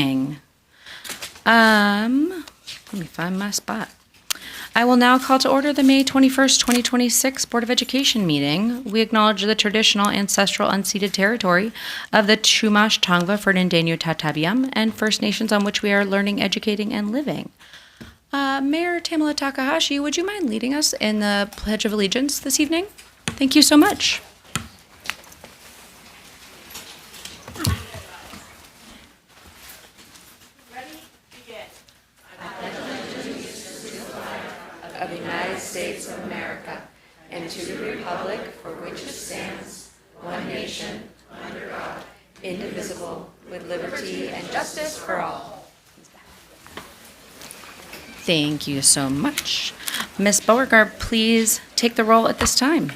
evening. Let me find my spot. I will now call to order the May 21st, 2026 Board of Education meeting. We acknowledge the traditional ancestral unceded territory of the Chumash, Tongva, Fernandeño, Tataviam, and First Nations on which we are learning, educating, and living. Mayor Tamala Takahashi, would you mind leading us in the Pledge of Allegiance this evening? Thank you so much. Of the United States of America, and to the republic for which it stands, one nation, under God, indivisible, with liberty and justice for all. Thank you so much. Ms. Beauregard, please take the roll at this time.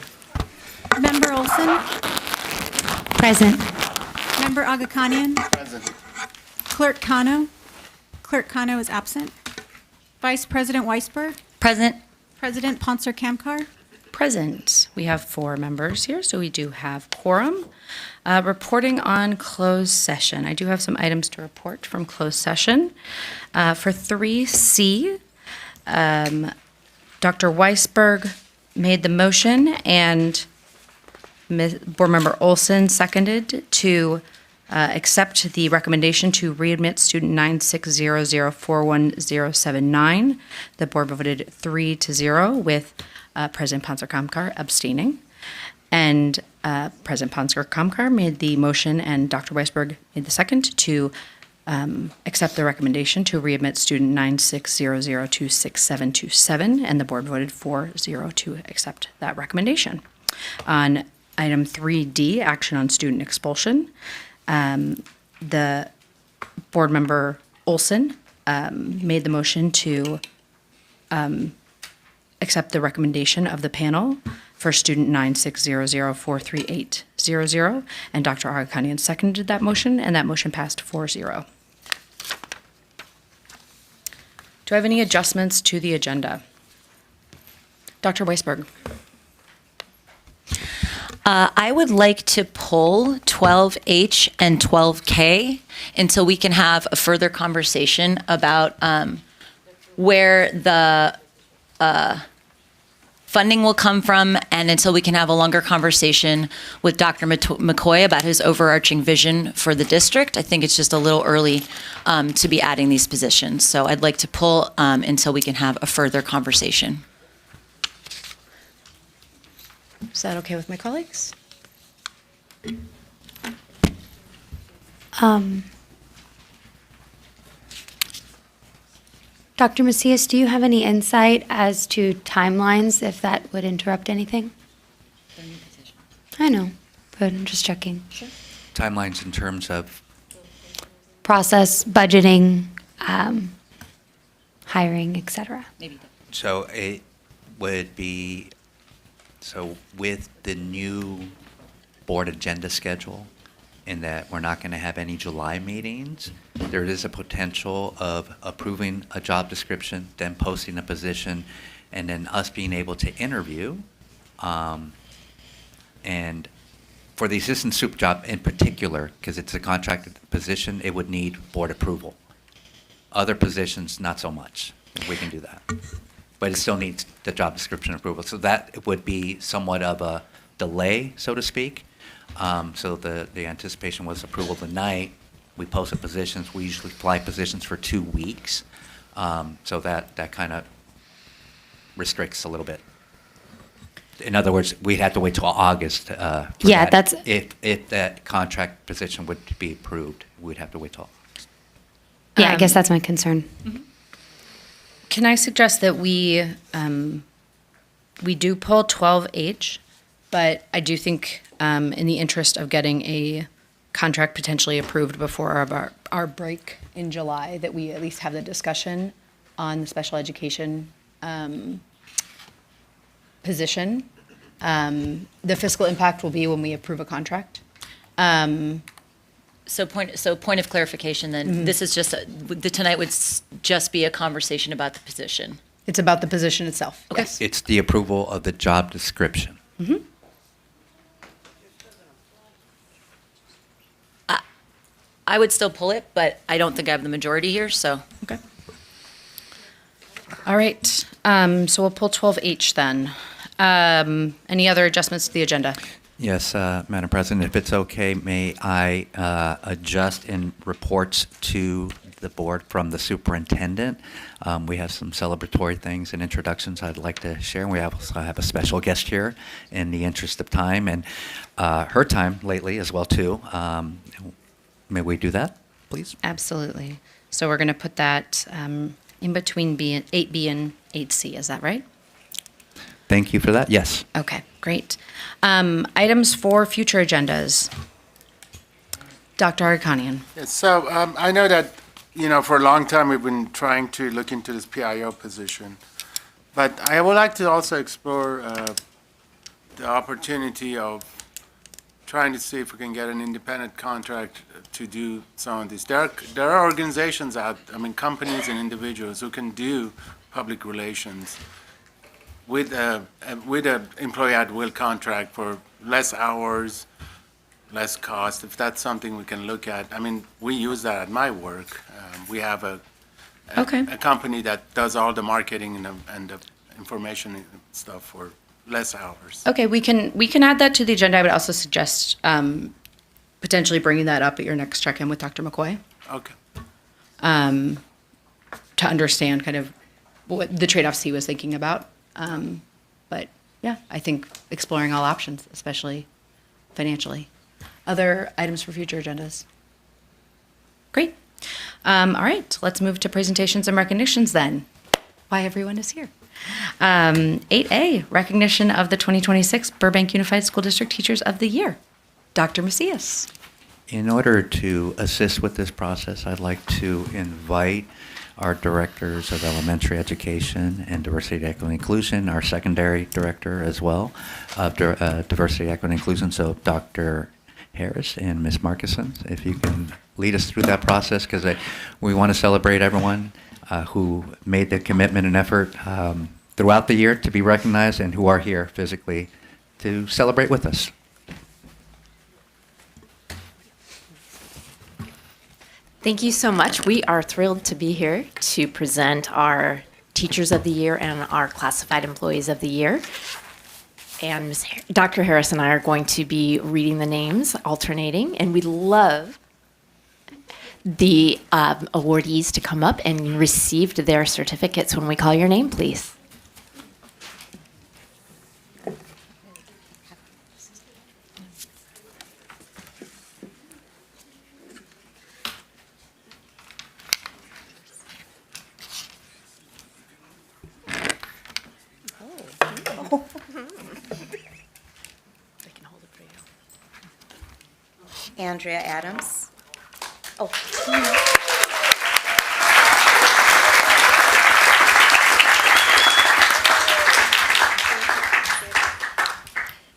Member Olson? Present. Member Agakanian? Present. Clerk Kano? Clerk Kano is absent. Vice President Weisberg? Present. President Ponser Kamkar? Present. We have 4 members here, so we do have quorum. Reporting on closed session. I do have some items to report from closed session. For 3C, Dr. Weisberg made the motion and Board Member Olson seconded to accept the recommendation to readmit student 9600410079. The board voted 3-0 with President Ponser Kamkar abstaining. And President Ponser Kamkar made the motion and Dr. Weisberg made the second to accept the recommendation to readmit student 9600267727, and the board voted 4-0 to accept that recommendation. On item 3D, action on student expulsion, the board member Olson made the motion to accept the recommendation of the panel for student 96004380, and Dr. Agakanian seconded that motion, and that motion passed 4-0. Do I have any adjustments to the agenda? Dr. Weisberg. I would like to pull 12H and 12K until we can have a further conversation about where the funding will come from, and until we can have a longer conversation with Dr. McCoy about his overarching vision for the district. I think it's just a little early to be adding these positions. So I'd like to pull until we can have a further conversation. Is that okay with my colleagues? Dr. Macias, do you have any insight as to timelines, if that would interrupt anything? I know, but I'm just checking. Sure. Timelines in terms of? Process, budgeting, hiring, et cetera. Maybe. So it would be, so with the new board agenda schedule, in that we're not going to have any July meetings, there is a potential of approving a job description, then posting a position, and then us being able to interview. And for the assistant soup job in particular, because it's a contracted position, it would need board approval. Other positions, not so much. We can do that. But it still needs the job description approval. So that would be somewhat of a delay, so to speak. So the anticipation was approval tonight. We posted positions. We usually fly positions for 2 weeks. So that kind of restricts a little bit. In other words, we'd have to wait till August. Yeah, that's. If that contract position would be approved, we'd have to wait till August. Yeah, I guess that's my concern. Can I suggest that we do pull 12H, but I do think in the interest of getting a contract potentially approved before our break in July, that we at least have the discussion on the special education position. The fiscal impact will be when we approve a contract. So point of clarification then, this is just, tonight would just be a conversation about the position. It's about the position itself. Okay. Yes. It's the approval of the job description. I would still pull it, but I don't think I have the majority here, so. Okay. All right, so we'll pull 12H then. Any other adjustments to the agenda? Yes, Madam President, if it's okay, may I adjust in reports to the board from the superintendent? We have some celebratory things and introductions I'd like to share. We also have a special guest here in the interest of time and her time lately as well, too. May we do that, please? Absolutely. So we're going to put that in between 8B and 8C, is that right? Thank you for that. Yes. Okay, great. Items for future agendas. Dr. Arkanian. Yes, so I know that, for a long time we've been trying to look into this PIO position, but I would like to also explore the opportunity of trying to see if we can get an independent contract to do some of this. There are organizations companies and individuals who can do public relations with a employee at will contract for less hours, less cost, if that's something we can look at. We use that at my work. We have a company that does all the marketing and the information and stuff for less hours. Okay, we can add that to the agenda. I would also suggest potentially bringing that up at your next check-in with Dr. McCoy. Okay. To understand kind of what the trade-offs he was thinking about. But yeah, I think exploring all options, especially financially. Other items for future agendas? Great. All right, let's move to presentations and recognitions then. Why everyone is here. 8A, recognition of the 2026 Burbank Unified School District Teachers of the Year. Dr. Macias. In order to assist with this process, I'd like to invite our directors of elementary education and diversity, equity, and inclusion, our secondary director as well of diversity, equity, and inclusion, so Dr. Harris and Ms. Markison, if you can lead us through that process, because we want to celebrate everyone who made the commitment and effort throughout the year to be recognized and who are here physically to celebrate with us. Thank you so much. We are thrilled to be here to present our Teachers of the Year and our Classified Employees of the Year. And Dr. Harris and I are going to be reading the names, alternating, and we'd love the awardees to come up and receive their certificates when we call your name, please. Andrea Adams. Oh.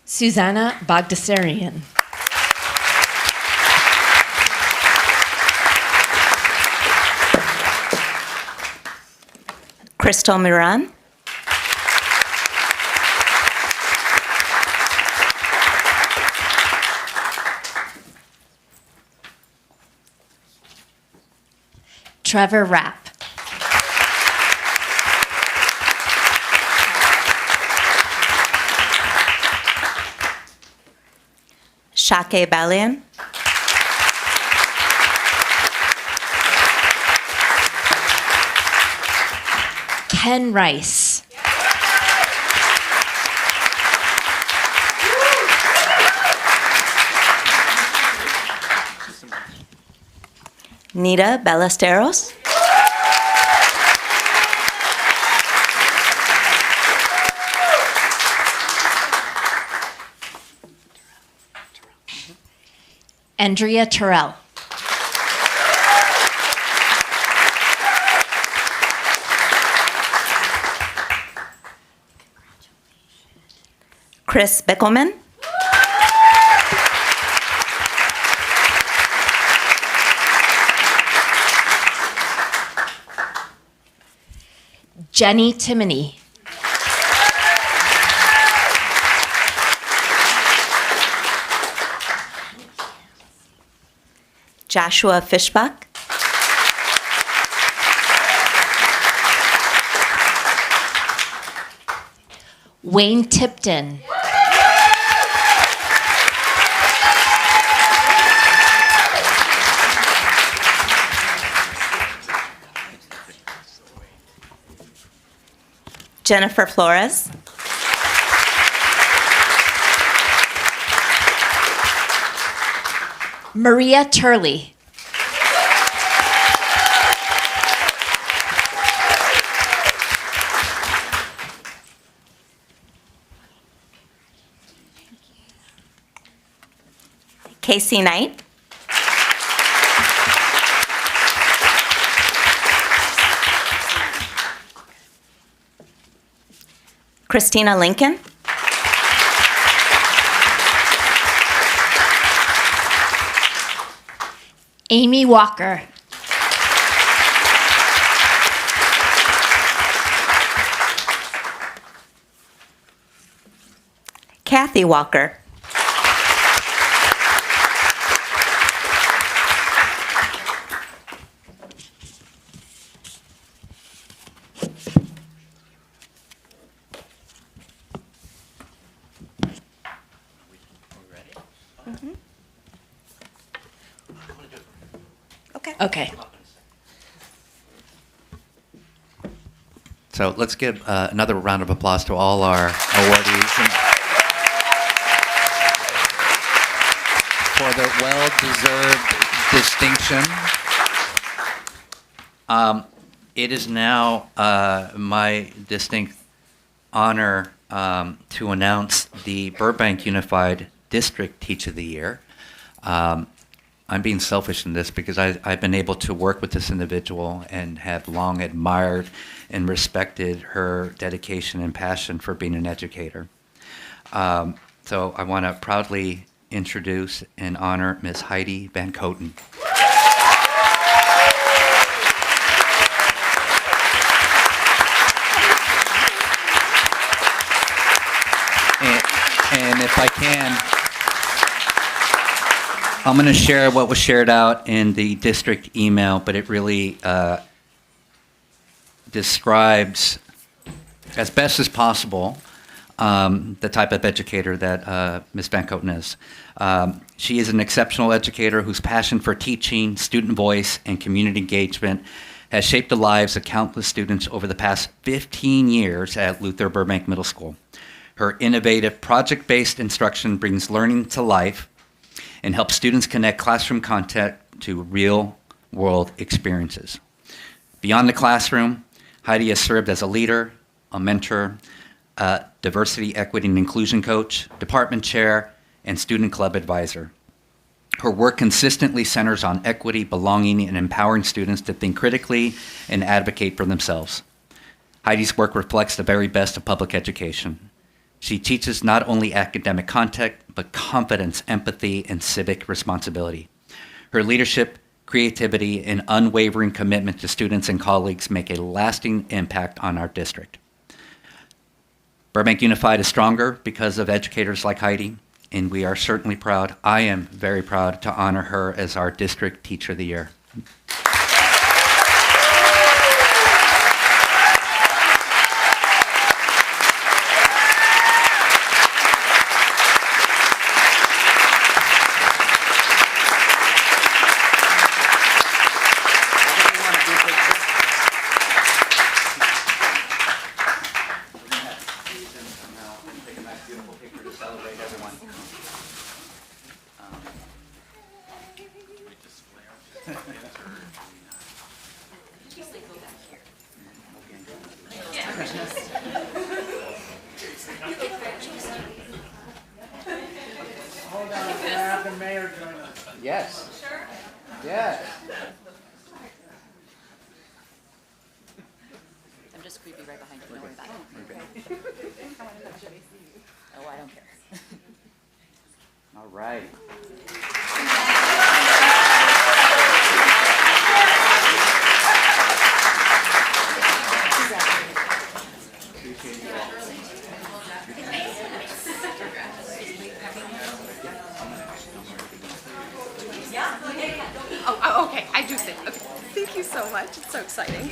Susanna Bagdasarian. Crystal Miran. Trevor Rapp. Shake Balian. Ken Rice. Nita Ballesteros. Andrea Terrell. Chris Beckelman. Jenny Timoney. Joshua Fishbach. Wayne Tipton. Jennifer Flores. Maria Turley. Casey Knight. Christina Lincoln. Amy Walker. Kathy Walker. Okay. So let's give another round of applause to all our awardees and for their well-deserved distinction. It is now my distinct honor to announce the Burbank Unified District Teacher of the Year. I'm being selfish in this because I've been able to work with this individual and have long admired and respected her dedication and passion for being an educator. So I want to proudly introduce and honor Ms. Heidi Van Coten. And if I can, I'm going to share what was shared out in the district email, but it really describes, as best as possible, the type of educator that Ms. Van Coten is. She is an exceptional educator whose passion for teaching, student voice, and community engagement has shaped the lives of countless students over the past 15 years at Luther Burbank Middle School. Her innovative project-based instruction brings learning to life and helps students connect classroom content to real-world experiences. Beyond the classroom, Heidi has served as a leader, a mentor, a diversity, equity, and inclusion coach, department chair, and student club advisor. Her work consistently centers on equity, belonging, and empowering students to think critically and advocate for themselves. Heidi's work reflects the very best of public education. She teaches not only academic content, but confidence, empathy, and civic responsibility. Her leadership, creativity, and unwavering commitment to students and colleagues make a lasting impact on our district. Burbank Unified is stronger because of educators like Heidi, and we are certainly proud, I am very proud, to honor her as our District Teacher of the Year. Hold on, can I have the mayor join us? Yes. Sure? Yes. I'm just creepy right behind you. Don't worry about it. Oh, I don't care. All right. It's so exciting.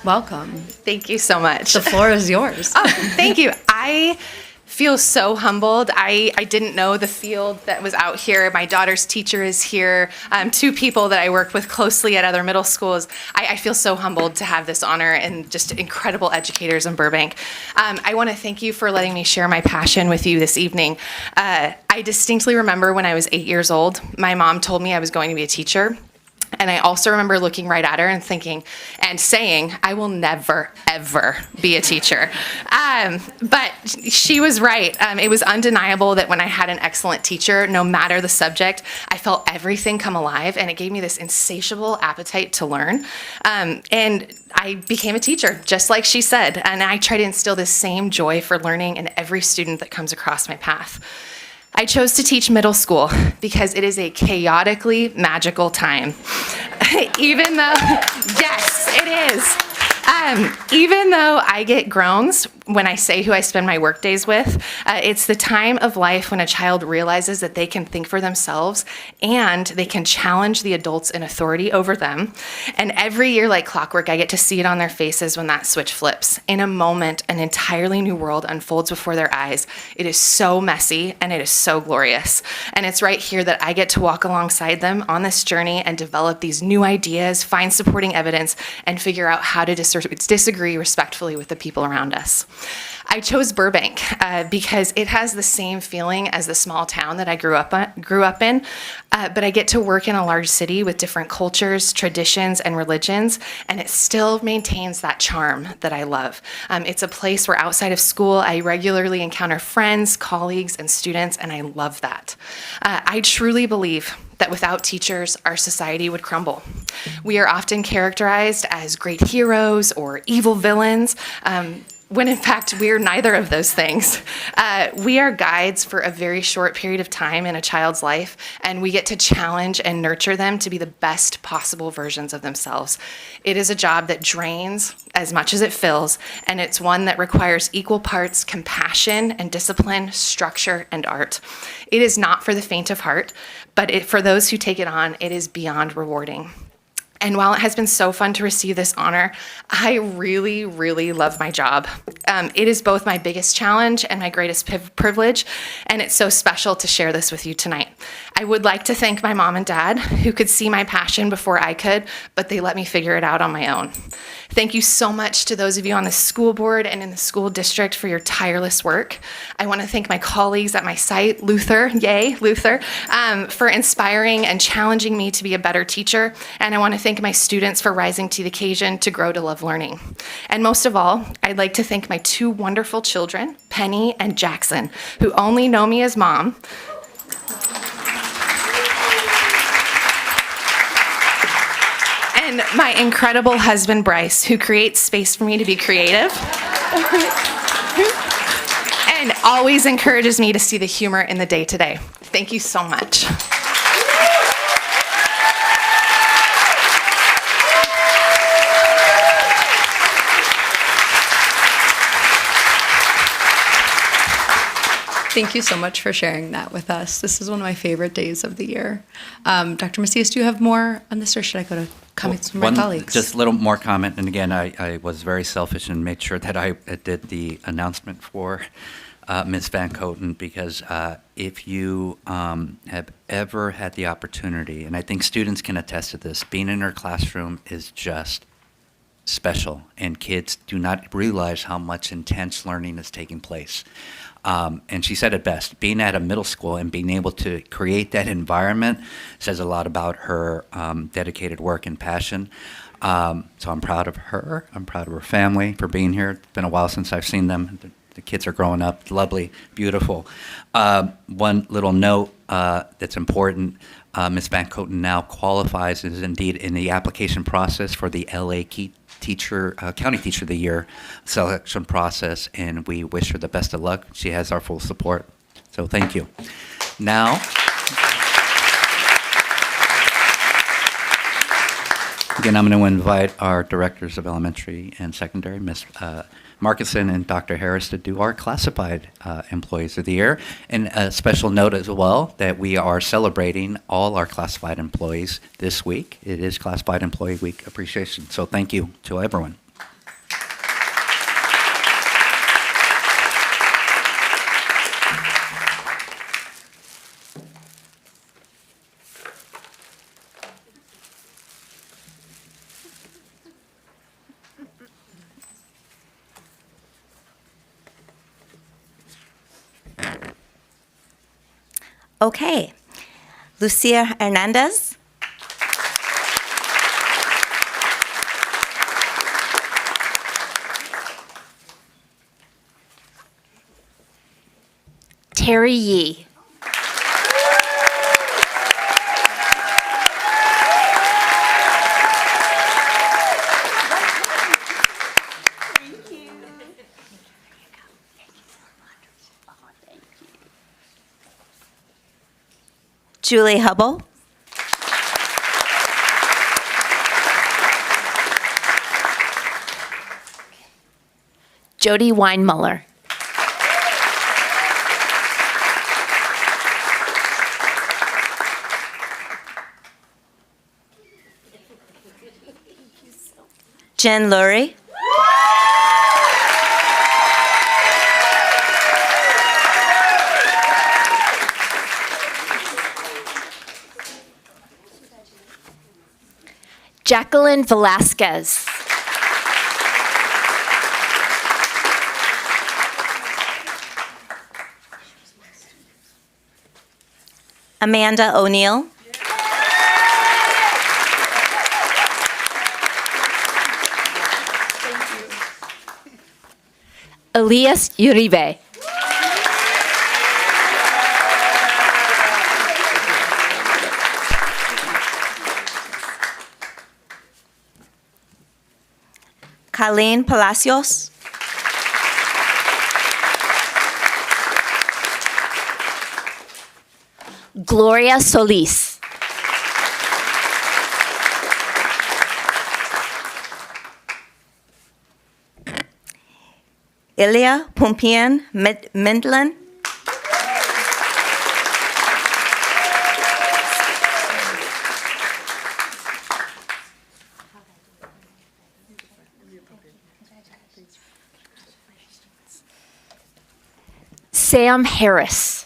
Welcome. Thank you so much. The floor is yours. Oh, thank you. I feel so humbled. I didn't know the field that was out here. My daughter's teacher is here. Two people that I work with closely at other middle schools. I feel so humbled to have this honor and just incredible educators in Burbank. I want to thank you for letting me share my passion with you this evening. I distinctly remember when I was 8 years old, my mom told me I was going to be a teacher. And I also remember looking right at her and thinking and saying, I will never, ever be a teacher. But she was right. It was undeniable that when I had an excellent teacher, no matter the subject, I felt everything come alive, and it gave me this insatiable appetite to learn. And I became a teacher, just like she said. And I try to instill this same joy for learning in every student that comes across my path. I chose to teach middle school because it is a chaotically magical time. Even though, yes, it is. Even though I get groans when I say who I spend my work days with, it's the time of life when a child realizes that they can think for themselves and they can challenge the adults in authority over them. And every year, like clockwork, I get to see it on their faces when that switch flips. In a moment, an entirely new world unfolds before their eyes. It is so messy and it is so glorious. And it's right here that I get to walk alongside them on this journey and develop these new ideas, find supporting evidence, and figure out how to disagree respectfully with the people around us. I chose Burbank because it has the same feeling as the small town that I grew up in, but I get to work in a large city with different cultures, traditions, and religions, and it still maintains that charm that I love. It's a place where outside of school, I regularly encounter friends, colleagues, and students, and I love that. I truly believe that without teachers, our society would crumble. We are often characterized as great heroes or evil villains, when in fact we're neither of those things. We are guides for a very short period of time in a child's life, and we get to challenge and nurture them to be the best possible versions of themselves. It is a job that drains as much as it fills, and it's one that requires equal parts compassion and discipline, structure, and art. It is not for the faint of heart, but for those who take it on, it is beyond rewarding. And while it has been so fun to receive this honor, I really, really love my job. It is both my biggest challenge and my greatest privilege, and it's so special to share this with you tonight. I would like to thank my mom and dad, who could see my passion before I could, but they let me figure it out on my own. Thank you so much to those of you on the school board and in the school district for your tireless work. I want to thank my colleagues at my site, Luther, for inspiring and challenging me to be a better teacher, and I want to thank my students for rising to the occasion to grow to love learning. And most of all, I'd like to thank my two wonderful children, Penny and Jackson, who only know me as mom. And my incredible husband, Bryce, who creates space for me to be creative and always encourages me to see the humor in the day-to-day. Thank you so much. Thank you so much for sharing that with us. This is one of my favorite days of the year. Dr. Macias, do you have more on this, or should I go to comments from my colleagues? Just a little more comment, and again, I was very selfish and made sure that I did the announcement for Ms. Van Coten, because if you have ever had the opportunity, and I think students can attest to this, being in her classroom is just special, and kids do not realize how much intense learning is taking place. And she said it best, being at a middle school and being able to create that environment says a lot about her dedicated work and passion. So I'm proud of her. I'm proud of her family for being here. It's been a while since I've seen them. The kids are growing up, lovely, beautiful. One little note that's important, Ms. Van Coten now qualifies as indeed in the application process for the LA County Teacher of the Year selection process, and we wish her the best of luck. She has our full support. So thank you. Now, Again, I'm going to invite our directors of elementary and secondary, Ms. Markinson and Dr. Harris, to do our classified employees of the year. And a special note as well that we are celebrating all our classified employees this week. It is Classified Employee Week Appreciation. So thank you to everyone. Okay. Lucia Hernandez. Terry Yee. Julie Hubble. Jody Weinmuller. Jen Lurie. Jacqueline Velasquez. Amanda O'Neill. Elias Uribe. Colleen Palacios. Gloria Solis. Ilya Pumpian Mindlin. Sam Harris.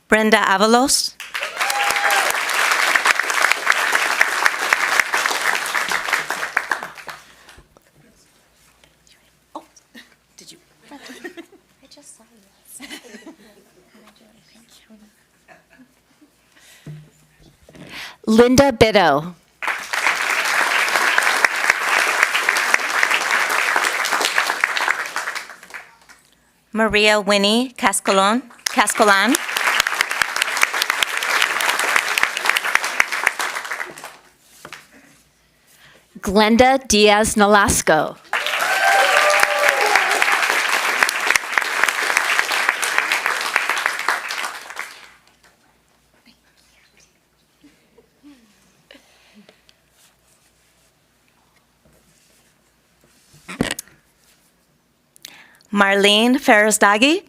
Brenda Avalos. Linda Bitto. Maria Winnie Cascolan. Glenda Diaz Nolasco. Marlene Ferrisdagi.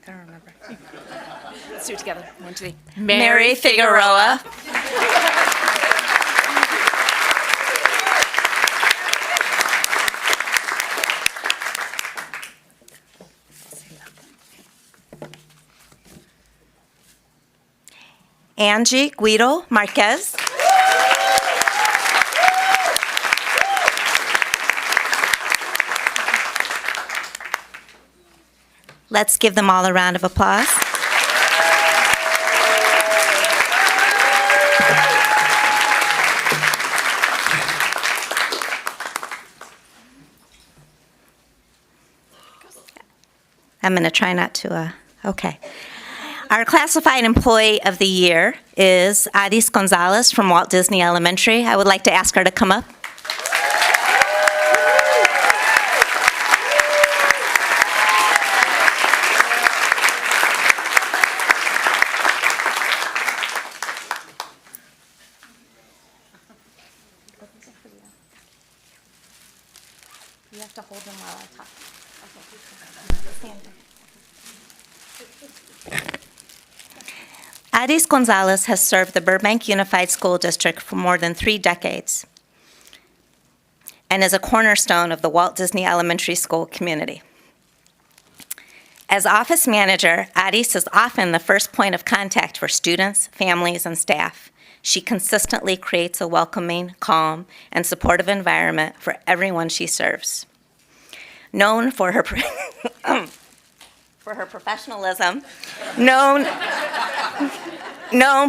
I don't remember. Let's do it together. 1, 2, 3. Mary Figueroa. Angie Guido Marquez. Let's give them all a round of applause. I'm going to try not to, okay. Our classified employee of the year is Adis Gonzalez from Walt Disney Elementary. I would like to ask her to come up. You have to hold them while I talk. Adis Gonzalez has served the Burbank Unified School District for more than 3 decades and is a cornerstone of the Walt Disney Elementary School community. As office manager, Adis is often the first point of contact for students, families, and staff. She consistently creates a welcoming, calm, and supportive environment for everyone she serves. Known for her professionalism, known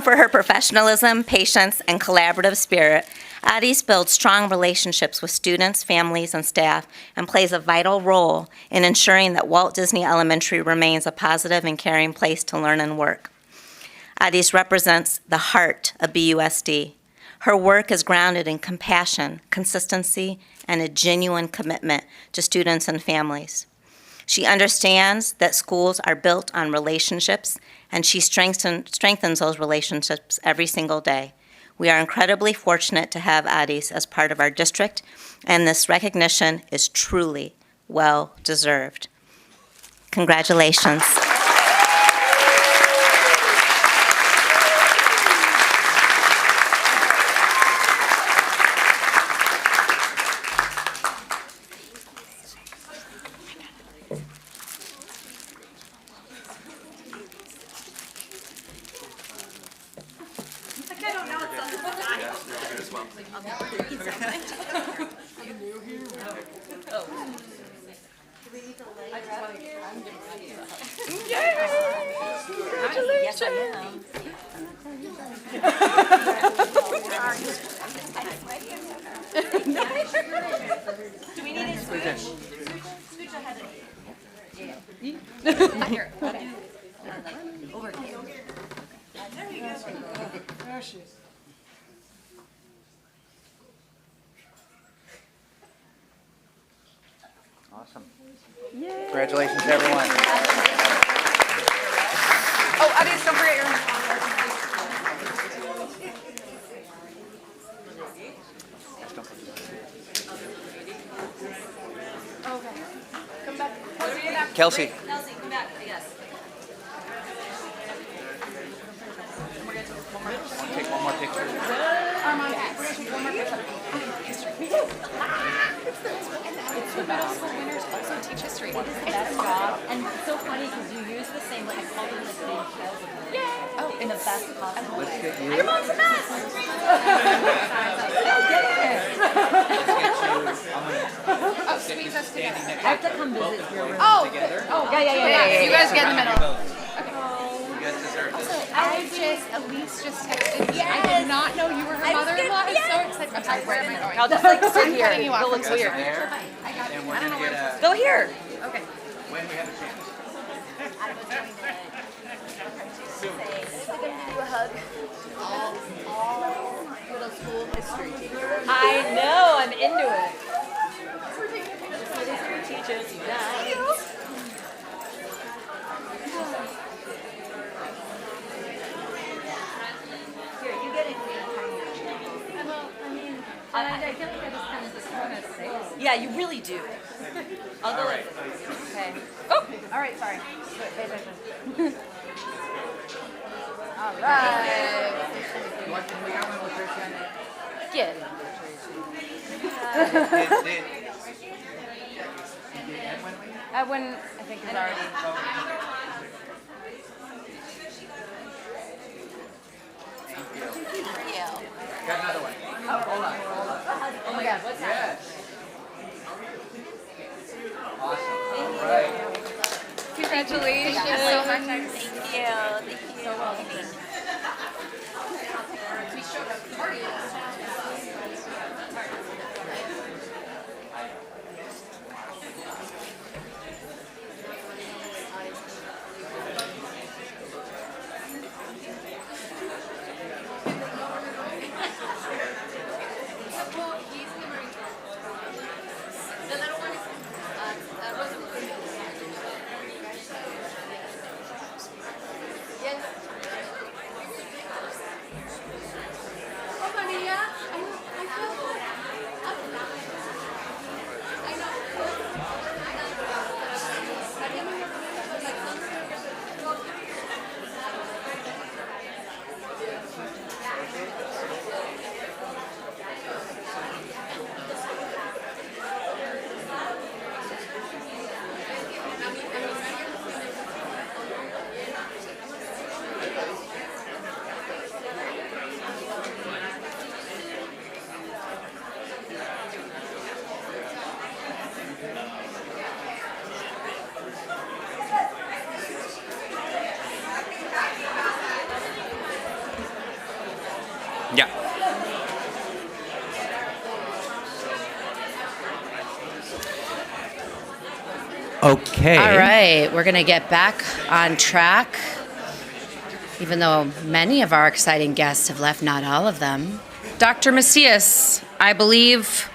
for her professionalism, patience, and collaborative spirit, Adis builds strong relationships with students, families, and staff, and plays a vital role in ensuring that Walt Disney Elementary remains a positive and caring place to learn and work. Adis represents the heart of BUSD. Her work is grounded in compassion, consistency, and a genuine commitment to students and families. She understands that schools are built on relationships, and she strengthens those relationships every single day. We are incredibly fortunate to have Adis as part of our district, and this recognition is truly well-deserved. Congratulations. Awesome. Congratulations, everyone. Oh, Adis, don't forget your. Kelsey. Kelsey, come back, yes. Take one more picture. It's the middle school winners also teach history. It is the best job, and it's so funny because you use the same, like I call them the same child. Oh, in the best possible way. Let's get you. I'm on the best. Oh, squeeze us together. I have to come visit your room. Oh, Yeah. you guys get in the middle. You guys deserve this. Elise just texted me. I did not know you were her mother-in-law. I'm so excited. I'm sorry, where am I going? I'll just like sit I'm here. cutting you off. It looks weird. There, and we're gonna get a, Go here. Okay. when we have a chance. I know. I'm into it. Teachers unite. Here, you get it. I feel like I just kind of say. Yeah, you really do. I'll go. right. Okay. Oh, all right. Sorry. Pay attention. All right. Get it. Edwin, I think, is already. Yeah. Got another one. Oh my God, what's that? Awesome. All right. Congratulations so much. Thank you. So welcome. Yeah. Okay. All right, we're going to get back on track, even though many of our exciting guests have left, not all of them. Dr. Macias, I believe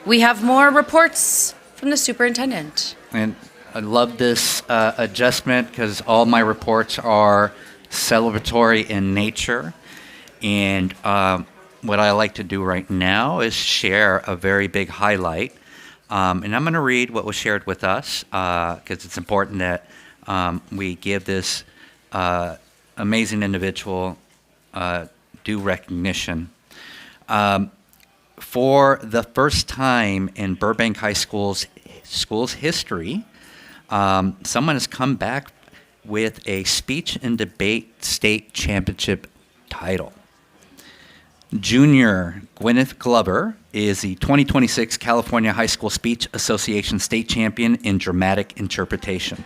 we have more reports from the superintendent. And I love this adjustment because all my reports are celebratory in nature. And what I like to do right now is share a very big highlight. And I'm going to read what was shared with us because it's important that we give this amazing individual due recognition. For the first time in Burbank High School's history, someone has come back with a speech and debate state championship title. Junior Gwyneth Glover is the 2026 California High School Speech Association State Champion in Dramatic Interpretation.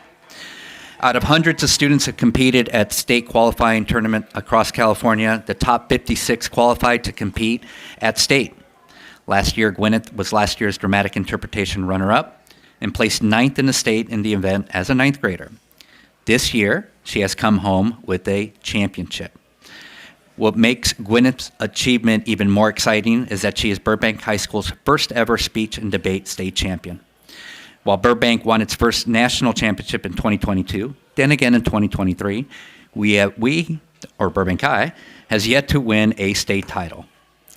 Out of hundreds of students who competed at state qualifying tournament across California, the top 56 qualified to compete at state. Last year, Gwyneth was last year's Dramatic Interpretation runner-up and placed 9th in the state in the event as a 9th grader. This year, she has come home with a championship. What makes Gwyneth's achievement even more exciting is that she is Burbank High School's first ever speech and debate state champion. While Burbank won its first national championship in 2022, then again in 2023, Burbank High, has yet to win a state title.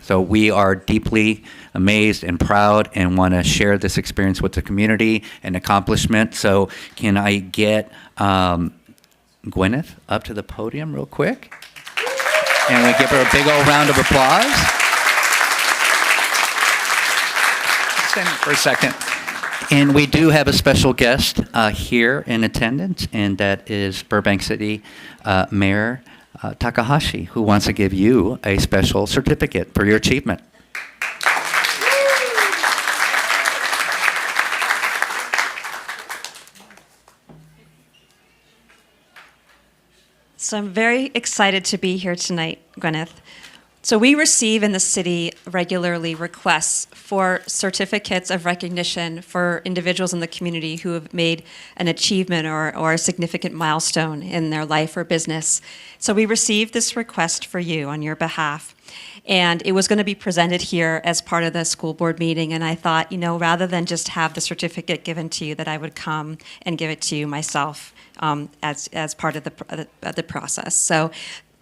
So we are deeply amazed and proud and want to share this experience with the community and accomplishment. So can I get Gwyneth up to the podium real quick? And we give her a big old round of applause. Stand for a second. And we do have a special guest here in attendance, and that is Burbank City Mayor Takahashi, who wants to give you a special certificate for your achievement. So I'm very excited to be here tonight, Gwyneth. So we receive in the city regularly requests for certificates of recognition for individuals in the community who have made an achievement or a significant milestone in their life or business. So we received this request for you on your behalf. And it was going to be presented here as part of the school board meeting. And I thought, rather than just have the certificate given to you, that I would come and give it to you myself as part of the process. So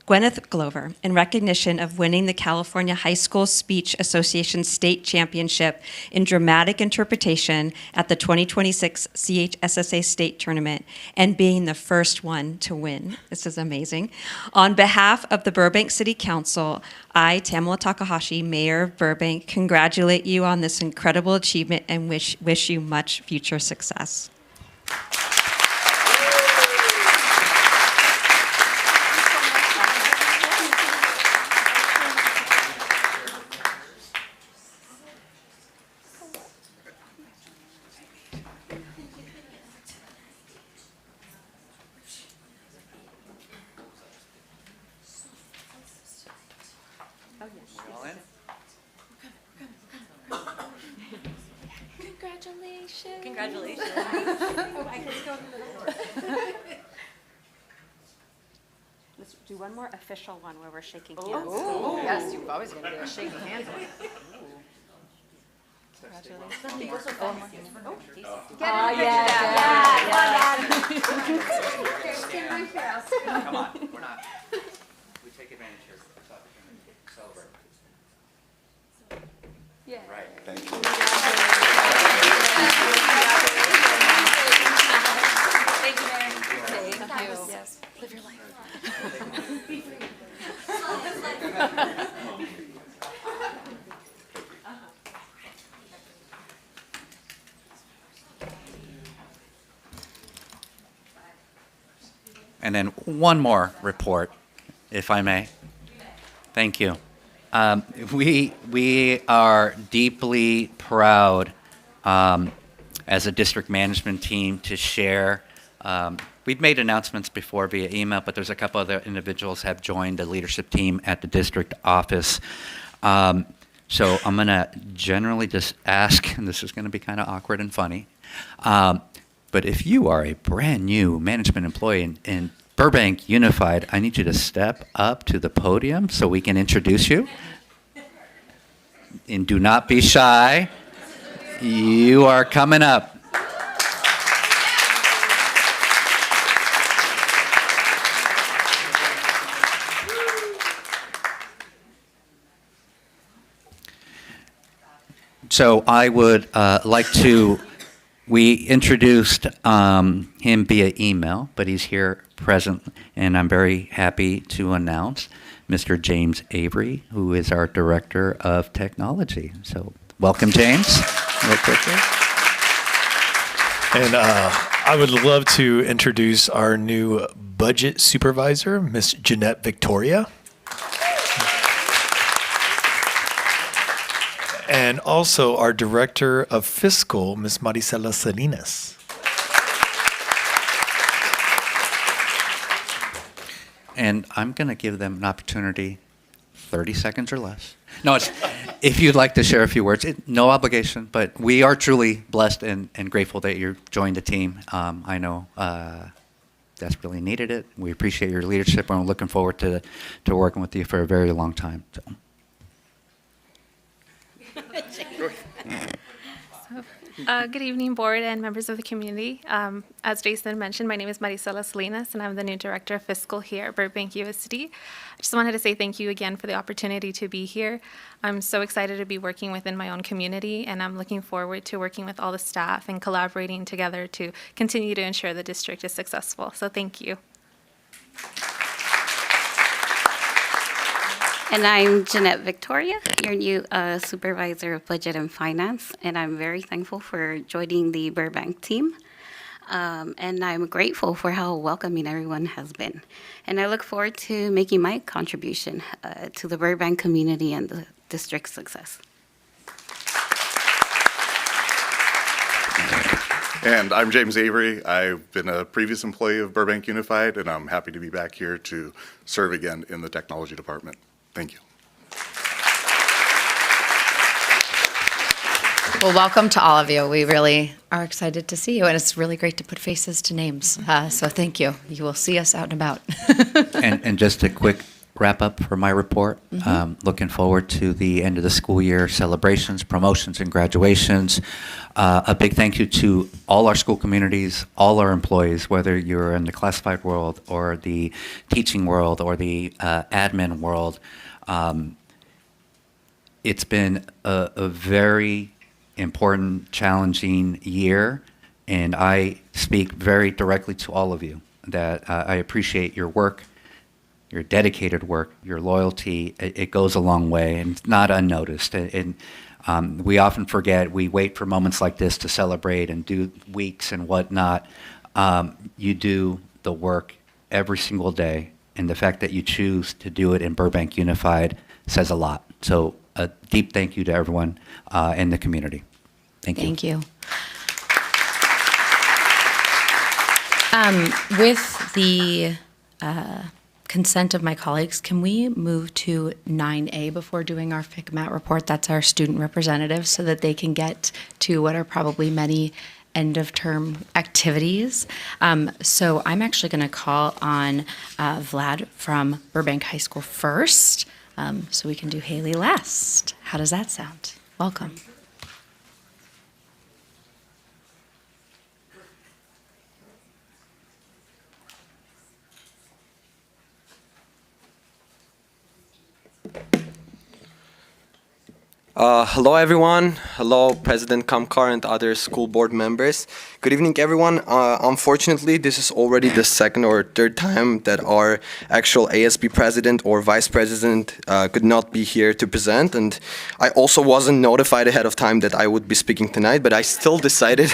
Gwyneth Glover, in recognition of winning the California High School Speech Association State Championship in Dramatic Interpretation at the 2026 CHSSA State Tournament and being the first one to win. This is amazing. On behalf of the Burbank City Council, I, Tamala Takahashi, Mayor of Burbank, congratulate you on this incredible achievement and wish you much future success. Congratulations. Let's do one more official one where we're shaking hands. Oh, yes, you've always got to do a shaking hands one. Congratulations. Come on, we're not. We take advantage here. Let's celebrate. Yeah. Right. Thank you. Thank you, Mary. Thank you. Yes. Live your life. And then one more report, if I may. Thank you. We are deeply proud as a district management team to share We've made announcements before via email, but there's a couple other individuals have joined the leadership team at the district office. So I'm going to generally just ask, and this is going to be kind of awkward and funny, but if you are a brand new management employee in Burbank Unified, I need you to step up to the podium so we can introduce you. And do not be shy. You are coming up. So I would like to, we introduced him via email, but he's here present, and I'm very happy to announce Mr. James Avery, who is our Director of Technology. So welcome, James. Real quickly. And I would love to introduce our new budget supervisor, Miss Jeanette Victoria. And also our Director of Fiscal, Ms. Maricela Salinas. And I'm going to give them an opportunity, 30 seconds or less. No, it's, if you'd like to share a few words, no obligation, but we are truly blessed and grateful that you joined the team. I know desperately needed it. We appreciate your leadership, and we're looking forward to working with you for a very long time. So. Good evening, board and members of the community. As Jason mentioned, my name is Maricela Salinas, and I'm the new director of fiscal here at Burbank USD. I just wanted to say thank you again for the opportunity to be here. I'm so excited to be working within my own community, and I'm looking forward to working with all the staff and collaborating together to continue to ensure the district is successful. So thank you. And I'm Jeanette Victoria, your new Supervisor of Budget and Finance, and I'm very thankful for joining the Burbank team. And I'm grateful for how welcoming everyone has been. And I look forward to making my contribution to the Burbank community and the district's success. And I'm James Avery. I've been a previous employee of Burbank Unified, and I'm happy to be back here to serve again in the technology department. Thank you. Well, welcome to all of you. We really are excited to see you, and it's really great to put faces to names. So thank you. You will see us out and about. and just a quick wrap up for my report. Looking forward to the end of the school year celebrations, promotions, and graduations. A big thank you to all our school communities, all our employees, whether you're in the classified world or the teaching world or the admin world. It's been a very important, challenging year, and I speak very directly to all of you that I appreciate your work, your dedicated work, your loyalty. It goes a long way, and it's not unnoticed. And we often forget, we wait for moments like this to celebrate and do weeks and whatnot. You do the work every single day, and the fact that you choose to do it in Burbank Unified says a lot. So a deep thank you to everyone in the community. Thank you. Thank you. With the consent of my colleagues, can we move to 9A before doing our FCMAT report? That's our student representatives, so that they can get to what are probably many end-of-term activities. So I'm actually going to call on Vlad from Burbank High School first, so we can do Haley last. How does that sound? Welcome. Hello everyone. Hello President Kamkar and other school board members. Good evening everyone. Unfortunately, this is already the second or third time that our actual ASB president or vice president could not be here to present, and I also wasn't notified ahead of time that I would be speaking tonight, but I still decided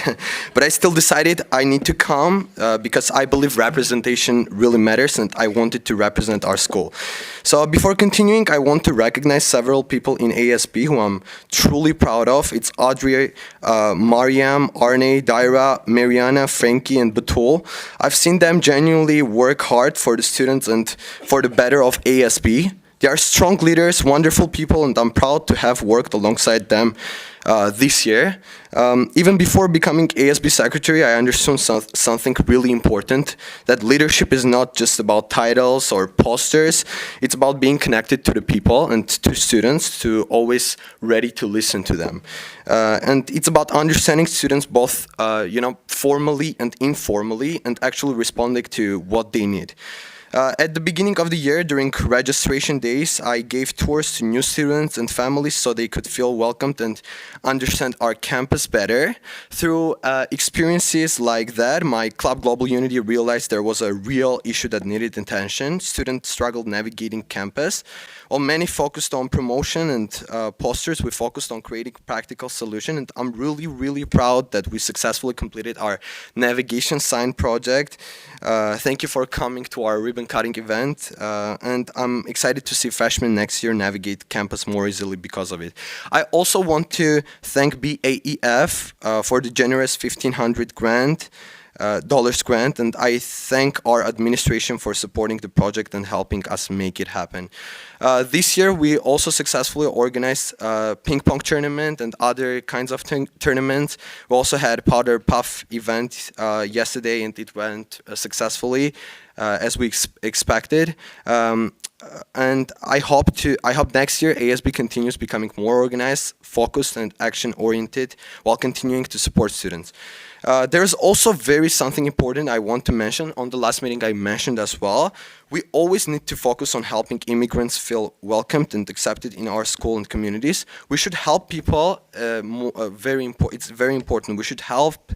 I need to come because I believe representation really matters, and I wanted to represent our school. So before continuing, I want to recognize several people in ASB who I'm truly proud of It's Audrey, Mariam, Arne, Daira, Mariana, Frankie, and Batul. I've seen them genuinely work hard for the students and for the better of ASB. They are strong leaders, wonderful people, and I'm proud to have worked alongside them this year. Even before becoming ASB secretary, I understood something really important, that leadership is not just about titles or posters. It's about being connected to the people and to students, to always ready to listen to them. And it's about understanding students both, formally and informally, and actually responding to what they need. At the beginning of the year, during registration days, I gave tours to new students and families so they could feel welcomed and understand our campus better. Through experiences like that, my Club Global Unity realized there was a real issue that needed attention. Students struggled navigating campus. While many focused on promotion and posters, we focused on creating practical solution. And I'm really, really proud that we successfully completed our navigation sign project. Thank you for coming to our ribbon cutting event. And I'm excited to see freshmen next year navigate campus more easily because of it. I also want to thank BAEF for the generous $1,500 grant. Grant, and I thank our administration for supporting the project and helping us make it happen. This year, we also successfully organized a ping pong tournament and other kinds of tournaments. We also had a powder puff event yesterday, and it went successfully as we expected. And I hope next year ASB continues becoming more organized, focused, and action-oriented while continuing to support students. There's also something important I want to mention. On the last meeting I mentioned as well. We always need to focus on helping immigrants feel welcomed and accepted in our school and communities. We should help people, it's very important. We should help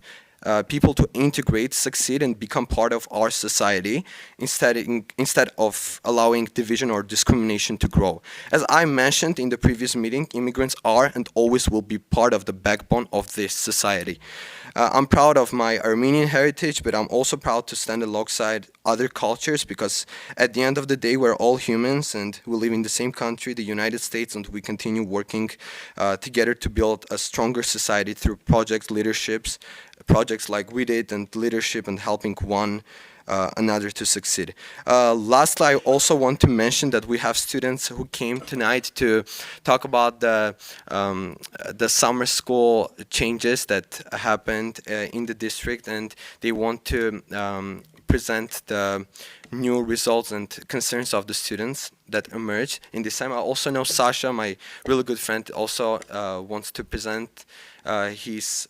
people to integrate, succeed, and become part of our society instead of allowing division or discrimination to grow. As I mentioned in the previous meeting, immigrants are and always will be part of the backbone of this society. I'm proud of my Armenian heritage, but I'm also proud to stand alongside other cultures because at the end of the day, we're all humans and we live in the same country, the United States, and we continue working together to build a stronger society through projects like we did, and leadership and helping one another to succeed. Lastly, I also want to mention that we have students who came tonight to talk about the summer school changes that happened in the district, and they want to present the new results and concerns of the students that emerged in this time. I also know Sasha, my really good friend, also wants to present his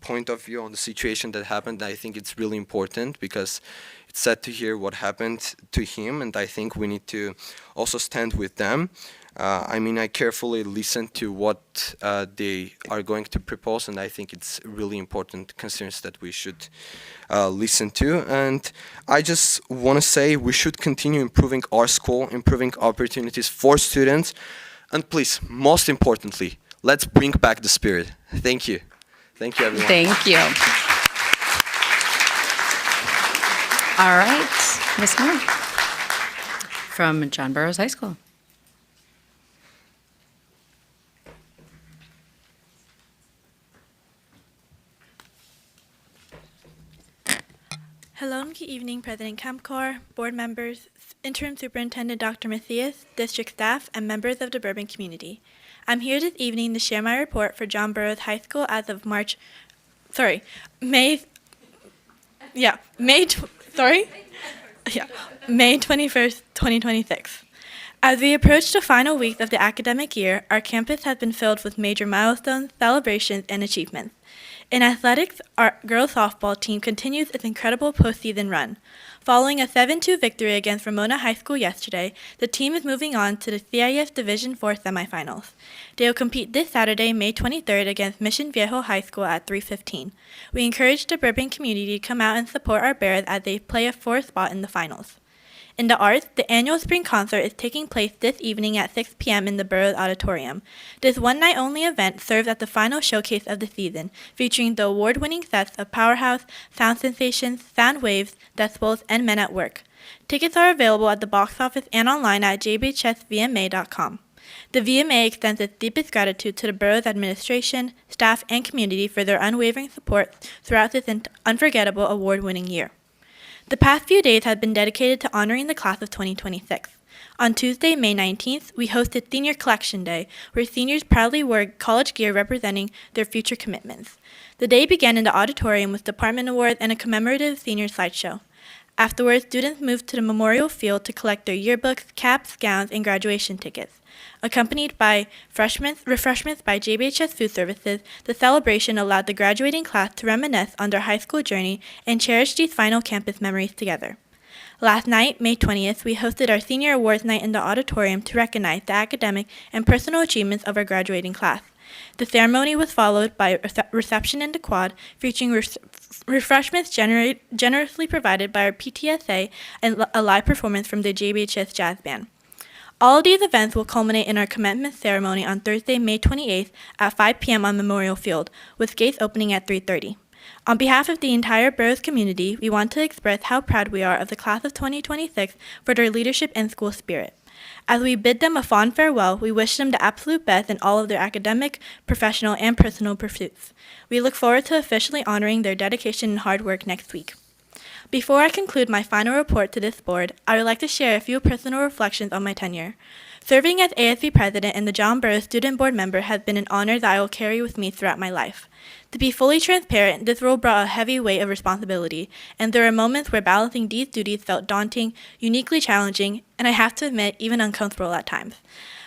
point of view on the situation that happened. I think it's really important because it's sad to hear what happened to him, and I think we need to also stand with them. I carefully listened to what they are going to propose, and I think it's really important concerns that we should listen to. And I just want to say we should continue improving our school, improving opportunities for students, and please, most importantly, let's bring back the spirit. Thank you. Thank you, everyone. Thank you. All right, Ms. Moore from John Burroughs High School. Hello and good evening, President Kempkor, board members, Interim Superintendent Dr. Matthias, district staff, and members of the Burbank community. I'm here this evening to share my report for John Burroughs High School as of May 21st, 2026. As we approach the final weeks of the academic year, our campus has been filled with major milestones, celebrations, and achievements. In athletics, our girls softball team continues its incredible postseason run. Following a 7-2 victory against Ramona High School yesterday, the team is moving on to the CIS Division IV semifinals. They will compete this Saturday, May 23rd, against Mission Viejo High School at 3:15. We encourage the Burbank community to come out and support our Bears as they play a fourth spot in the finals. In the arts, the annual spring concert is taking place this evening at 6 p.m. in the Burroughs Auditorium. This one-night-only event serves as the final showcase of the season, featuring the award-winning sets of Powerhouse, Sound Sensations, Sound Waves, Decibels, and Men at Work. Tickets are available at the box office and online at jbhsvma.com. The VMA extends its deepest gratitude to the borough's administration, staff, and community for their unwavering support throughout this unforgettable award-winning year. The past few days have been dedicated to honoring the class of 2026. On Tuesday, May 19th, we hosted Senior Collection Day, where seniors proudly wore college gear representing their future commitments. The day began in the auditorium with department awards and a commemorative senior slideshow. Afterwards, students moved to the memorial field to collect their yearbooks, caps, gowns, and graduation tickets. Accompanied by refreshments by JBHS Food Services, the celebration allowed the graduating class to reminisce on their high school journey and cherish these final campus memories together. Last night, May 20th, we hosted our Senior Awards Night in the auditorium to recognize the academic and personal achievements of our graduating class. The ceremony was followed by a reception in the quad, featuring refreshments generously provided by our PTSA and a live performance from the JBHS Jazz Band. All of these events will culminate in our commencement ceremony on Thursday, May 28th at 5 p.m. on Memorial Field, with gates opening at 3:30. On behalf of the entire Burroughs community, we want to express how proud we are of the class of 2026 for their leadership and school spirit. As we bid them a fond farewell, we wish them the absolute best in all of their academic, professional, and personal pursuits. We look forward to officially honoring their dedication and hard work next week. Before I conclude my final report to this board, I would like to share a few personal reflections on my tenure. Serving as ASB president and the John Burroughs Student Board member has been an honor that I will carry with me throughout my life. To be fully transparent, this role brought a heavy weight of responsibility, and there were moments where balancing these duties felt daunting, uniquely challenging, and I have to admit, even uncomfortable at times.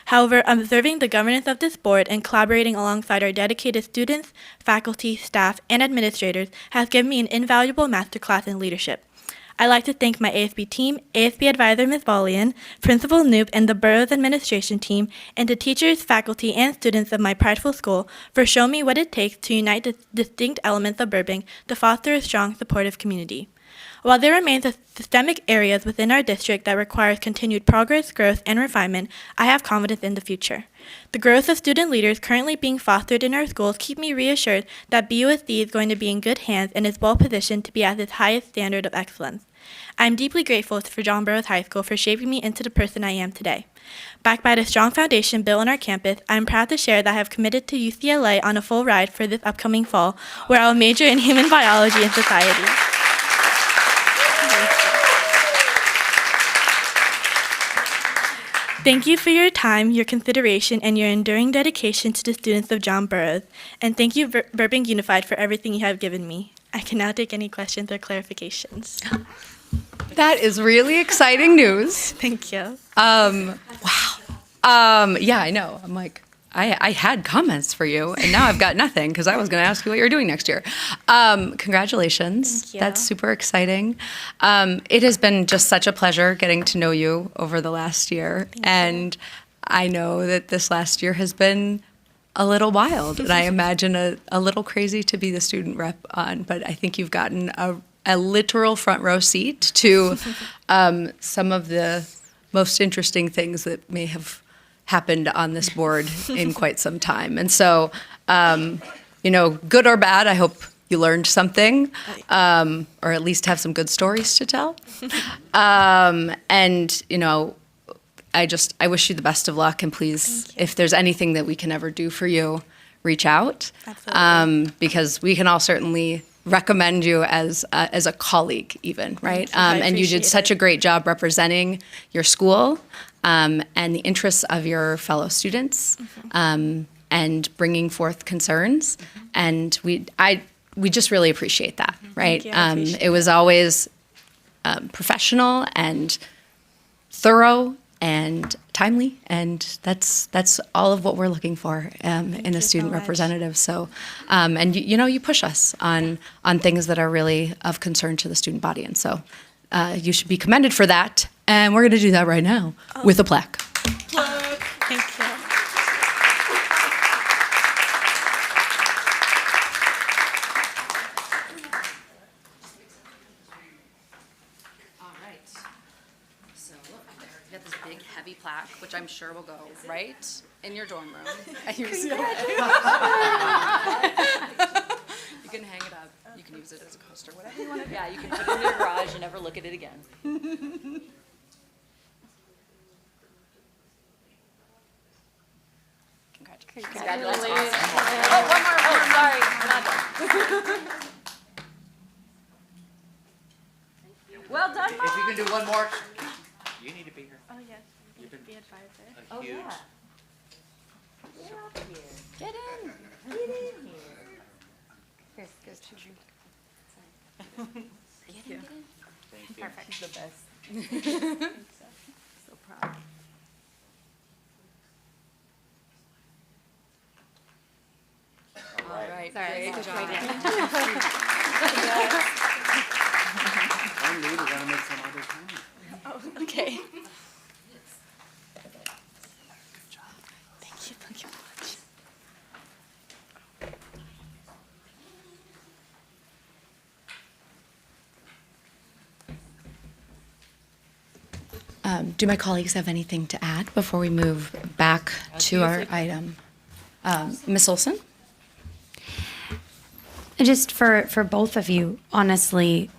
However, observing the governance of this board and collaborating alongside our dedicated students, faculty, staff, and administrators has given me an invaluable masterclass in leadership. I'd like to thank my ASB team, ASB advisor Ms. Bollian, Principal Knoop, and the Burroughs administration team, and the teachers, faculty, and students of my prideful school for showing me what it takes to unite the distinct elements of Burbank to foster a strong, supportive community. While there remains systemic areas within our district that requires continued progress, growth, and refinement, I have confidence in the future. The growth of student leaders currently being fostered in our schools keep me reassured that BUSD is going to be in good hands and is well positioned to be at its highest standard of excellence. I am deeply grateful for John Burroughs High School for shaping me into the person I am today. Backed by the strong foundation built on our campus, I am proud to share that I have committed to UCLA on a full ride for this upcoming fall, where I will major in human biology and society. Thank you for your time, your consideration, and your enduring dedication to the students of John Burroughs. And thank you, Burbank Unified, for everything you have given me. I can now take any questions or clarifications. That is really exciting news. Thank you. Wow. Yeah, I know. I'm like, I had comments for you, and now I've got nothing because I was going to ask you what you're doing next year. Congratulations. Thank you. That's super exciting. It has been just such a pleasure getting to know you over the last year. And I know that this last year has been a little wild, and I imagine a little crazy to be the student rep on, but I think you've gotten a literal front row seat to some of the most interesting things that may have happened on this board in quite some time. And so, good or bad, I hope you learned something, or at least have some good stories to tell. I wish you the best of luck, and please, if there's anything that we can ever do for you, reach out. Absolutely. Because we can all certainly recommend you as a colleague even, right? And you did such a great job representing your school and the interests of your fellow students, and bringing forth concerns. And we just really appreciate that, right? Thank you. I appreciate It was always professional and thorough and timely, and that's all of what we're looking for in a student representative. So, and you push us on things that are really of concern to the student body, and so you should be commended for that. And we're going to do that right now with a plaque. Thank you. All right. So look, you got this big, heavy plaque, which I'm sure will go right in your dorm room. You can hang it up. You can use it as a coaster, whatever you want to do. Yeah, you can put it in your garage and never look at it again. Congratulations. Oh, one more. Oh, sorry. We're not done. Well done, Mom. If you can do one more, you need to be here. Oh, yes. You can be advisor. Oh, Huge. yeah. Get up here. Get in. Get in here. Chris, goes to you. Get in, get in. Thank you. Perfect. She's the best. So proud. All right. Sorry. Good job. I'm really gonna make some other time. Oh, okay. Thank you very much. Do my colleagues have anything to add before we move back to our item? Ms. Olson? Just for both of you, honestly,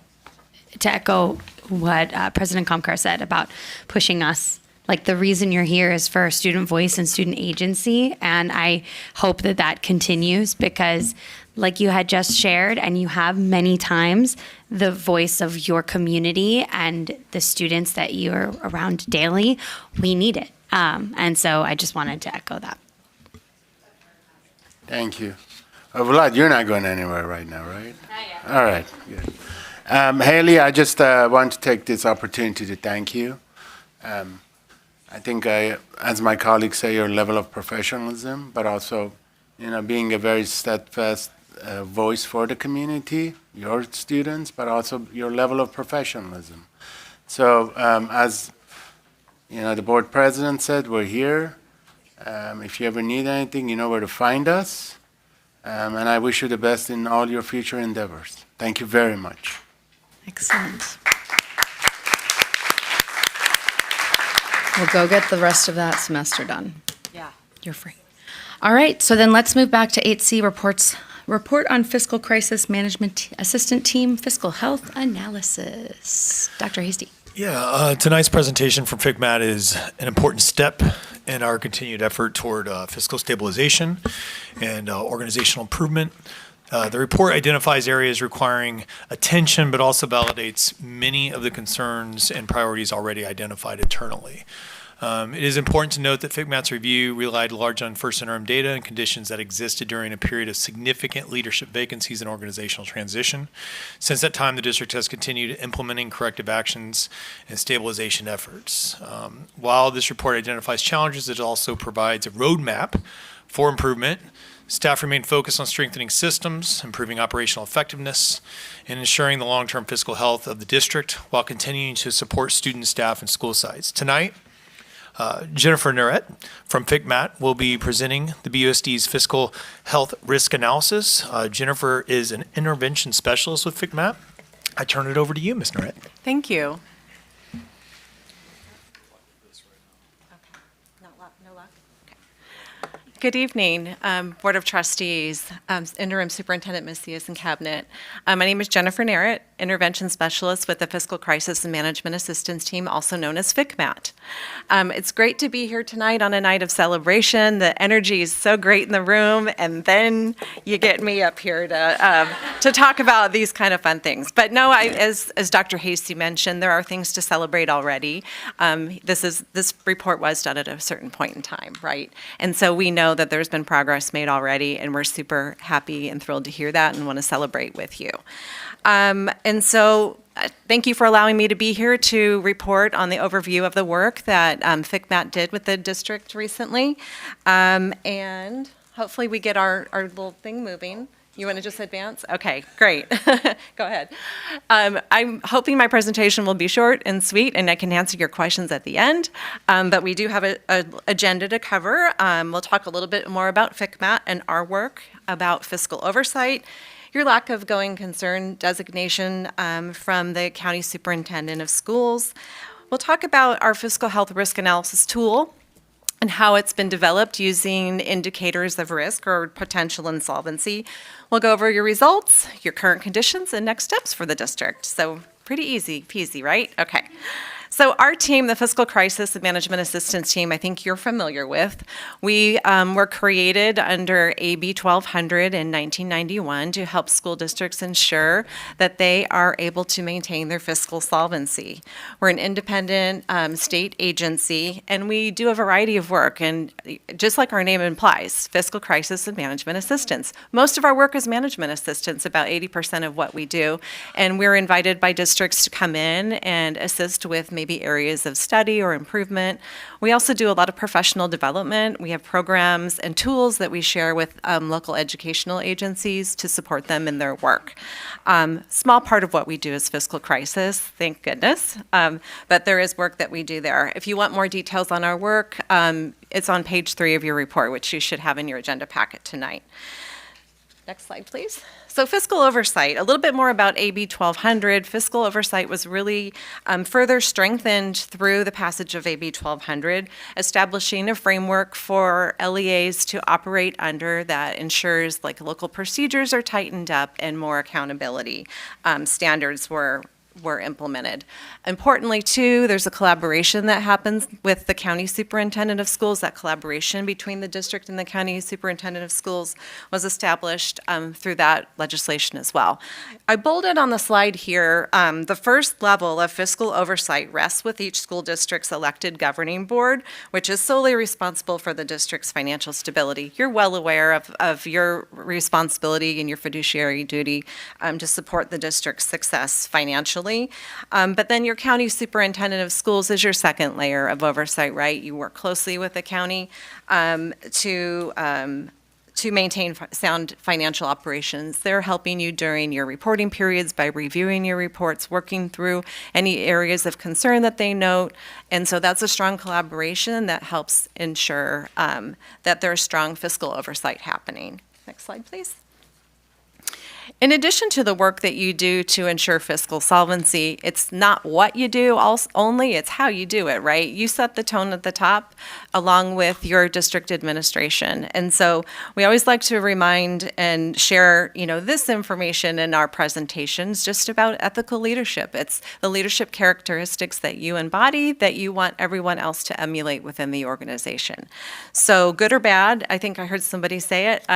to echo what President Comcar said about pushing us, like the reason you're here is for student voice and student agency, and I hope that that continues because like you had just shared and you have many times, the voice of your community and the students that you're around daily, we need it. And so I just wanted to echo that. Thank you. Vlad, you're not going anywhere right now, right? Not yet. All right, good. Haley, I just want to take this opportunity to thank you. I think, as my colleagues say, your level of professionalism, but also, being a very steadfast voice for the community, your students, but also your level of professionalism. So, as the board president said, we're here. If you ever need anything, you know where to find us. And I wish you the best in all your future endeavors. Thank you very much. Excellent. We'll go get the rest of that semester done. Yeah. You're free. All right, so then let's move back to 8C, reports. Report on Fiscal Crisis Management Assistant Team Fiscal Health Analysis. Dr. Hasty. Yeah, tonight's presentation from FCMAT is an important step in our continued effort toward fiscal stabilization and organizational improvement. The report identifies areas requiring attention, but also validates many of the concerns and priorities already identified internally. It is important to note that FCMAT's review relied largely on first interim data and conditions that existed during a period of significant leadership vacancies and organizational transition. Since that time, the district has continued implementing corrective actions and stabilization efforts. While this report identifies challenges, it also provides a roadmap for improvement. Staff remain focused on strengthening systems, improving operational effectiveness, and ensuring the long-term fiscal health of the district while continuing to support student, staff, and school sites. Tonight, Jennifer Nuret from FCMAT will be presenting the BUSD's fiscal health risk analysis. Jennifer is an intervention specialist with FCMAT. I turn it over to you, Ms. Nuret. Thank you. Good evening, Board of Trustees, Interim Superintendent Macias and Cabinet. My name is Jennifer Nuret, Intervention Specialist with the Fiscal Crisis and Management Assistance Team, also known as FCMAT. It's great to be here tonight on a night of celebration. The energy is so great in the room, and then you get me up here to talk about these kind of fun things. But no, as Dr. Hasty mentioned, there are things to celebrate already. This report was done at a certain point in time, right? And so we know that there's been progress made already, and we're super happy and thrilled to hear that and want to celebrate with you. And so thank you for allowing me to be here to report on the overview of the work that FCMAT did with the district recently. And hopefully we get our little thing moving. You want to just advance? Okay, great. Go ahead. I'm hoping my presentation will be short and sweet, and I can answer your questions at the end. But we do have an agenda to cover. We'll talk a little bit more about FCMAT and our work, about fiscal oversight, your lack of going concern designation from the County Superintendent of Schools. We'll talk about our fiscal health risk analysis tool, and how it's been developed using indicators of risk or potential insolvency. We'll go over your results, your current conditions, and next steps for the district. So pretty easy peasy, right? Okay. So our team, the Fiscal Crisis and Management Assistance Team, I think you're familiar with. We were created under AB 1200 in 1991 to help school districts ensure that they are able to maintain their fiscal solvency. We're an independent state agency, and we do a variety of work. And just like our name implies, Fiscal Crisis and Management Assistance. Most of our work is management assistance, about 80% of what we do. And we're invited by districts to come in and assist with maybe areas of study or improvement. We also do a lot of professional development. We have programs and tools that we share with local educational agencies to support them in their work. Small part of what we do is fiscal crisis, thank goodness, but there is work that we do there. If you want more details on our work, it's on page 3 of your report, which you should have in your agenda packet tonight. Next slide, please. So fiscal oversight, a little bit more about AB 1200. Fiscal oversight was really further strengthened through the passage of AB 1200, establishing a framework for LEAs to operate under that ensures like local procedures are tightened up and more accountability standards were implemented. Importantly, too, there's a collaboration that happens with the county superintendent of schools. That collaboration between the district and the county superintendent of schools was established through that legislation as well. I bolded on the slide here, the first level of fiscal oversight rests with each school district's elected governing board, which is solely responsible for the district's financial stability. You're well aware of your responsibility and your fiduciary duty to support the district's success financially. But then your county superintendent of schools is your second layer of oversight, right? You work closely with the county to maintain sound financial operations. They're helping you during your reporting periods by reviewing your reports, working through any areas of concern that they note. And so that's a strong collaboration that helps ensure that there's strong fiscal oversight happening. Next slide, please. In addition to the work that you do to ensure fiscal solvency, it's not what you do only, it's how you do it, right? You set the tone at the top along with your district administration. And so we always like to remind and share, this information in our presentations just about ethical leadership. It's the leadership characteristics that you embody that you want everyone else to emulate within the organization. So good or bad, I think I heard somebody say it,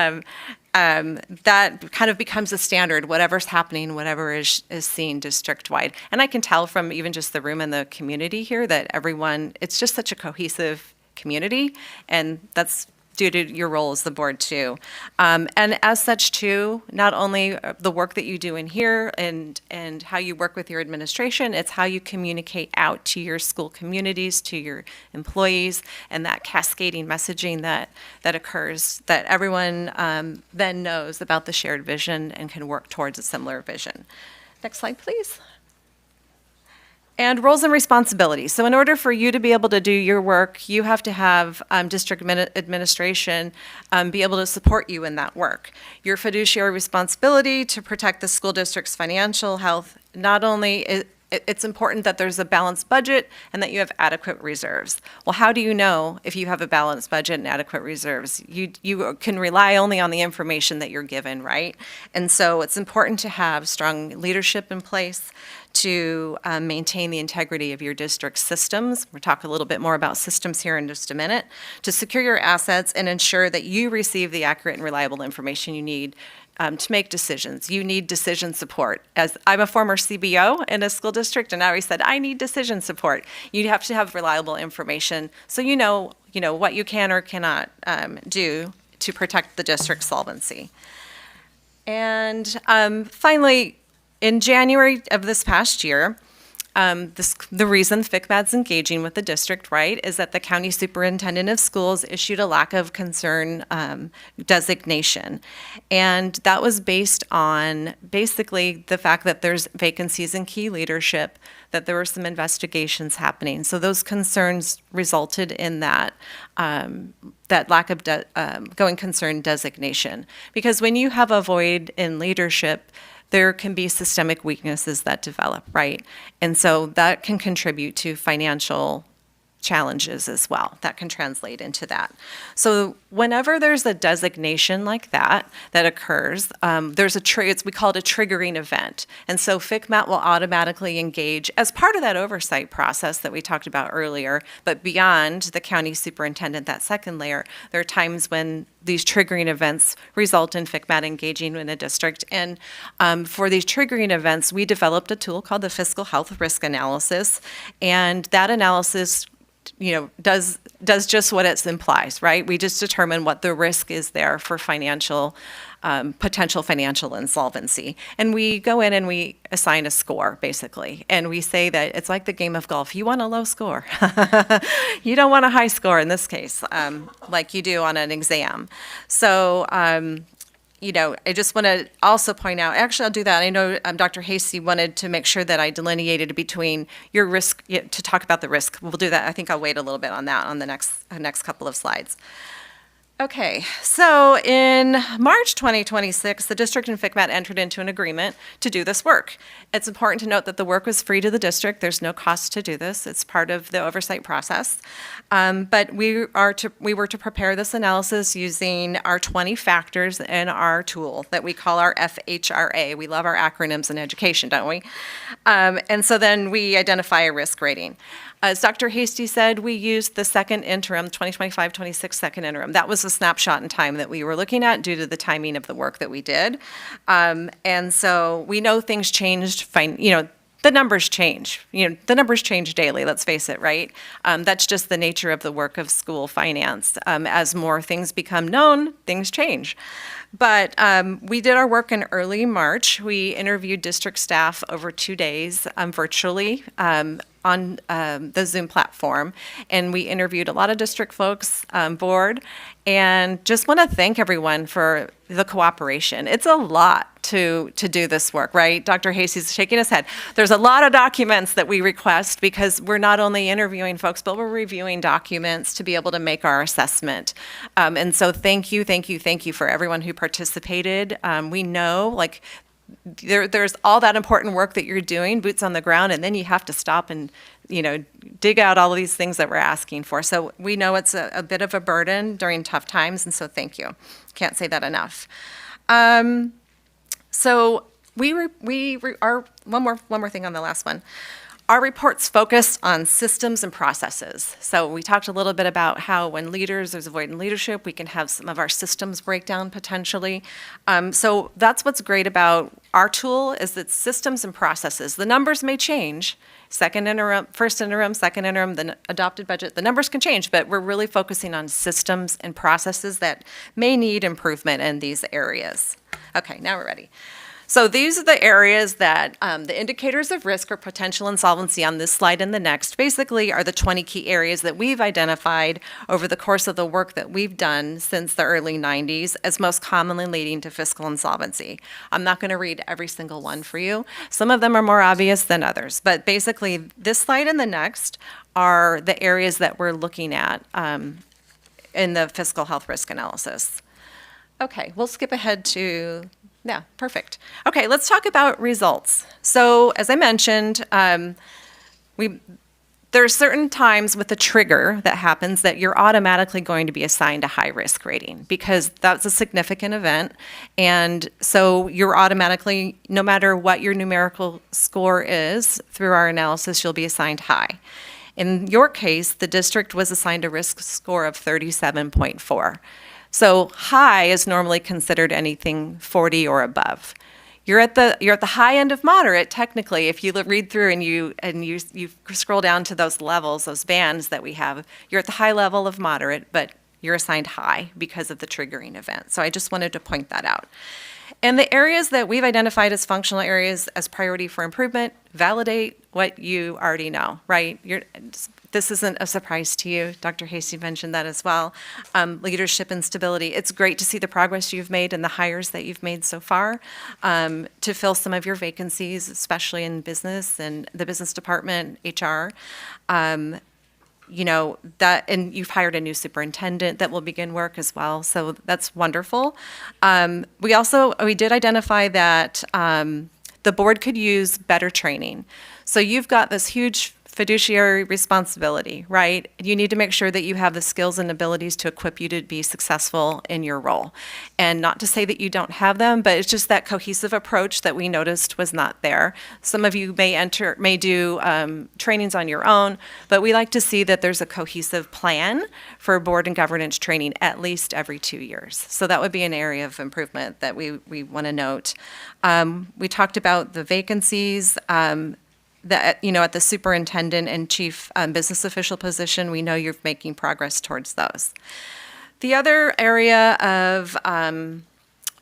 that kind of becomes a standard, whatever's happening, whatever is seen district-wide. And I can tell from even just the room and the community here that everyone, it's just such a cohesive community, and that's due to your role as the board too. And as such too, not only the work that you do in here and how you work with your administration, it's how you communicate out to your school communities, to your employees, and that cascading messaging that occurs, that everyone then knows about the shared vision and can work towards a similar vision. Next slide, please. And roles and responsibilities. So in order for you to be able to do your work, you have to have district administration be able to support you in that work. Your fiduciary responsibility to protect the school district's financial health, not only it's important that there's a balanced budget and that you have adequate reserves. Well, how do you know if you have a balanced budget and adequate reserves? You can rely only on the information that you're given, right? And so it's important to have strong leadership in place to maintain the integrity of your district's systems. We'll talk a little bit more about systems here in just a minute. To secure your assets and ensure that you receive the accurate and reliable information you need to make decisions. You need decision support. As I'm a former CBO in a school district, and I always said, I need decision support. You have to have reliable information so you know what you can or cannot do to protect the district's solvency. And finally, in January of this past year, the reason FCMAT's engaging with the district, right, is that the county superintendent of schools issued a lack of concern designation. And that was based on basically the fact that there's vacancies in key leadership, that there were some investigations happening. So those concerns resulted in that lack of going concern designation. Because when you have a void in leadership, there can be systemic weaknesses that develop, right? And so that can contribute to financial challenges as well. That can translate into that. So whenever there's a designation like that occurs, there's we call it a triggering event. And so FCMAT will automatically engage as part of that oversight process that we talked about earlier, but beyond the county superintendent, that second layer, there are times when these triggering events result in FCMAT engaging in a district. And for these triggering events, we developed a tool called the Fiscal Health Risk Analysis. And that analysis does just what it implies, right? We just determine what the risk is there for potential financial insolvency. And we go in and we assign a score, basically. And we say that it's like the game of golf. You want a low score. You don't want a high score in this case, like you do on an exam. So, I just want to also point out, actually, I'll do that. I know Dr. Hasty wanted to make sure that I delineated between your risk, to talk about the risk. We'll do that. I think I'll wait a little bit on that on the next couple of slides. Okay, so in March 2026, the district and FCMAT entered into an agreement to do this work. It's important to note that the work was free to the district. There's no cost to do this. It's part of the oversight process. But we were to prepare this analysis using our 20 factors in our tool that we call our FHRA. We love our acronyms in education, don't we? And so then we identify a risk rating. As Dr. Hasty said, we used the second interim, 2025-26 second interim. That was a snapshot in time that we were looking at due to the timing of the work that we did. And so we know things changed, the numbers change. The numbers change daily, let's face it, right? That's just the nature of the work of school finance. As more things become known, things change. But we did our work in early March. We interviewed district staff over 2 days virtually on the Zoom platform, and we interviewed a lot of district folks on board, and just want to thank everyone for the cooperation. It's a lot to do this work, right? Dr. Hasty's shaking his head. There's a lot of documents that we request because we're not only interviewing folks, but we're reviewing documents to be able to make our assessment. And so thank you for everyone who participated. We know, there's all that important work that you're doing, boots on the ground, and then you have to stop and, dig out all of these things that we're asking for. So we know it's a bit of a burden during tough times, and so thank you. Can't say that enough. So one more thing on the last one. Our reports focus on systems and processes. So we talked a little bit about how when there's a void in leadership, we can have some of our systems break down potentially. So that's what's great about our tool is that systems and processes. The numbers may change. Second interim, first interim, second interim, the adopted budget, the numbers can change, but we're really focusing on systems and processes that may need improvement in these areas. Okay, now we're ready. So these are the areas that the indicators of risk or potential insolvency on this slide and the next basically are the 20 key areas that we've identified over the course of the work that we've done since the early 90s as most commonly leading to fiscal insolvency. I'm not going to read every single one for you. Some of them are more obvious than others, but basically this slide and the next are the areas that we're looking at in the fiscal health risk analysis. Okay, we'll skip ahead to yeah, perfect. Okay, let's talk about results. So as I mentioned, there are certain times with a trigger that happens that you're automatically going to be assigned a high risk rating because that's a significant event. And so you're automatically, no matter what your numerical score is, through our analysis, you'll be assigned high. In your case, the district was assigned a risk score of 37.4. So high is normally considered anything 40 or above. You're at the high end of moderate technically if you read through and you scroll down to those levels, those bands that we have. You're at the high level of moderate, but you're assigned high because of the triggering event. So I just wanted to point that out. And the areas that we've identified as functional areas as priority for improvement validate what you already know, right? This isn't a surprise to you. Dr. Hasty mentioned that as well. Leadership and stability. It's great to see the progress you've made and the hires that you've made so far to fill some of your vacancies, especially in business and the business department, HR. And you've hired a new superintendent that will begin work as well. So that's wonderful. We did identify that the board could use better training. So you've got this huge fiduciary responsibility, right? You need to make sure that you have the skills and abilities to equip you to be successful in your role. And not to say that you don't have them, but it's just that cohesive approach that we noticed was not there. Some of you may do trainings on your own, but we like to see that there's a cohesive plan for board and governance training at least every 2 years. So that would be an area of improvement that we want to note. We talked about the vacancies. That, at the superintendent and chief business official position, we know you're making progress towards those. The other area of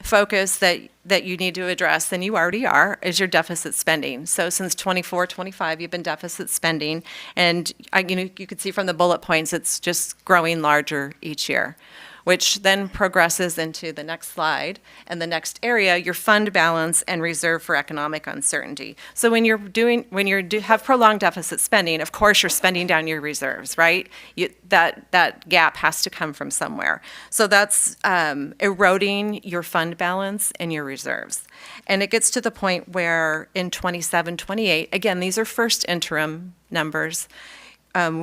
focus that you need to address, and you already are, is your deficit spending. So since 24-25, you've been deficit spending, and you can see from the bullet points, it's just growing larger each year, which then progresses into the next slide and the next area, your fund balance and reserve for economic uncertainty. So when you have prolonged deficit spending, of course you're spending down your reserves, right? That gap has to come from somewhere. So that's eroding your fund balance and your reserves. And it gets to the point where in 27-28, again, these are first interim numbers,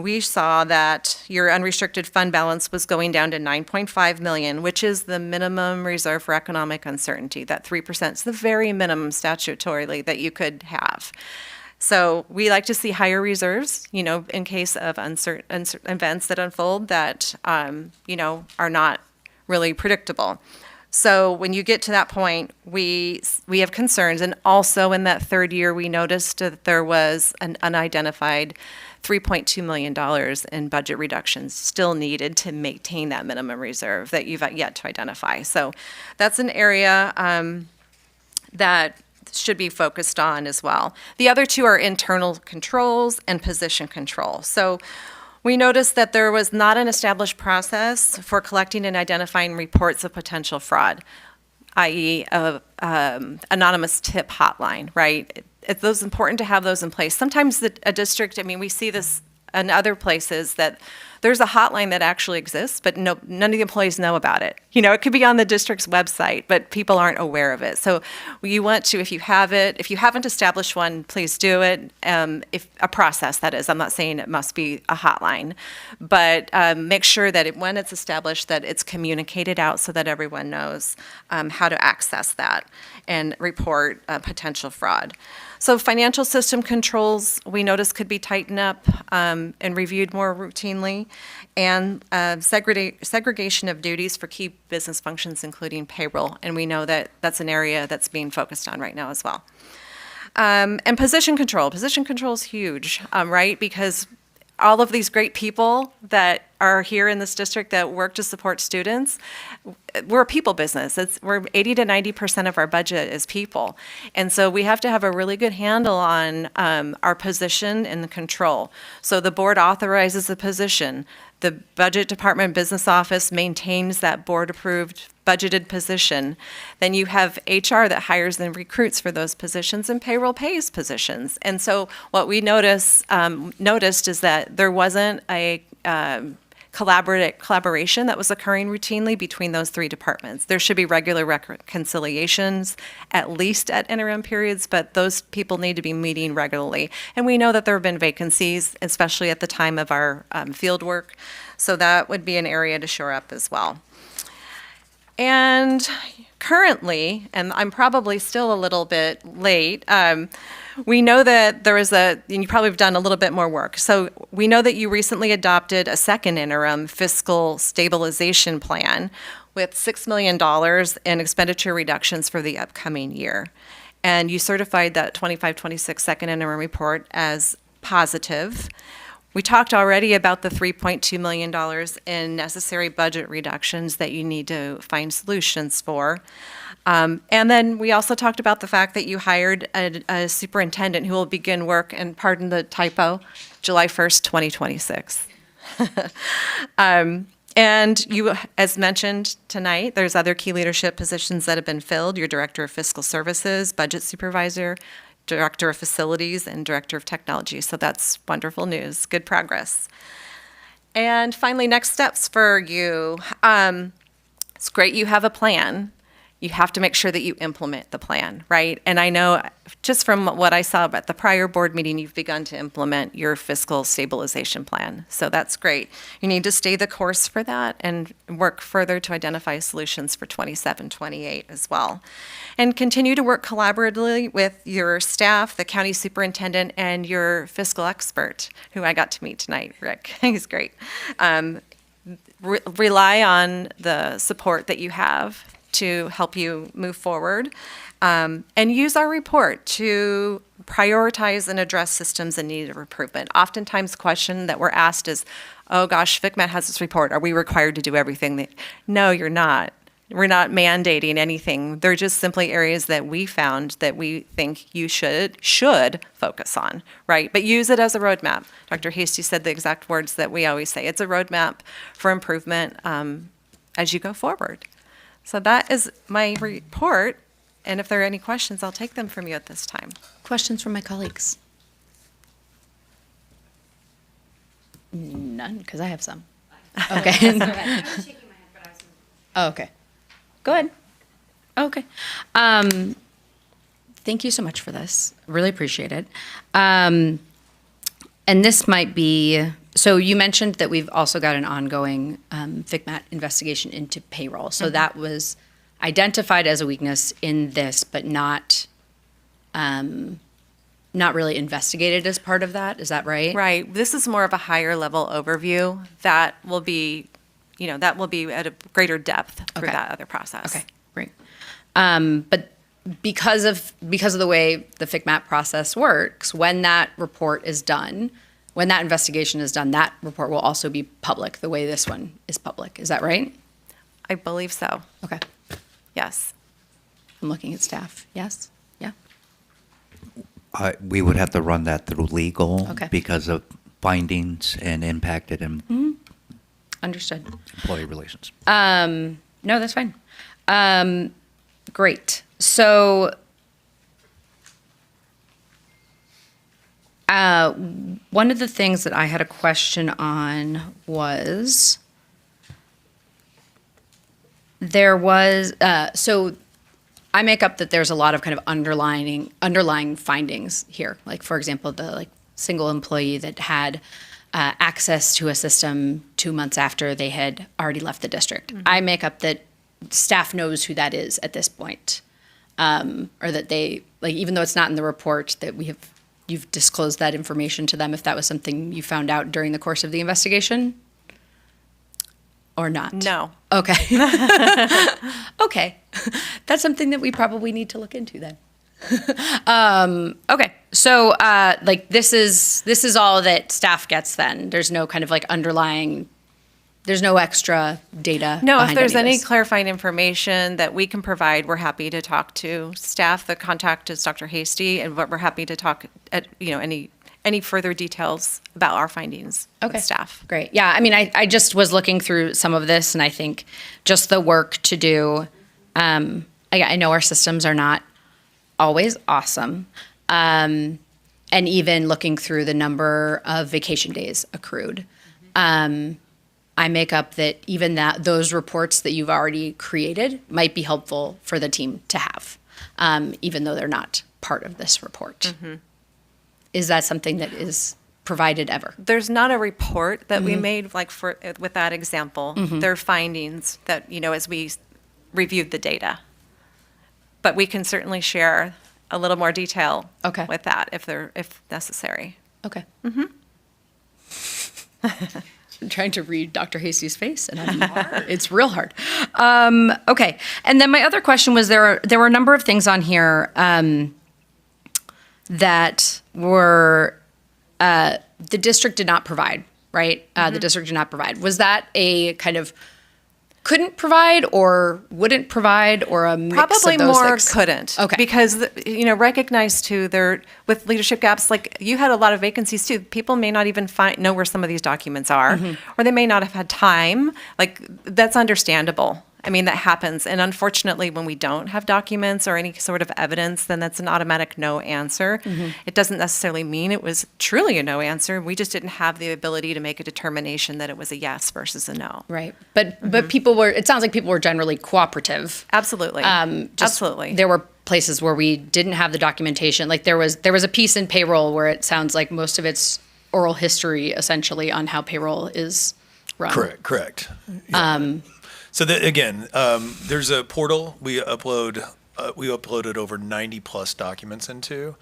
we saw that your unrestricted fund balance was going down to $9.5 million, which is the minimum reserve for economic uncertainty. That 3% is the very minimum statutorily that you could have. So we like to see higher reserves, in case of uncertain events that unfold that, are not really predictable. So when you get to that point, we have concerns. And also in that third year, we noticed that there was an unidentified $3.2 million in budget reductions still needed to maintain that minimum reserve that you've yet to identify. So that's an area that should be focused on as well. The other two are internal controls and position control. So we noticed that there was not an established process for collecting and identifying reports of potential fraud, i.e. Anonymous tip hotline, right? It's important to have those in place. Sometimes a district, we see this in other places, that there's a hotline that actually exists, but none of the employees know about it. It could be on the district's website, but people aren't aware of it. So you want to, if you haven't established one, please do it. If a process, that is. I'm not saying it must be a hotline, but make sure that when it's established, that it's communicated out so that everyone knows how to access that and report potential fraud. So financial system controls, we notice, could be tightened up and reviewed more routinely, and segregation of duties for key business functions, including payroll. And we know that that's an area that's being focused on right now as well. And position control. Position control is huge, right? Because all of these great people that are here in this district that work to support students, we're a people business. We're 80 to 90% of our budget is people. And so we have to have a really good handle on our position and the control. So the board authorizes the position. The budget department business office maintains that board-approved budgeted position. Then you have HR that hires and recruits for those positions, and payroll pays positions. And so what we noticed is that there wasn't a collaboration that was occurring routinely between those three departments. There should be regular reconciliations, at least at interim periods, but those people need to be meeting regularly. And we know that there have been vacancies, especially at the time of our field work. So that would be an area to shore up as well. And currently, and I'm probably still a little bit late, we know that there is and you probably have done a little bit more work. So we know that you recently adopted a second interim fiscal stabilization plan with $6 million in expenditure reductions for the upcoming year. And you certified that 25-26 second interim report as positive. We talked already about the $3.2 million in necessary budget reductions that you need to find solutions for. And then we also talked about the fact that you hired a superintendent who will begin work, and pardon the typo, July 1st, 2026. And you, as mentioned tonight, there's other key leadership positions that have been filled. Your Director of Fiscal Services, Budget Supervisor, Director of Facilities, and Director of Technology. So that's wonderful news, good progress. And finally, next steps for you. It's great you have a plan. you have to make sure that you implement the plan, right? And I know just from what I saw at the prior board meeting, you've begun to implement your fiscal stabilization plan. So that's great. You need to stay the course for that and work further to identify solutions for 27, 28 as well. And continue to work collaboratively with your staff, the county superintendent, and your fiscal expert, who I got to meet tonight, Rick. He's great. Rely on the support that you have to help you move forward, and use our report to prioritize and address systems in need of improvement. Oftentimes, the question that we're asked is, oh gosh, FCMAT has this report. Are we required to do everything? No, you're not. We're not mandating anything. They're just simply areas that we found that we think you should focus on, right? But use it as a roadmap. Dr. Hasty said the exact words that we always say. It's a roadmap for improvement as you go forward. So that is my report. And if there are any questions, I'll take them from you at this time. Questions from my colleagues? None, because I have some. Okay. Oh, okay. Go ahead. Okay. Thank you so much for this. Really appreciate it. And this might be, so you mentioned that we've also got an ongoing FCMAT investigation into payroll. So that was identified as a weakness in this, but not really investigated as part of that. Is that right? Right. This is more of a higher level overview that will be, that will be at a greater depth through that other process. Okay, great. But because of the way the FCMAT process works, when that report is done, when that investigation is done, that report will also be public, the way this one is public. Is that right? I believe so. Okay. Yes. I'm looking at staff. Yes? Yeah? We would have to run that through legal Okay. because of findings and impacted Understood. employee relations. No, that's fine. Great. So, one of the things that I had a question on was so I make up that there's a lot of kind of underlying findings here. Like, for example, the single employee that had access to a system 2 months after they had already left the district. Mm-hmm. I make up that staff knows who that is at this point, or that they, even though it's not in the report, that you've disclosed that information to them if that was something you found out during the course of the investigation, or not? No. Okay. Okay. That's something that we probably need to look into then. Okay. So, this is all that staff gets then. There's no kind of underlying, there's no extra data. No, if behind there's any any of this. clarifying information that we can provide, we're happy to talk to staff. The contact is Dr. Hasty, and we're happy to talk at, any further details about our findings with staff. Great. Yeah. I mean, I just was looking through some of this, and I think just the work to do. I know our systems are not always awesome. And even looking through the number of vacation days accrued. I make up that even those reports that you've already created might be helpful for the team to have, even though they're not part of this report. Mm-hmm. Is that something that is provided ever? There's not a report that we made with that example. Mm-hmm. There are findings that, as we reviewed the data. But we can certainly share a little more detail with that if necessary. Okay. Mm-hmm. I'm trying to read Dr. Hasty's face, and it's real hard. Okay. And then my other question was there were a number of things on here that were the district did not provide, right? The district did not provide. Was that a kind of couldn't provide or wouldn't provide or a mix Probably of those more things? couldn't. Okay. Because, recognize too, with leadership gaps, you had a lot of vacancies too. People may not even know where some of these documents are, or they may not have had time. That's understandable I mean, that happens. And unfortunately, when we don't have documents or any sort of evidence, then that's an automatic no answer. It doesn't necessarily mean it was truly a no answer. We just didn't have the ability to make a determination that it was a yes versus a no. Right. But people were, it sounds like people were generally cooperative. Absolutely. Absolutely. There were places where we didn't have the documentation. Like there was a piece in payroll where it sounds like most of it's oral history essentially on how payroll is run. Correct. Yeah. So again, there's a portal we uploaded over 90 plus documents into,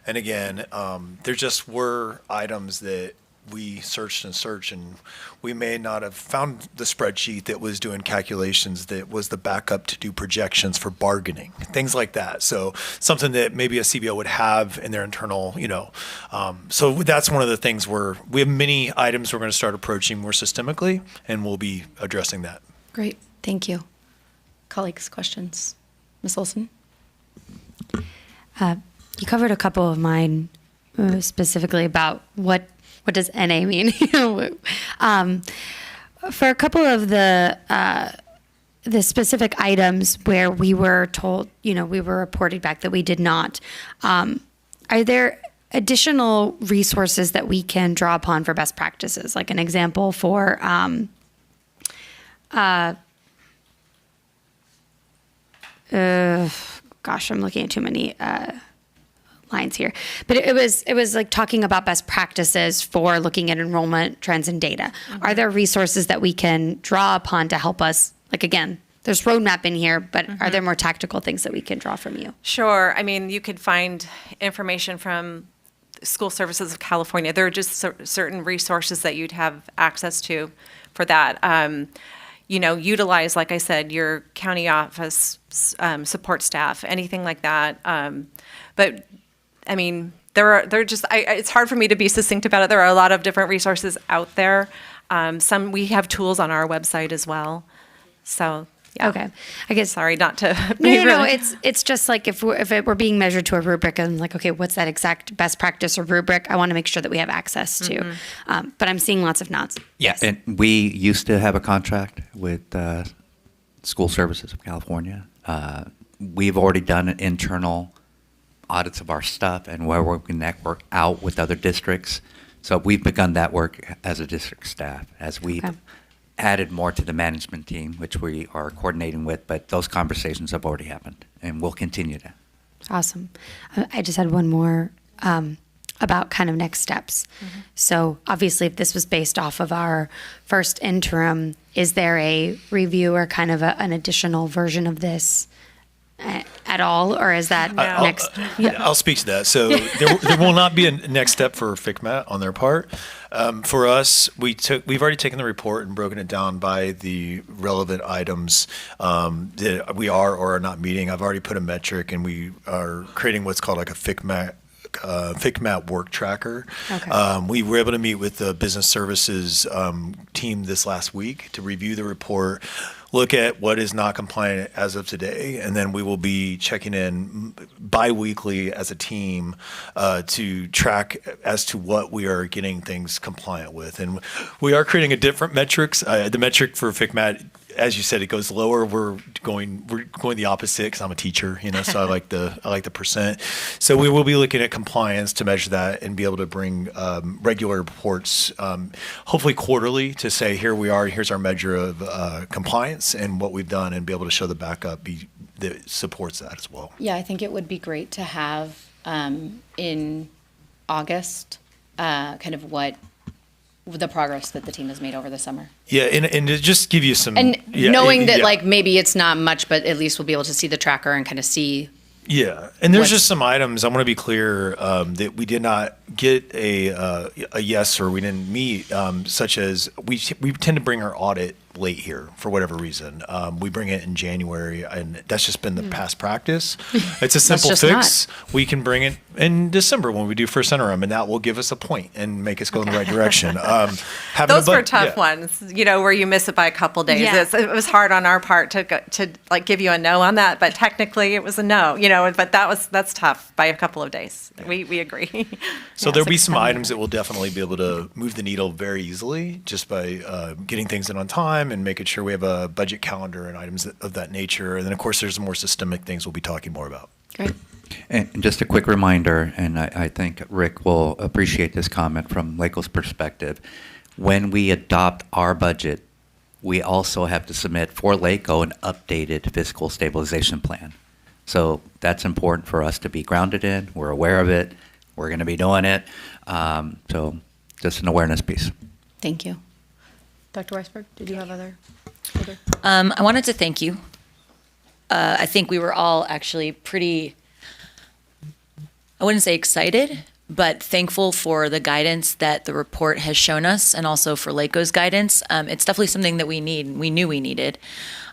and again, there just were items that we searched and we may not have found the spreadsheet that was doing calculations that was the backup to do projections for bargaining, things like that. So something that maybe a CBO would have in their internal, so that's one of the things where we have many items we're going to start approaching more systemically, and we'll be addressing that. Great. Thank you. Colleagues, questions? Ms. Olson? You covered a couple of mine, specifically about what does NA mean. For a couple of the specific items where we were told, we were reported back that we did not, are there additional resources that we can draw upon for best practices? Like an example for gosh, I'm looking at too many lines here, but it was like talking about best practices for looking at enrollment trends and data. Are there resources that we can draw upon to help us? Like again, there's roadmap in here, but are there more tactical things that we can draw from you? Sure. I mean, you could find information from School Services of California. There are just certain resources that you'd have access to for that. Utilize, like I said, your county office support staff, anything like that. But I mean, it's hard for me to be succinct about it. There are a lot of different resources out there. We have tools on our website as well. So, yeah. Okay. I guess. Sorry not to. No. It's just like if we're being measured to a rubric and like, okay, what's that exact best practice or rubric? I want to make sure that we have access to. But I'm seeing lots of nods. Yes. And we used to have a contract with School Services of California. We've already done internal audits of our stuff and where we can network out with other districts. So we've begun that work as a district staff as we've added more to the management team, which we are coordinating with, but those conversations have already happened and we'll continue to. Awesome. I just had one more about kind of next steps. So obviously if this was based off of our first interim, is there a review or kind of an additional version of this at all, or is that next? I'll speak to that. So there will not be a next step for FCMAT on their part. For us, we've already taken the report and broken it down by the relevant items that we are or are not meeting. I've already put a metric, and we are creating what's called like a FCMAT work tracker. Okay. We were able to meet with the business services team this last week to review the report, look at what is not compliant as of today, and then we will be checking in bi-weekly as a team to track as to what we are getting things compliant with. And we are creating a different metrics. The metric for FCMAT, as you said, it goes lower. We're going the opposite because I'm a teacher, so I like the percent. So we will be looking at compliance to measure that and be able to bring regular reports, hopefully quarterly, to say here we are, here's our measure of compliance and what we've done, and be able to show the backup that supports that as well. Yeah, I think it would be great to have in August kind of what the progress that the team has made over the summer. Yeah, and to just give you some... And knowing that like maybe it's not much, but at least we'll be able to see the tracker and kind of see... Yeah, and there's just some items I want to be clear that we did not get a yes or we didn't meet, such as we tend to bring our audit late here for whatever reason. We bring it in January, and that's just been the past practice. It's a simple fix. We can bring it in December when we do first interim, and that will give us a point and make us go in the right direction. Having a Those were bud- tough yeah. ones, where you miss it by a couple days. Yeah. It was hard on our part to like give you a no on that, but technically it was a no, but that's tough by a couple of days. We agree. So there'll be some items that will definitely be able to move the needle very easily just by getting things in on time and making sure we have a budget calendar and items of that nature. And then, of course, there's more systemic things we'll be talking more about. Great. And just a quick reminder, and I think Rick will appreciate this comment from LACO's perspective. When we adopt our budget, we also have to submit for LACO an updated fiscal stabilization plan. So that's important for us to be grounded in. We're aware of it. We're going to be doing it. So just an awareness piece. Thank you. Dr. Weisberg, did you have other? I wanted to thank you. I think we were all actually pretty, I wouldn't say excited, but thankful for the guidance that the report has shown us and also for LACO's guidance. It's definitely something that we need. We knew we needed.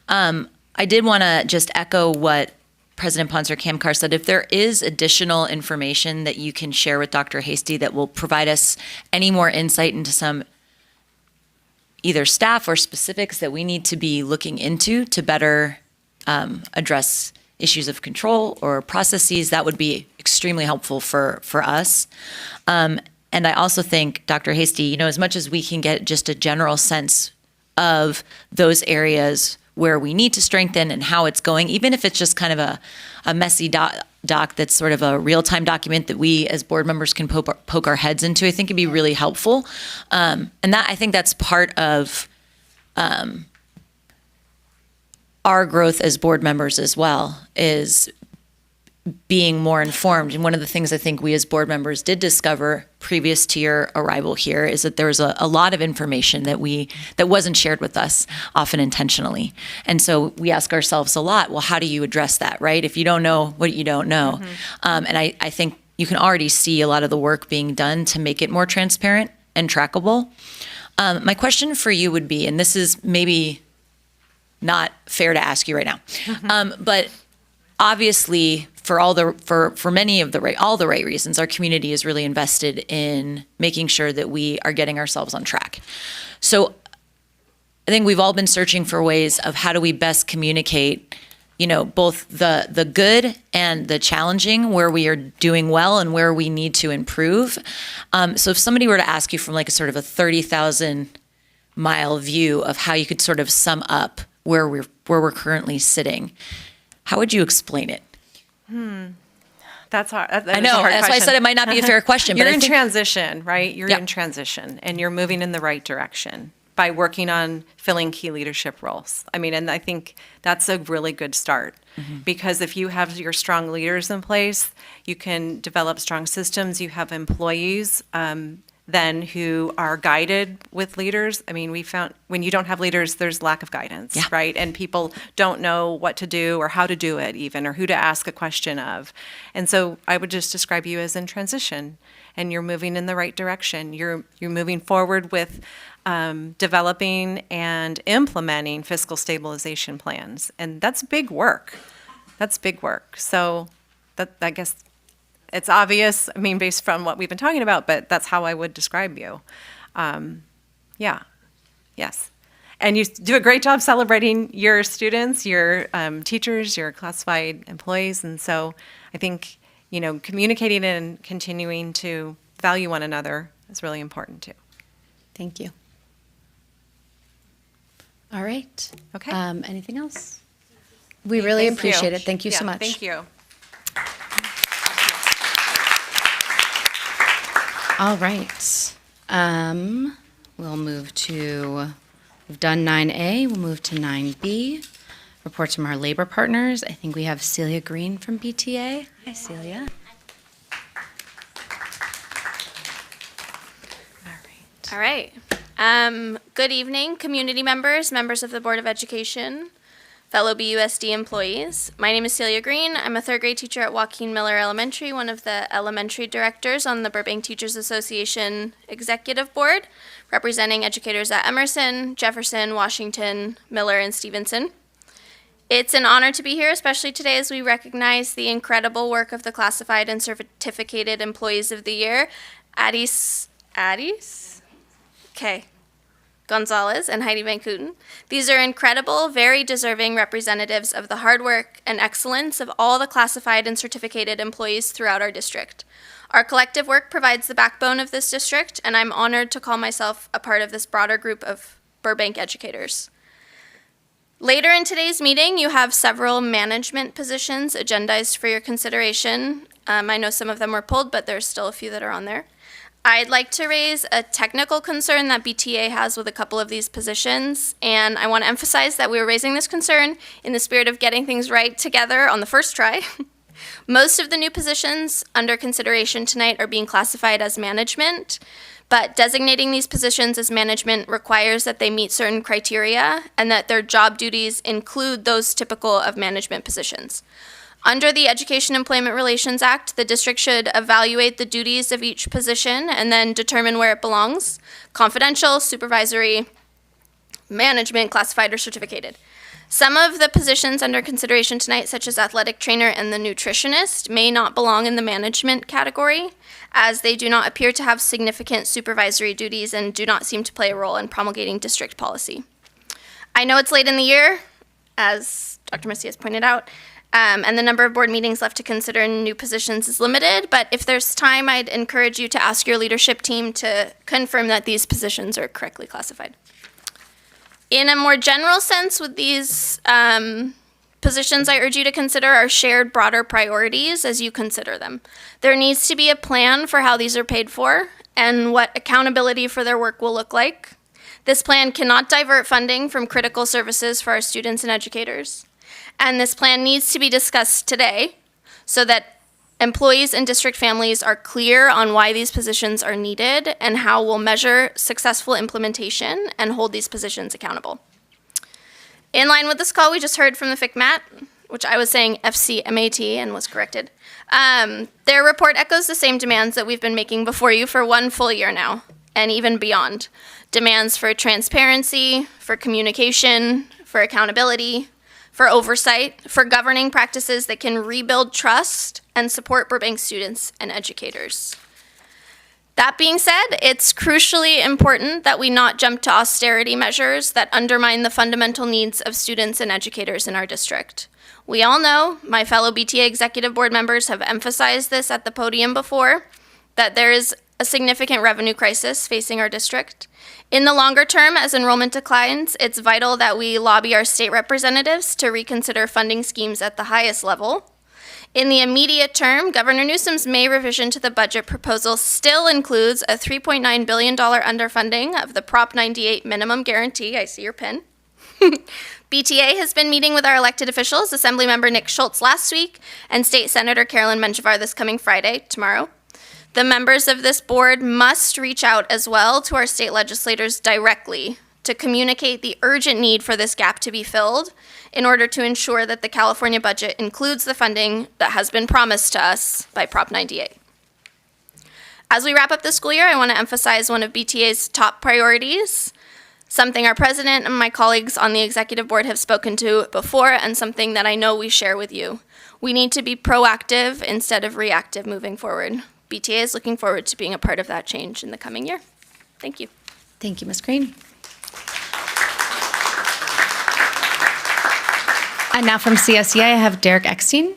I did want to just echo what President Ponser-Kamkar said. If there is additional information that you can share with Dr. Hasty that will provide us any more insight into some either staff or specifics that we need to be looking into to better address issues of control or processes, that would be extremely helpful for us. And I also think, Dr. Hasty, as much as we can get just a general sense of those areas where we need to strengthen and how it's going, even if it's just kind of a messy doc that's sort of a real-time document that we as board members can poke our heads into, I think it'd be really helpful. And that, I think that's part of our growth as board members as well, is being more informed. And one of the things I think we as board members did discover previous to your arrival here is that there was a lot of information that wasn't shared with us, often intentionally. And so we ask ourselves a lot, well, how do you address that, right? If you don't know what you don't know. And I think you can already see a lot of the work being done to make it more transparent and trackable. My question for you would be, and this is maybe not fair to ask you right now, but obviously, for all the right reasons, our community is really invested in making sure that we are getting ourselves on track. So I think we've all been searching for ways of how do we best communicate, both the good and the challenging, where we are doing well and where we need to improve. So if somebody were to ask you from like a sort of a 30,000-mile view of how you could sort of sum up where we're currently sitting, how would you explain it? That's hard. That I is know. a hard That's why I question. said it might not be a fair question. You're but I in think, transition, right? You're Yep. in transition, and you're moving in the right direction by working on filling key leadership roles. And I think that's a really good start, because if you have your strong leaders in place, you can develop strong systems. You have employees then who are guided with leaders. We found when you don't have leaders, there's lack of guidance, right? And people don't know what to do or how to do it even, or who to ask a question of. And so I would just describe you as in transition, and you're moving in the right direction. You're moving forward with developing and implementing fiscal stabilization plans. And that's big work. That's big work. So I guess it's obvious, based from what we've been talking about, but that's how I would describe you. Yes. And you do a great job celebrating your students, your teachers, your classified employees. And so I think, communicating and continuing to value one another is really important too. Thank you. All right. Okay. Anything else? We really appreciate it. Thank you so much. Thank you. All right. We've done 9A. We'll move to 9B. Reports from our labor partners. I think we have Celia Green from PTA. Hi, Celia. All right. Good evening, community members, members of the Board of Education, fellow BUSD employees. My name is Celia Green. I'm a third grade teacher at Joaquin Miller Elementary, one of the elementary directors on the Burbank Teachers Association Executive Board, representing educators at Emerson, Jefferson, Washington, Miller, and Stevenson. It's an honor to be here, especially today as we recognize the incredible work of the classified and certificated employees of the year. Addie's? Okay. Gonzalez, and Heidi Van Kooten. These are incredible, very deserving representatives of the hard work and excellence of all the classified and certificated employees throughout our district. Our collective work provides the backbone of this district, and I'm honored to call myself a part of this broader group of Burbank educators. Later in today's meeting, you have several management positions agendized for your consideration. I know some of them were pulled, but there's still a few that are on there. I'd like to raise a technical concern that BTA has with a couple of these positions, and I want to emphasize that we are raising this concern in the spirit of getting things right together on the first try. Most of the new positions under consideration tonight are being classified as management, but designating these positions as management requires that they meet certain criteria and that their job duties include those typical of management positions. Under the Education Employment Relations Act, the district should evaluate the duties of each position and then determine where it belongs: confidential, supervisory, management, classified, or certificated. Some of the positions under consideration tonight, such as athletic trainer and the nutritionist, may not belong in the management category, as they do not appear to have significant supervisory duties and do not seem to play a role in promulgating district policy. I know it's late in the year, as Dr. Macias pointed out, and the number of board meetings left to consider new positions is limited, but if there's time, I'd encourage you to ask your leadership team to confirm that these positions are correctly classified. In a more general sense, with these positions I urge you to consider are shared broader priorities as you consider them. There needs to be a plan for how these are paid for and what accountability for their work will look like. This plan cannot divert funding from critical services for our students and educators. And this plan needs to be discussed today so that employees and district families are clear on why these positions are needed and how we'll measure successful implementation and hold these positions accountable. In line with this call, we just heard from the FCMAT, which I was saying FCMAT and was corrected. Their report echoes the same demands that we've been making before you for one full year now, and even beyond. Demands for transparency, for communication, for accountability, for oversight, for governing practices that can rebuild trust and support Burbank students and educators. That being said, it's crucially important that we not jump to austerity measures that undermine the fundamental needs of students and educators in our district. We all know, my fellow BTA executive board members have emphasized this at the podium before, that there is a significant revenue crisis facing our district. In the longer term, as enrollment declines, it's vital that we lobby our state representatives to reconsider funding schemes at the highest level. In the immediate term, Governor Newsom's May revision to the budget proposal still includes a $3.9 billion underfunding of the Prop 98 minimum guarantee. I see your pen. BTA has been meeting with our elected officials, Assemblymember Nick Schultz last week, and State Senator Carolyn Menjivar this coming Friday, tomorrow. The members of this board must reach out as well to our state legislators directly to communicate the urgent need for this gap to be filled in order to ensure that the California budget includes the funding that has been promised to us by Prop 98. As we wrap up the school year, I want to emphasize one of BTA's top priorities, something our president and my colleagues on the executive board have spoken to before, and something that I know we share with you. We need to be proactive instead of reactive moving forward. BTA is looking forward to being a part of that change in the coming year. Thank you. Thank you, Ms. Green. And now from CSEA, I have Derek Eckstein.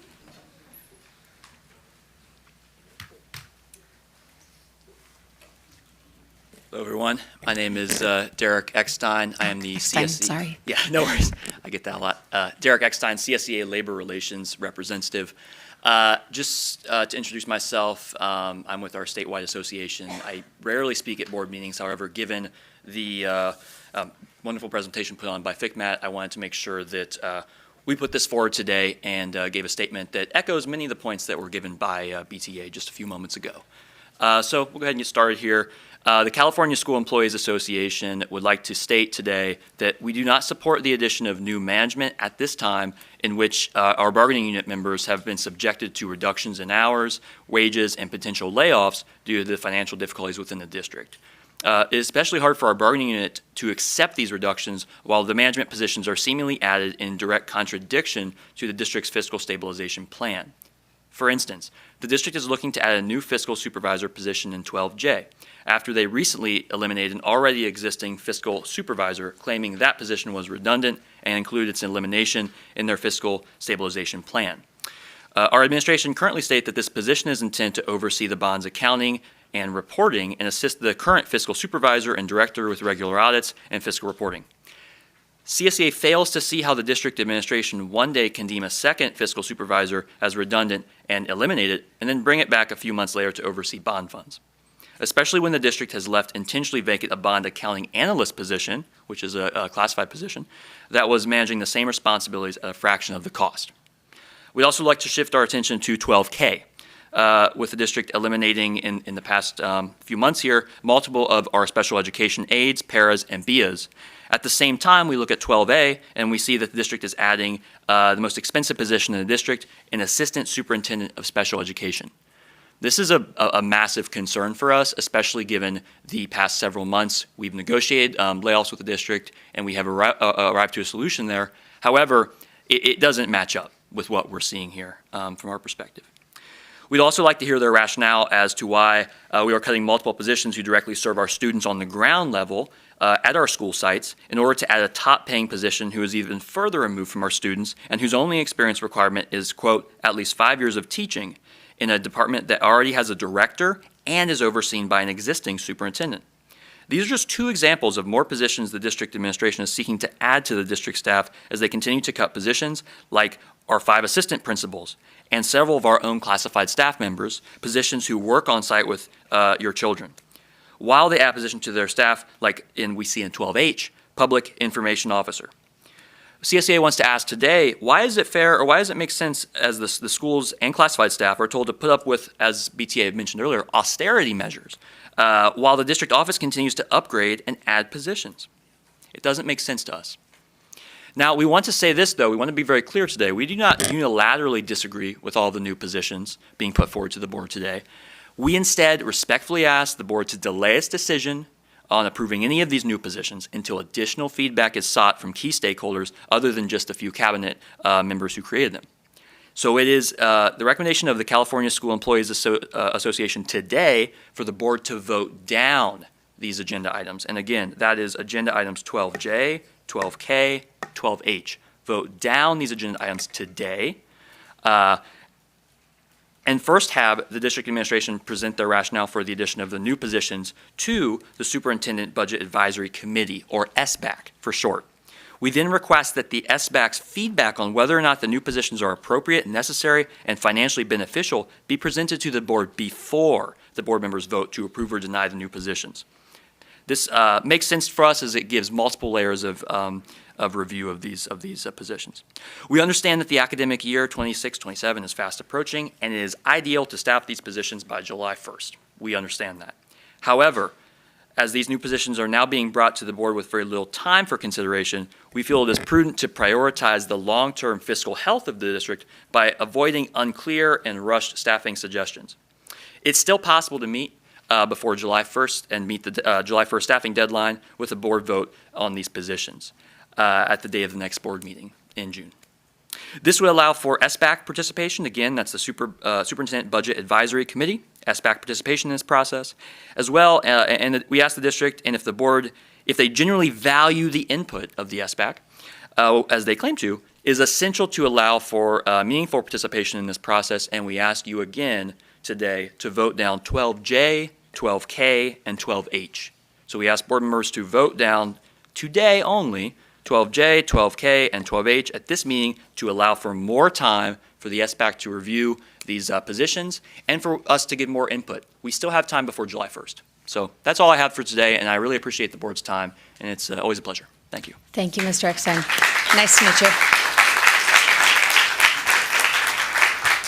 Hello, everyone. My name is Derek Eckstein. I am the Eckstein, CSE. sorry. Yeah, no worries. I get that a lot. Derek Eckstein, CSEA Labor Relations Representative. Just to introduce myself, I'm with our statewide association. I rarely speak at board meetings. However, given the wonderful presentation put on by FCMAT, I wanted to make sure that we put this forward today and gave a statement that echoes many of the points that were given by BTA just a few moments ago. So we'll go ahead and get started here. The California School Employees Association would like to state today that we do not support the addition of new management at this time in which our bargaining unit members have been subjected to reductions in hours, wages, and potential layoffs due to the financial difficulties within the district. It is especially hard for our bargaining unit to accept these reductions while the management positions are seemingly added in direct contradiction to the district's fiscal stabilization plan. For instance, the district is looking to add a new fiscal supervisor position in 12J, after they recently eliminated an already existing fiscal supervisor, claiming that position was redundant and included its elimination in their fiscal stabilization plan. Our administration currently states that this position is intended to oversee the bond's accounting and reporting and assist the current fiscal supervisor and director with regular audits and fiscal reporting. CSEA fails to see how the district administration one day can deem a second fiscal supervisor as redundant and eliminate it, and then bring it back a few months later to oversee bond funds, especially when the district has left intentionally vacant a bond accounting analyst position, which is a classified position, that was managing the same responsibilities at a fraction of the cost. We'd also like to shift our attention to 12K, with the district eliminating in the past few months here multiple of our special education aides, paras, and BIAs. At the same time, we look at 12A and we see that the district is adding the most expensive position in the district, an assistant superintendent of special education. This is a massive concern for us, especially given the past several months. We've negotiated layoffs with the district and we have arrived to a solution there. However, it doesn't match up with what we're seeing here from our perspective. We'd also like to hear their rationale as to why we are cutting multiple positions who directly serve our students on the ground level at our school sites in order to add a top-paying position who is even further removed from our students and whose only experience requirement is, quote, at least 5 years of teaching in a department that already has a director and is overseen by an existing superintendent. These are just two examples of more positions the district administration is seeking to add to the district staff as they continue to cut positions like our 5 assistant principals and several of our own classified staff members, positions who work on site with your children, while they add position to their staff like we see in 12H, public information officer. CSEA wants to ask today, why is it fair or why does it make sense as the schools and classified staff are told to put up with, as BTA had mentioned earlier, austerity measures, while the district office continues to upgrade and add positions? It doesn't make sense to us. Now, we want to say this, though. We want to be very clear today. We do not unilaterally disagree with all the new positions being put forward to the board today. We instead respectfully ask the board to delay its decision on approving any of these new positions until additional feedback is sought from key stakeholders other than just a few cabinet members who created them. So it is the recommendation of the California School Employees Association today for the board to vote down these agenda items. And again, that is agenda items 12J, 12K, 12H. Vote down these agenda items today. And first have the district administration present their rationale for the addition of the new positions to the Superintendent Budget Advisory Committee, or SBAC for short. We then request that the SBAC's feedback on whether or not the new positions are appropriate, necessary, and financially beneficial be presented to the board before the board members vote to approve or deny the new positions. This makes sense for us as it gives multiple layers of review of these positions. We understand that the academic year 26-27 is fast approaching, and it is ideal to staff these positions by July 1st. We understand that. However, as these new positions are now being brought to the board with very little time for consideration, we feel it is prudent to prioritize the long-term fiscal health of the district by avoiding unclear and rushed staffing suggestions. It's still possible to meet before July 1st and meet the July 1st staffing deadline with a board vote on these positions at the day of the next board meeting in June. This would allow for SBAC participation. Again, that's the Superintendent Budget Advisory Committee, SBAC participation in this process, as well. And we ask the district, and if the board, if they genuinely value the input of the SBAC, as they claim to, is essential to allow for meaningful participation in this process. And we ask you again today to vote down 12J, 12K, and 12H. So we ask board members to vote down today only 12J, 12K, and 12H at this meeting to allow for more time for the SBAC to review these positions and for us to give more input. We still have time before July 1st. So that's all I have for today, and I really appreciate the board's time, and it's always a pleasure. Thank you. Thank you, Mr. Eckstein. Nice to meet you.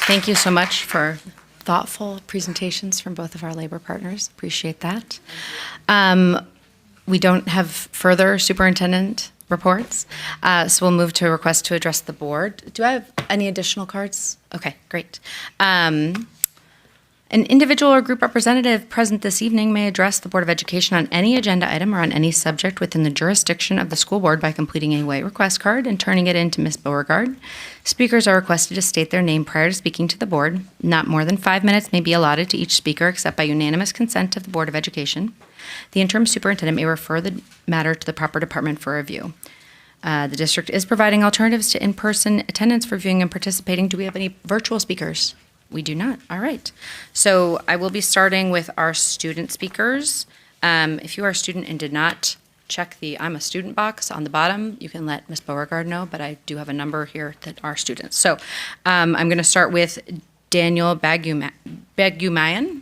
Thank you so much for thoughtful presentations from both of our labor partners. Appreciate that. We don't have further superintendent reports, so we'll move to a request to address the board. Do I have any additional cards? Okay, great. And An individual or group representative present this evening may address the Board of Education on any agenda item or on any subject within the jurisdiction of the school board by completing a white request card and turning it in to Ms. Beauregard. Speakers are requested to state their name prior to speaking to the board. Not more than 5 minutes may be allotted to each speaker except by unanimous consent of the Board of Education. The interim superintendent may refer the matter to the proper department for review. The district is providing alternatives to in-person attendance for viewing and participating. Do we have any virtual speakers? We do not. All right. So I will be starting with our student speakers. If you are a student and did not check the I'm a student box on the bottom, you can let Ms. Beauregard know, but I do have a number here that are students. So I'm going to start with Daniel Bagumayan.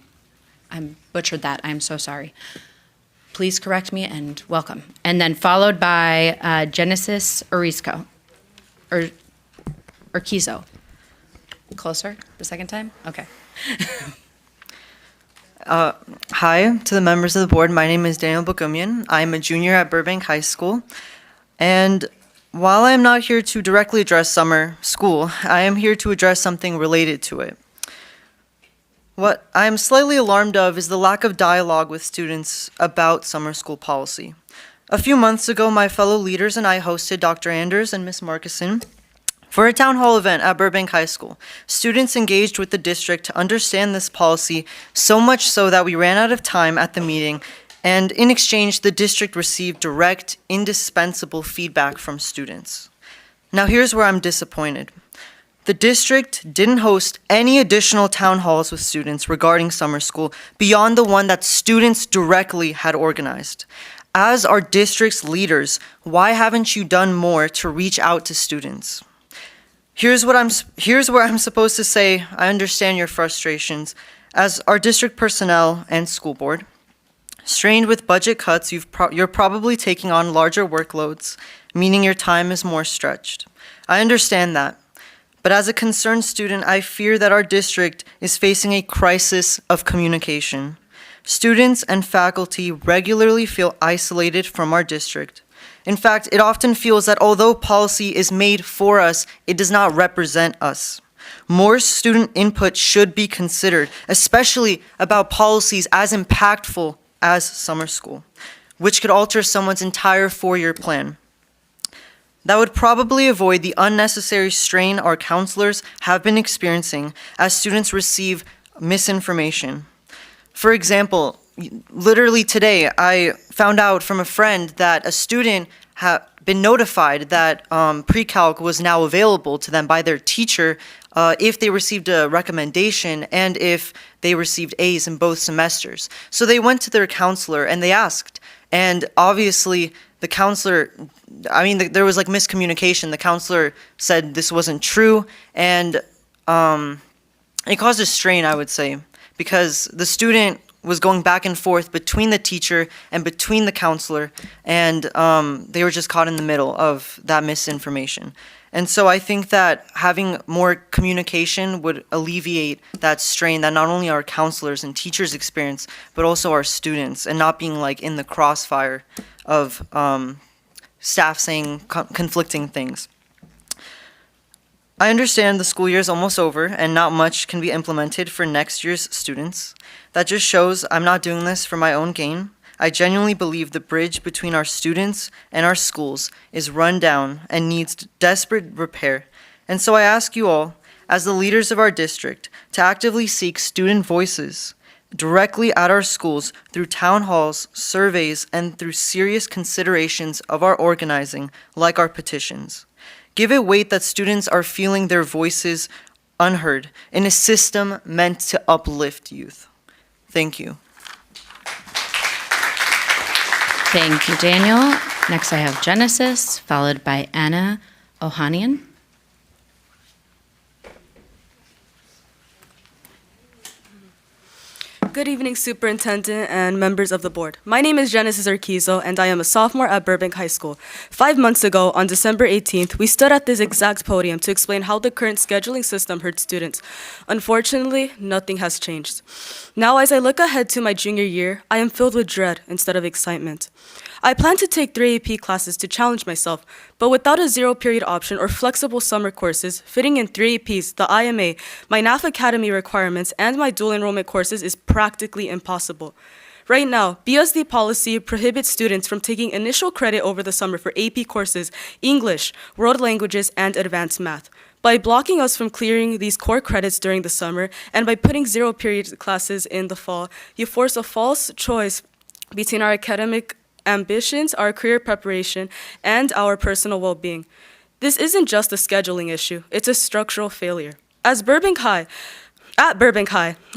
I butchered that. I'm so sorry. Please correct me and welcome. And then followed by Genesis Orisco, or Urquizo. Closer the second time? Okay. Hi to the members of the board. My name is Daniel Bagumian. I'm a junior at Burbank High School. And while I'm not here to directly address summer school, I am here to address something related to it. What I'm slightly alarmed of is the lack of dialogue with students about summer school policy. A few months ago, my fellow leaders and I hosted Dr. Anders and Ms. Markison for a town hall event at Burbank High School. Students engaged with the district to understand this policy, so much so that we ran out of time at the meeting, and in exchange, the district received direct, indispensable feedback from students. Now here's where I'm disappointed. The district didn't host any additional town halls with students regarding summer school beyond the one that students directly had organized. As our district's leaders, why haven't you done more to reach out to students? Here's where I'm supposed to say I understand your frustrations. As our district personnel and school board, strained with budget cuts, you're probably taking on larger workloads, meaning your time is more stretched. I understand that. But as a concerned student, I fear that our district is facing a crisis of communication. Students and faculty regularly feel isolated from our district. In fact, it often feels that although policy is made for us, it does not represent us. More student input should be considered, especially about policies as impactful as summer school, which could alter someone's entire four-year plan. That would probably avoid the unnecessary strain our counselors have been experiencing as students receive misinformation. For example, literally today, I found out from a friend that a student had been notified that pre-calc was now available to them by their teacher if they received a recommendation and if they received A's in both semesters. So they went to their counselor and they asked, and obviously the counselor, there was like miscommunication. The counselor said this wasn't true, and it caused a strain, I would say, because the student was going back and forth between the teacher and between the counselor, and they were just caught in the middle of that misinformation. And so I think that having more communication would alleviate that strain that not only our counselors and teachers experience, but also our students, and not being like in the crossfire of staff saying conflicting things. I understand the school year is almost over and not much can be implemented for next year's students. That just shows I'm not doing this for my own gain. I genuinely believe the bridge between our students and our schools is run down and needs desperate repair. And so I ask you all, as the leaders of our district, to actively seek student voices directly at our schools through town halls, surveys, and through serious considerations of our organizing, like our petitions. Give it weight that students are feeling their voices unheard in a system meant to uplift youth. Thank you. Thank you, Daniel. Next I have Genesis, followed by Anna Ohanian. Good evening, Superintendent and members of the board. My name is Genesis Urquizo, and I am a sophomore at Burbank High School. 5 months ago, on December 18th, we stood at this exact podium to explain how the current scheduling system hurts students. Unfortunately, nothing has changed. Now, as I look ahead to my junior year, I am filled with dread instead of excitement. I plan to take 3 AP classes to challenge myself, but without a zero-period option or flexible summer courses, fitting in 3 APs, the IMA, my NAF Academy requirements, and my dual enrollment courses is practically impossible. Right now, BSD policy prohibits students from taking initial credit over the summer for AP courses, English, world languages, and advanced math. By blocking us from clearing these core credits during the summer, and by putting zero-period classes in the fall, you force a false choice between our academic ambitions, our career preparation, and our personal well-being. This isn't just a scheduling issue, it's a structural failure. At Burbank High,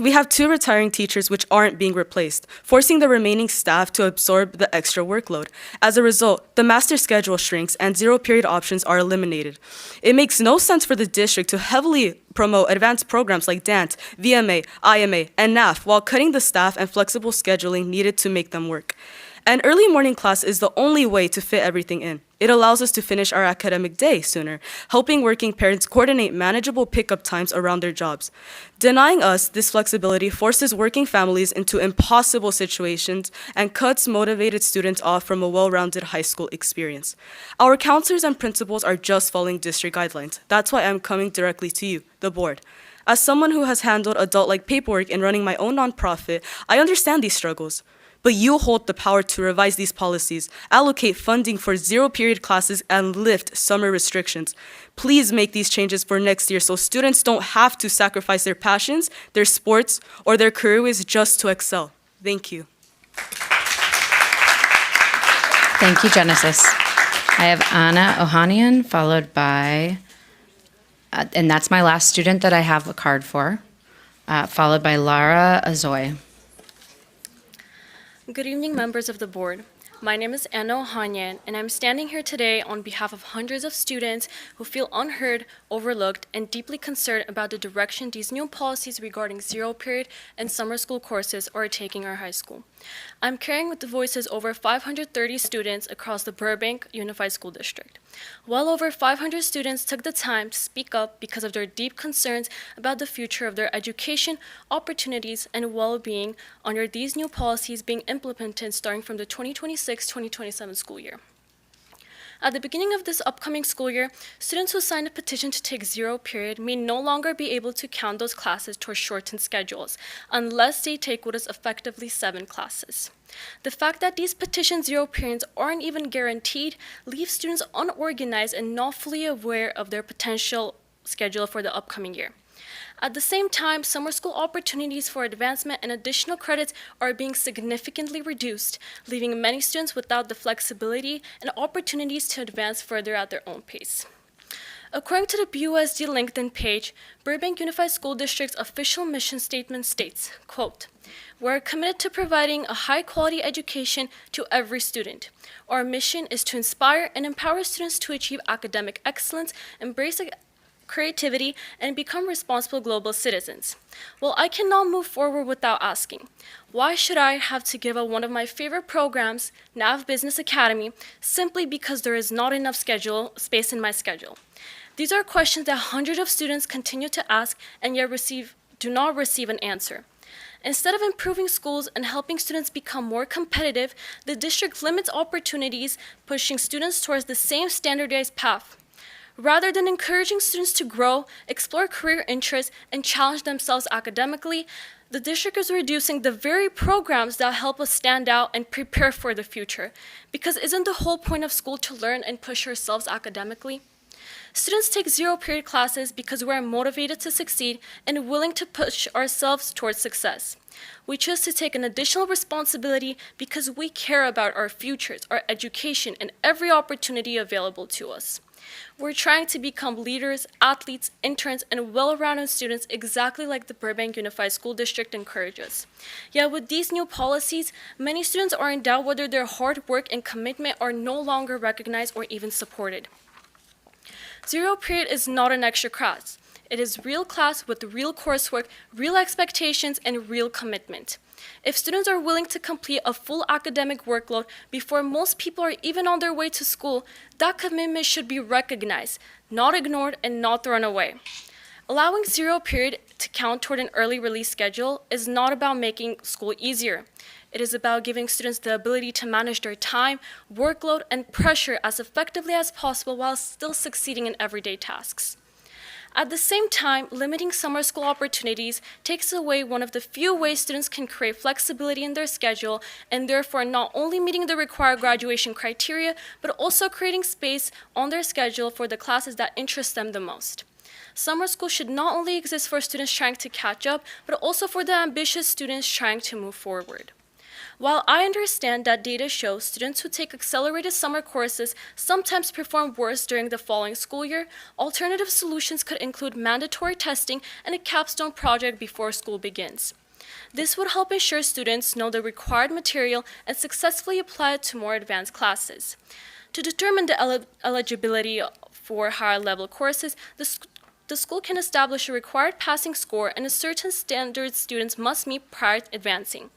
we have 2 retiring teachers which aren't being replaced, forcing the remaining staff to absorb the extra workload. As a result, the master schedule shrinks and zero-period options are eliminated. It makes no sense for the district to heavily promote advanced programs like dance, VMA, IMA, and NAF while cutting the staff and flexible scheduling needed to make them work. An early morning class is the only way to fit everything in. It allows us to finish our academic day sooner, helping working parents coordinate manageable pickup times around their jobs. Denying us this flexibility forces working families into impossible situations and cuts motivated students off from a well-rounded high school experience. Our counselors and principals are just following district guidelines. That's why I'm coming directly to you, the board. As someone who has handled adult-like paperwork and running my own nonprofit, I understand these struggles. But you hold the power to revise these policies, allocate funding for zero-period classes, and lift summer restrictions. Please make these changes for next year so students don't have to sacrifice their passions, their sports, or their careers just to excel. Thank you. Thank you, Genesis. I have Anna Ohanian, followed by, and that's my last student that I have a card for, followed by Lara Azoy. Good evening, members of the board. My name is Anna Ohanian, and I'm standing here today on behalf of hundreds of students who feel unheard, overlooked, and deeply concerned about the direction these new policies regarding zero-period and summer school courses are taking our high school. I'm carrying with the voices over 530 students across the Burbank Unified School District. Well over 500 students took the time to speak up because of their deep concerns about the future of their education, opportunities, and well-being under these new policies being implemented starting from the 2026-2027 school year. At the beginning of this upcoming school year, students who signed a petition to take zero-period may no longer be able to count those classes towards shortened schedules unless they take what is effectively 7 classes. The fact that these petition zero periods aren't even guaranteed leaves students unorganized and not fully aware of their potential schedule for the upcoming year. At the same time, summer school opportunities for advancement and additional credits are being significantly reduced, leaving many students without the flexibility and opportunities to advance further at their own pace. According to the BUSD LinkedIn page, Burbank Unified School District's official mission statement states, quote, "We're committed to providing a high-quality education to every student. Our mission is to inspire and empower students to achieve academic excellence, embrace creativity, and become responsible global citizens." Well, I cannot move forward without asking, why should I have to give up one of my favorite programs, NAV Business Academy, simply because there is not enough space in my schedule? These are questions that hundreds of students continue to ask and yet do not receive an answer. Instead of improving schools and helping students become more competitive, the district limits opportunities, pushing students towards the same standardized path. Rather than encouraging students to grow, explore career interests, and challenge themselves academically, the district is reducing the very programs that help us stand out and prepare for the future. Because isn't the whole point of school to learn and push ourselves academically? Students take zero-period classes because we are motivated to succeed and willing to push ourselves towards success. We choose to take an additional responsibility because we care about our futures, our education, and every opportunity available to us. We're trying to become leaders, athletes, interns, and well-rounded students exactly like the Burbank Unified School District encourages. Yet with these new policies, many students are in doubt whether their hard work and commitment are no longer recognized or even supported. Zero-period is not an extra class. It is real class with real coursework, real expectations, and real commitment. If students are willing to complete a full academic workload before most people are even on their way to school, that commitment should be recognized, not ignored, and not thrown away. Allowing zero period to count toward an early release schedule is not about making school easier. It is about giving students the ability to manage their time, workload, and pressure as effectively as possible while still succeeding in everyday tasks. At the same time, limiting summer school opportunities takes away one of the few ways students can create flexibility in their schedule, and therefore not only meeting the required graduation criteria, but also creating space on their schedule for the classes that interest them the most. Summer school should not only exist for students trying to catch up, but also for the ambitious students trying to move forward. While I understand that data shows students who take accelerated summer courses sometimes perform worse during the following school year, alternative solutions could include mandatory testing and a capstone project before school begins. This would help ensure students know the required material and successfully apply it to more advanced classes. To determine the eligibility for higher level courses, the school can establish a required passing score and a certain standard students must meet prior to advancing.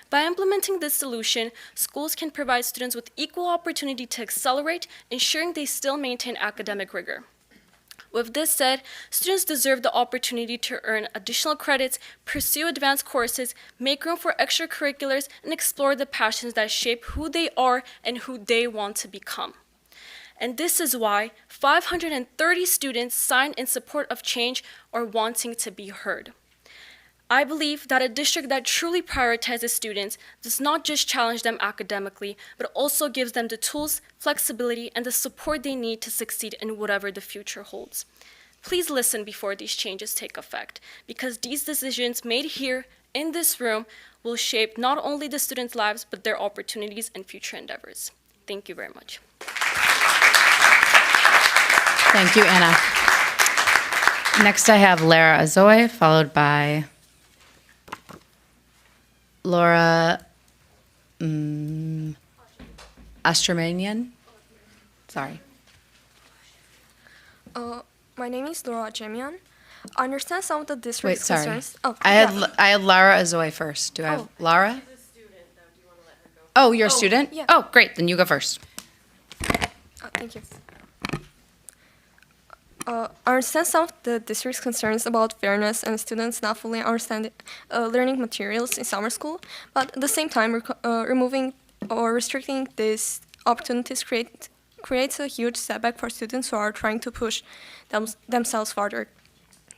By implementing this solution, schools can provide students with equal opportunity to accelerate, ensuring they still maintain academic rigor. With this said, students deserve the opportunity to earn additional credits, pursue advanced courses, make room for extracurriculars, and explore the passions that shape who they are and who they want to become. And this is why 530 students signed in support of change or wanting to be heard. I believe that a district that truly prioritizes students does not just challenge them academically, but also gives them the tools, flexibility, and the support they need to succeed in whatever the future holds. Please listen before these changes take effect, because these decisions made here in this room will shape not only the students' lives, but their opportunities and future endeavors. Thank you very much. Thank you, Anna. Next, I have Lara Azoy, followed by Laura Astromanian. Sorry. My name is Laura Jemian. I understand some of the Wait, district's sorry. concerns. Oh, I yeah. had Lara Azoy first. Do I have Lara? Oh, you're a student? yeah. Oh, great. Then you go first. Thank you. I understand some of the district's concerns about fairness and students not fully understanding learning materials in summer school, but at the same time, removing or restricting these opportunities creates a huge setback for students who are trying to push themselves farther.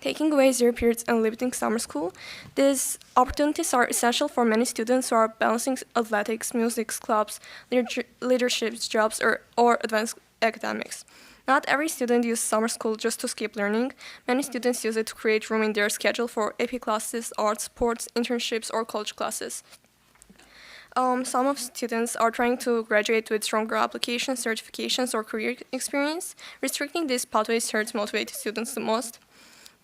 Taking away 0 periods and limiting summer school, these opportunities are essential for many students who are balancing athletics, music clubs, leadership jobs, or advanced academics. Not every student uses summer school just to skip learning. Many students use it to create room in their schedule for AP classes, arts, sports, internships, or college classes. Some of students are trying to graduate with stronger applications, certifications, or career experience. Restricting these pathways hurts motivated students the most.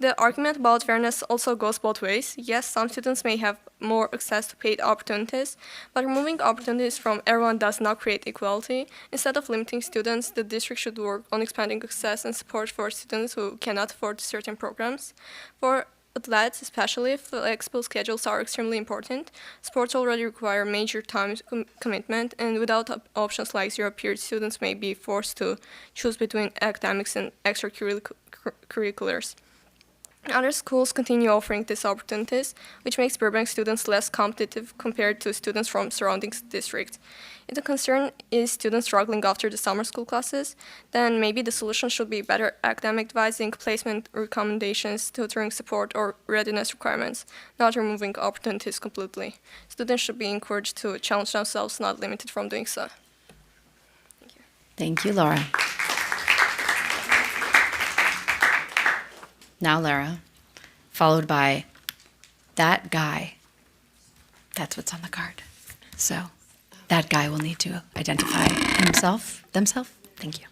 The argument about fairness also goes both ways. Yes, some students may have more access to paid opportunities, but removing opportunities from everyone does not create equality. Instead of limiting students, the district should work on expanding access and support for students who cannot afford certain programs. For athletes, especially, flexible schedules are extremely important. Sports already require major time commitment, and without options like 0 period, students may be forced to choose between academics and extracurriculars. Other schools continue offering these opportunities, which makes Burbank students less competitive compared to students from surrounding districts. If the concern is students struggling after the summer school classes, then maybe the solution should be better academic advising, placement recommendations, tutoring support, or readiness requirements, not removing opportunities completely. Students should be encouraged to challenge themselves, not limited from doing so. Thank you, Laura. Now Lara, followed by that guy. That's what's on the card. So that guy will need to identify themselves. Thank you.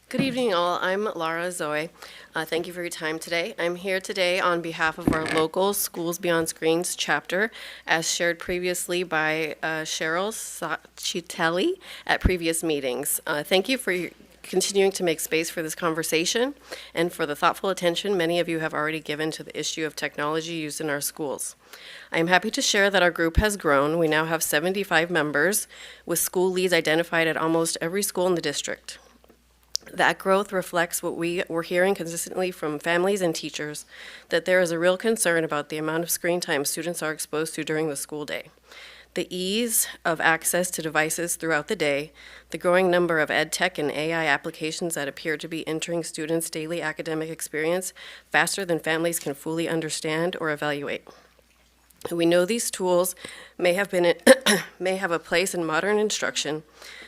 Good evening, all. I'm Lara Zoe. Thank you for your time today. I'm here today on behalf of our local Schools Beyond Screens chapter, as shared previously by Cheryl Sachitelli at previous meetings. Thank you for continuing to make space for this conversation and for the thoughtful attention many of you have already given to the issue of technology used in our schools. I am happy to share that our group has grown. We now have 75 members, with school leads identified at almost every school in the district. That growth reflects what we were hearing consistently from families and teachers, that there is a real concern about the amount of screen time students are exposed to during the school day. The ease of access to devices throughout the day, the growing number of ed tech and AI applications that appear to be entering students' daily academic experience faster than families can fully understand or evaluate. We know these tools may have a place in modern instruction,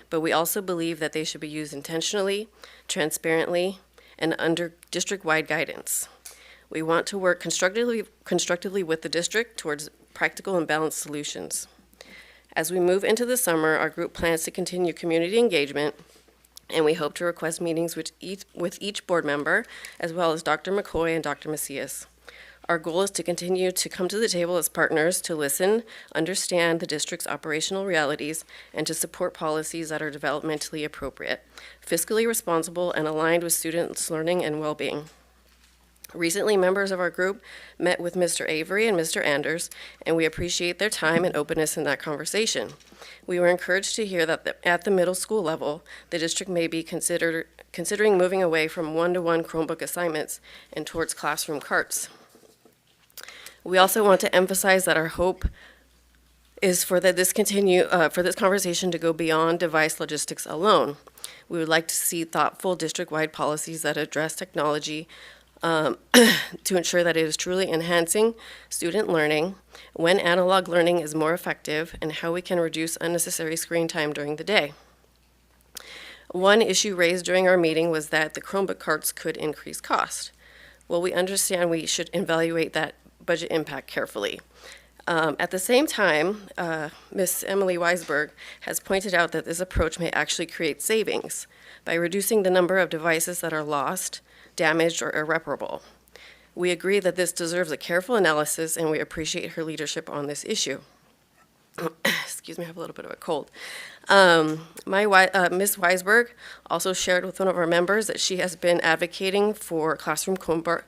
but we also believe that they should be used intentionally, transparently, and under district-wide guidance. We want to work constructively with the district towards practical and balanced solutions. As we move into the summer, our group plans to continue community engagement, and we hope to request meetings with each board member, as well as Dr. McCoy and Dr. Macias. Our goal is to continue to come to the table as partners to listen, understand the district's operational realities, and to support policies that are developmentally appropriate, fiscally responsible, and aligned with students' learning and well-being. Recently, members of our group met with Mr. Avery and Mr. Anders, and we appreciate their time and openness in that conversation. We were encouraged to hear that at the middle school level, the district may be considering moving away from one-to-one Chromebook assignments and towards classroom carts. We also want to emphasize that our hope is for this conversation to go beyond device logistics alone. We would like to see thoughtful district-wide policies that address technology to ensure that it is truly enhancing student learning, when analog learning is more effective, and how we can reduce unnecessary screen time during the day. One issue raised during our meeting was that the Chromebook carts could increase cost. Well, we understand we should evaluate that budget impact carefully. At the same time, Ms. Emily Weisberg has pointed out that this approach may actually create savings by reducing the number of devices that are lost, damaged, or irreparable. We agree that this deserves a careful analysis, and we appreciate her leadership on this issue. Excuse me, I have a little bit of a cold. Ms. Weisberg also shared with one of our members that she has been advocating for classroom Chromebook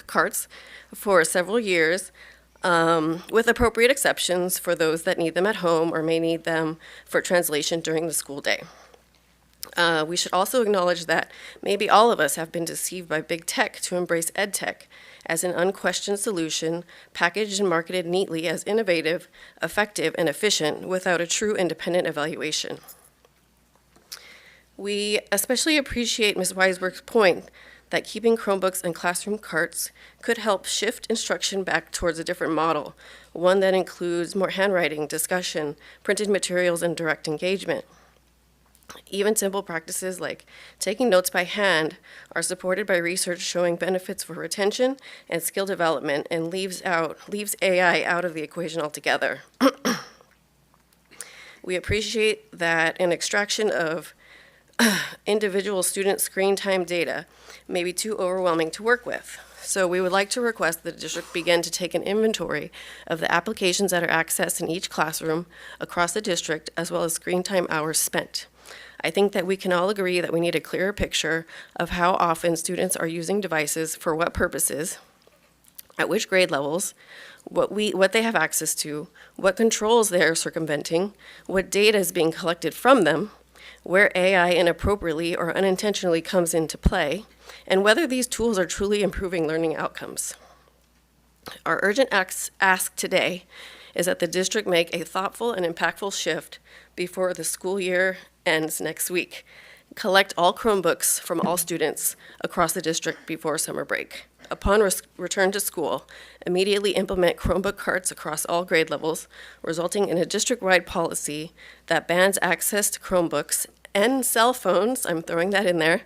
carts for several years, with appropriate exceptions for those that need them at home or may need them for translation during the school day. We should also acknowledge that maybe all of us have been deceived by big tech to embrace ed tech as an unquestioned solution, packaged and marketed neatly as innovative, effective, and efficient without a true independent evaluation. We especially appreciate Ms. Weisberg's point that keeping Chromebooks and classroom carts could help shift instruction back towards a different model, one that includes more handwriting, discussion, printed materials, and direct engagement. Even simple practices like taking notes by hand are supported by research showing benefits for retention and skill development, and leaves AI out of the equation altogether. We appreciate that an extraction of individual student screen time data may be too overwhelming to work with. So we would like to request that the district begin to take an inventory of the applications that are accessed in each classroom across the district, as well as screen time hours spent. I think that we can all agree that we need a clearer picture of how often students are using devices, for what purposes, at which grade levels, what they have access to, what controls they are circumventing, what data is being collected from them, where AI inappropriately or unintentionally comes into play, and whether these tools are truly improving learning outcomes. Our urgent ask today is that the district make a thoughtful and impactful shift before the school year ends next week. Collect all Chromebooks from all students across the district before summer break. Upon return to school, immediately implement Chromebook carts across all grade levels, resulting in a district-wide policy that bans access to Chromebooks and cell phones, I'm throwing that in there,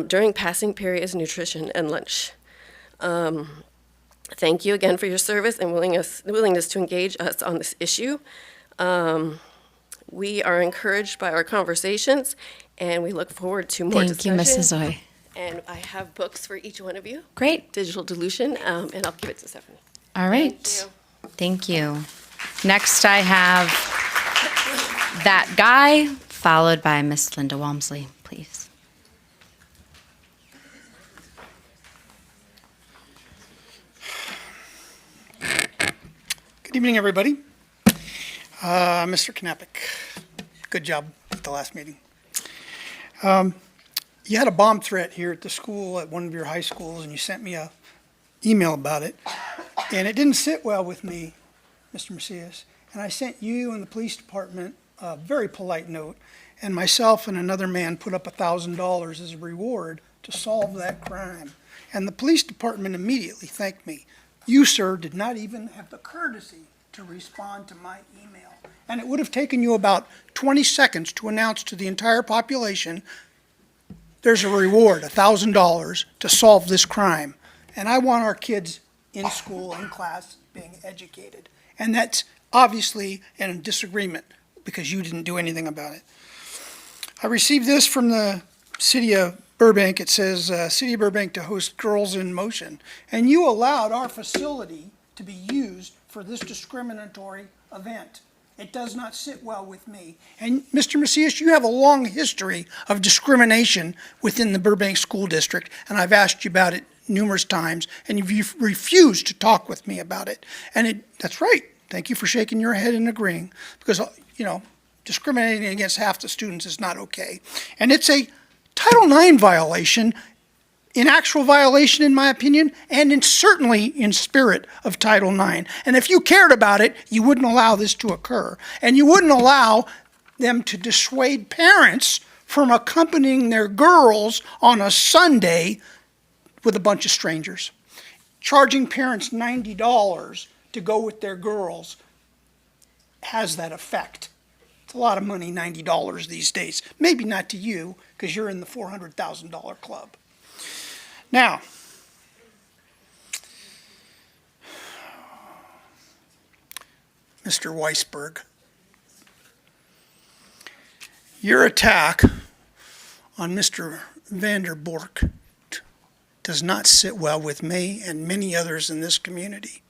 during passing periods, nutrition, and lunch. Thank you again for your service and willingness to engage us on this issue. We are encouraged by our conversations, and we look forward to more discussion. Thank you, Mrs. Zoe. And I have books for each one of you. Great. Digital Dilution, and I'll give it to Stephanie. All right. Thank you. Next, I have that guy, followed by Miss Linda Walmsley, please. Good evening, everybody. Mr. Knapik, good job at the last meeting. You had a bomb threat here at the school at one of your high schools, and you sent me a email about it, and it didn't sit well with me Mr. Macias, and I sent you and the police department a very polite note, and myself and another man put up $1,000 as a reward to solve that crime. And the police department immediately thanked me. You, sir, did not even have the courtesy to respond to my email. And it would have taken you about 20 seconds to announce to the entire population, there's a reward, $1,000, to solve this crime. And I want our kids in school, in class, being educated. And that's obviously in disagreement because you didn't do anything about it. I received this from the city of Burbank. It says, City of Burbank to host Girls in Motion. And you allowed our facility to be used for this discriminatory event. It does not sit well with me. And Mr. Macias, you have a long history of discrimination within the Burbank School District, and I've asked you about it numerous times, and you've refused to talk with me about it. And that's right. Thank you for shaking your head and agreeing, because, you know, discriminating against half the students is not okay. And it's a Title IX violation, in actual violation, in my opinion, and certainly in spirit of Title IX. And if you cared about it, you wouldn't allow this to occur. And you wouldn't allow them to dissuade parents from accompanying their girls on a Sunday with a bunch of strangers. Charging parents $90 to go with their girls has that effect. It's a lot of money, $90 these days. Maybe not to you, because you're in the $400,000 club. Now, Mr. Weisberg, your attack on Mr. Vanderbork does not sit well with me and many others in this community.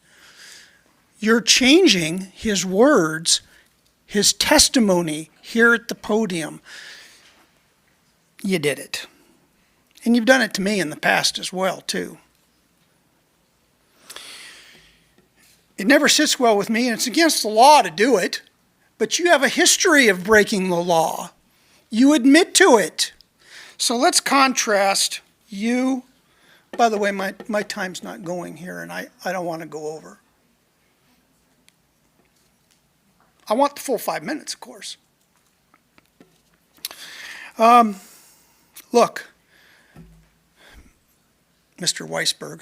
You're changing his words, his testimony here at the podium. You did it. And you've done it to me in the past as well, too. It never sits well with me, and it's against the law to do it, but you have a history of breaking the law. You admit to it. So let's contrast you. By the way, my time's not going here, and I don't want to go over. I want the full 5 minutes, of course. Look, Mr. Weisberg.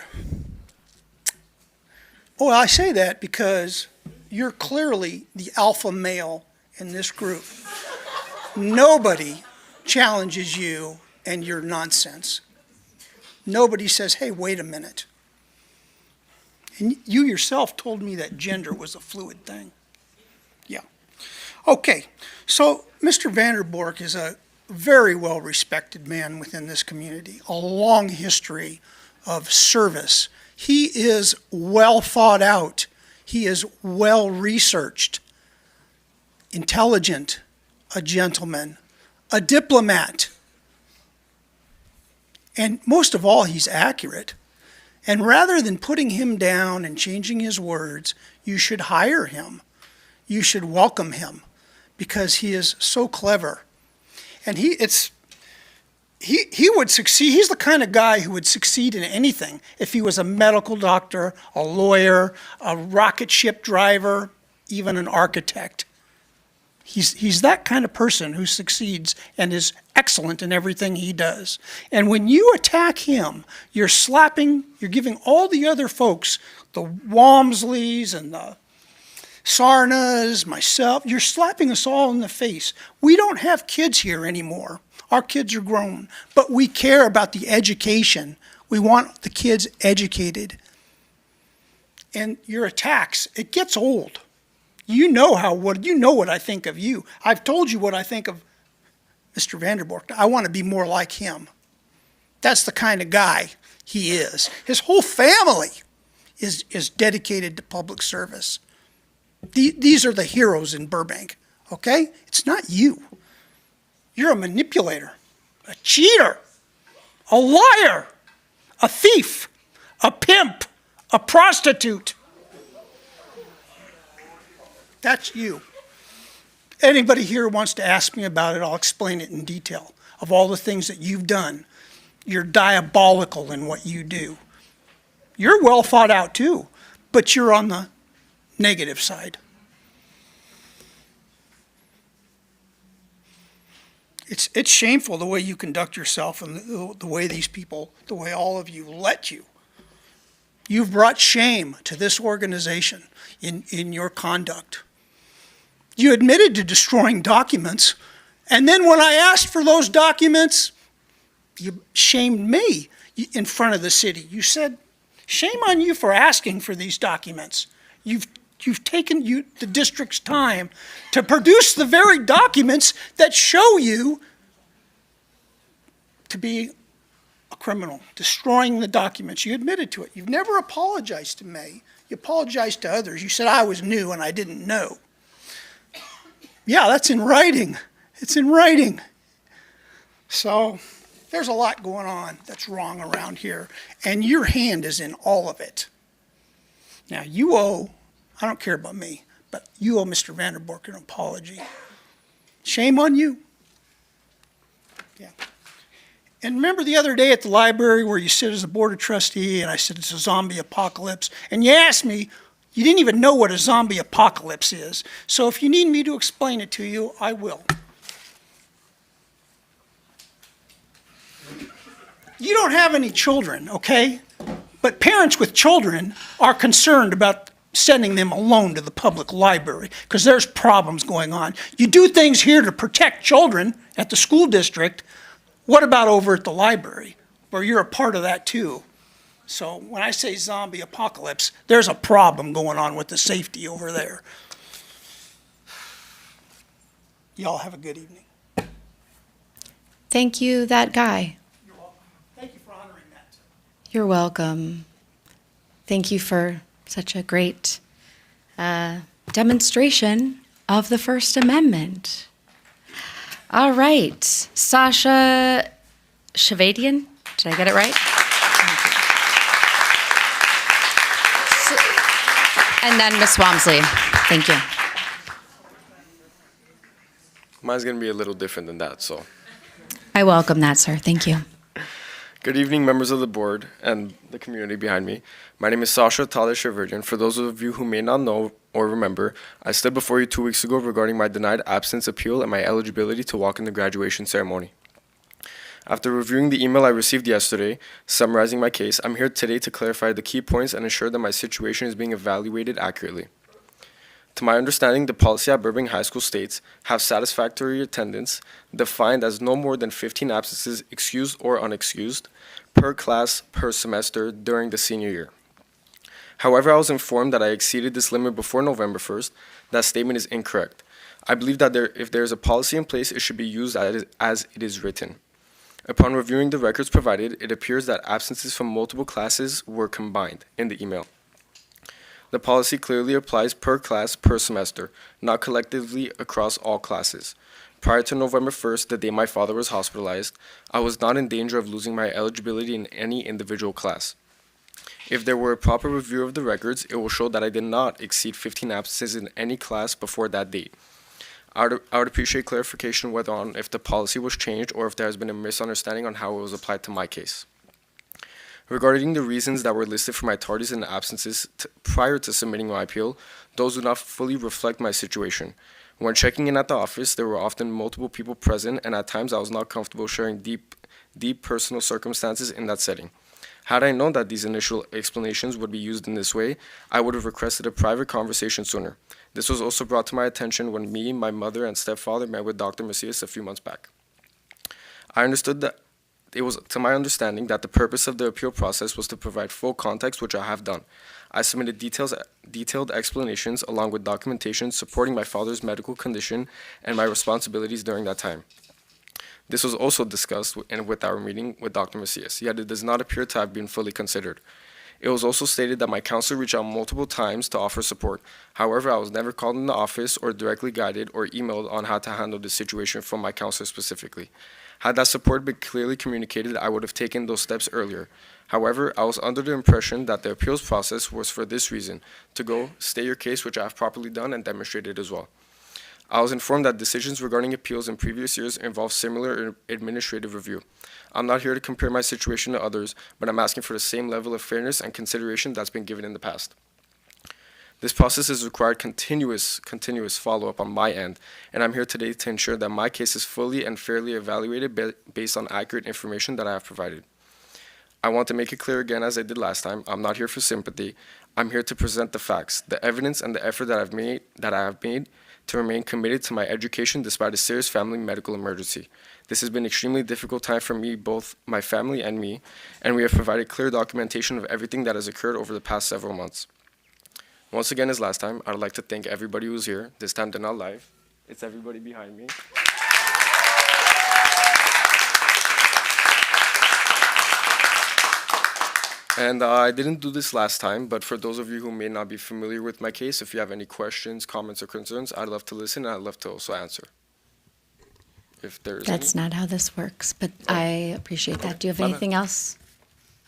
Oh, I say that because you're clearly the alpha male in this group. Nobody challenges you and your nonsense. Nobody says, hey, wait a minute. And you yourself told me that gender was a fluid thing. Yeah. Okay, so Mr. Vanderbork is a very well-respected man within this community, a long history of service. He is well thought out. He is well researched, intelligent, a gentleman, a diplomat. And most of all, he's accurate. And rather than putting him down and changing his words, you should hire him. You should welcome him because he is so clever. And he would succeed. He's the kind of guy who would succeed in anything if he was a medical doctor, a lawyer, a rocket ship driver, even an architect. He's that kind of person who succeeds and is excellent in everything he does. And when you attack him, you're giving all the other folks, the Walmsleys and the Sarnas, myself, you're slapping us all in the face. We don't have kids here anymore. Our kids are grown, but we care about the education. We want the kids educated. And your attacks, it gets old. You know what I think of you. I've told you what I think of Mr. Vanderbork. I want to be more like him. That's the kind of guy he is. His whole family is dedicated to public service. These are the heroes in Burbank, okay? It's not you. You're a manipulator, a cheater, a liar, a thief, a pimp, a prostitute. That's you. Anybody here wants to ask me about it, I'll explain it in detail. Of all the things that you've done, you're diabolical in what you do. You're well thought out too, but you're on the negative side. It's shameful the way you conduct yourself and the way these people, the way all of you let you. You've brought shame to this organization in your conduct. You admitted to destroying documents, and then when I asked for those documents, you shamed me in front of the city. You said, shame on you for asking for these documents. You've taken the district's time to produce the very documents that show you to be a criminal, destroying the documents. You admitted to it. You've never apologized to me. You apologized to others. You said I was new and I didn't know. Yeah, that's in writing. It's in writing. So there's a lot going on that's wrong around here, and your hand is in all of it. Now, you owe, I don't care about me, but you owe Mr. Vanderbork an apology. Shame on you. Yeah. And remember the other day at the library where you sit as a board of trustee, and I said it's a zombie apocalypse, and you asked me, you didn't even know what a zombie apocalypse is. So if you need me to explain it to you, I will. You don't have any children, okay? But parents with children are concerned about sending them alone to the public library because there's problems going on. You do things here to protect children at the school district. What about over at the library, where you're a part of that too? So when I say zombie apocalypse, there's a problem going on with the safety over there. Y'all have a good evening. Thank you, that guy. You're welcome. Thank you for honoring that. You're welcome. Thank you for such a great demonstration of the First Amendment. All right, Sasha Shavadian, did I get it right? And then Ms. Walmsley, thank you. Mine's going to be a little different than that, so. I welcome that, sir, thank you. Good evening, members of the board and the community behind me. My name is Sasha Tadeshavirjan. For those of you who may not know or remember, I stood before you 2 weeks ago regarding my denied absence appeal and my eligibility to walk in the graduation ceremony. After reviewing the email I received yesterday, summarizing my case, I'm here today to clarify the key points and ensure that my situation is being evaluated accurately. To my understanding, the policy at Burbank High School states, have satisfactory attendance, defined as no more than 15 absences, excused or unexcused, per class per semester during the senior year. However, I was informed that I exceeded this limit before November 1st. That statement is incorrect. I believe that if there is a policy in place, it should be used as it is written. Upon reviewing the records provided, it appears that absences from multiple classes were combined in the email. The policy clearly applies per class per semester, not collectively across all classes. Prior to November 1st, the day my father was hospitalized, I was not in danger of losing my eligibility in any individual class. If there were a proper review of the records, it will show that I did not exceed 15 absences in any class before that date. I would appreciate clarification whether on if the policy was changed or if there has been a misunderstanding on how it was applied to my case. Regarding the reasons that were listed for my tardies and absences prior to submitting my appeal, those do not fully reflect my situation. When checking in at the office, there were often multiple people present, and at times I was not comfortable sharing deep personal circumstances in that setting. Had I known that these initial explanations would be used in this way, I would have requested a private conversation sooner. This was also brought to my attention when me, my mother, and stepfather met with Dr. Macias a few months back. I understood that it was to my understanding that the purpose of the appeal process was to provide full context, which I have done. I submitted detailed explanations along with documentation supporting my father's medical condition and my responsibilities during that time. This was also discussed with our meeting with Dr. Macias, yet it does not appear to have been fully considered. It was also stated that my counselor reached out multiple times to offer support. However, I was never called in the office or directly guided or emailed on how to handle the situation from my counselor specifically. Had that support been clearly communicated, I would have taken those steps earlier. However, I was under the impression that the appeals process was for this reason, to go, state your case, which I have properly done and demonstrated as well. I was informed that decisions regarding appeals in previous years involved similar administrative review. I'm not here to compare my situation to others, but I'm asking for the same level of fairness and consideration that's been given in the past. This process has required continuous follow-up on my end, and I'm here today to ensure that my case is fully and fairly evaluated based on accurate information that I have provided. I want to make it clear again, as I did last time, I'm not here for sympathy. I'm here to present the facts, the evidence, and the effort that I have made to remain committed to my education despite a serious family medical emergency. This has been an extremely difficult time for me, both my family and me, and we have provided clear documentation of everything that has occurred over the past several months. Once again, as last time, I'd like to thank everybody who's here. This time they're not live. It's everybody behind me. And I didn't do this last time, but for those of you who may not be familiar with my case, if you have any questions, comments, or concerns, I'd love to listen, and I'd love to also answer. If there's That's any. not how this works, but I appreciate that. Do you have anything else?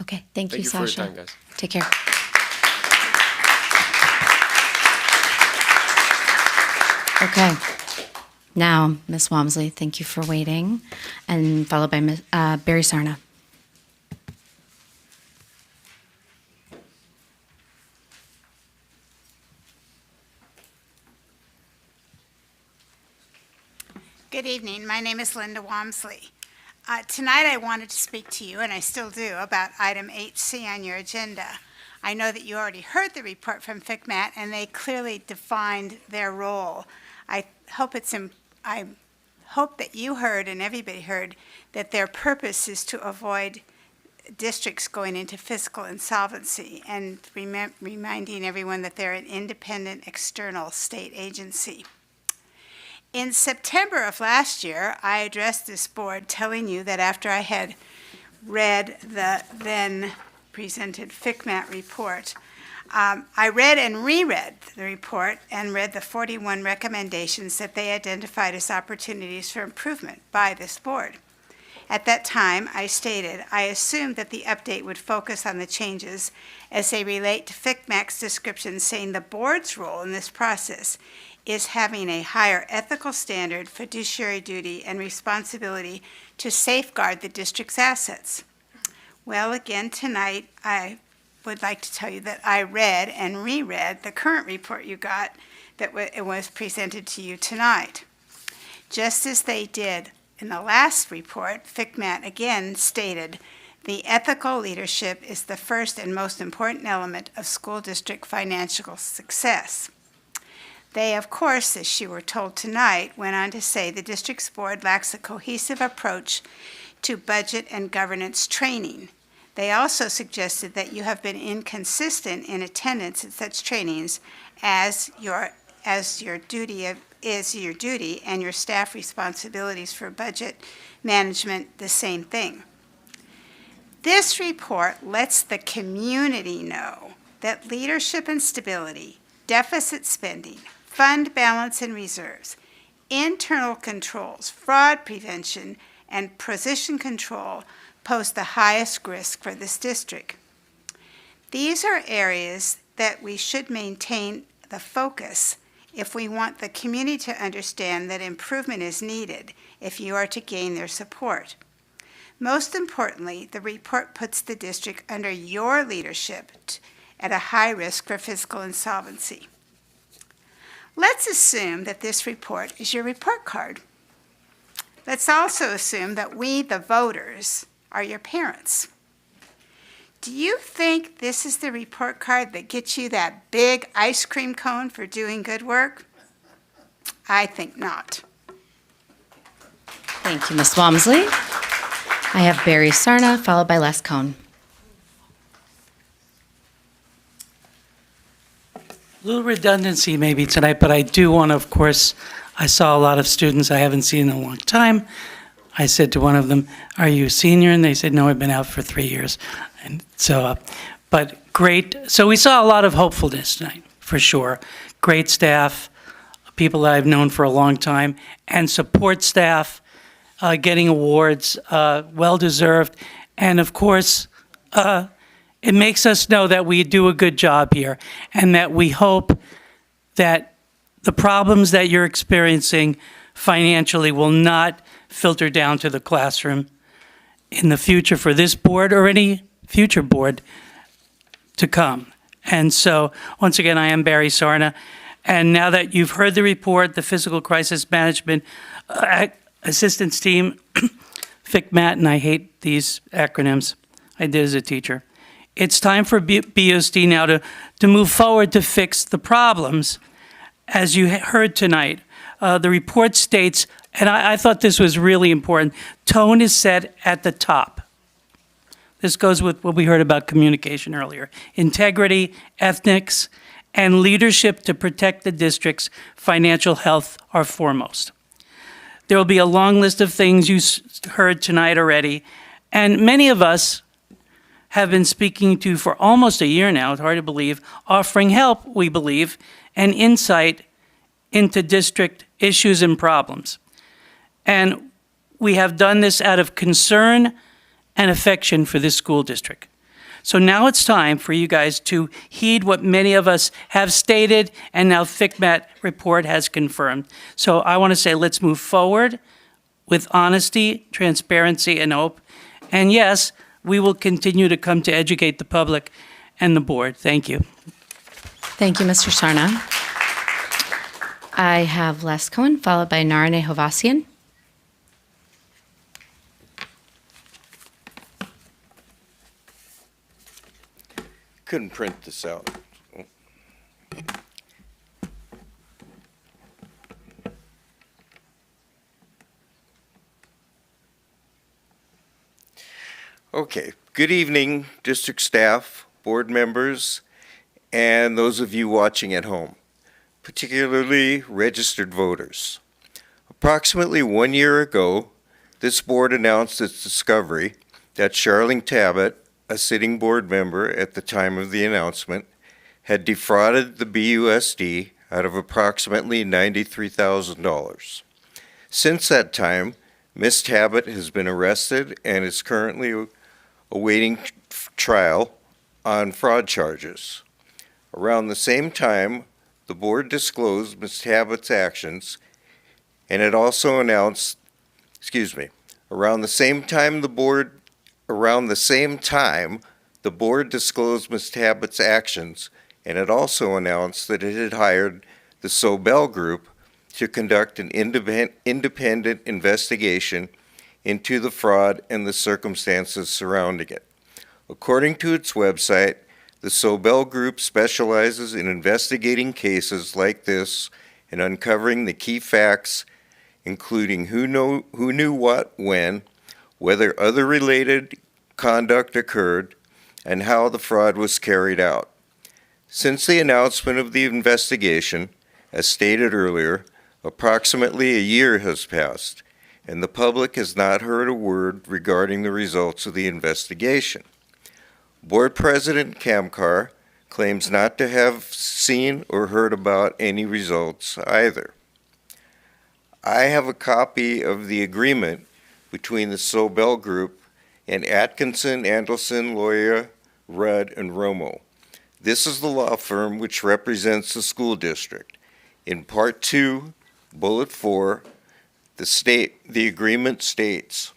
Okay, thank you, Thank you Sasha. for your time, guys. Take care. Okay. Now, Ms. Walmsley, thank you for waiting, and followed by Barry Sarna. Good evening. My name is Linda Walmsley. Tonight I wanted to speak to you, and I still do, about item 8C on your agenda. I know that you already heard the report from FCMAT, and they clearly defined their role. I hope that you heard and everybody heard that their purpose is to avoid districts going into fiscal insolvency, and reminding everyone that they're an independent external state agency. In September of last year, I addressed this board telling you that after I had read the then presented FCMAT report, I read and reread the report and read the 41 recommendations that they identified as opportunities for improvement by this board. At that time, I stated I assumed that the update would focus on the changes as they relate to FCMAT's description, saying the board's role in this process is having a higher ethical standard, fiduciary duty, and responsibility to safeguard the district's assets. Well, again, tonight, I would like to tell you that I read and reread the current report you got that it was presented to you tonight. Just as they did in the last report, FCMAT again stated, the ethical leadership is the first and most important element of school district financial success. They, of course, as you were told tonight, went on to say the district's board lacks a cohesive approach to budget and governance training. They also suggested that you have been inconsistent in attendance at such trainings as your duty and your staff responsibilities for budget management the same thing. This report lets the community know that leadership and stability, deficit spending, fund balance and reserves, internal controls, fraud prevention, and position control pose the highest risk for this district. These are areas that we should maintain the focus if we want the community to understand that improvement is needed if you are to gain their support. Most importantly, the report puts the district under your leadership at a high risk for fiscal insolvency. Let's assume that this report is your report card. Let's also assume that we, the voters, are your parents. Do you think this is the report card that gets you that big ice cream cone for doing good work? I think not. Thank you, Ms. Walmsley. I have Barry Sarna, followed by Les Cohn. A little redundancy maybe tonight, but I do want to, of course, I saw a lot of students I haven't seen in a long time. I said to one of them, "Are you a senior?" And they said, "No, I've been out for 3 years." And so, but great. So we saw a lot of hopefulness tonight, for sure. Great staff, people that I've known for a long time, and support staff getting awards, well-deserved. And of course, it makes us know that we do a good job here, and that we hope that the problems that you're experiencing financially will not filter down to the classroom in the future for this board or any future board to come. And so, once again, I am Barry Sarna. And now that you've heard the report, the Fiscal Crisis Management Assistance Team, FCMAT, and I hate these acronyms, I did as a teacher. It's time for BOST now to move forward to fix the problems. As you heard tonight, the report states, and I thought this was really important, tone is set at the top. This goes with what we heard about communication earlier. Integrity, ethics, and leadership to protect the district's financial health are foremost. There will be a long list of things you heard tonight already, and many of us have been speaking to for almost a year now, it's hard to believe, offering help, we believe, and insight into district issues and problems. And we have done this out of concern and affection for this school district. So now it's time for you guys to heed what many of us have stated and now FCMAT report has confirmed. So I want to say let's move forward with honesty, transparency, and hope. And yes, we will continue to come to educate the public and the board. Thank you. Thank you, Mr. Sarna. I have Les Cohen, followed by Narane Hovasian. Couldn't print this out. Okay, good evening, district staff, board members, and those of you watching at home, particularly registered voters. Approximately 1 year ago, this board announced its discovery that Charlene Tabbitt, a sitting board member at the time of the announcement, had defrauded the BUSD out of approximately $93,000. Since that time, Ms. Tabbitt has been arrested and is currently awaiting trial on fraud charges. Around the same time, the board disclosed Ms. Tabbitt's actions, and it also announced, around the same time the board disclosed Ms. Tabbitt's actions, and it also announced that it had hired the Sobel Group to conduct an independent investigation into the fraud and the circumstances surrounding it. According to its website, the Sobel Group specializes in investigating cases like this and uncovering the key facts, including who knew what, when, whether other related conduct occurred, and how the fraud was carried out. Since the announcement of the investigation, as stated earlier, approximately a year has passed, and the public has not heard a word regarding the results of the investigation. Board President Kamkar claims not to have seen or heard about any results either. I have a copy of the agreement between the Sobel Group and Atkinson, Andelson, Loya, Rudd, and Romo. This is the law firm which represents the school district. In Part 2, Bullet 4, the agreement states,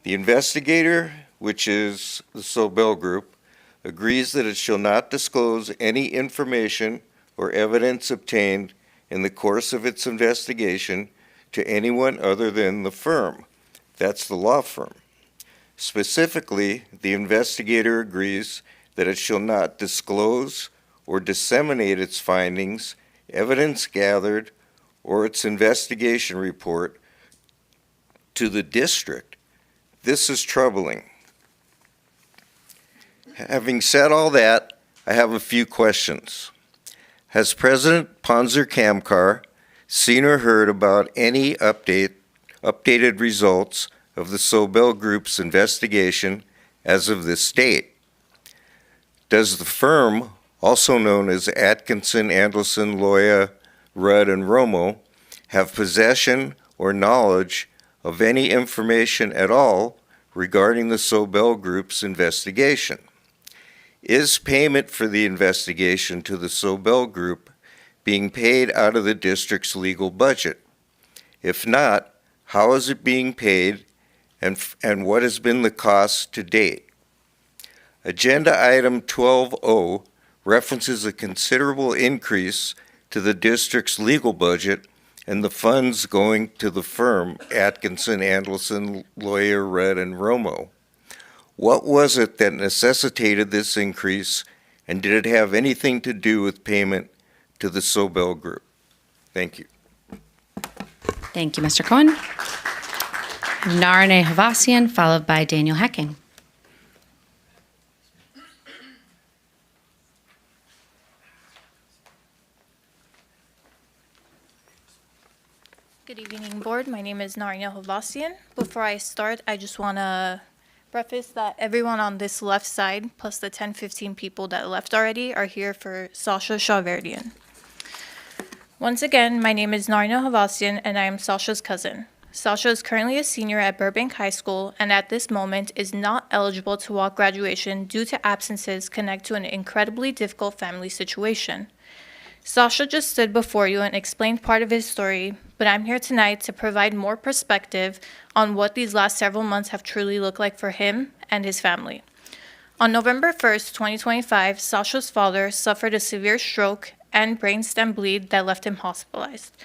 the investigator, which is the Sobel Group, agrees that it shall not disclose any information or evidence obtained in the course of its investigation to anyone other than the firm. That's the law firm. Specifically, the investigator agrees that it shall not disclose or disseminate its findings, evidence gathered, or its investigation report to the district. This is troubling. Having said all that, I have a few questions. Has President Panzer Kamkar seen or heard about any updated results of the Sobel Group's investigation as of this date? Does the firm, also known as Atkinson, Andelson, Loya, Rudd, and Romo, have possession or knowledge of any information at all regarding the Sobel Group's investigation? Is payment for the investigation to the Sobel Group being paid out of the district's legal budget? If not, how is it being paid, and what has been the cost to date? Agenda item 12.0 references a considerable increase to the district's legal budget and the funds going to the firm Atkinson, Andelson, Lawyer, Red, and Romo. What was it that necessitated this increase, and did it have anything to do with payment to the Sobel Group? Thank you. Thank you, Mr. Cohen. Narine Havasian, followed by Daniel Hecking. Good evening, board. My name is Narina Hovasian. Before I start, I just want to preface that everyone on this left side, plus the 10-15 people that left already, are here for Sasha Shaverdian. Once again, my name is Narina Hovasian, and I am Sasha's cousin. Sasha is currently a senior at Burbank High School, and at this moment is not eligible to walk graduation due to absences connected to an incredibly difficult family situation. Sasha just stood before you and explained part of his story, but I'm here tonight to provide more perspective on what these last several months have truly looked like for him and his family. On November 1st, 2025, Sasha's father suffered a severe stroke and brainstem bleed that left him hospitalized.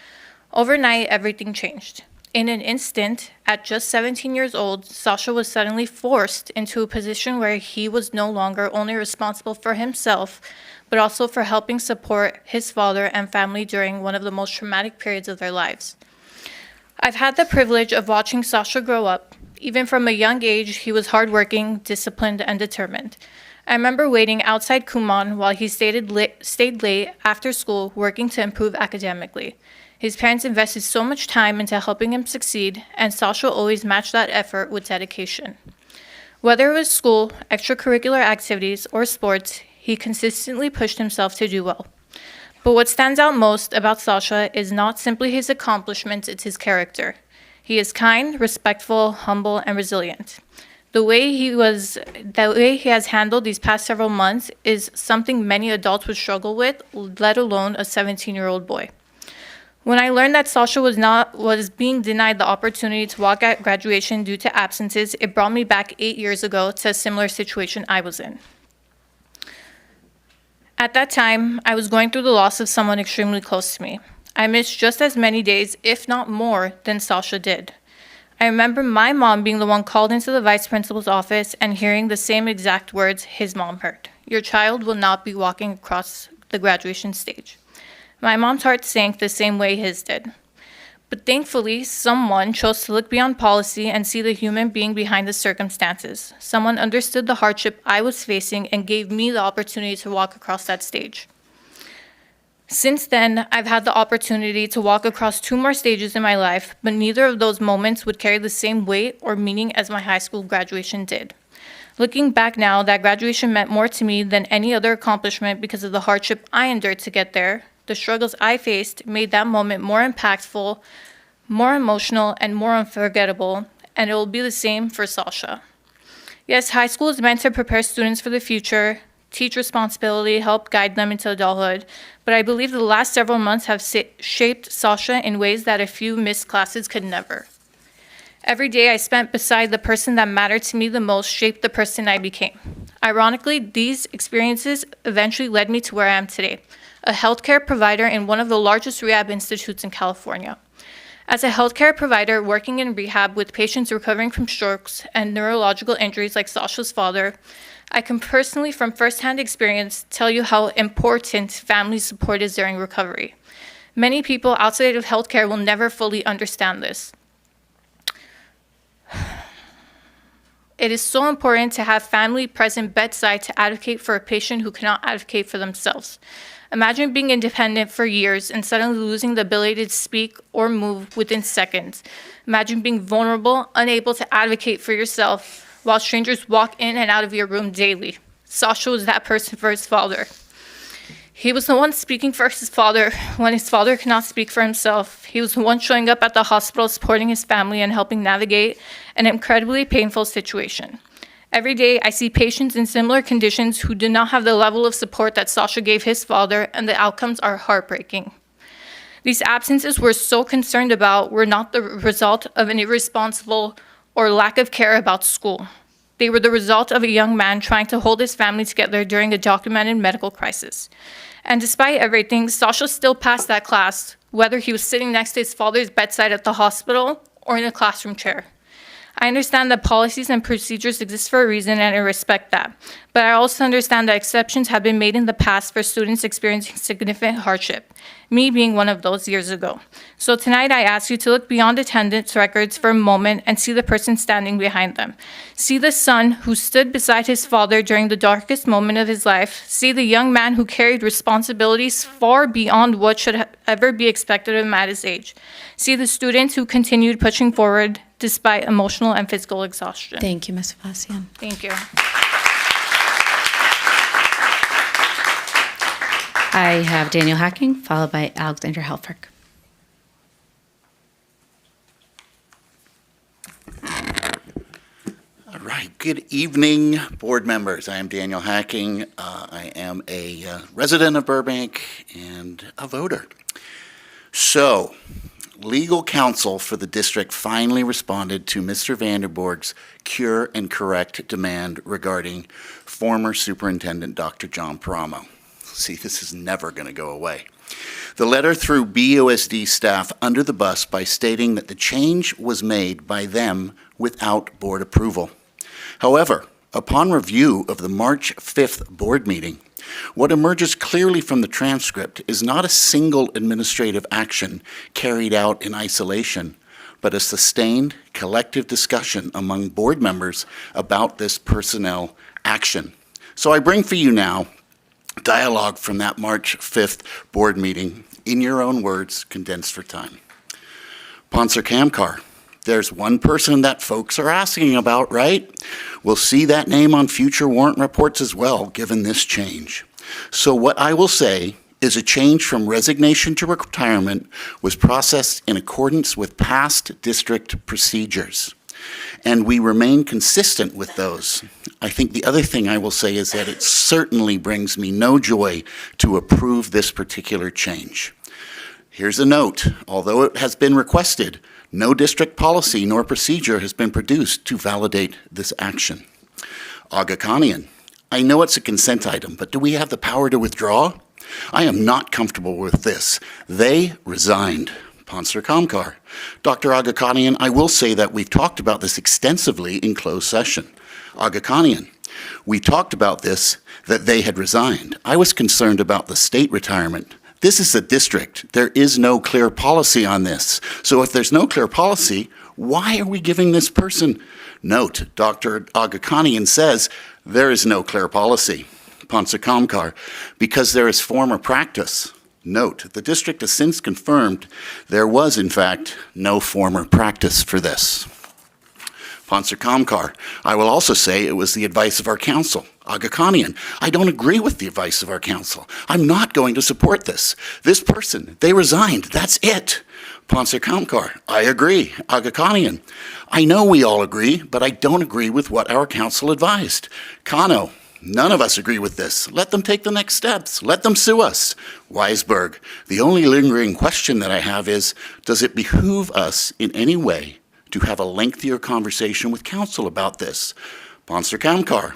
Overnight, everything changed. In an instant, at just 17 years old, Sasha was suddenly forced into a position where he was no longer only responsible for himself, but also for helping support his father and family during one of the most traumatic periods of their lives. I've had the privilege of watching Sasha grow up. Even from a young age, he was hardworking, disciplined, and determined. I remember waiting outside Kumon while he stayed late after school, working to improve academically. His parents invested so much time into helping him succeed, and Sasha always matched that effort with dedication. Whether it was school, extracurricular activities, or sports, he consistently pushed himself to do well. But what stands out most about Sasha is not simply his accomplishments, it's his character. He is kind, respectful, humble, and resilient. The way he has handled these past several months is something many adults would struggle with, let alone a 17-year-old boy. When I learned that Sasha was being denied the opportunity to walk at graduation due to absences, it brought me back 8 years ago to a similar situation I was in. At that time, I was going through the loss of someone extremely close to me. I missed just as many days, if not more, than Sasha did. I remember my mom being the one called into the vice principal's office and hearing the same exact words his mom heard. Your child will not be walking across the graduation stage. My mom's heart sank the same way his did. But thankfully, someone chose to look beyond policy and see the human being behind the circumstances. Someone understood the hardship I was facing and gave me the opportunity to walk across that stage. Since then, I've had the opportunity to walk across 2 more stages in my life, but neither of those moments would carry the same weight or meaning as my high school graduation did. Looking back now, that graduation meant more to me than any other accomplishment because of the hardship I endured to get there. The struggles I faced made that moment more impactful, more emotional, and more unforgettable, and it will be the same for Sasha. Yes, high school is meant to prepare students for the future, teach responsibility, help guide them into adulthood, but I believe the last several months have shaped Sasha in ways that a few missed classes could never. Every day I spent beside the person that mattered to me the most shaped the person I became. Ironically, these experiences eventually led me to where I am today, a healthcare provider in one of the largest rehab institutes in California. As a healthcare provider working in rehab with patients recovering from strokes and neurological injuries like Sasha's father, I can personally, from firsthand experience, tell you how important family support is during recovery. Many people outside of healthcare will never fully understand this. It is so important to have family present bedside to advocate for a patient who cannot advocate for themselves. Imagine being independent for years and suddenly losing the ability to speak or move within seconds. Imagine being vulnerable, unable to advocate for yourself, while strangers walk in and out of your room daily. Sasha was that person for his father. He was the one speaking for his father when his father could not speak for himself. He was the one showing up at the hospital, supporting his family and helping navigate an incredibly painful situation. Every day, I see patients in similar conditions who do not have the level of support that Sasha gave his father, and the outcomes are heartbreaking. These absences we're so concerned about were not the result of an irresponsible or lack of care about school. They were the result of a young man trying to hold his family together during a documented medical crisis. And despite everything, Sasha still passed that class, whether he was sitting next to his father's bedside at the hospital or in a classroom chair. I understand that policies and procedures exist for a reason, and I respect that. But I also understand that exceptions have been made in the past for students experiencing significant hardship, me being one of those years ago. So tonight I ask you to look beyond attendance records for a moment and see the person standing behind them. See the son who stood beside his father during the darkest moment of his life. See the young man who carried responsibilities far beyond what should ever be expected of him at his age. See the students who continued pushing forward despite emotional and physical exhaustion. Thank you, Ms. Fassian. Thank you. I have Daniel Hacking, followed by Alexandra Helfrich. All right. Good evening, board members. I am Daniel Hacking. I am a resident of Burbank and a voter. So, legal counsel for the district finally responded to Mr. Vanderborg's cure and correct demand regarding former Superintendent Dr. John Paramo. See, this is never going to go away. The letter threw BUSD staff under the bus by stating that the change was made by them without board approval. However, upon review of the March 5th board meeting, what emerges clearly from the transcript is not a single administrative action carried out in isolation, but a sustained collective discussion among board members about this personnel action. So I bring for you now dialogue from that March 5th board meeting, in your own words, condensed for time. Poncer Kamkar, there's one person that folks are asking about, right? We'll see that name on future warrant reports as well, given this change. So what I will say is a change from resignation to retirement was processed in accordance with past district procedures, and we remain consistent with those. I think the other thing I will say is that it certainly brings me no joy to approve this particular change. Here's a note. Although it has been requested, no district policy nor procedure has been produced to validate this action. Aga Kanian, I know it's a consent item, but do we have the power to withdraw? I am not comfortable with this. They resigned. Poncer Kamkar. Dr. Aga Kanian, I will say that we've talked about this extensively in closed session. Aga Kanian, we talked about this, that they had resigned. I was concerned about the state retirement. This is a district. There is no clear policy on this. So if there's no clear policy, why are we giving this person? Note, Dr. Aga Kanian says there is no clear policy. Poncer Kamkar, because there is former practice. Note, the district has since confirmed there was, in fact, no former practice for this. Poncer Kamkar, I will also say it was the advice of our council. Aga Kanian, I don't agree with the advice of our council. I'm not going to support this. This person, they resigned. That's it. Poncer Kamkar, I agree. Aga Kanian, I know we all agree, but I don't agree with what our council advised. Kano, none of us agree with this. Let them take the next steps. Let them sue us. Weisberg, the only lingering question that I have is, does it behoove us in any way to have a lengthier conversation with council about this? Poncer Kamkar,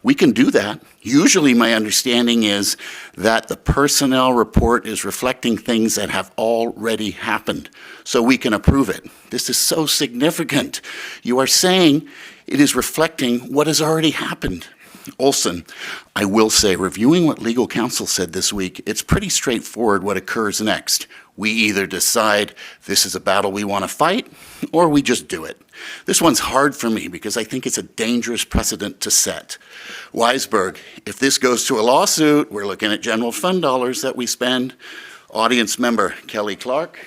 we can do that. Usually my understanding is that the personnel report is reflecting things that have already happened, so we can approve it. This is so significant. You are saying it is reflecting what has already happened. Olson, I will say, reviewing what legal counsel said this week, it's pretty straightforward what occurs next. We either decide this is a battle we want to fight, or we just do it. This one's hard for me because I think it's a dangerous precedent to set. Weisberg, if this goes to a lawsuit, we're looking at general fund dollars that we spend. Audience member Kelly Clark,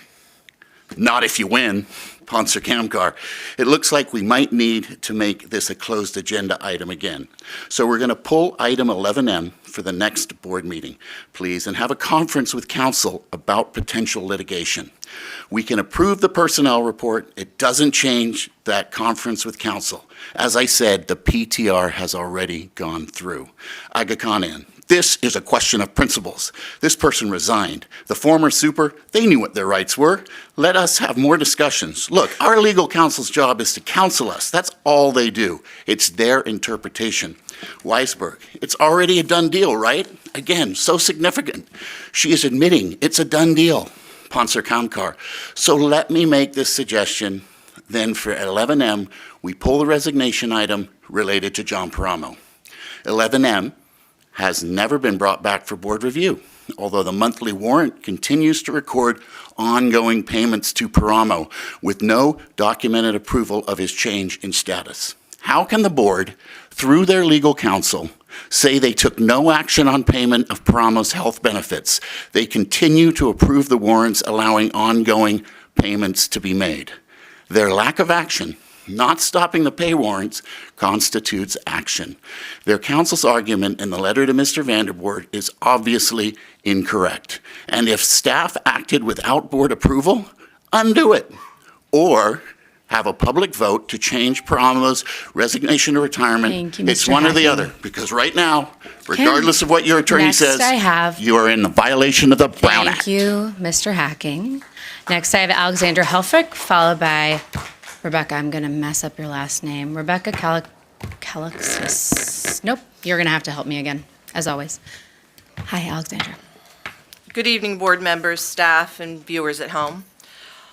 not if you win. Poncer Kamkar, it looks like we might need to make this a closed agenda item again. So we're going to pull item 11M for the next board meeting, please, and have a conference with council about potential litigation. We can approve the personnel report. It doesn't change that conference with council. As I said, the PTR has already gone through. Aga Kanian, This is a question of principles. This person resigned. The former super, they knew what their rights were. Let us have more discussions. Look, our legal counsel's job is to counsel us. That's all they do. It's their interpretation. Weisberg, it's already a done deal, right? Again, so significant. She is admitting it's a done deal. Poncer Kamkar. So let me make this suggestion. Then for 11M, we pull the resignation item related to John Paramo. 11M has never been brought back for board review, although the monthly warrant continues to record ongoing payments to Paramo with no documented approval of his change in status. How can the board, through their legal counsel, say they took no action on payment of Paramo's health benefits? They continue to approve the warrants allowing ongoing payments to be made. Their lack of action, not stopping the pay warrants, constitutes action. Their counsel's argument in the letter to Mr. Vanderboord is obviously incorrect. And if staff acted without board approval, undo it. Or have a public vote to change Paramo's resignation to retirement. Thank you, It's Mr. one or the Hacking. other, because right now, regardless of what your attorney Next says, I have- you are in the violation of the Brown Act. Thank you, Mr. Hacking. Next, I have Alexandra Helfrich, followed by Rebecca. I'm going to mess up your last name. Rebecca Calixis. Nope, you're going to have to help me again, as always. Hi, Alexandra. Good evening, board members, staff, and viewers at home.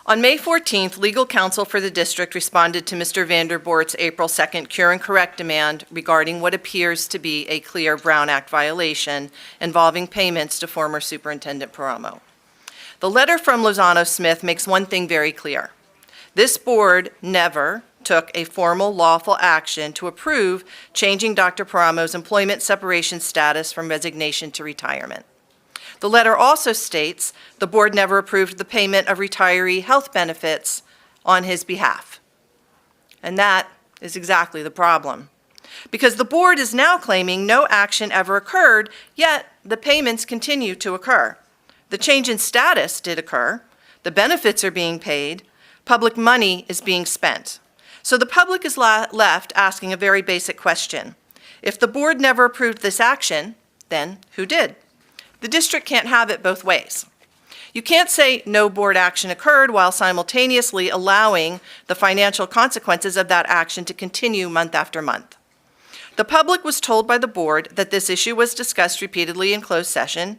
On May 14th, legal counsel for the district responded to Mr. Vanderboord's April 2nd cure and correct demand regarding what appears to be a clear Brown Act violation involving payments to former Superintendent Paramo. The letter from Lozano Smith makes one thing very clear. This board never took a formal lawful action to approve changing Dr. Paramo's employment separation status from resignation to retirement. The letter also states the board never approved the payment of retiree health benefits on his behalf. And that is exactly the problem. Because the board is now claiming no action ever occurred, yet the payments continue to occur. The change in status did occur, the benefits are being paid, public money is being spent. So the public is left asking a very basic question. If the board never approved this action, then who did? The district can't have it both ways. You can't say no board action occurred while simultaneously allowing the financial consequences of that action to continue month after month. The public was told by the board that this issue was discussed repeatedly in closed session,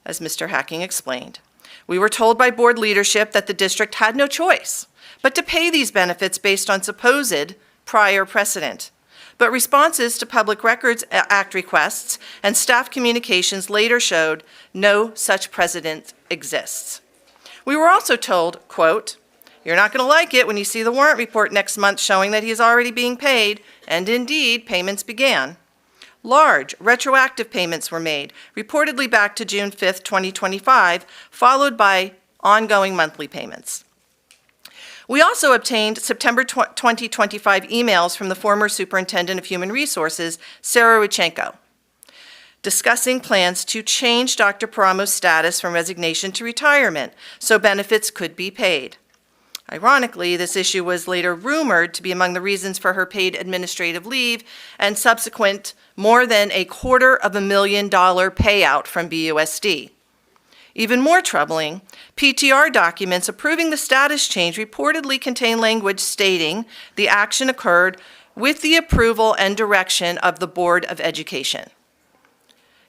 as Mr. Hacking explained. We were told by board leadership that the district had no choice but to pay these benefits based on supposed prior precedent. But responses to Public Records Act requests and staff communications later showed no such precedent exists. We were also told, quote, "You're not going to like it when you see the warrant report next month showing that he is already being paid," and indeed, payments began. Large retroactive payments were made, reportedly back to June 5th, 2025, followed by ongoing monthly payments. We also obtained September 2025 emails from the former Superintendent of Human Resources, Sarah Rudchenko, discussing plans to change Dr. Paramo's status from resignation to retirement so benefits could be paid. Ironically, this issue was later rumored to be among the reasons for her paid administrative leave and subsequent more than $250,000 payout from BUSD. Even more troubling, PTR documents approving the status change reportedly contain language stating the action occurred with the approval and direction of the Board of Education.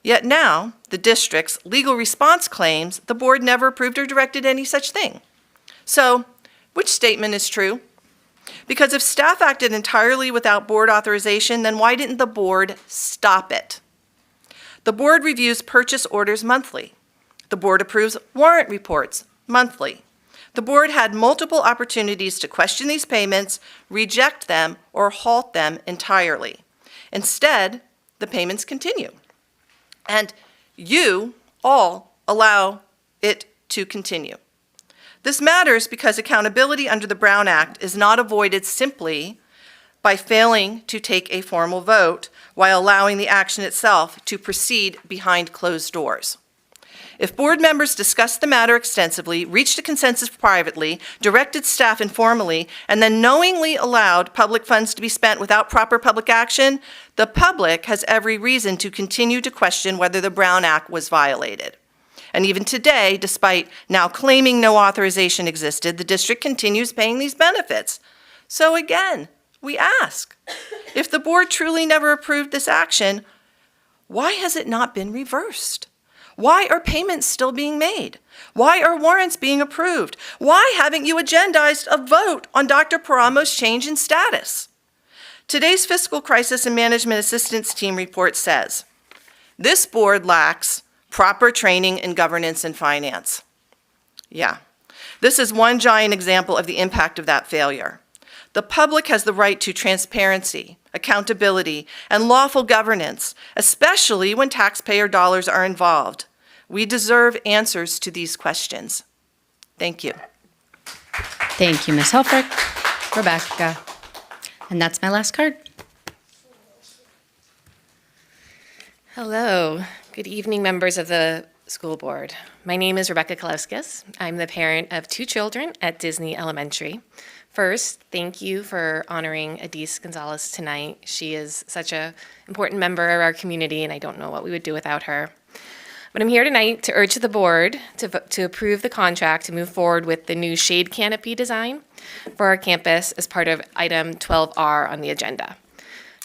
Yet now, the district's legal response claims the board never approved or directed any such thing. So, which statement is true? Because if staff acted entirely without board authorization, then why didn't the board stop it? The board reviews purchase orders monthly. The board approves warrant reports monthly. The board had multiple opportunities to question these payments, reject them, or halt them entirely. Instead, the payments continue. And you all allow it to continue. This matters because accountability under the Brown Act is not avoided simply by failing to take a formal vote while allowing the action itself to proceed behind closed doors. If board members discussed the matter extensively, reached a consensus privately, directed staff informally, and then knowingly allowed public funds to be spent without proper public action, the public has every reason to continue to question whether the Brown Act was violated. And even today, despite now claiming no authorization existed, the district continues paying these benefits. So again, we ask, if the board truly never approved this action, why has it not been reversed? Why are payments still being made? Why are warrants being approved? Why haven't you agendized a vote on Dr. Paramo's change in status? Today's Fiscal Crisis and Management Assistance Team report says, this board lacks proper training in governance and finance. Yeah, this is one giant example of the impact of that failure. The public has the right to transparency, accountability, and lawful governance, especially when taxpayer dollars are involved. We deserve answers to these questions. Thank you. Thank you, Ms. Helfrich. Rebecca. And that's my last card. Hello. Good evening, members of the school board. My name is Rebecca Kalauskis. I'm the parent of 2 children at Disney Elementary. First, thank you for honoring Adise Gonzalez tonight. She is such an important member of our community, and I don't know what we would do without her. But I'm here tonight to urge the board to approve the contract to move forward with the new shade canopy design for our campus as part of item 12R on the agenda.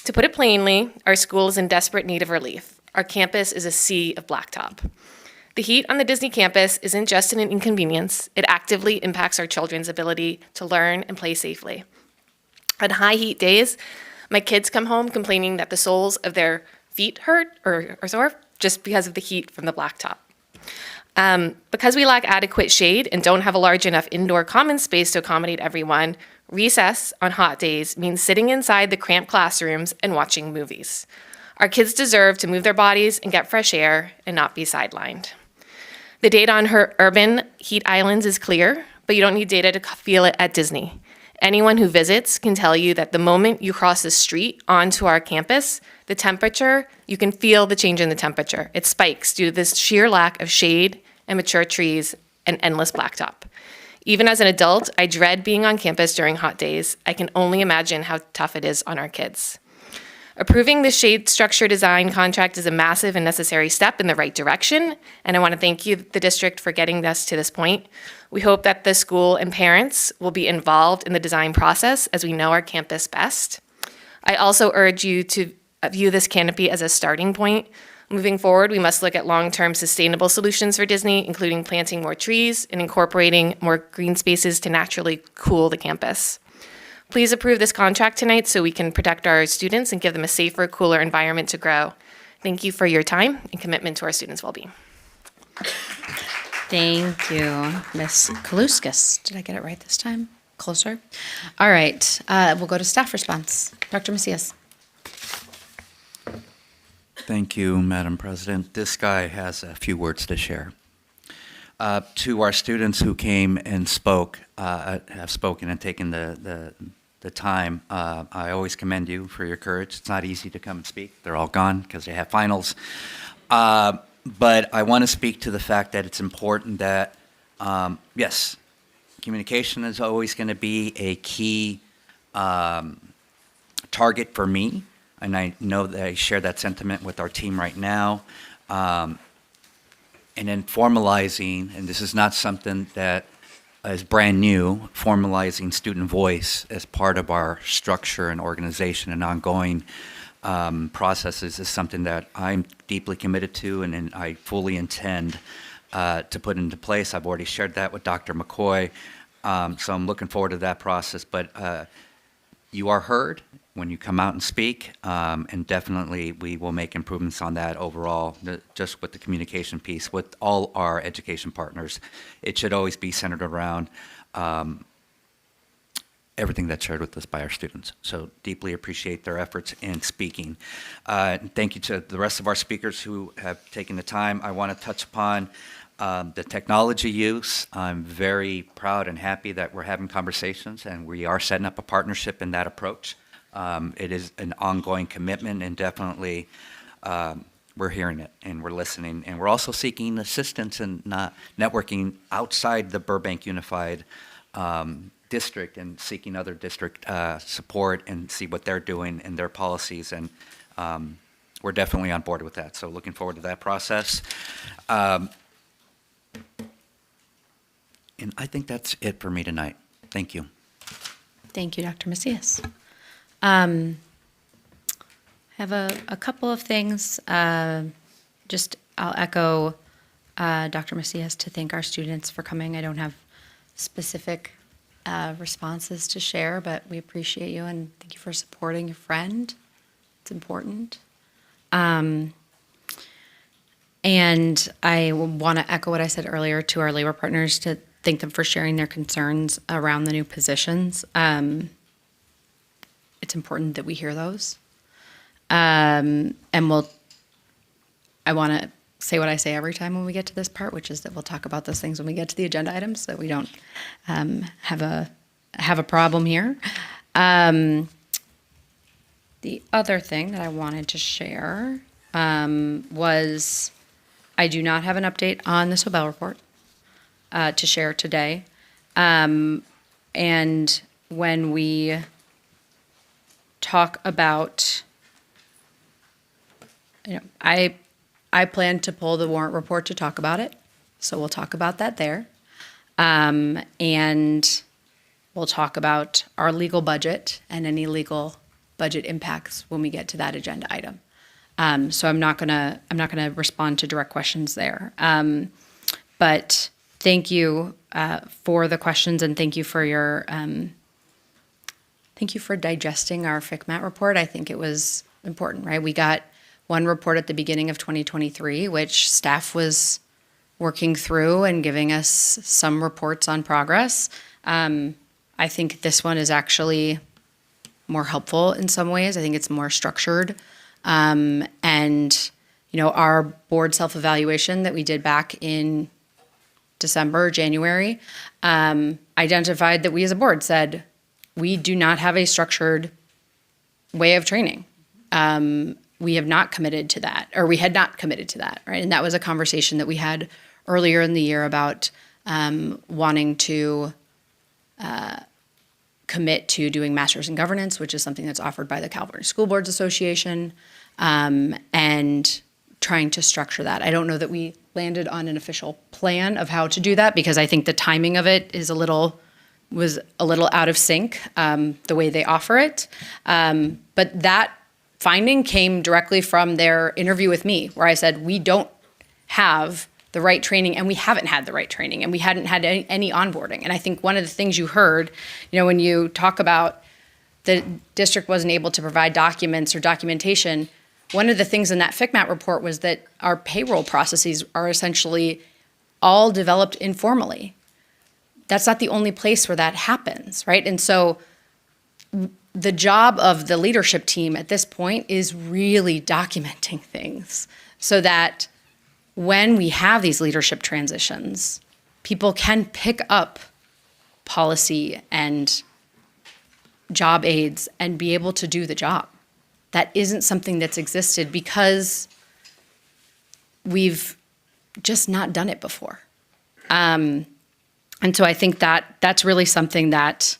To put it plainly, our school is in desperate need of relief. Our campus is a sea of blacktop. The heat on the Disney campus isn't just an inconvenience, it actively impacts our children's ability to learn and play safely. On high heat days, my kids come home complaining that the soles of their feet hurt or sore just because of the heat from the blacktop. Because we lack adequate shade and don't have a large enough indoor common space to accommodate everyone, recess on hot days means sitting inside the cramped classrooms and watching movies. Our kids deserve to move their bodies and get fresh air and not be sidelined. The data on her urban heat islands is clear, but you don't need data to feel it at Disney. Anyone who visits can tell you that the moment you cross the street onto our campus, the temperature, you can feel the change in the temperature. It spikes due to this sheer lack of shade and mature trees and endless blacktop. Even as an adult, I dread being on campus during hot days. I can only imagine how tough it is on our kids. Approving the shade structure design contract is a massive and necessary step in the right direction, and I want to thank you, the district, for getting us to this point. We hope that the school and parents will be involved in the design process as we know our campus best. I also urge you to view this canopy as a starting point. Moving forward, we must look at long-term sustainable solutions for Disney, including planting more trees and incorporating more green spaces to naturally cool the campus. Please approve this contract tonight so we can protect our students and give them a safer, cooler environment to grow. Thank you for your time and commitment to our students' well-being. Thank you, Ms. Kalauskis. Did I get it right this time? Closer? All right, we'll go to staff response. Dr. Macias. Thank you, Madam President. This guy has a few words to share. To our students who came and spoke, have spoken and taken the time, I always commend you for your courage. It's not easy to come and speak. They're all gone because they have finals. But I want to speak to the fact that it's important that, yes, communication is always going to be a key target for me. And I know that I share that sentiment with our team right now. And then formalizing, and this is not something that is brand new, formalizing student voice as part of our structure and organization and ongoing processes is something that I'm deeply committed to and I fully intend to put into place. I've already shared that with Dr. McCoy, so I'm looking forward to that process. But you are heard when you come out and speak, and definitely we will make improvements on that overall, just with the communication piece with all our education partners. It should always be centered around everything that's shared with us by our students. So deeply appreciate their efforts in speaking. Thank you to the rest of our speakers who have taken the time. I want to touch upon the technology use. I'm very proud and happy that we're having conversations and we are setting up a partnership in that approach. It is an ongoing commitment and definitely we're hearing it and we're listening, and we're also seeking assistance and not networking outside the Burbank Unified District and seeking other district support and see what they're doing and their policies, and we're definitely on board with that. So looking forward to that process. And I think that's it for me tonight. Thank you. Thank you, Dr. Macias. I have a couple of things. I'll echo Dr. Macias to thank our students for coming. I don't have specific responses to share, but we appreciate you and thank you for supporting your friend. It's important. And I want to echo what I said earlier to our labor partners, to thank them for sharing their concerns around the new positions. It's important that we hear those. And I want to say what I say every time when we get to this part, which is that we'll talk about those things when we get to the agenda items, so that we don't have a problem here. The other thing that I wanted to share was I do not have an update on the Sobel report to share today. And when we talk about, I plan to pull the warrant report to talk about it, so we'll talk about that there. And we'll talk about our legal budget and any legal budget impacts when we get to that agenda item. So I'm not gonna respond to direct questions there. But thank you for the questions, and thank you for your thank you for digesting our FCMAT report. I think it was important, right? We got one report at the beginning of 2023, which staff was working through and giving us some reports on progress. I think this one is actually more helpful in some ways. I think it's more structured. And, our board self-evaluation that we did back in December, January, identified that we as a board said, we do not have a structured way of training. We have not committed to that, or we had not committed to that, right? And that was a conversation that we had earlier in the year about wanting to commit to doing Masters in Governance, which is something that's offered by the California School Boards Association, and trying to structure that. I don't know that we landed on an official plan of how to do that, because I think the timing of it was a little out of sync, the way they offer it. But that finding came directly from their interview with me, where I said, we don't have the right training, and we haven't had the right training, and we hadn't had any onboarding. And I think one of the things you heard, when you talk about the district wasn't able to provide documents or documentation, one of the things in that FCMAT report was that our payroll processes are essentially all developed informally. That's not the only place where that happens, right? And so the job of the leadership team at this point is really documenting things so that when we have these leadership transitions, people can pick up policy and job aids and be able to do the job. That isn't something that's existed because we've just not done it before. And so I think that that's really something that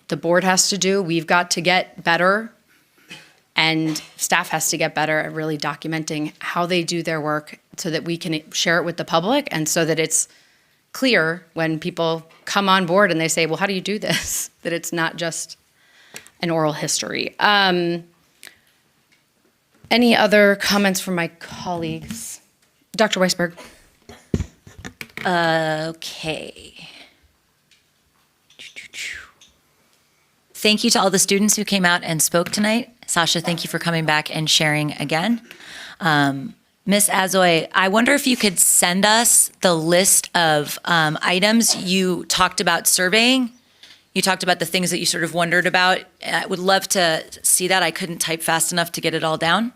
the board has to do. We've got to get better, and staff has to get better at really documenting how they do their work so that we can share it with the public, and so that it's clear when people come on board and they say, well, how do you do this? That it's not just an oral history. Any other comments from my colleagues? Dr. Weisberg. Okay. Thank you to all the students who came out and spoke tonight. Sasha, thank you for coming back and sharing again. Ms. Azoy, I wonder if you could send us the list of items you talked about surveying. You talked about the things that you sort of wondered about. I would love to see that. I couldn't type fast enough to get it all down.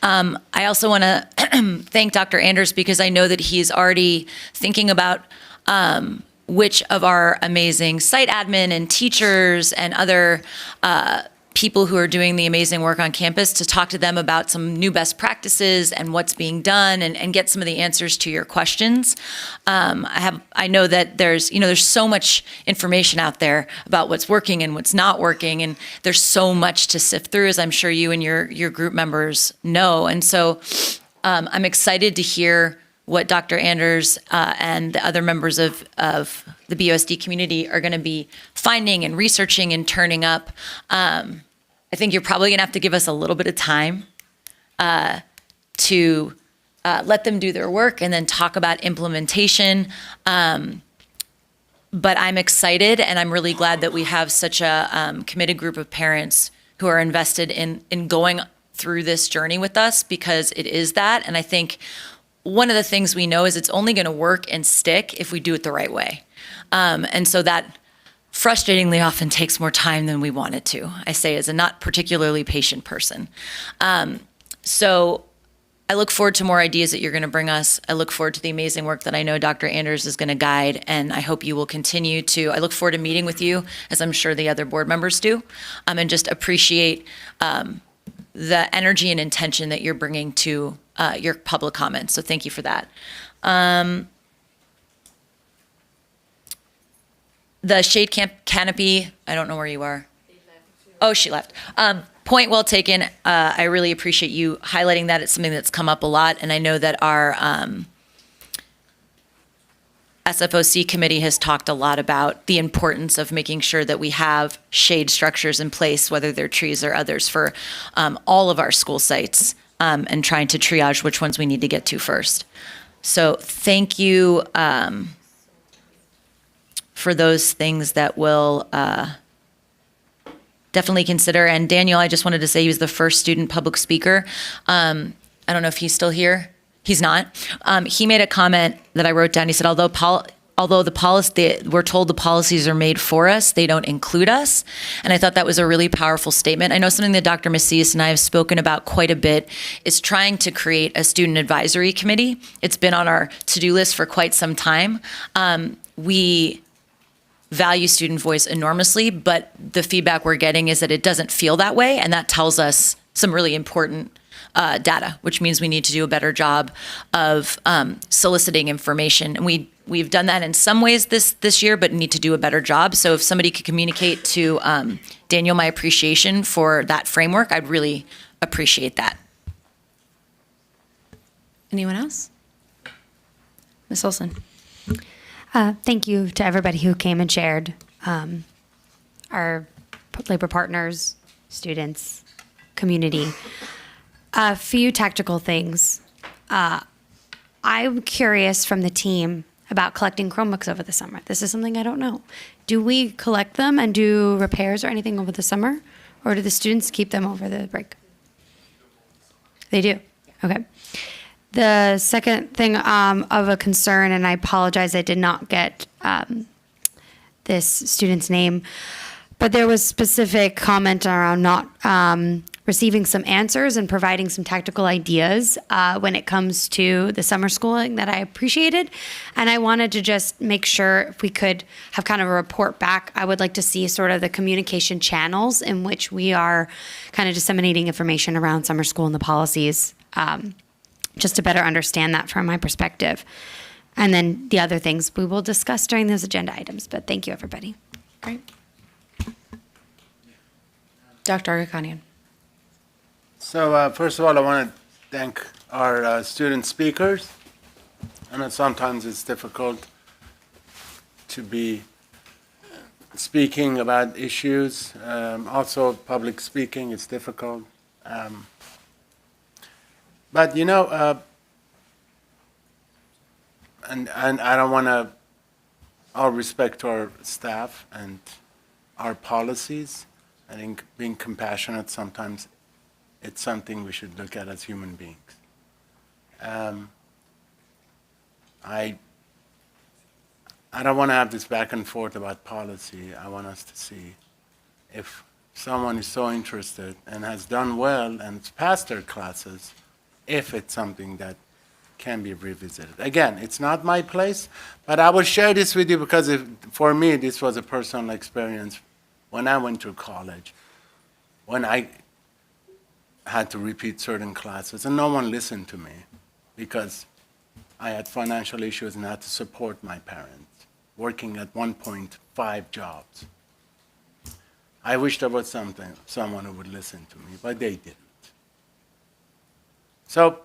I also want to thank Dr. Anders, because I know that he's already thinking about which of our amazing site admin and teachers and other people who are doing the amazing work on campus to talk to them about some new best practices and what's being done and get some of the answers to your questions. I know that there's so much information out there about what's working and what's not working, and there's so much to sift through, as I'm sure you and your group members know. And so I'm excited to hear what Dr. Anders and the other members of the BUSD community are going to be finding and researching and turning up. I think you're probably going to have to give us a little bit of time to let them do their work and then talk about implementation. But I'm excited, and I'm really glad that we have such a committed group of parents who are invested in going through this journey with us, because it is that. And I think one of the things we know is it's only going to work and stick if we do it the right way. And so that frustratingly often takes more time than we want it to, I say as a not particularly patient person. So I look forward to more ideas that you're going to bring us. I look forward to the amazing work that I know Dr. Anders is going to guide, and I hope you will continue to. I look forward to meeting with you, as I'm sure the other board members do, and just appreciate the energy and intention that you're bringing to your public comments. So thank you for that. The shade canopy, I don't know where you are. Oh, she left. Point well taken. I really appreciate you highlighting that. It's something that's come up a lot, and I know that our SFOC committee has talked a lot about the importance of making sure that we have shade structures in place, whether they're trees or others, for all of our school sites, and trying to triage which ones we need to get to first. So thank you for those things that we'll definitely consider. And Daniel, I just wanted to say he was the first student public speaker. I don't know if he's still here. He's not. He made a comment that I wrote down. He said, although we're told the policies are made for us, they don't include us. And I thought that was a really powerful statement. I know something that Dr. Macias and I have spoken about quite a bit is trying to create a student advisory committee. It's been on our to-do list for quite some time. We value student voice enormously, but the feedback we're getting is that it doesn't feel that way, and that tells us some really important data, which means we need to do a better job of soliciting information. And we've done that in some ways this year, but need to do a better job. So if somebody could communicate to Daniel my appreciation for that framework, I'd really appreciate that. Anyone else? Ms. Olson. Thank you to everybody who came and shared, our labor partners, students, community. A few tactical things. I'm curious from the team about collecting Chromebooks over the summer. This is something I don't know. Do we collect them and do repairs or anything over the summer? Or do the students keep them over the break? They do? Okay. The second thing of a concern, and I apologize, I did not get this student's name, but there was specific comment around not receiving some answers and providing some tactical ideas when it comes to the summer schooling that I appreciated. And I wanted to just make sure if we could have kind of a report back. I would like to see sort of the communication channels in which we are kind of disseminating information around summer school and the policies, just to better understand that from my perspective. And then the other things we will discuss during those agenda items. But thank you, everybody. Great. Dr. Agakanian. So first of all, I want to thank our student speakers. I know sometimes it's difficult to be speaking about issues. Also, public speaking is difficult. But you know, and I don't want to, all respect to our staff and our policies. I think being compassionate sometimes it's something we should look at as human beings. I don't want to have this back and forth about policy. I want us to see if someone is so interested and has done well and it's passed their classes, if it's something that can be revisited. Again, it's not my place, but I will share this with you because for me, this was a personal experience when I went to college. when I had to repeat certain classes, and no one listened to me because I had financial issues and had to support my parents, working at 1.5 jobs. I wish there was someone who would listen to me, but they didn't. So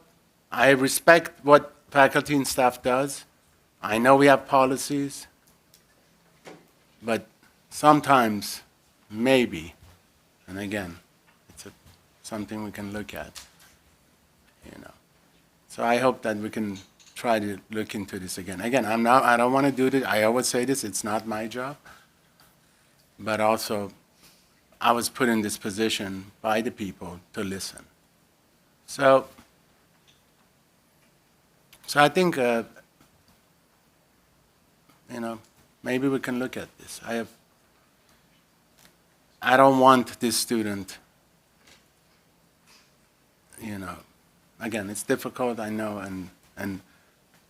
I respect what faculty and staff does. I know we have policies, but sometimes, maybe, and again, it's something we can look at, you know. So I hope that we can try to look into this again. Again, I don't want to do this. I always say this, it's not my job. But also, I was put in this position by the people to listen. So I think, you know, maybe we can look at this. I don't want this student, you know, again, it's difficult, I know, and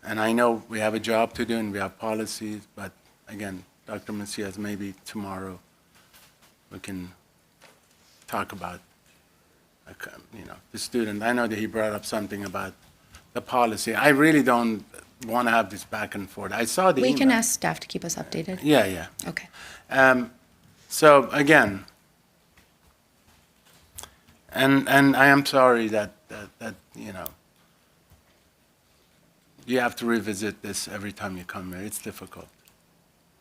I know we have a job to do and we have policies, but again, Dr. Macias, maybe tomorrow we can talk about, you know, the student. I know that he brought up something about the policy. I really don't want to have this back and forth. I saw the We email. can ask staff to keep us updated. Yeah. Okay. So again, and I am sorry that you know, you have to revisit this every time you come here. It's difficult.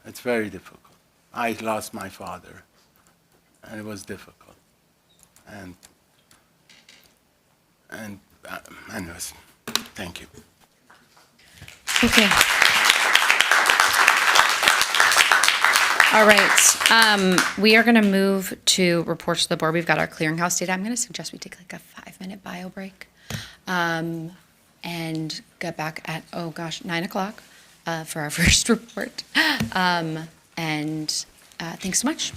It's very difficult. I lost my father, and it was difficult. And anyways, thank you. Okay. All right. We are going to move to reports to the board. We've got our clearinghouse data. I'm going to suggest we take like a 5-minute bio break and get back at, 9 o'clock for our first report. Thanks so much.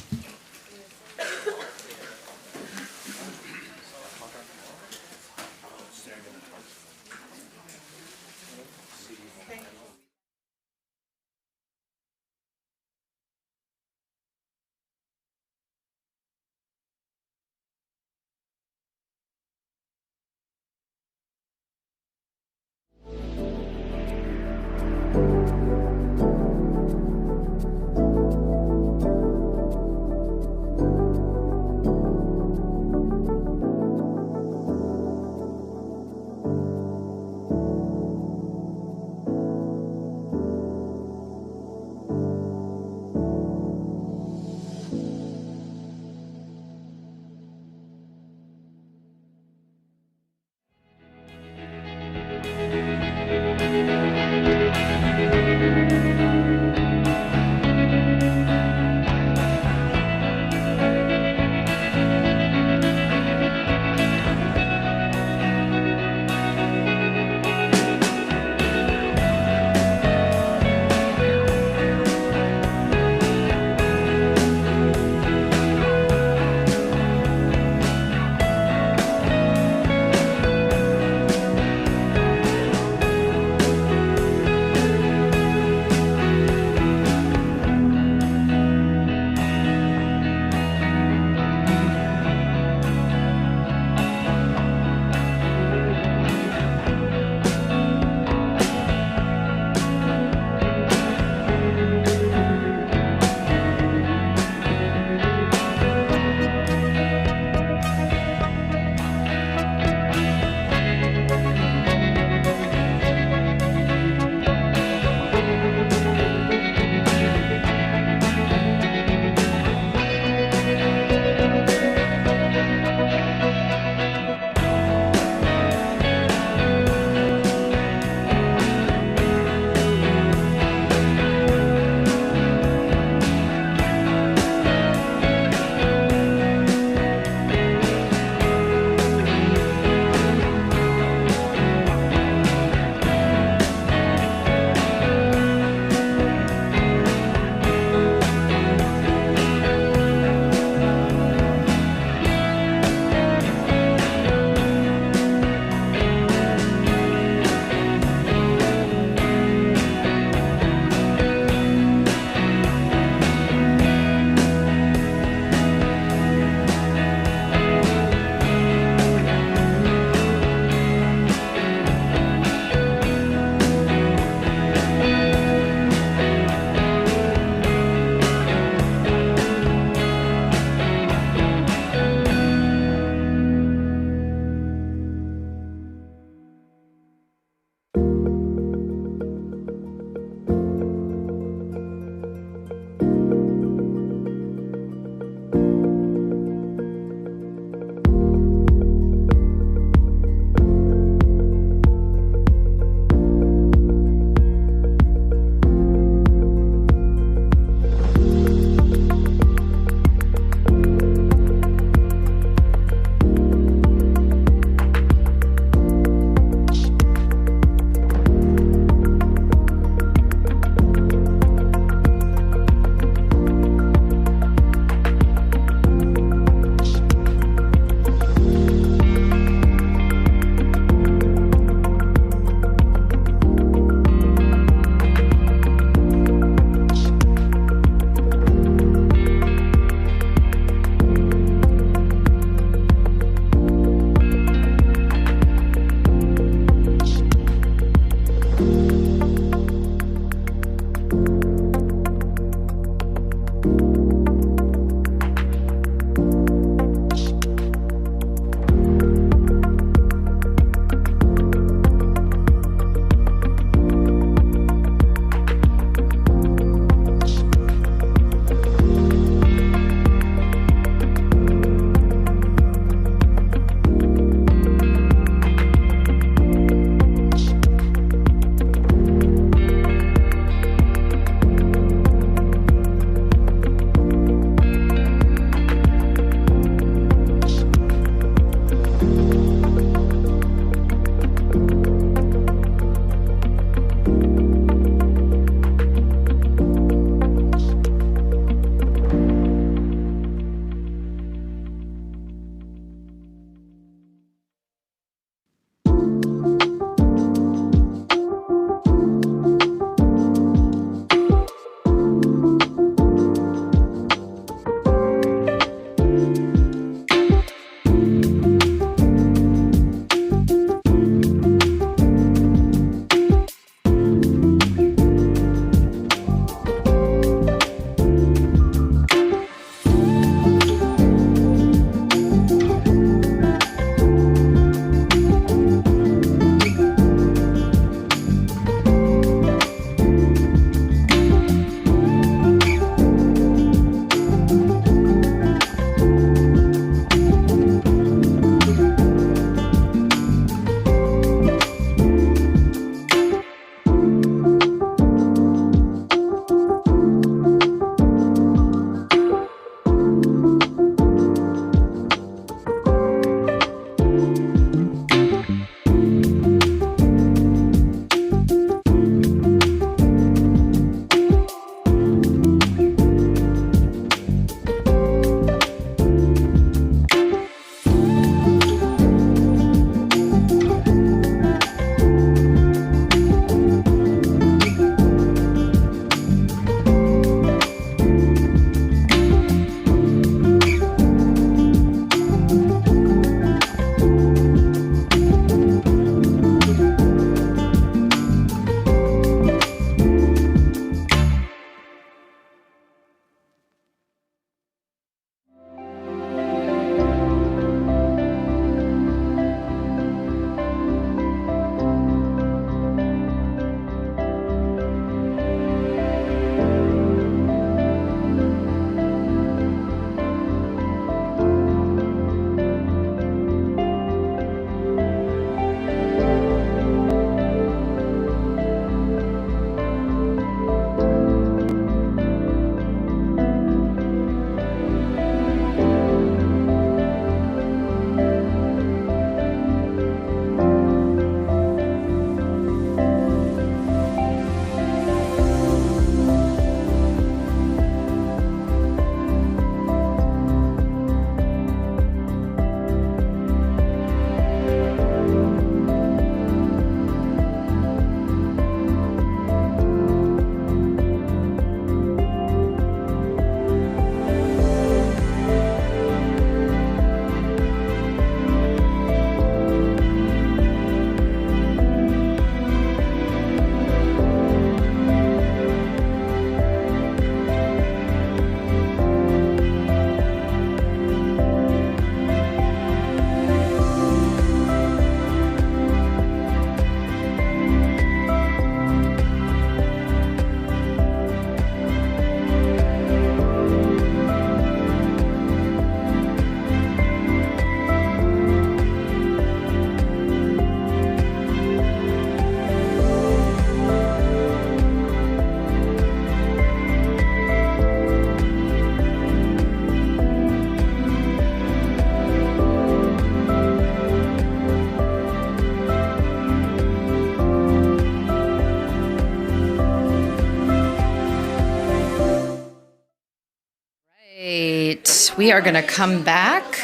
We are going to come back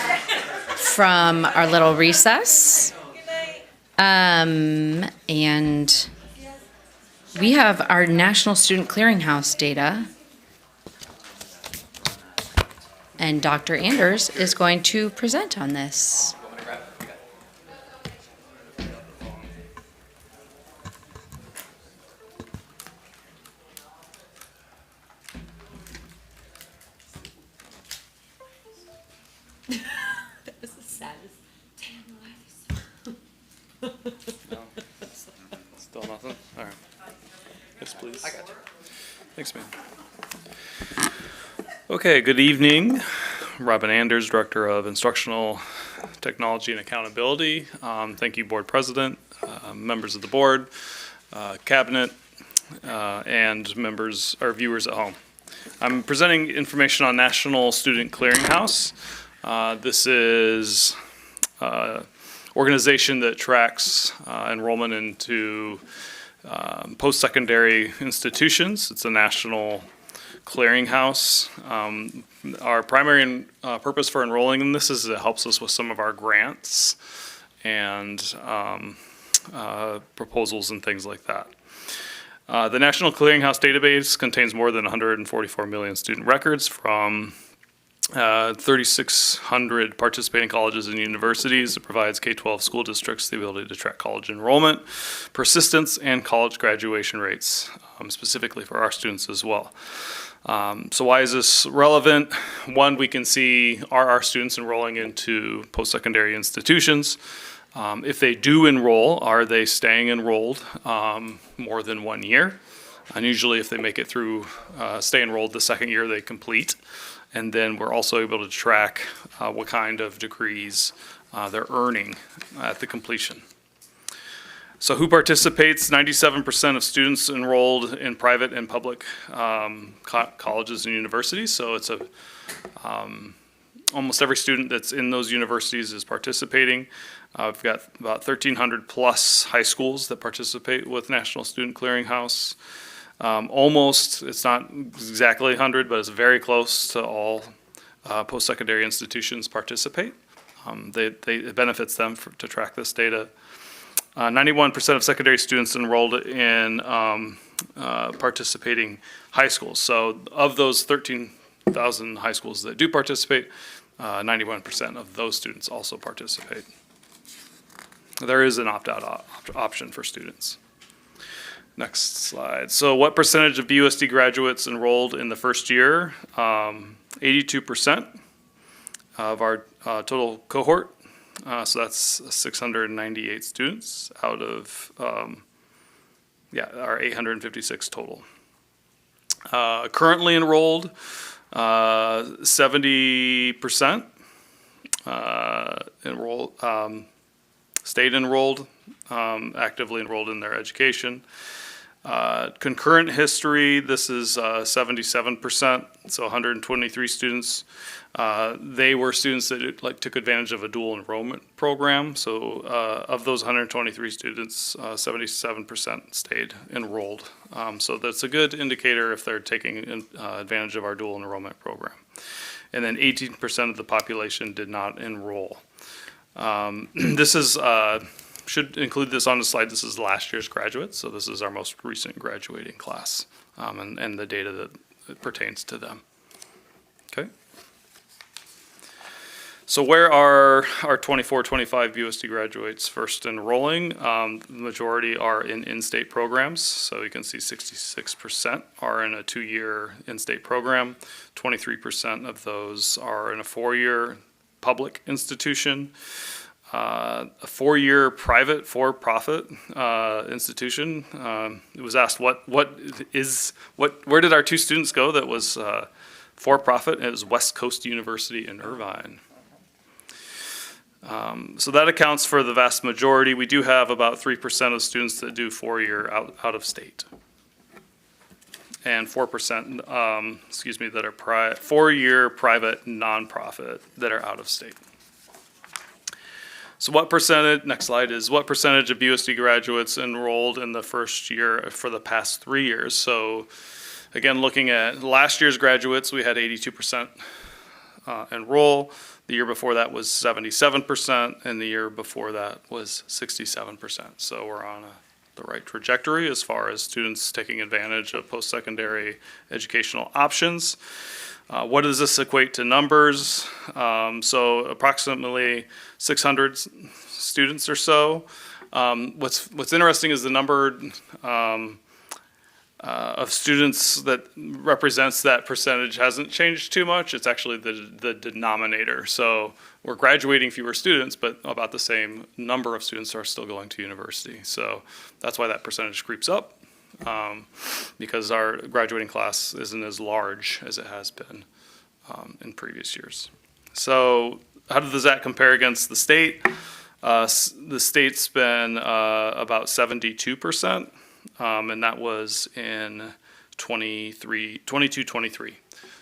from our little recess. And we have our National Student Clearinghouse data. And Dr. Anders is going to present on this. That was the saddest. Still nothing? All right. Yes, please. I got you. Thanks, man. Okay, good evening. Robin Anders, Director of Instructional Technology and Accountability. Thank you, Board President, members of the board, Cabinet, and members or viewers at home. I'm presenting information on National Student Clearinghouse. This is an organization that tracks enrollment into post-secondary institutions. It's a national clearinghouse. Our primary purpose for enrolling in this is it helps us with some of our grants and proposals and things like that. The National Clearinghouse database contains more than 144 million student records from 3,600 participating colleges and universities. It provides K-12 school districts the ability to track college enrollment, persistence, and college graduation rates, specifically for our students as well. So why is this relevant? One, we can see are our students enrolling into post-secondary institutions? If they do enroll, are they staying enrolled more than 1 year? And usually if they make it through, stay enrolled the second year, they complete. And then we're also able to track what kind of degrees they're earning at the completion. So who participates? 97% of students enrolled in private and public colleges and universities. So it's almost every student that's in those universities is participating. We've got about 1,300 plus high schools that participate with National Student Clearinghouse. Almost, it's not exactly 100, but it's very close to all post-secondary institutions participate. It benefits them to track this data. 91% of secondary students enrolled in participating high schools. So of those 13,000 high schools that do participate, 91% of those students also participate. There is an opt-out option for students. Next slide. So what percentage of BUSD graduates enrolled in the first year? 82% of our total cohort. So that's 698 students out of our 856 total. Currently enrolled, 70% stayed enrolled, actively enrolled in their education. Concurrent history, this is 77%, so 123 students. They were students that took advantage of a dual enrollment program. So of those 123 students, 77% stayed enrolled. So that's a good indicator if they're taking advantage of our dual enrollment program. And then 18% of the population did not enroll. This is should include this on the slide. This is last year's graduates, so this is our most recent graduating class, and the data that pertains to them. Okay. So where are our 24-25 BUSD graduates first enrolling? The majority are in in-state programs, so you can see 66% are in a 2-year in-state program. 23% of those are in a 4-year public institution. A 4-year private for-profit institution. It was asked where did our 2 students go that was for-profit? It was West Coast University in Irvine. So that accounts for the vast majority. We do have about 3% of students that do 4-year out of state. And 4%, that are 4-year private nonprofit that are out of state. So what percentage, next slide is, what percentage of BUSD graduates enrolled in the first year for the past 3 years? So again, looking at last year's graduates, we had 82% enroll. The year before that was 77%, and the year before that was 67%. So we're on the right trajectory as far as students taking advantage of post-secondary educational options. What does this equate to numbers? So approximately 600 students or so. What's interesting is the number of students that represents that percentage hasn't changed too much. It's actually the denominator. So we're graduating fewer students, but about the same number of students are still going to university. So that's why that percentage creeps up, because our graduating class isn't as large as it has been in previous years. So how does that compare against the state? The state's been about 72%. And that was in 22-23.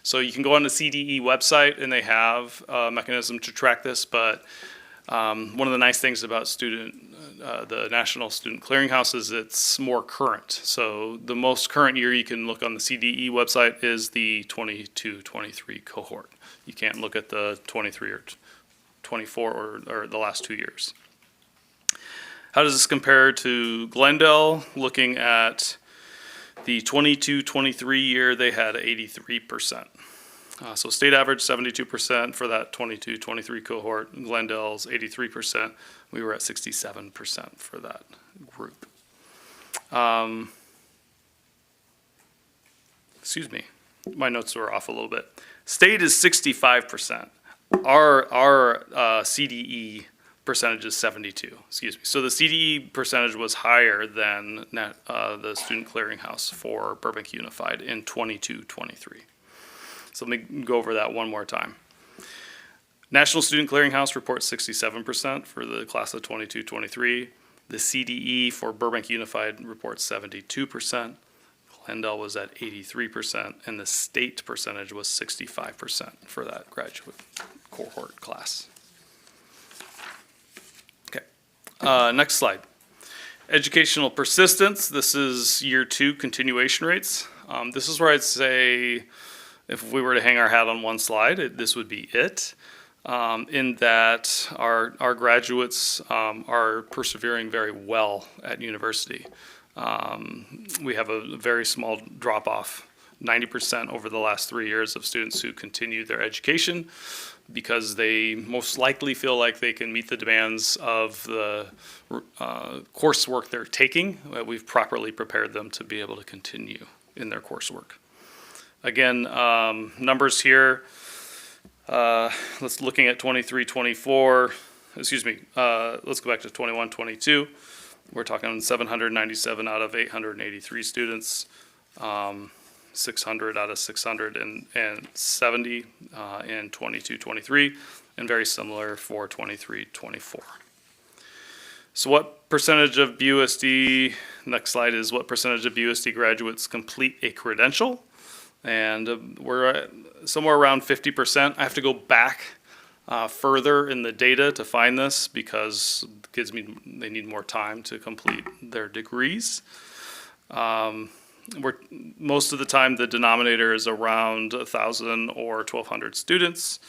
So you can go on the CDE website and they have a mechanism to track this, but one of the nice things about the National Student Clearinghouse is it's more current. So the most current year you can look on the CDE website is the 22-23 cohort. You can't look at the 23 or 24 or the last 2 years. How does this compare to Glendale? Looking at the 22-23 year, they had 83%. So state average 72% for that 22-23 cohort. Glendale's 83%. We were at 67% for that group. Excuse me, my notes were off a little bit. State is 65%. Our CDE percentage is 72, excuse me. So the CDE percentage was higher than the Student Clearinghouse for Burbank Unified in 22-23. So let me go over that one more time. National Student Clearinghouse reports 67% for the class of 22-23. The CDE for Burbank Unified reports 72%. Glendale was at 83%, and the state percentage was 65% for that graduate cohort class. Next slide. Educational persistence. This is year 2 continuation rates. This is where I'd say if we were to hang our hat on one slide, this would be it. In that our graduates are persevering very well at university. We have a very small drop-off, 90% over the last 3 years of students who continue their education, because they most likely feel like they can meet the demands of the coursework they're taking. We've properly prepared them to be able to continue in their coursework. Again, numbers here. Let's looking at 23-24. Excuse me. Let's go back to 21-22. We're talking 797 out of 883 students. 600 out of 670 in 22-23, and very similar for 23-24. So what percentage of BUSD, next slide is what percentage of BUSD graduates complete a credential? And we're at somewhere around 50%. I have to go back further in the data to find this because kids they need more time to complete their degrees. Most of the time the denominator is around 1,000 or 1,200 students,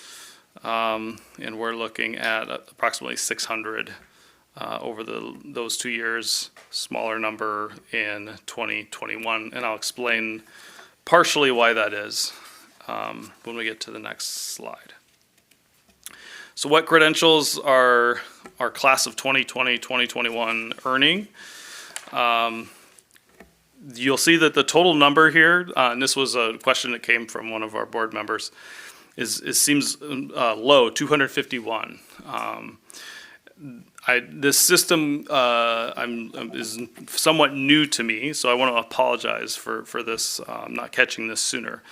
and we're looking at approximately 600 over those 2 years, smaller number in 2021, and I'll explain partially why that is when we get to the next slide. So what credentials are our class of 2020-2021 earning? You'll see that the total number here, and this was a question that came from one of our board members, seems low, 251. This system is somewhat new to me, so I want to apologize for this, not catching this sooner.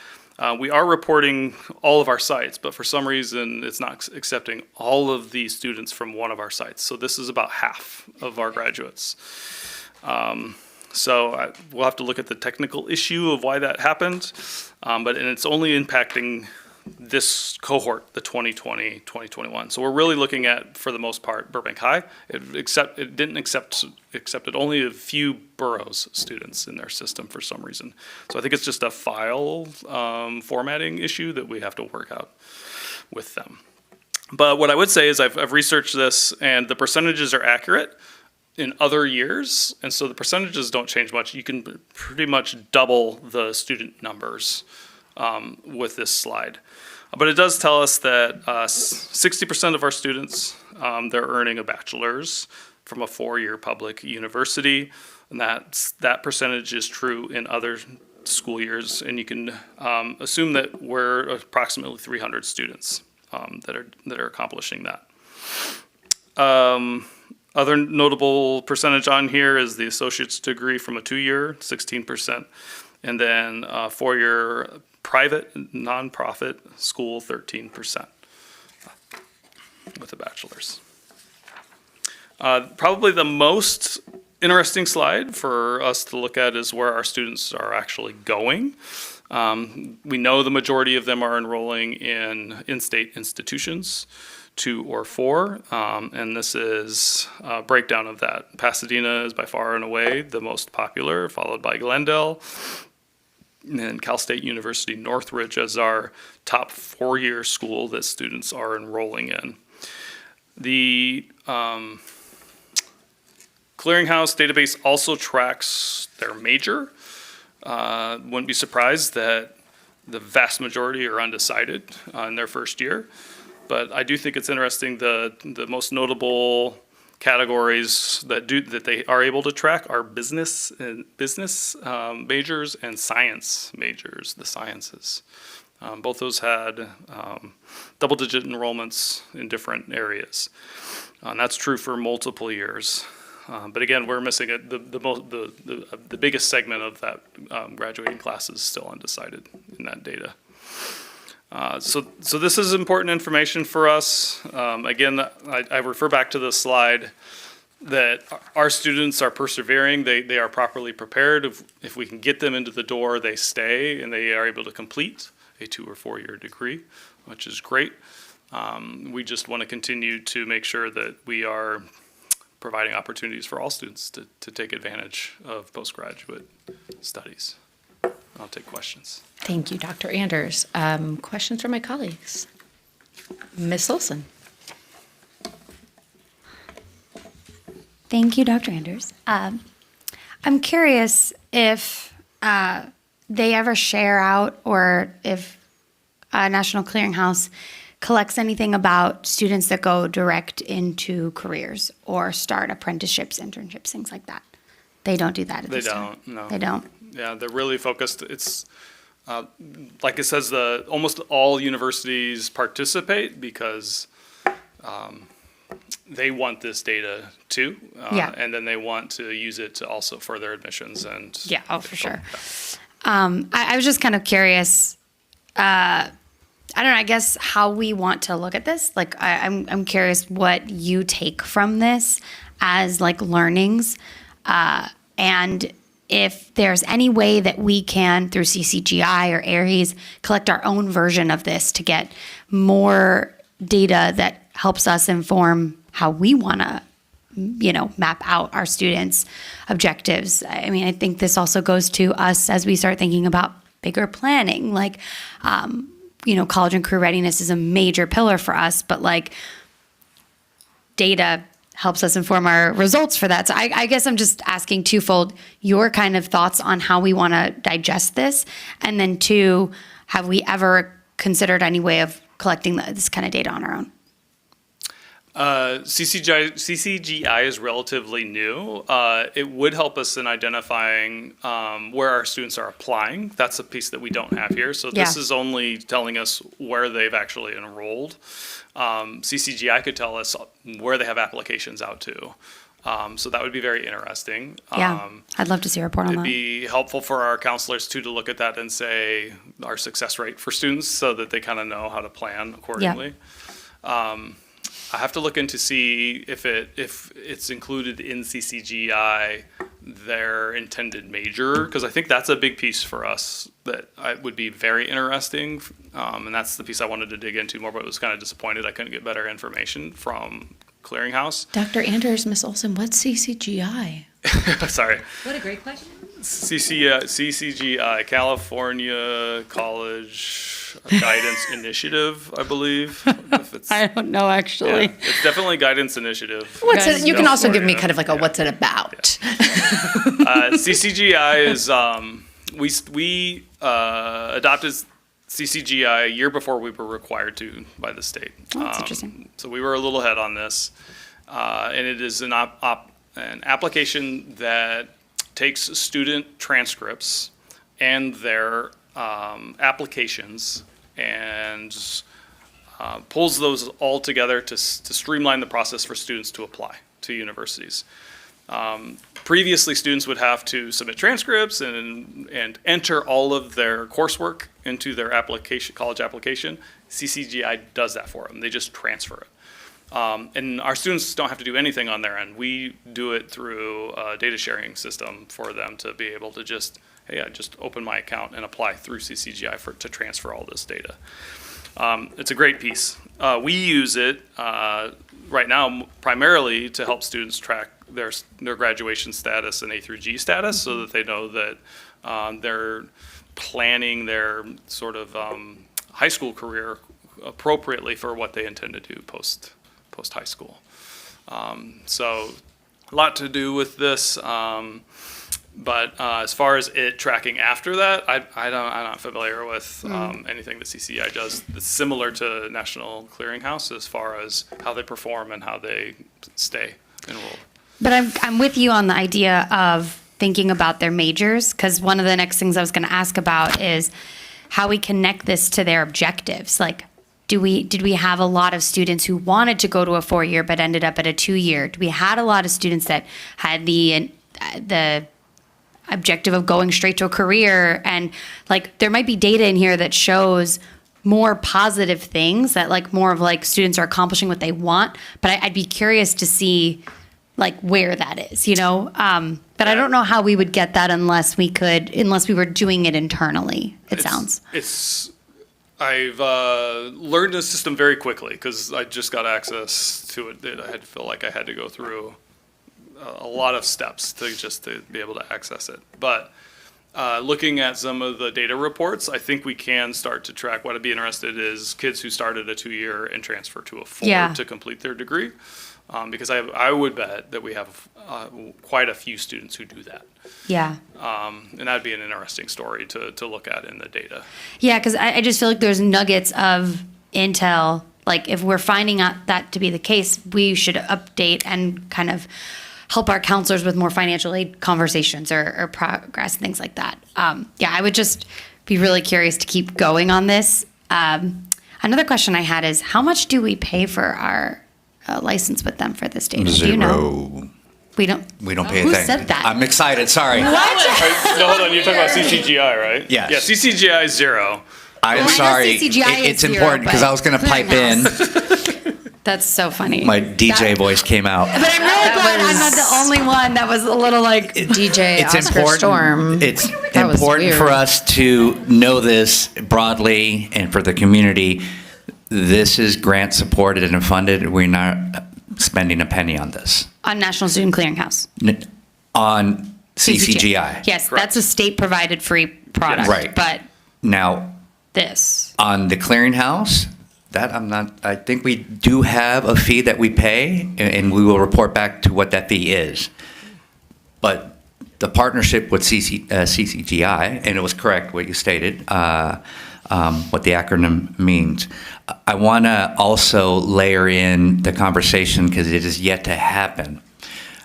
We are reporting all of our sites, but for some reason it's not accepting all of the students from one of our sites. So this is about half of our graduates. So we'll have to look at the technical issue of why that happened, and it's only impacting this cohort, the 2020-2021. So we're really looking at, for the most part, Burbank High. It didn't accepted only a few boroughs students in their system for some reason. So I think it's just a file formatting issue that we have to work out. with them. But what I would say is I've researched this, and the percentages are accurate in other years, and so the percentages don't change much. You can pretty much double the student numbers with this slide. But it does tell us that 60% of our students, they're earning a bachelor's from a 4-year public university, and that percentage is true in other school years, and you can assume that we're approximately 300 students that are accomplishing that. Other notable percentage on here is the associate's degree from a 2-year, 16%, and then 4-year private nonprofit school, 13% with a bachelor's. Probably the most interesting slide for us to look at is where our students are actually going. We know the majority of them are enrolling in in-state institutions, 2 or 4, and this is a breakdown of that. Pasadena is by far and away the most popular, followed by Glendale, and then Cal State University Northridge as our top 4-year school that students are enrolling in. The Clearinghouse database also tracks their major. Wouldn't be surprised that the vast majority are undecided in their first year. But I do think it's interesting the most notable categories that they are able to track are business majors and science majors, the sciences. Both those had double-digit enrollments in different areas. And that's true for multiple years. But again, we're missing the biggest segment of that graduating class is still undecided in that data. So this is important information for us. Again, I refer back to the slide that our students are persevering. They are properly prepared. If we can get them into the door, they stay and they are able to complete a 2 or 4-year degree, which is great. We just want to continue to make sure that we are providing opportunities for all students to take advantage of postgraduate studies. I'll take questions. Thank you, Dr. Anders. Questions from my colleagues? Ms. Olson. Thank you, Dr. Anders. I'm curious if they ever share out or if National Clearinghouse collects anything about students that go direct into careers or start apprenticeships, internships, things like that. They don't do that at this time. They don't, no. They don't? Yeah, they're really focused. It's, like it says, almost all universities participate because they want this data too. And then they want to use it to also further admissions and. Yeah, for sure. I was just kind of curious, I don't know, I guess how we want to look at this. Like, I'm curious what you take from this as like learnings, and if there's any way that we can, through CCGI or ARIES, collect our own version of this to get more data that helps us inform how we want to, map out our students' objectives. I mean, I think this also goes to us as we start thinking about bigger planning, like, college and career readiness is a major pillar for us, but like data helps us inform our results for that. So I guess I'm just asking twofold, your kind of thoughts on how we want to digest this, and then 2, have we ever considered any way of collecting this kind of data on our own? CCGI is relatively new. It would help us in identifying where our students are applying. That's a piece that we don't have here. So this is only telling us where they've actually enrolled. CCGI could tell us where they have applications out to. So that would be very interesting. Yeah, I'd love to see a report on that. It'd be helpful for our counselors too to look at that and say our success rate for students so that they kind of know how to plan accordingly. I have to look into see if it's included in CCGI their intended major, because I think that's a big piece for us that would be very interesting, and that's the piece I wanted to dig into more, but was kind of disappointed I couldn't get better information from Clearinghouse. Dr. Anders, Ms. Olson, what's CCGI? Sorry. What a great question. CCGI, California College guidance initiative, I believe. If it's, I don't know, actually. yeah, it's definitely guidance initiative. What's it? You can also give me Yeah. kind of like a what's it about? CCGI is we adopted CCGI a year before we were required to by the state. Oh, that's interesting. So we were a little ahead on this, and it is an application that takes student transcripts and their applications and pulls those all together to streamline the process for students to apply to universities. Previously, students would have to submit transcripts and enter all of their coursework into their college application. CCGI does that for them. They just transfer it. And our students don't have to do anything on their end. We do it through a data sharing system for them to be able to just, hey, I just open my account and apply through CCGI to transfer all this data. It's a great piece. We use it right now primarily to help students track their graduation status and A through G status, so that they know that they're planning their sort of high school career appropriately for what they intend to do post high school. So a lot to do with this. But as far as it tracking after that, I'm not familiar with anything that CCI does that's similar to National Clearinghouse as far as how they perform and how they stay enrolled. But I'm with you on the idea of thinking about their majors, because one of the next things I was going to ask about is how we connect this to their objectives. Like, did we have a lot of students who wanted to go to a 4-year but ended up at a 2-year? Do we had a lot of students that had the objective of going straight to a career? And like, there might be data in here that shows more positive things, that like more of like students are accomplishing what they want. But I'd be curious to see like where that is, you know? But I don't know how we would get that unless we were doing it internally, sounds. I've learned the system very quickly because I just got access to it. I had to feel like I had to go through a lot of steps to be able to access it. But looking at some of the data reports, I think we can start to track. What I'd be interested is kids who started a 2-year and transfer to a 4 to complete their degree. Because I would bet that we have quite a few students who do that. Yeah. And that'd be an interesting story to look at in the data. Yeah, because I just feel like there's nuggets of intel. Like, if we're finding out that to be the case, we should update and kind of help our counselors with more financial aid conversations or progress and things like that. Yeah, I would just be really curious to keep going on this. Another question I had is, how much do we pay for our license with them for this data? Do you know? We don't pay a Who thing. said that? I'm excited, sorry. No, hold on, you're talking about CCGI, right? Yes. Yeah, CCGI is 0. I'm I know sorry. CCGI It's is 0, important because I was going to pipe in. That's so funny. My DJ voice came out. But I'm really glad I'm not the only one that was a little like DJ It's Oscar important. Storm. It's That was important for weird. us to know this broadly and for the community. This is grant supported and funded. We're not spending a penny on this. on National Student Clearinghouse. On CCGI. Yes, that's a state provided free product. Right. But Now, this. on the clearinghouse, I think we do have a fee that we pay, and we will report back to what that fee is. But the partnership with CCGI, and it was correct what you stated, what the acronym means. I want to also layer in the conversation, because it is yet to happen.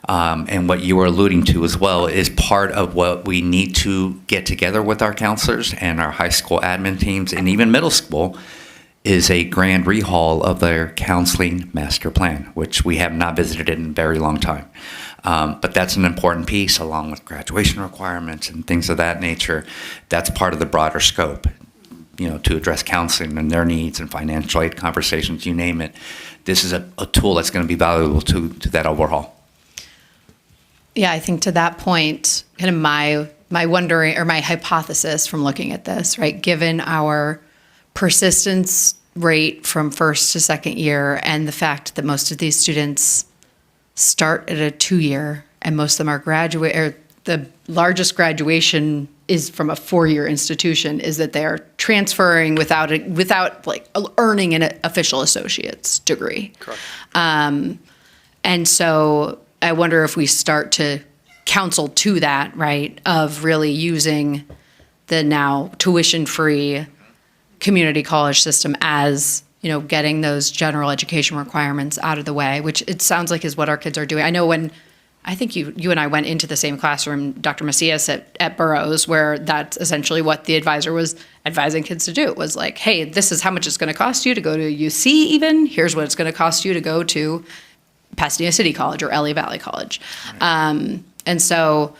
And what you were alluding to as well is part of what we need to get together with our counselors and our high school admin teams and even middle school is a grand rehaul of their counseling master plan, which we have not visited in a very long time. But that's an important piece, along with graduation requirements and things of that nature. That's part of the broader scope, to address counseling and their needs and financial aid conversations, you name it. This is a tool that's going to be valuable to that overhaul. Yeah, I think to that point, kind of my wondering or my hypothesis from looking at this, right? Given our persistence rate from first to second year and the fact that most of these students start at a 2-year and most of them are the largest graduation is from a four-year institution is that they're transferring without like earning an official associate's degree. Correct. And so I wonder if we start to counsel to that, right, of really using the now tuition-free community college system as, you know, getting those general education requirements out of the way, which it sounds like is what our kids are doing. I know when I think you and I went into the same classroom, Dr. Macias at Burroughs, where that's essentially what the advisor was advising kids to do. It was like, hey, this is how much it's going to cost you to go to UC even. Here's what it's going to cost you to go to Pasadena City College or LA Valley College. And so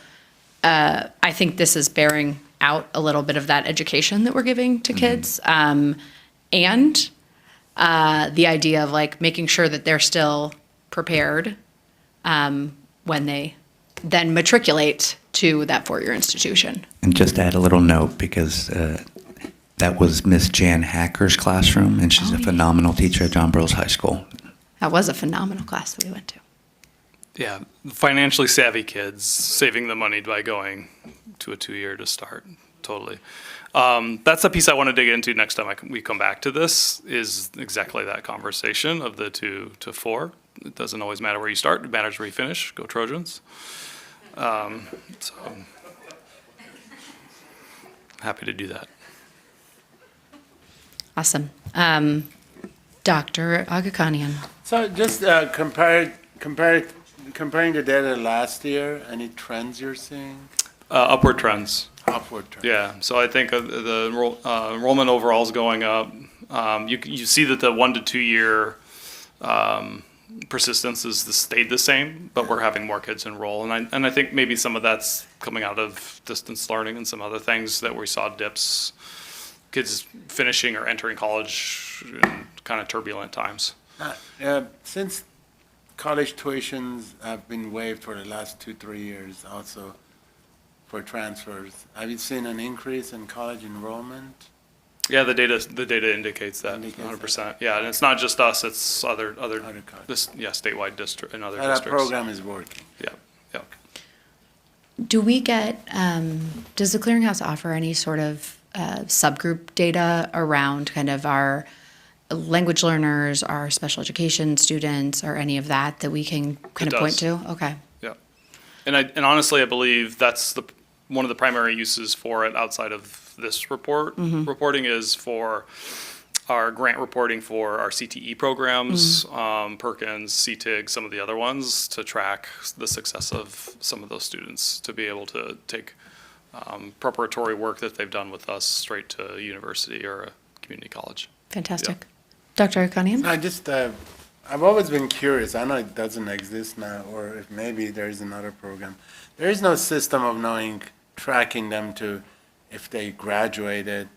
I think this is bearing out a little bit of that education that we're giving to kids. And the idea of like making sure that they're still prepared when they then matriculate to that four-year institution. And just add a little note, because that was Miss Jan Hacker's classroom, and she's a phenomenal teacher at John Burroughs High School. That was a phenomenal class that we went to. Yeah, financially savvy kids saving the money by going to a 2-year to start. Totally. That's the piece I want to dig into next time we come back to this, is exactly that conversation of the 2 to 4. It doesn't always matter where you start. It matters where you finish. Go Trojans. So happy to do that. Awesome. Dr. Agakanian. So just comparing the data last year, any trends you're seeing? Upward trends. Upward trends. Yeah, so I think the enrollment overall is going up. You see that the 1 to 2 year persistence stayed the same, but we're having more kids enroll, and I think maybe some of that's coming out of distance learning and some other things that we saw dips, kids finishing or entering college in kind of turbulent times. Since college tuitions have been waived for the last 2-3 years, also for transfers, have you seen an increase in college enrollment? Yeah, the data indicates that 100%. Yeah, and it's not just us; it's other statewide district and other districts. That program is working. Yeah. Do we get, does the Clearinghouse offer any sort of subgroup data around kind of our language learners, our special education students, or any of that we can kind of point to? Okay. Yeah. And honestly, I believe that's one of the primary uses for it outside of this report. Mm-hmm. Reporting is for our grant reporting for our CTE programs, Perkins, CTIG, some of the other ones, to track the success of some of those students, to be able to take preparatory work that they've done with us straight to university or a community college. Fantastic. Yeah. Dr. Akanian? I've always been curious. I know it doesn't exist now, or if maybe there is another program. There is no system of tracking them to if they graduated,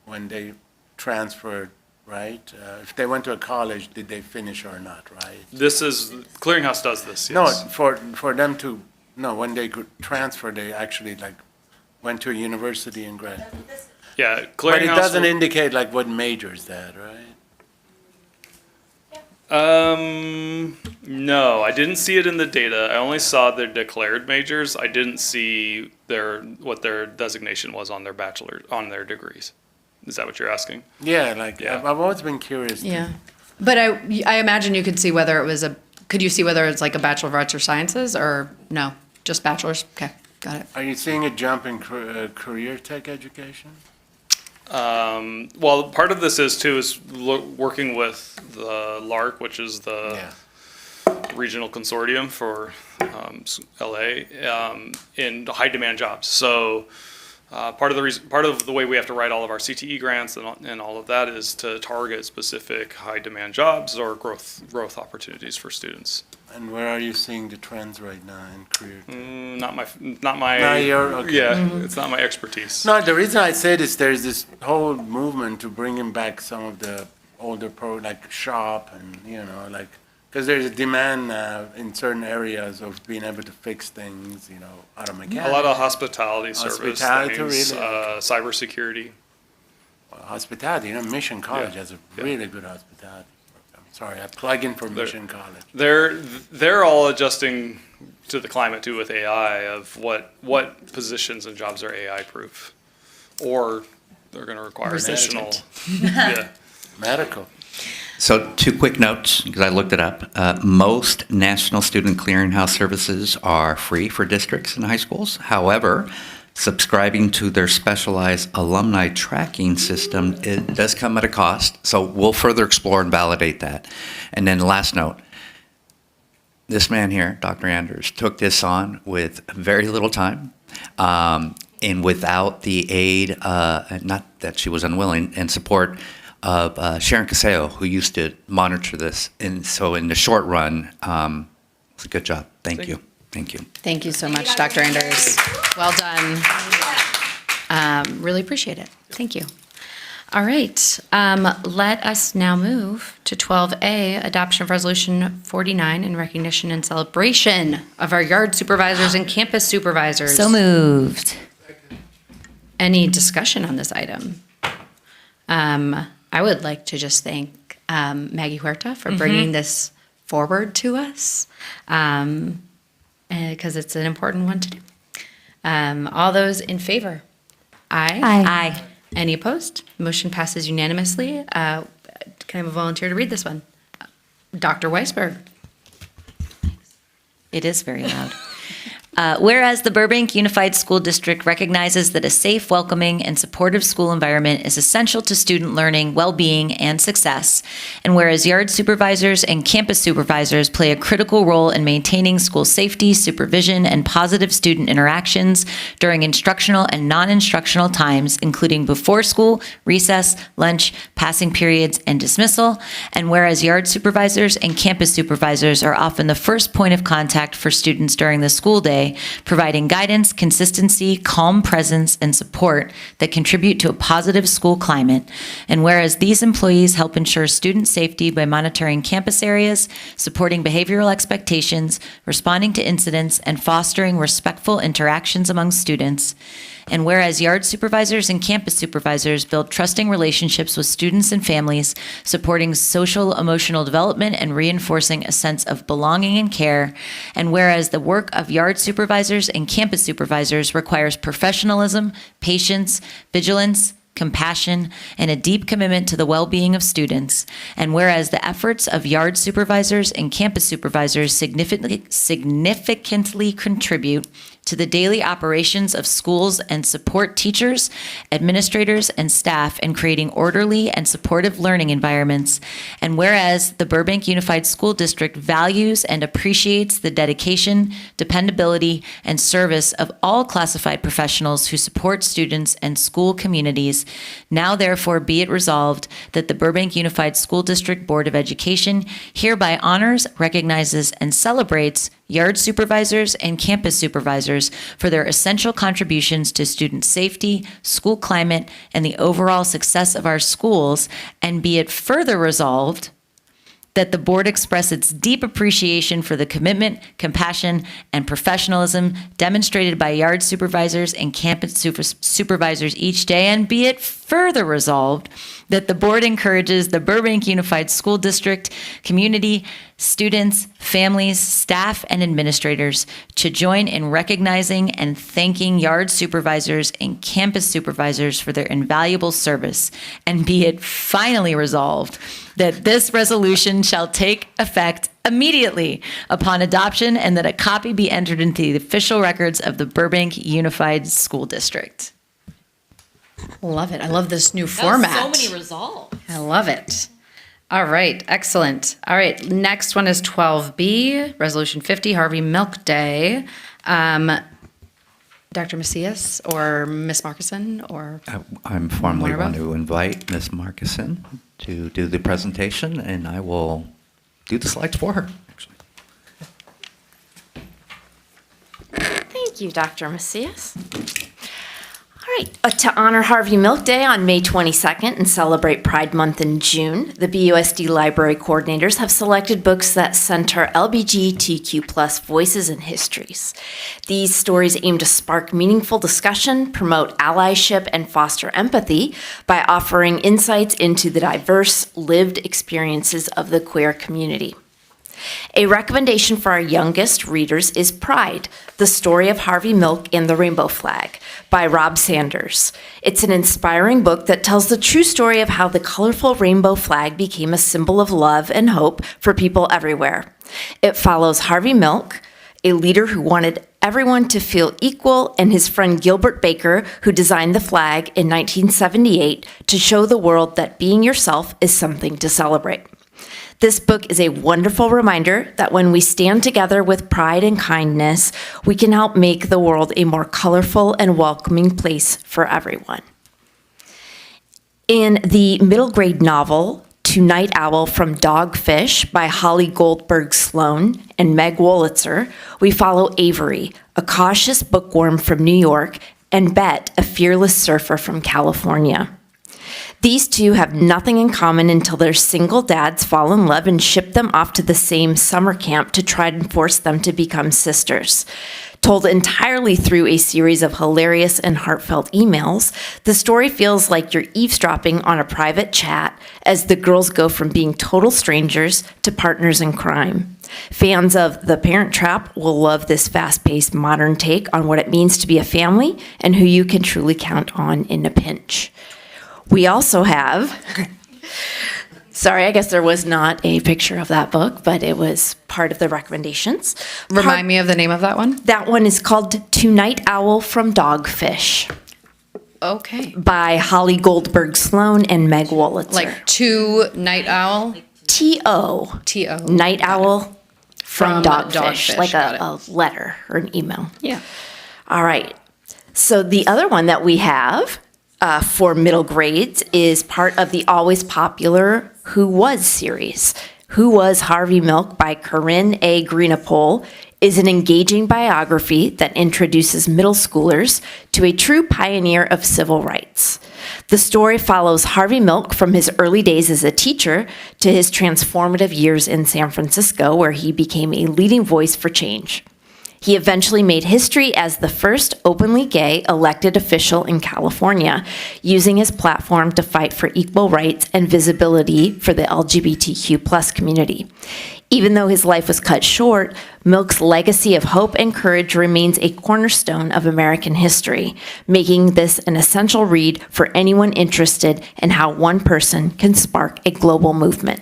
when they transferred, right? If they went to a college, did they finish or not, right? Clearinghouse does this, yes. No, for them to, when they could transfer, they actually went to a university and graduated. Yeah, Clearinghouse. But it doesn't indicate what majors that, right? No, I didn't see it in the data. I only saw their declared majors. I didn't see what their designation was on their degrees. Is that what you're asking? Yeah, I've always been curious. Yeah, but I imagine you could see whether it was could you see whether it's like a Bachelor of Arts or Sciences, or no, just bachelor's? Okay, got it. Are you seeing a jump in career tech education? Well, part of this is working with the LARC, which is the regional consortium for LA, in high demand jobs. So part of the way we have to write all of our CTE grants and all of that is to target specific high demand jobs or growth opportunities for students. And where are you seeing the trends right now in career tech? Not my. Okay. Yeah, it's not my expertise. No, the reason I say this, there's this whole movement to bringing back some of the older like shop and because there's a demand now in certain areas of being able to fix things, auto mechanics. A lot of hospitality service things, really? cybersecurity. Well, hospitality, Mission College has a really good hospitality program. Sorry, I plug in for Mission College. They're all adjusting to the climate too with AI of what positions and jobs are AI proof, or they're going to require additional. Yeah. Medical. So 2 quick notes, because I looked it up. Most national student clearinghouse services are free for districts and high schools. However, subscribing to their specialized alumni tracking system, it does come at a cost. So we'll further explore and validate that. And then last note, this man here, Dr. Anders, took this on with very little time and without the aid, not that she was unwilling, and support of Sharon Caseo, who used to monitor this. And so in the short run, it's a good job. Thank you. Thank you. Thank you so much, Dr. Anders. Well done. Really appreciate it. Thank you. All right. Let us now move to 12A, adoption of Resolution 49 in recognition and celebration of our yard supervisors and campus supervisors. So moved. Any discussion on this item? I would like to just thank Maggie Huerta for bringing this forward to us, because it's an important one to do. All those in favor? Aye. Aye. Any opposed? Motion passes unanimously. Can I have a volunteer to read this one? Dr. Weisberg. It is very loud. Whereas the Burbank Unified School District recognizes that a safe, welcoming, and supportive school environment is essential to student learning, well-being, and success, and whereas yard supervisors and campus supervisors play a critical role in maintaining school safety, supervision, and positive student interactions during instructional and non-instructional times, including before school, recess, lunch, passing periods, and dismissal, and whereas yard supervisors and campus supervisors are often the first point of contact for students during the school day, providing guidance, consistency, calm presence, and support that contribute to a positive school climate. And whereas these employees help ensure student safety by monitoring campus areas, supporting behavioral expectations, responding to incidents, and fostering respectful interactions among students. And whereas yard supervisors and campus supervisors build trusting relationships with students and families, supporting social emotional development and reinforcing a sense of belonging and care. And whereas the work of yard supervisors and campus supervisors requires professionalism, patience, vigilance, compassion, and a deep commitment to the well-being of students. And whereas the efforts of yard supervisors and campus supervisors significantly contribute to the daily operations of schools and support teachers, administrators, and staff in creating orderly and supportive learning environments. And whereas the Burbank Unified School District values and appreciates the dedication, dependability, and service of all classified professionals who support students and school communities, now therefore be it resolved that the Burbank Unified School District Board of Education hereby honors, recognizes, and celebrates yard supervisors and campus supervisors for their essential contributions to student safety, school climate, and the overall success of our schools, and be it further resolved that the board express its deep appreciation for the commitment, compassion, and professionalism demonstrated by yard supervisors and campus supervisors each day, and be it further resolved that the board encourages the Burbank Unified School District community, students, families, staff, and administrators to join in recognizing and thanking yard supervisors and campus supervisors for their invaluable service, and be it finally resolved that this resolution shall take effect immediately upon adoption, and that a copy be entered into the official records of the Burbank Unified School District. Love it. I love this new format. So many resolves. I love it. All right. Excellent. All right. Next one is 12B, Resolution 50, Harvey Milk Day. Dr. Macias or Ms. Markison or? I'm formally going to invite Ms. Markison to do the presentation, and I will do the slides for her, actually. Thank you, Dr. Macias. All right, to honor Harvey Milk Day on May 22nd and celebrate Pride Month in June, the BUSD library coordinators have selected books that center LGBTQ+ voices and histories. These stories aim to spark meaningful discussion, promote allyship, and foster empathy by offering insights into the diverse lived experiences of the queer community. A recommendation for our youngest readers is Pride, the story of Harvey Milk and the Rainbow Flag by Rob Sanders. It's an inspiring book that tells the true story of how the colorful rainbow flag became a symbol of love and hope for people everywhere. It follows Harvey Milk, a leader who wanted everyone to feel equal, and his friend Gilbert Baker, who designed the flag in 1978 to show the world that being yourself is something to celebrate. This book is a wonderful reminder that when we stand together with pride and kindness, we can help make the world a more colorful and welcoming place for everyone. In the middle grade novel, To Night Owl from Dogfish by Holly Goldberg Sloan and Meg Wolitzer, we follow Avery, a cautious bookworm from New York, and Bet, a fearless surfer from California. These two have nothing in common until their single dads fall in love and ship them off to the same summer camp to try and force them to become sisters. Told entirely through a series of hilarious and heartfelt emails, the story feels like you're eavesdropping on a private chat as the girls go from being total strangers to partners in crime. Fans of The Parent Trap will love this fast-paced modern take on what it means to be a family and who you can truly count on in a pinch. We also have, sorry, I guess there was not a picture of that book, but it was part of the recommendations. Remind me of the name of that one? That one is called To Night Owl from Dogfish Okay. by Holly Goldberg Sloan and Meg Wolitzer. Like To Night Owl? T-O. T-O. Night Owl from Dogfish. Dogfish, Like got a letter or an email. Yeah. All right. So the other one that we have for middle grades is part of the always popular Who Was series. Who Was Harvey Milk by Corinne A. Greenapole is an engaging biography that introduces middle schoolers to a true pioneer of civil rights. The story follows Harvey Milk from his early days as a teacher to his transformative years in San Francisco, where he became a leading voice for change. He eventually made history as the first openly gay elected official in California, using his platform to fight for equal rights and visibility for the LGBTQ+ community. Even though his life was cut short, Milk's legacy of hope and courage remains a cornerstone of American history, making this an essential read for anyone interested in how one person can spark a global movement.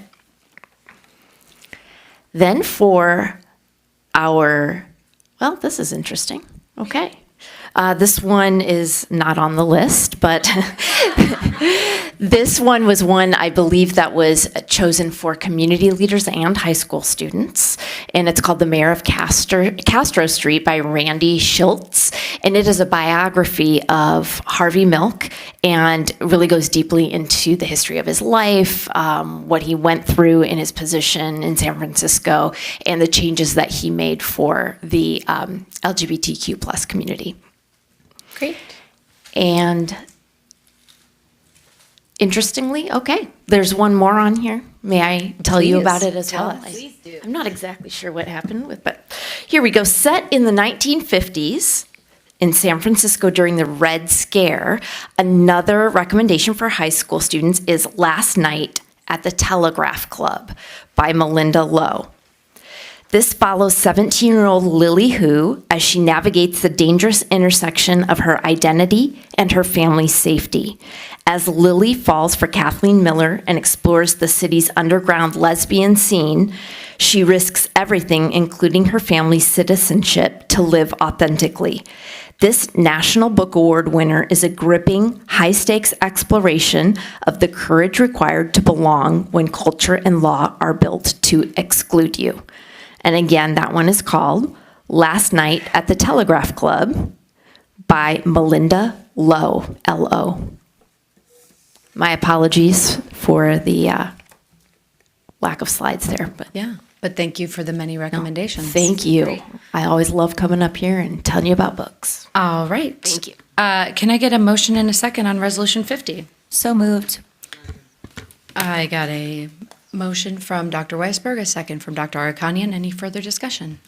Then for our well, this is interesting. Okay. This one is not on the list, but this one was one I believe that was chosen for community leaders and high school students. And it's called The Mayor of Castro Street by Randy Schultz. And it is a biography of Harvey Milk and really goes deeply into the history of his life, what he went through in his position in San Francisco, and the changes that he made for the LGBTQ+ community. Great. And interestingly, okay, there's one more on here. May I tell you about it as well? Please do. I'm not exactly sure what happened with, but here we go. Set in the 1950s in San Francisco during the Red Scare, another recommendation for high school students is Last Night at the Telegraph Club by Melinda Lowe. This follows 17-year-old Lily Hu as she navigates the dangerous intersection of her identity and her family's safety. As Lily falls for Kathleen Miller and explores the city's underground lesbian scene, she risks everything, including her family's citizenship, to live authentically. This National Book Award winner is a gripping, high-stakes exploration of the courage required to belong when culture and law are built to exclude you. And again, that one is called Last Night at the Telegraph Club by Melinda Lowe, L-O. My apologies for the lack of slides there, but Yeah, but thank you for the many recommendations. thank you. I always love coming up here and telling you about books. All right. Thank you. Can I get a motion and a second on Resolution 50? So moved. I got a motion from Dr. Weisberg, a second from Dr. Arakanian. Any further discussion?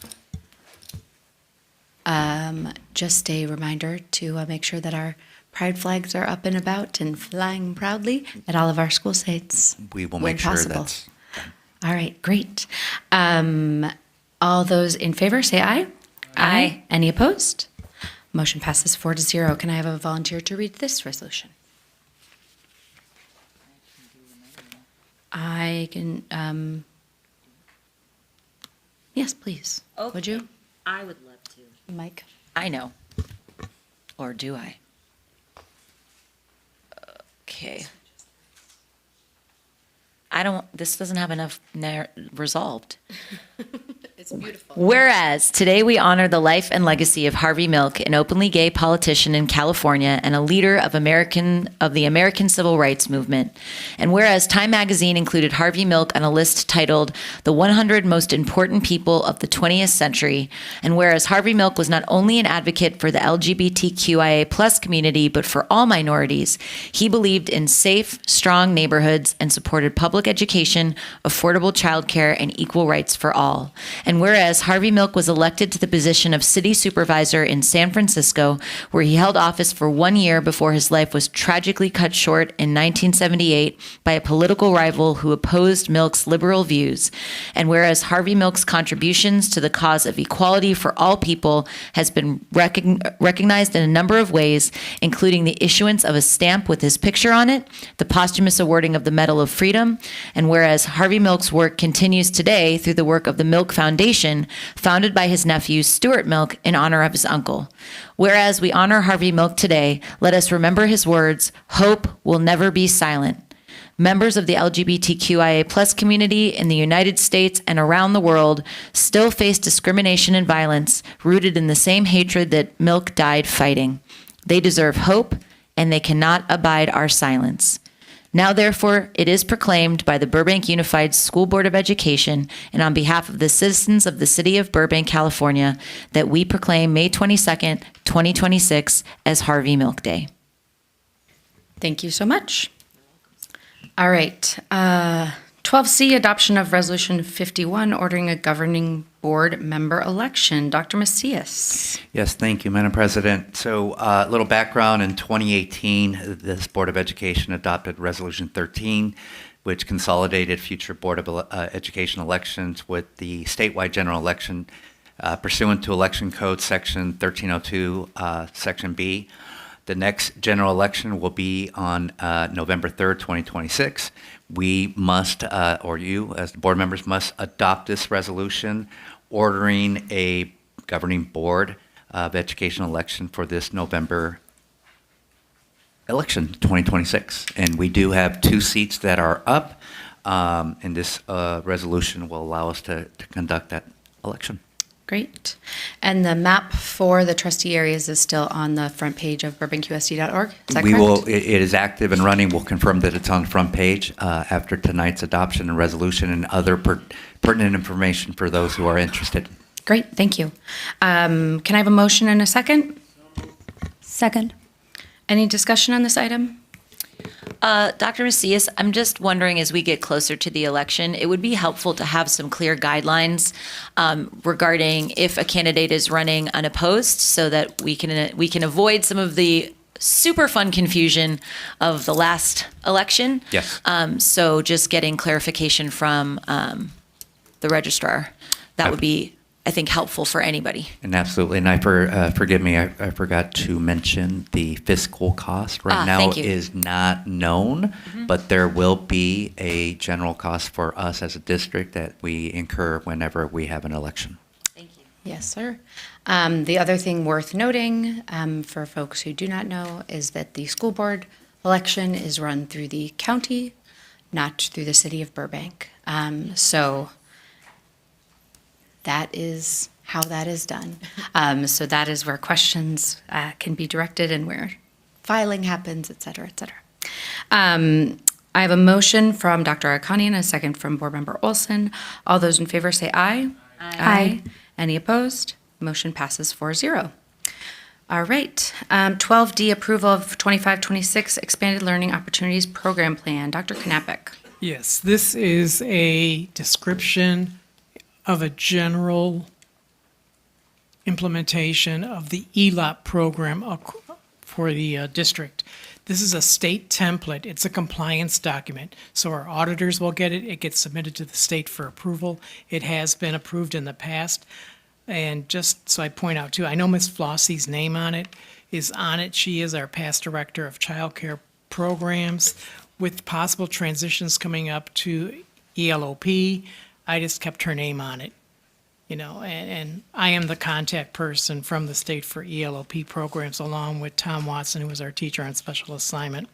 Just a reminder to make sure that our pride flags are up and about and flying proudly at all of our school sites. We will when make sure possible. that's All right, great. All those in favor, say aye. Aye. Any opposed? Motion passes 4-0. Can I have a volunteer to read this resolution? I can, yes, please. Would you? I would love to. Mike? I know. Or do I? Okay. This doesn't have enough resolved. It's beautiful. Whereas today we honor the life and legacy of Harvey Milk, an openly gay politician in California and a leader of the American Civil Rights Movement. And whereas Time magazine included Harvey Milk on a list titled The 100 Most Important People of the 20th Century, and whereas Harvey Milk was not only an advocate for the LGBTQIA+ community, but for all minorities, he believed in safe, strong neighborhoods and supported public education, affordable childcare, and equal rights for all. And whereas Harvey Milk was elected to the position of city supervisor in San Francisco, where he held office for 1 year before his life was tragically cut short in 1978 by a political rival who opposed Milk's liberal views. And whereas Harvey Milk's contributions to the cause of equality for all people has been recognized in a number of ways, including the issuance of a stamp with his picture on it, the posthumous awarding of the Medal of Freedom, and whereas Harvey Milk's work continues today through the work of the Milk Foundation, founded by his nephew Stuart Milk in honor of his uncle. Whereas we honor Harvey Milk today, let us remember his words, "Hope will never be silent." Members of the LGBTQIA+ community in the United States and around the world still face discrimination and violence rooted in the same hatred that Milk died fighting. They deserve hope, and they cannot abide our silence. Now, therefore, it is proclaimed by the Burbank Unified School Board of Education and on behalf of the citizens of the city of Burbank, California, that we proclaim May 22nd, 2026 as Harvey Milk Day. Thank you so much. All right. 12C, adoption of Resolution 51, ordering a governing board member election. Dr. Macias. Yes, thank you, Madam President. So a little background, in 2018, this Board of Education adopted Resolution 13, which consolidated future Board of Education elections with the statewide general election pursuant to Election Code Section 1302, Section B. The next general election will be on November 3rd, 2026. We must, or you as the board members must adopt this resolution ordering a governing board of education election for this November election, 2026. And we do have 2 seats that are up, and this resolution will allow us to conduct that election. Great. And the map for the trustee areas is still on the front page of burbanqsd.org. Is that correct? It is active and running. We'll confirm that it's on the front page after tonight's adoption and resolution and other pertinent information for those who are interested. Great, thank you. Can I have a motion and a second? Second. Any discussion on this item? Dr. Macias, I'm just wondering, as we get closer to the election, it would be helpful to have some clear guidelines regarding if a candidate is running unopposed, so that we can avoid some of the super fun confusion of the last election. Yes. So just getting clarification from the registrar, that would be, I think, helpful for anybody. And absolutely, and forgive me, I forgot to mention the fiscal cost right now thank you. is not known, but there will be a general cost for us as a district that we incur whenever we have an election. Thank you. Yes, sir. The other thing worth noting for folks who do not know is that the school board election is run through the county, not through the city of Burbank. So that is how that is done. So that is where questions can be directed and where filing happens, et cetera, et cetera. I have a motion from Dr. Akani and a second from Board Member Olson. All those in favor say aye. Aye. Any opposed? Motion passes 4-0. All right. 12D, approval of 25-26 Expanded Learning Opportunities Program Plan. Dr. Knapik. Yes, this is a description of a general implementation of the ELAP program for the district. This is a state template. It's a compliance document. So our auditors will get it. It gets submitted to the state for approval. It has been approved in the past. And just so I point out too, I know Ms. Flossie's name is on it. She is our past director of child care programs. With possible transitions coming up to ELOP, I just kept her name on it. And I am the contact person from the state for ELOP programs, along with Tom Watson, who was our teacher on special assignment.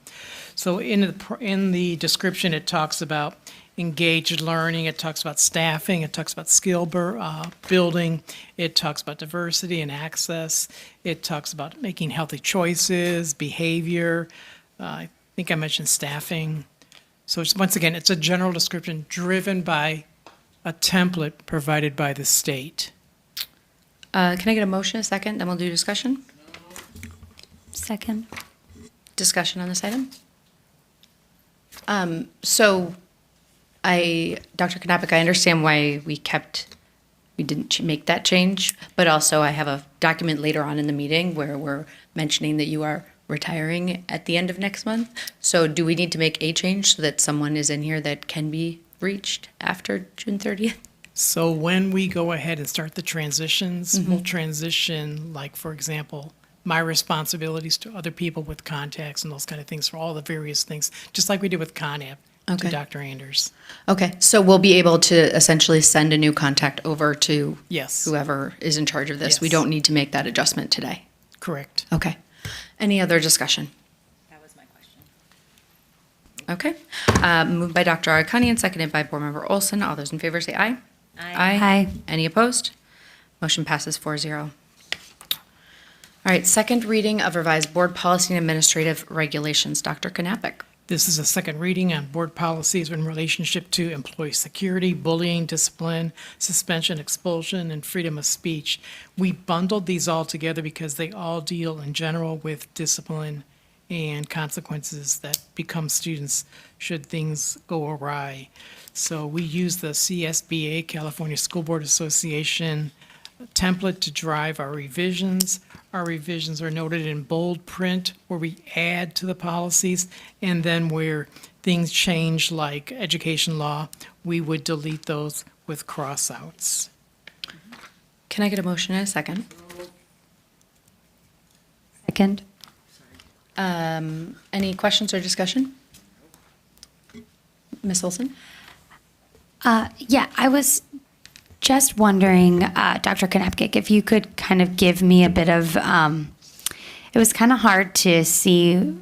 So in the description, it talks about engaged learning, it talks about staffing, it talks about skill building, it talks about diversity and access, it talks about making healthy choices, behavior. I think I mentioned staffing. So once again, it's a general description driven by a template provided by the state. Can I get a motion, a second, then we'll do discussion? Second. Discussion on this item? So Dr. Knappich, I understand why we didn't make that change, but also I have a document later on in the meeting where we're mentioning that you are retiring at the end of next month. So do we need to make a change so that someone is in here that can be reached after June 30th? So when we go ahead and start the transitions, we'll transition, like, for example, my responsibilities to other people with contacts and those kind of things for all the various things, just like we did with ConApp to Dr. Anders. Okay, so we'll be able to essentially send a new contact over to Yes. whoever is in charge of this. Yes. We don't need to make that adjustment today. Correct. Okay. Any other discussion? That was my question. Okay. Moved by Dr. Arcani and seconded by Board Member Olson. All those in favor say aye. Aye. Aye. Any opposed? Motion passes 4-0. All right, second reading of revised board policy and administrative regulations. Dr. Knappich. This is a second reading on board policies in relationship to employee security, bullying, discipline, suspension, expulsion, and freedom of speech. We bundled these all together because they all deal in general with discipline and consequences that become students should things go awry. So we use the CSBA, California School Board Association, template to drive our revisions. Our revisions are noted in bold print where we add to the policies, and then where things change, like education law, we would delete those with cross-outs. Can I get a motion and a second? Second. Any questions or discussion? Ms. Olson? Yeah, I was just wondering, Dr. Knappich, if you could kind of give me a bit of, it was kind of hard to see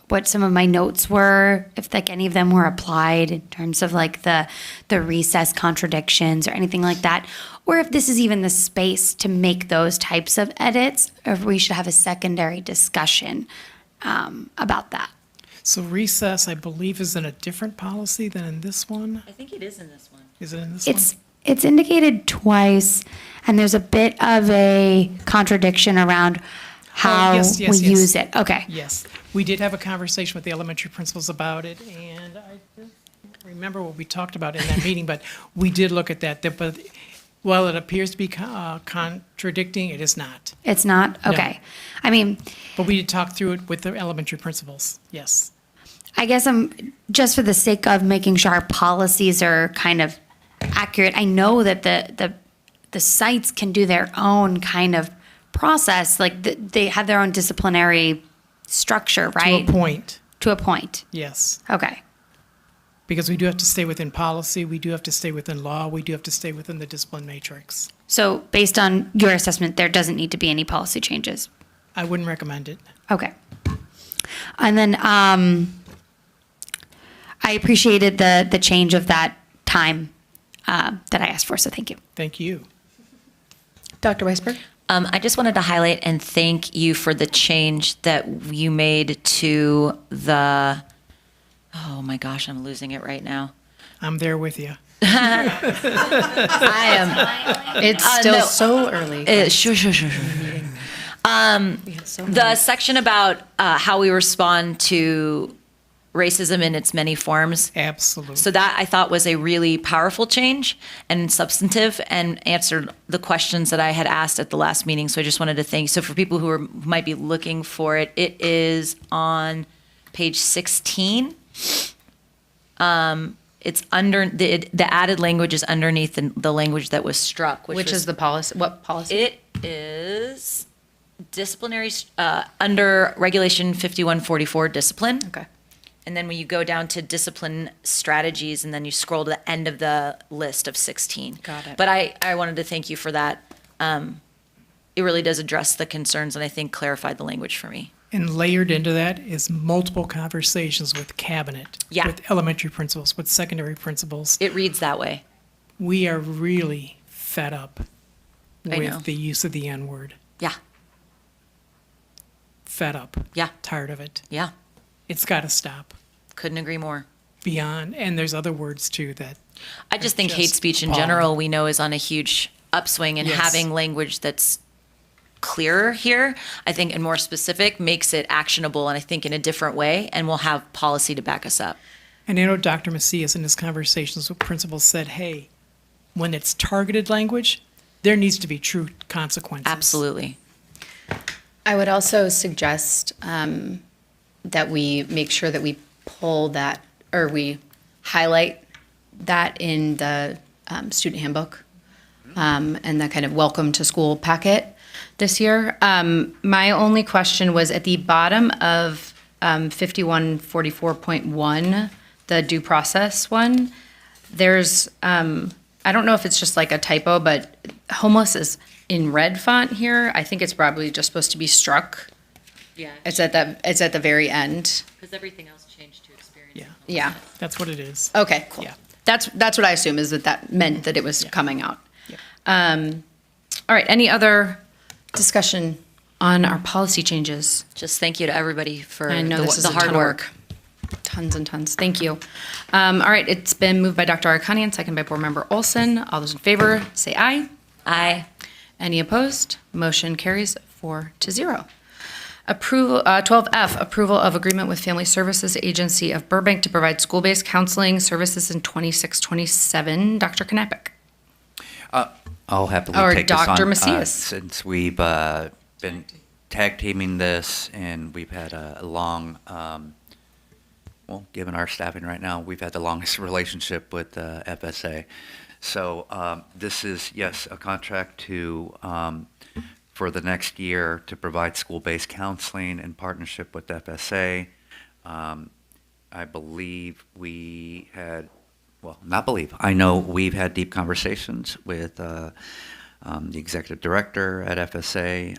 what some of my notes were, if like any of them were applied in terms of like the recess contradictions or anything like that, or if this is even the space to make those types of edits, or if we should have a secondary discussion about that. So recess, I believe, is in a different policy than in this one. I think it is in this one. Is it in this one? It's indicated twice, and there's a bit of a contradiction around how yes, we use it. Okay. Yes, we did have a conversation with the elementary principals about it, and I don't remember what we talked about in that meeting, but we did look at that. But while it appears to be contradicting, it is not. It's not? No. Okay. I mean, But we did talk through it with the elementary principals, yes. I guess I'm just for the sake of making sure our policies are kind of accurate. I know that the sites can do their own kind of process, like they have their own disciplinary structure, right? To a point. To a point. Yes. Okay. Because we do have to stay within policy, we do have to stay within law, we do have to stay within the discipline matrix. So based on your assessment, there doesn't need to be any policy changes. I wouldn't recommend it. Okay. And then I appreciated the change of that time that I asked for, so thank you. Thank you. Dr. Weisberg? I just wanted to highlight and thank you for the change that you made to the, oh my gosh, I'm losing it right now. I'm there with you. I am. It's still so early. Sure. The section about how we respond to racism in its many forms. Absolutely. So that I thought was a really powerful change and substantive and answered the questions that I had asked at the last meeting. So I just wanted to thank. So for people who might be looking for it, it is on page 16. It's under, the added language is underneath the language that was struck, Which was- is the policy, what policy? It is disciplinary, under Regulation 5144, discipline. Okay. And then when you go down to discipline strategies, and then you scroll to the end of the list of 16. Got it. But I wanted to thank you for that. It really does address the concerns, and I think clarified the language for me. And layered into that is multiple conversations with cabinet. Yeah. With elementary principals, with secondary principals. It reads that way. We are really fed up I know. with the use of the N-word. Yeah. Fed up. Yeah. Tired of it. Yeah. It's got to stop. Couldn't agree more. Beyond, and there's other words too that. I just think are hate speech in appalling. general, we know, is on a huge upswing, and Yes. having language that's clearer here, I think, and more specific, makes it actionable, and I think in a different way, and we'll have policy to back us up. And I know Dr. Macias in his conversations with principals said, hey, when it's targeted language, there needs to be true consequences. Absolutely. I would also suggest that we make sure that we pull that, or we highlight that in the student handbook and the kind of welcome to school packet this year. My only question was at the bottom of 5144.1, the due process one, there's, I don't know if it's just like a typo, but homeless is in red font here. I think it's probably just supposed to be struck. Yeah. It's at the very end. Because everything else changed to experience. Yeah. Yeah. That's what it is. Okay, cool. Yeah. That's what I assume is that meant that it was coming out. All right, any other discussion on our policy changes? Just thank you to everybody for I know this is the a hard ton of work. Tons and tons. Thank you. All right, it's been moved by Dr. Arcani and second by Board Member Olson. All those in favor, say aye. Aye. Any opposed? Motion carries 4-0. Approval, 12F, approval of agreement with Family Services Agency of Burbank to provide school-based counseling services in 26-27. Dr. Knappich. I'll happily Or take this on. Dr. Macias. Since we've been tag teaming this and we've had a long, well, given our staffing right now, we've had the longest relationship with FSA. So this is, yes, a contract to, for the next year to provide school-based counseling in partnership with FSA. I believe we had, well, not believe, I know we've had deep conversations with the executive director at FSA.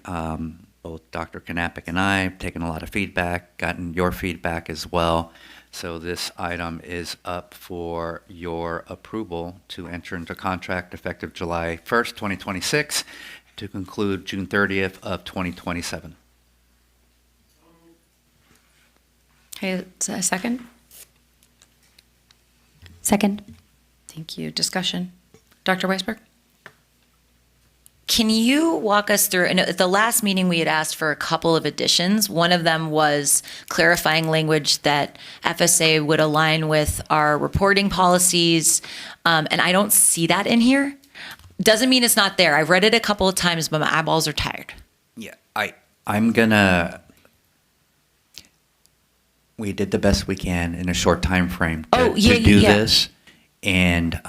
Both Dr. Knappich and I have taken a lot of feedback, gotten your feedback as well. So this item is up for your approval to enter into contract effective July 1st, 2026, to conclude June 30th of 2027. Okay, is that a second? Second. Thank you. Discussion. Dr. Weisberg? Can you walk us through, and at the last meeting we had asked for a couple of additions. One of them was clarifying language that FSA would align with our reporting policies, and I don't see that in here. Doesn't mean it's not there. I've read it a couple of times, but my eyeballs are tired. Yeah, I'm gonna, we did the best we can in a short time frame to do this. And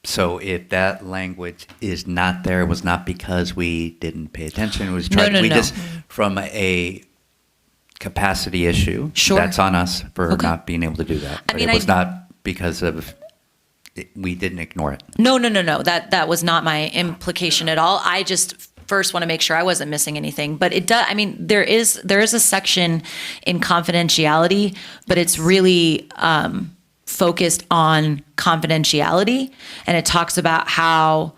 so if that language is not there, it was not because we didn't pay attention. It was we just, from a capacity issue, that's on us for not being able to do that. But it was not because of, we didn't ignore it. No. That was not my implication at all. I just first want to make sure I wasn't missing anything. But it does, I mean, there is a section in confidentiality, but it's really focused on confidentiality. And it talks about how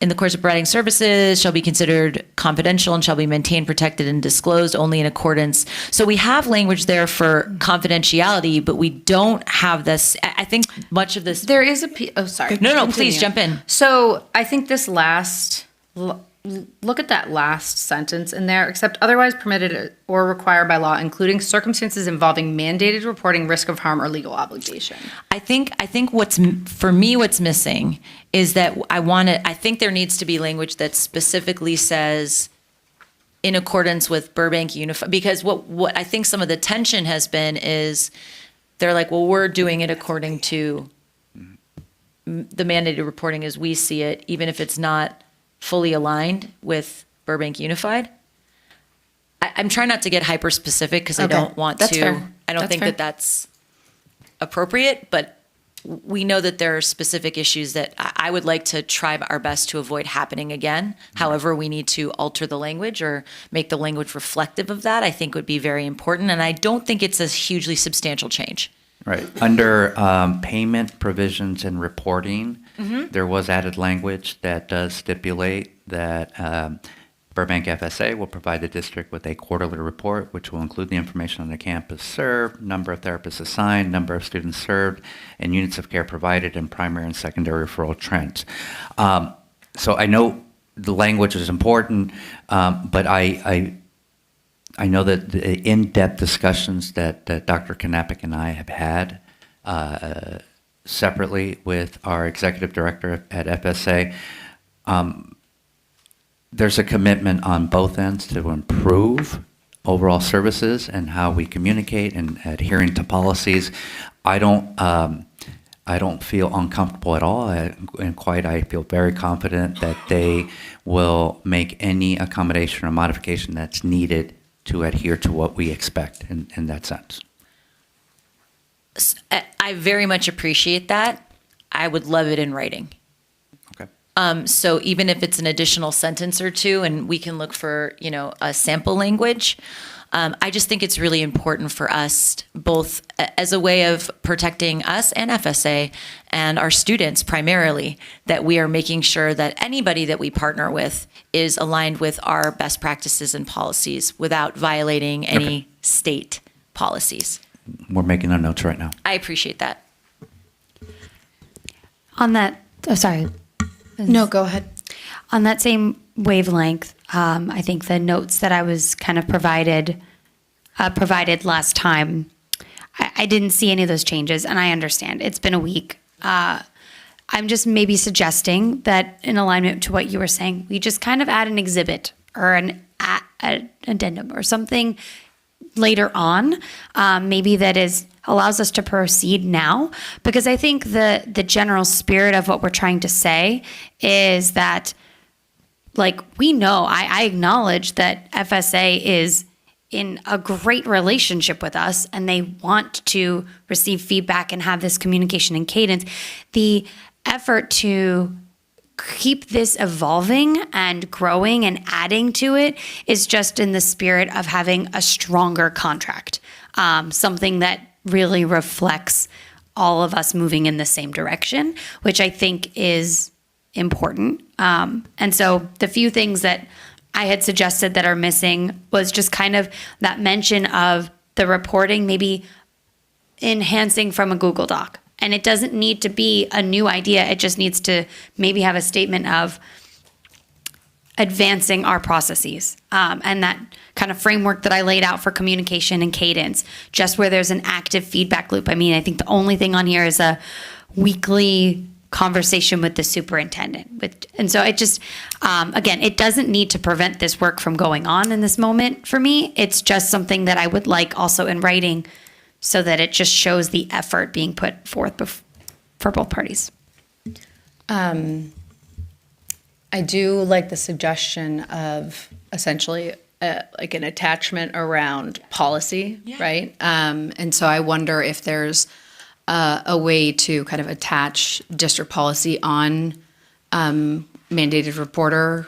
in the course of providing services shall be considered confidential and shall be maintained, protected, and disclosed only in accordance. So we have language there for confidentiality, but we don't have this. I think much of this. There is oh, sorry. No, please jump in. So I think this last, look at that last sentence in there, except otherwise permitted or required by law, including circumstances involving mandated reporting, risk of harm, or legal obligation. I think what's missing is that I think there needs to be language that specifically says in accordance with Burbank Unified, because what I think some of the tension has been is they're like, well, we're doing it according to the mandated reporting as we see it, even if it's not fully aligned with Burbank Unified. I'm trying not to get hyper specific because I don't want That's to. fair. I don't That's think fair. that that's appropriate, but we know that there are specific issues that I would like to try our best to avoid happening again. However, we need to alter the language or make the language reflective of that, I think would be very important. And I don't think it's a hugely substantial change. Right. Under payment provisions and reporting, there was added language that does stipulate that Burbank FSA will provide the district with a quarterly report, which will include the information on the campus served, number of therapists assigned, number of students served, and units of care provided, and primary and secondary referral trends. So I know the language is important, but I know that the in-depth discussions that Dr. Knappich and I have had separately with our executive director at FSA, there's a commitment on both ends to improve overall services and how we communicate and adhering to policies. I don't feel uncomfortable at all, and quite I feel very confident that they will make any accommodation or modification that's needed to adhere to what we expect in that sense. I very much appreciate that. I would love it in writing. Okay. So even if it's an additional sentence or two, and we can look for, a sample language, I just think it's really important for us, both as a way of protecting us and FSA and our students primarily, that we are making sure that anybody that we partner with is aligned with our best practices and policies without violating any state policies. We're making our notes right now. I appreciate that. On that, sorry. No, go ahead. On that same wavelength, I think the notes that I was kind of provided last time, I didn't see any of those changes, and I understand. It's been a week. I'm just maybe suggesting that in alignment to what you were saying, we just kind of add an exhibit or an addendum or something later on, maybe that allows us to proceed now, because I think the general spirit of what we're trying to say is that, like, we know, I acknowledge that FSA is in a great relationship with us and they want to receive feedback and have this communication and cadence. The effort to keep this evolving and growing and adding to it is just in the spirit of having a stronger contract, something that really reflects all of us moving in the same direction, which I think is important. And so the few things that I had suggested that are missing was just kind of that mention of the reporting, maybe enhancing from a Google Doc. And it doesn't need to be a new idea. It just needs to maybe have a statement of advancing our processes, and that kind of framework that I laid out for communication and cadence, just where there's an active feedback loop. I mean, I think the only thing on here is a weekly conversation with the superintendent. And so it just, again, it doesn't need to prevent this work from going on in this moment for me. It's just something that I would like also in writing so that it just shows the effort being put forth for both parties. I do like the suggestion of essentially like an attachment around policy, right? And so I wonder if there's a way to kind of attach district policy on mandated reporter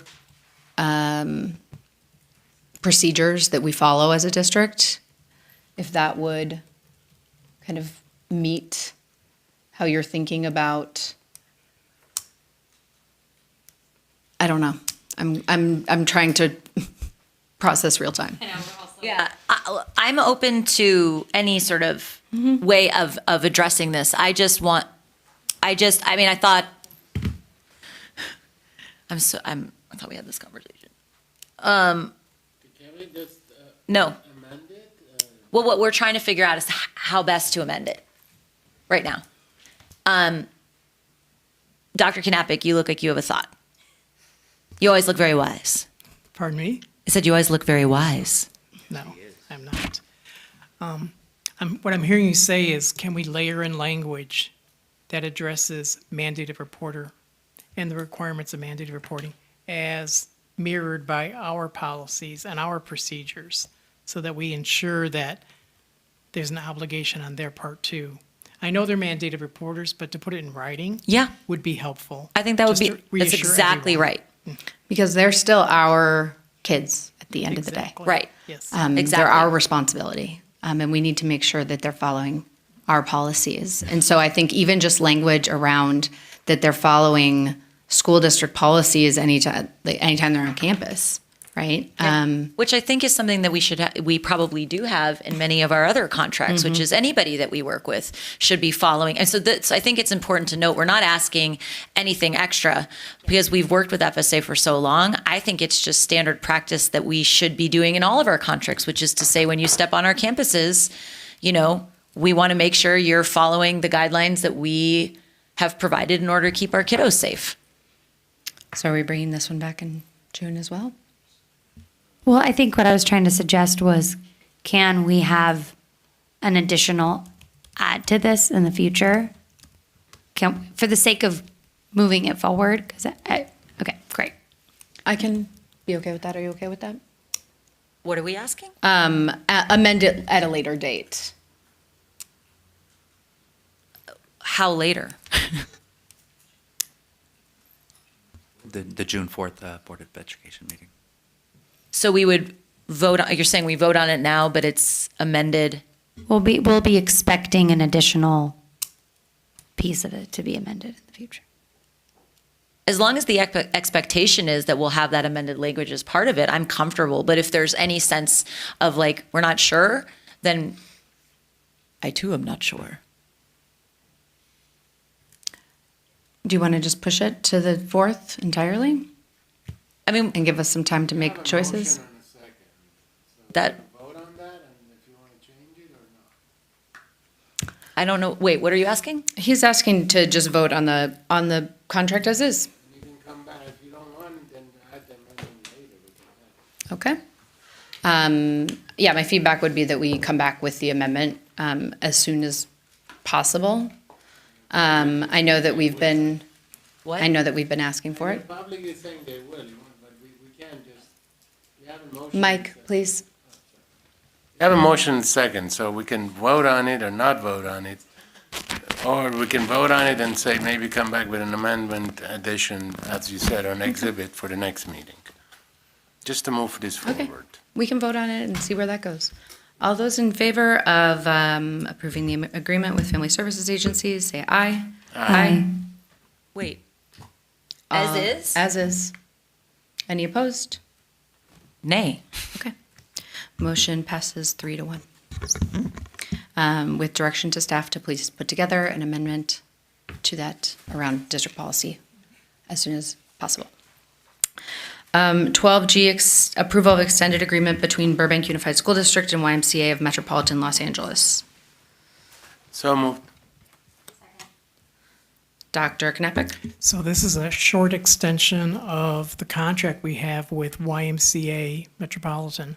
procedures that we follow as a district, if that would kind of meet how you're thinking about. I don't know. I'm trying to process real time. Yeah, I'm open to any sort of way of addressing this. I thought, I thought we had this conversation. Can we just No. amend it? Well, what we're trying to figure out is how best to amend it right now. Dr. Knappich, you look like you have a thought. You always look very wise. Pardon me? I said you always look very wise. No, I'm not. What I'm hearing you say is, can we layer in language that addresses mandated reporter and the requirements of mandated reporting as mirrored by our policies and our procedures, so that we ensure that there's an obligation on their part too? I know they're mandated reporters, but to put it in writing would be helpful. I think that would Just be, to that's reassure exactly everyone. right. Because they're still our kids at the end of the day. Right. Yes. They're Exactly. our responsibility, and we need to make sure that they're following our policies. And so I think even just language around that they're following school district policies anytime they're on campus, right? Which I think is something that we probably do have in many of our other contracts, which is anybody that we work with should be following. And so I think it's important to note we're not asking anything extra because we've worked with FSA for so long. I think it's just standard practice that we should be doing in all of our contracts, which is to say when you step on our campuses, we want to make sure you're following the guidelines that we have provided in order to keep our kiddos safe. So are we bringing this one back in June as well? Well, I think what I was trying to suggest was, can we have an additional add to this in the future? For the sake of moving it forward? Okay, great. I can be okay with that. Are you okay with that? What are we asking? Amend it at a later date. How later? The June 4th Board of Education meeting. So we would vote, you're saying we vote on it now, but it's amended? We'll be expecting an additional piece of it to be amended in the future. As long as the expectation is that we'll have that amended language as part of it, I'm comfortable. But if there's any sense of we're not sure, then I too am not sure. Do you want to just push it to the 4th entirely? I mean, and give us some time to make choices? I don't know. Wait, what are you asking? He's asking to just vote on the contract as is. You can come back if you don't want it, then add the amendment later. Okay. Yeah, my feedback would be that we come back with the amendment as soon as possible. I know that we've been. What? I know that we've been asking for it. The public is saying they will, but we can't just, we have a motion. Mike, please. We have a motion second, so we can vote on it or not vote on it. Or we can vote on it and say, maybe come back with an amendment addition, as you said, or an exhibit for the next meeting. Just to move this forward. We can vote on it and see where that goes. All those in favor of approving the agreement with Family Services Agencies, say aye. Aye. Wait. As is? As is. Any opposed? Nay. Okay. Motion passes 3-1. With direction to staff to please put together an amendment to that around district policy as soon as possible. 12G, approval of extended agreement between Burbank Unified School District and YMCA of Metropolitan Los Angeles. So moved. Dr. Knapik? So this is a short extension of the contract we have with YMCA Metropolitan.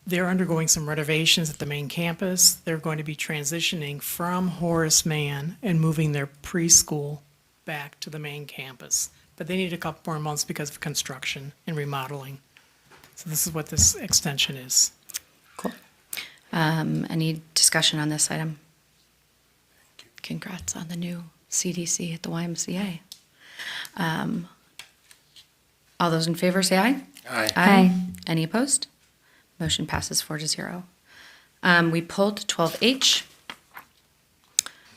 They're undergoing some renovations at the main campus. They're going to be transitioning from Horace Mann and moving their preschool back to the main campus. But they need a couple more months because of construction and remodeling. So this is what this extension is. Cool. Any discussion on this item? Congrats on the new CDC at the YMCA. All those in favor say aye. Aye. Aye. Any opposed? Motion passes 4-0. We pulled 12H.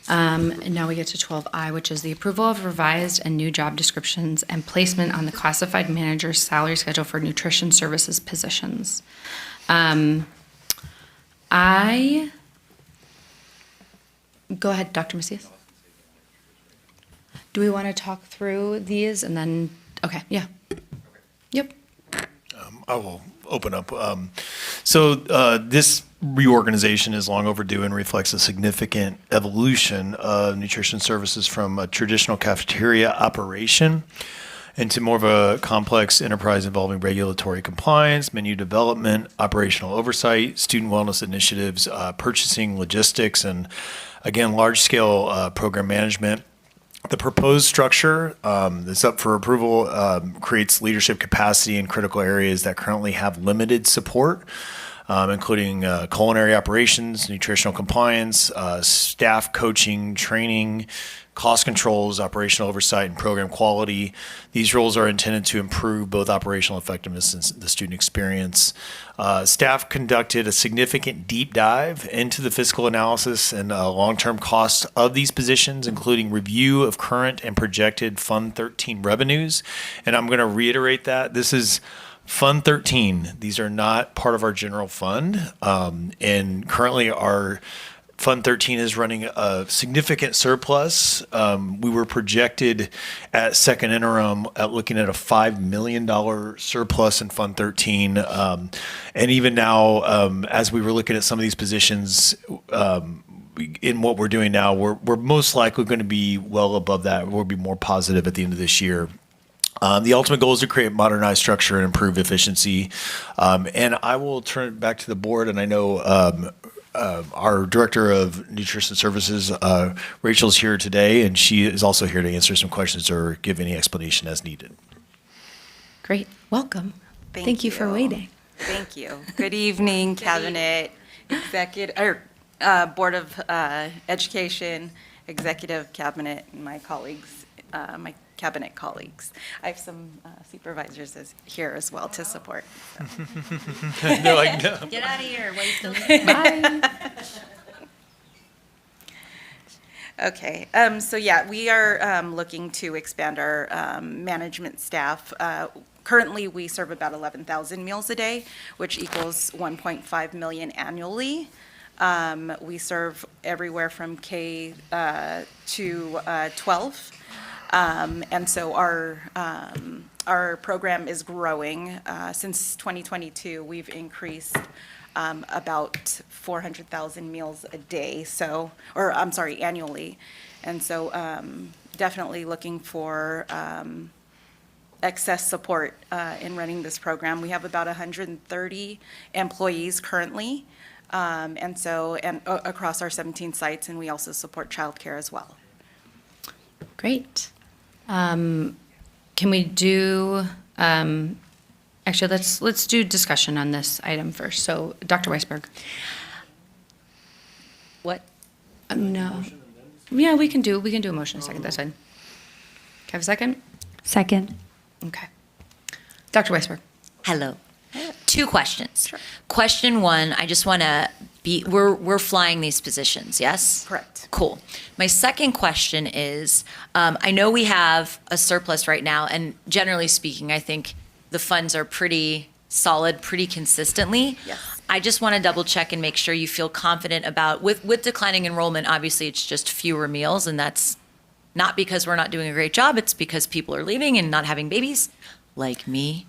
And now we get to 12I, which is the approval of revised and new job descriptions and placement on the classified manager's salary schedule for nutrition services positions. Go ahead, Dr. Macias. Do we want to talk through these and then, okay, yeah. Yep. I will open up. This reorganization is long overdue and reflects a significant evolution of nutrition services from a traditional cafeteria operation into more of a complex enterprise involving regulatory compliance, menu development, operational oversight, student wellness initiatives, purchasing, logistics, and again, large-scale program management. The proposed structure that's up for approval creates leadership capacity in critical areas that currently have limited support, including culinary operations, nutritional compliance, staff coaching, training, cost controls, operational oversight, and program quality. These roles are intended to improve both operational effectiveness and the student experience. Staff conducted a significant deep dive into the fiscal analysis and long-term costs of these positions, including review of current and projected Fund 13 revenues. And I'm going to reiterate that. This is Fund 13. These are not part of our general fund. And currently our Fund 13 is running a significant surplus. We were projected at second interim at looking at a $5 million surplus in Fund 13. And even now, as we were looking at some of these positions, in what we're doing now, we're most likely going to be well above that. We'll be more positive at the end of this year. The ultimate goal is to create modernized structure and improve efficiency. And I will turn it back to the board, and I know our Director of Nutrition Services, Rachel's here today, and she is also here to answer some questions or give any explanation as needed. Great. Welcome. Thank you for waiting. Thank you. Good evening, Cabinet, Board of Education, Executive Cabinet, and my colleagues, my Cabinet colleagues. I have some supervisors here as well to support. They're like, no. Get out of here. Why are you still here? Bye. Okay, so yeah, we are looking to expand our management staff. Currently, we serve about 11,000 meals a day, which equals 1.5 million annually. We serve everywhere from K to 12. And so our program is growing. Since 2022, we've increased about 400,000 meals a day, annually. And so definitely looking for excess support in running this program. We have about 130 employees currently, and across our 17 sites, and we also support childcare as well. Great. Can we do, actually, let's do discussion on this item first. So, Dr. Weisberg. What? No. Yeah, we can do a motion in a second. That's fine. Can I have a second? Second. Okay. Dr. Weisberg. Hello. 2 questions. Sure. Question 1, I just want to we're flying these positions, yes? Correct. Cool. My second question is, I know we have a surplus right now, and generally speaking, I think the funds are pretty solid, pretty consistently. Yes. I just want to double check and make sure you feel confident about, with declining enrollment, obviously it's just fewer meals, and that's not because we're not doing a great job, it's because people are leaving and not having babies. Like me.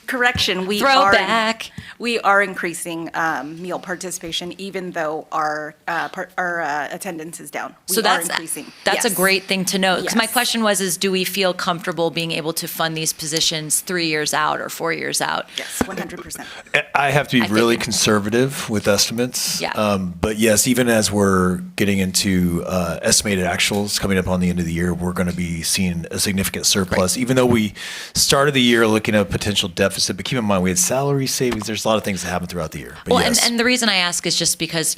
Correction, we are increasing meal participation, even though our attendance is down. We are increasing. That's Yes. a great thing to know. Because my Yes. question is do we feel comfortable being able to fund these positions 3 years out or 4 years out? Yes, 100%. I have to be I really figured. conservative with estimates. Yeah. But yes, even as we're getting into estimated actuals coming up on the end of the year, we're going to be seeing a significant surplus, even though we started the year looking at a potential deficit. But keep in mind, we had salary savings. There's a lot of things that happen throughout the year. But Well, yes. and the reason I ask is just because,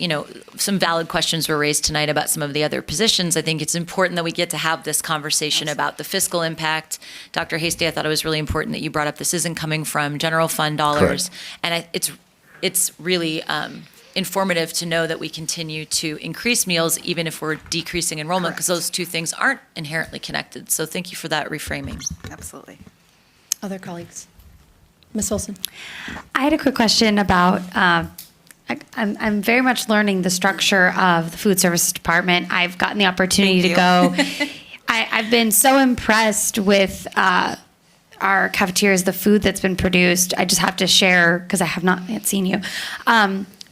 some valid questions were raised tonight about some of the other positions. I think it's important that we get to have this conversation about the fiscal impact. Dr. Hasty, I thought it was really important that you brought up this isn't coming from general fund dollars. Correct. And it's really informative to know that we continue to increase meals even if we're decreasing enrollment, because those two things aren't inherently connected. So thank you for that reframing. Absolutely. Other colleagues? Ms. Olson? I had a quick question about, I'm very much learning the structure of the food services department. I've gotten the opportunity to go. I've been so impressed with our cafeterias, the food that's been produced. I just have to share, because I have not yet seen you.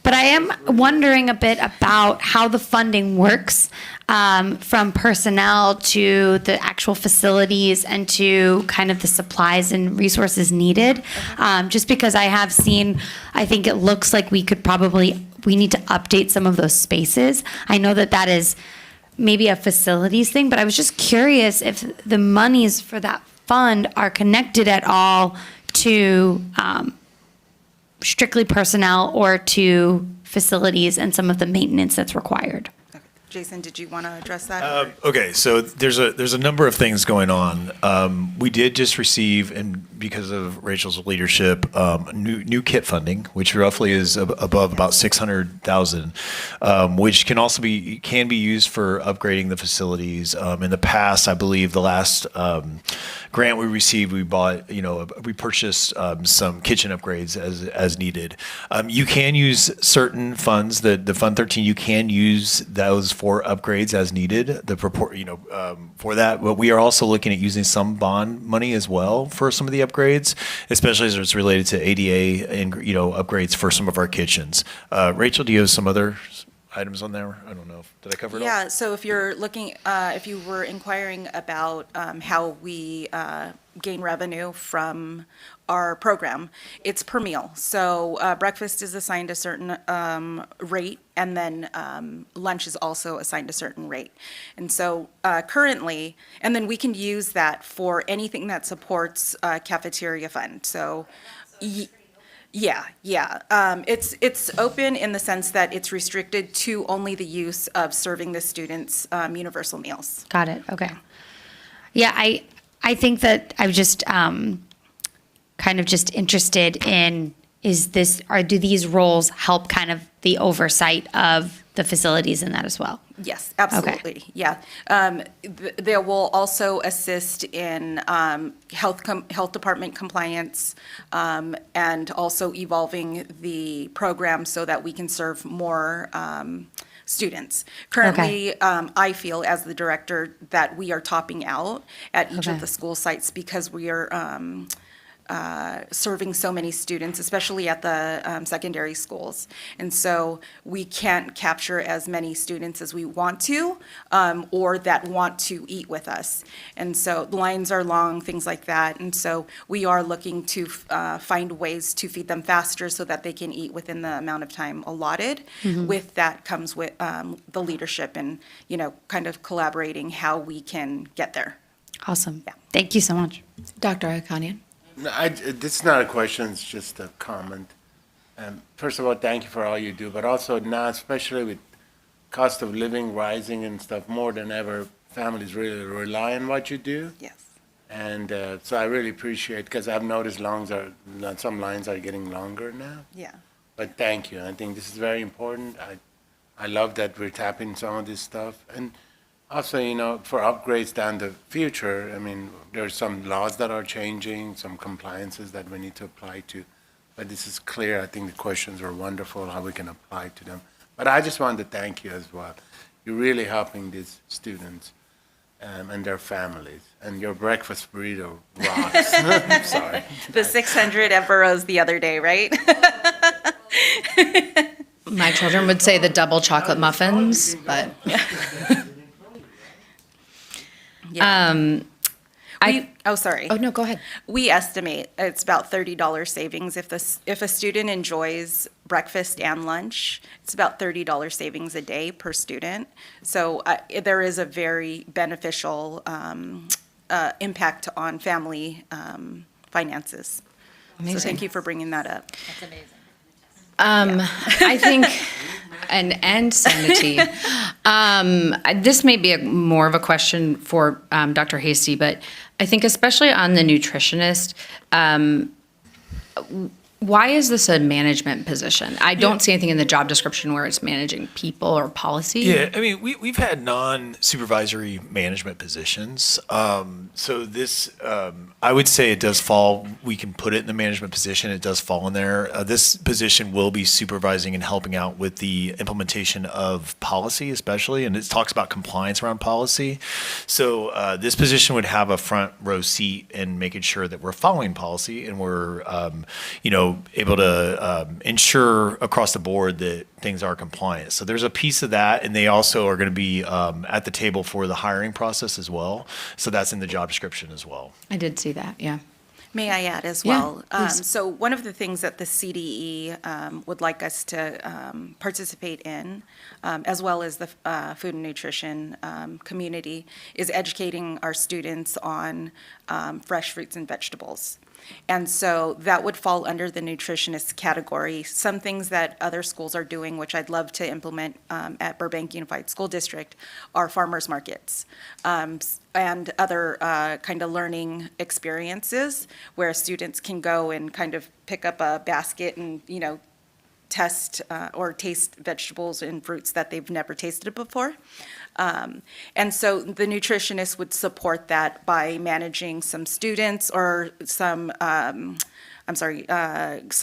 But I am wondering a bit about how the funding works, from personnel to the actual facilities and to kind of the supplies and resources needed. Just because I have seen, I think it looks like we need to update some of those spaces. I know that is maybe a facilities thing, but I was just curious if the monies for that fund are connected at all to strictly personnel or to facilities and some of the maintenance that's required. Jason, did you want to address that? Okay, so there's a number of things going on. We did just receive, and because of Rachel's leadership, new kit funding, which roughly is above about 600,000, which can also be used for upgrading the facilities. In the past, I believe the last grant we received, we purchased some kitchen upgrades as needed. You can use certain funds, the Fund 13, you can use those for upgrades as needed, for that. But we are also looking at using some bond money as well for some of the upgrades, especially as it's related to ADA and upgrades for some of our kitchens. Rachel, do you have some other items on there? I don't know. Did I cover it all? Yeah, so if you're looking, if you were inquiring about how we gain revenue from our program, it's per meal. So breakfast is assigned a certain rate, and then lunch is also assigned a certain rate. And so currently, and then we can use that for anything that supports cafeteria fund. So yeah. It's open in the sense that it's restricted to only the use of serving the students universal meals. Got it. Okay. Yeah, I think that I'm just kind of just interested in, do these roles help kind of the oversight of the facilities in that as well? Yes, absolutely. Okay. Yeah. They will also assist in health department compliance, and also evolving the program so that we can serve more students. Currently, I feel as the director that we are topping out at each of the school sites because we are serving so many students, especially at the secondary schools. And so we can't capture as many students as we want to, or that want to eat with us. And so the lines are long, things like that. And so we are looking to find ways to feed them faster so that they can eat within the amount of time allotted. Mhm. With that comes with the leadership and, kind of collaborating how we can get there. Awesome. Yeah. Thank you so much. Dr. Akanian? No, this is not a question, it's just a comment. First of all, thank you for all you do, but also now, especially with cost of living rising and stuff, more than ever, families really rely on what you do. Yes. And so I really appreciate, because I've noticed some lines are getting longer now. Yeah. But thank you. I think this is very important. I love that we're tapping some of this stuff. And also, for upgrades down the future, I mean, there's some laws that are changing, some compliances that we need to apply to. But this is clear. I think the questions are wonderful, how we can apply to them. But I just wanted to thank you as well. You're really helping these students and their families. And your breakfast burrito rocks. I'm sorry. The 600 at Burroughs the other day, right? My children would say the double chocolate muffins, but. Yeah. Sorry. Oh, no, go ahead. We estimate it's about $30 savings. If a student enjoys breakfast and lunch, it's about $30 savings a day per student. So there is a very beneficial impact on family finances. Amazing. So thank you for bringing that up. That's amazing. I think, and sanity. This may be more of a question for Dr. Hasty, but I think especially on the nutritionist, why is this a management position? I don't see anything in the job description where it's managing people or policy. Yeah, I mean, we've had non-supervisory management positions. So this, I would say it does fall, we can put it in the management position, it does fall in there. This position will be supervising and helping out with the implementation of policy especially, and it talks about compliance around policy. So this position would have a front row seat in making sure that we're following policy and we're, able to ensure across the board that things are compliant. So there's a piece of that, and they also are going to be at the table for the hiring process as well. So that's in the job description as well. I did see that, yeah. May I add as Yeah, well? please. So one of the things that the CDE would like us to participate in, as well as the food and nutrition community, is educating our students on fresh fruits and vegetables. And so that would fall under the nutritionist category. Some things that other schools are doing, which I'd love to implement at Burbank Unified School District, are farmers markets and other kind of learning experiences where students can go and kind of pick up a basket and, test or taste vegetables and fruits that they've never tasted before. And so the nutritionist would support that by managing some students or some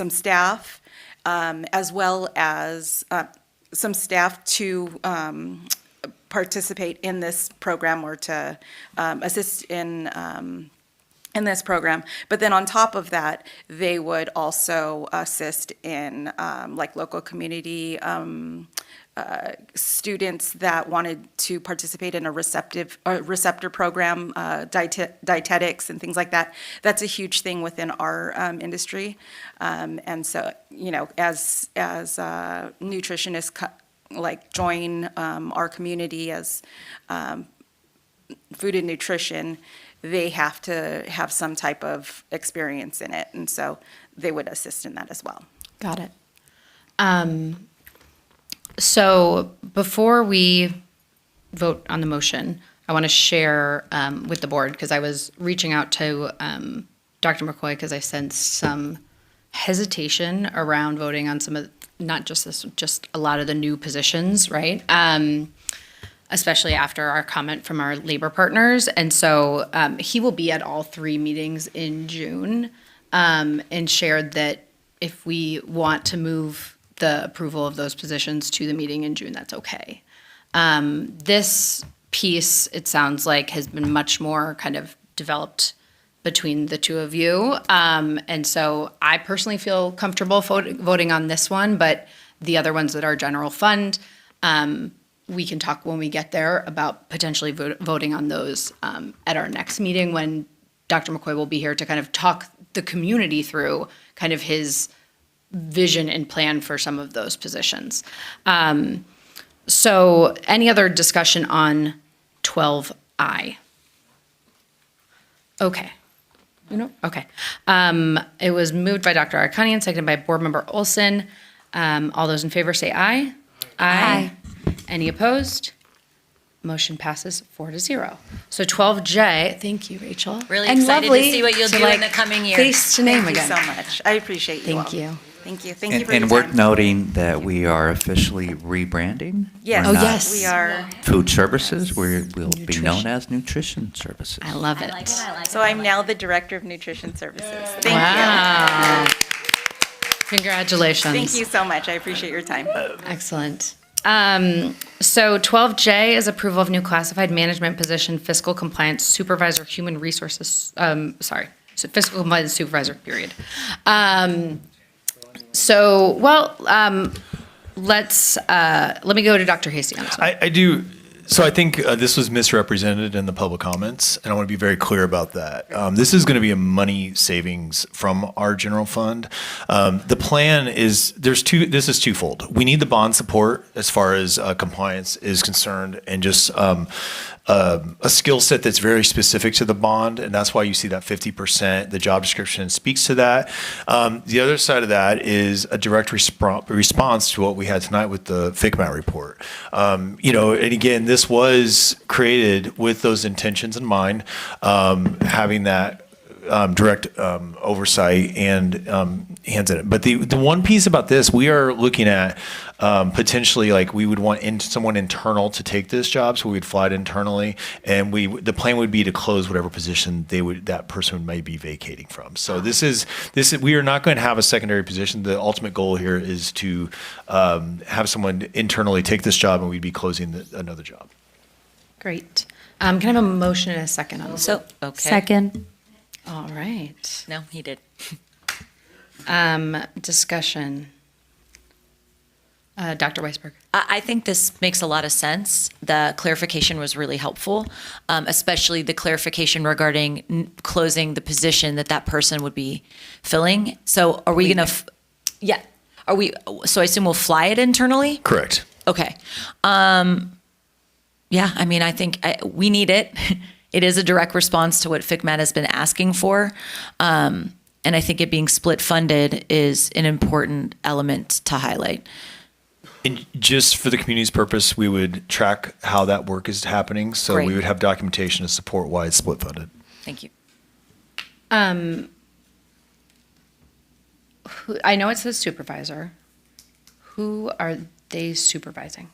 staff, as well as some staff to participate in this program or to assist in this program. But then on top of that, they would also assist in like local community students that wanted to participate in a receptor program, dietetics and things like that. That's a huge thing within our industry. And so, as nutritionists join our community as food and nutrition, they have to have some type of experience in it. And so they would assist in that as well. Got it. So before we vote on the motion, I want to share with the board, because I was reaching out to Dr. McCoy because I sensed some hesitation around voting on some of, not just this, just a lot of the new positions, right? Especially after our comment from our labor partners. And so he will be at all 3 meetings in June and shared that if we want to move the approval of those positions to the meeting in June, that's okay. This piece, it sounds like, has been much more kind of developed between the two of you. And so I personally feel comfortable voting on this one, but the other ones that are general fund, we can talk when we get there about potentially voting on those at our next meeting when Dr. McCoy will be here to kind of talk the community through kind of his vision and plan for some of those positions. So any other discussion on 12I? Okay. Okay. It was moved by Dr. Arcani and seconded by Board Member Olson. All those in favor say aye. Aye. Any opposed? Motion passes 4-0. So 12J, thank you, Rachel. Really And excited lovely to see what you'll do in the coming year. Face to name Thank you again. so much. I appreciate you all. Thank you. Thank you. Thank you for your And time. worth noting that we are officially rebranding. Yes. We're Oh, not yes. We are. Food services, we'll be known as nutrition services. I love it. So I'm now the Director of Nutrition Services. Thank Wow. you. Congratulations. Thank you so much. I appreciate your time. Excellent. So 12J is approval of new classified management position, fiscal compliance supervisor, human resources, so fiscal compliance supervisor, period. Let me go to Dr. Hasty on this one. I do. So I think this was misrepresented in the public comments, and I want to be very clear about that. This is going to be a money savings from our general fund. The plan is this is twofold. We need the bond support as far as compliance is concerned, and just a skill set that's very specific to the bond, and that's why you see that 50%. The job description speaks to that. The other side of that is a direct response to what we had tonight with the FCMAT report. And again, this was created with those intentions in mind, having that direct oversight and hands in it. But the one piece about this, we are looking at potentially, like, we would want someone internal to take this job, so we'd fly it internally, and the plan would be to close whatever position that person may be vacating from. So this is we are not going to have a secondary position. The ultimate goal here is to have someone internally take this job, and we'd be closing another job. Great. Can I have a motion and a second on this? So, okay. Second. All right. No, he did. Discussion. Dr. Weisberg. I think this makes a lot of sense. The clarification was really helpful, especially the clarification regarding closing the position that person would be filling. So are we going to, yeah, are we, so I assume we'll fly it internally? Correct. Okay. Yeah, I mean, I think we need it. It is a direct response to what FCMAT has been asking for. And I think it being split funded is an important element to highlight. And just for the community's purpose, we would track how that work is happening. So Great. we would have documentation to support why it's split funded. Thank you. I know it says supervisor. Who are they supervising?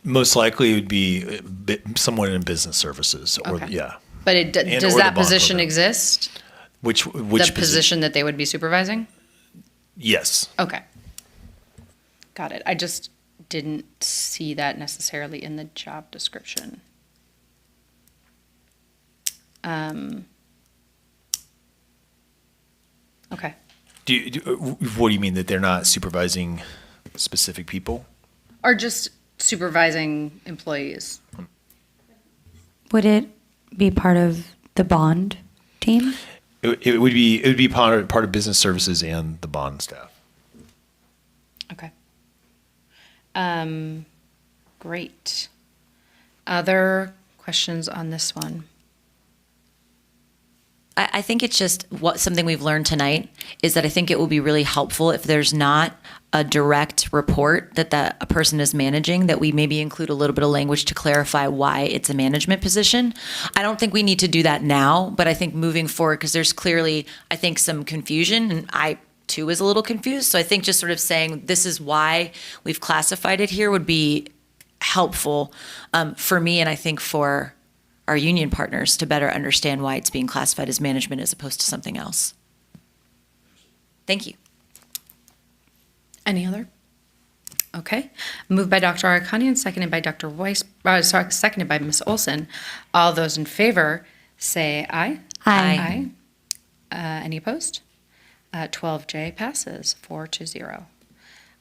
Most likely it would be someone in business services or, Okay. yeah. But And does or the that bond position program. exist? Which The position that they would be supervising? Yes. Okay. Got it. I just didn't see that necessarily in the job description. Okay. What do you mean, that they're not supervising specific people? Or just supervising employees. Would it be part of the bond team? It would be part of business services and the bond staff. Okay. Great. Other questions on this one? I think it's just something we've learned tonight is that I think it will be really helpful if there's not a direct report that a person is managing, that we maybe include a little bit of language to clarify why it's a management position. I don't think we need to do that now, but I think moving forward, because there's clearly, I think, some confusion, and I too was a little confused. So I think just sort of saying this is why we've classified it here would be helpful for me, and I think for our union partners to better understand why it's being classified as management as opposed to something else. Thank you. Any other? Okay. Moved by Dr. Arcani and seconded by Dr. Weiss, seconded by Ms. Olson. All those in favor say aye. Aye. Any opposed? 12J passes 4-0.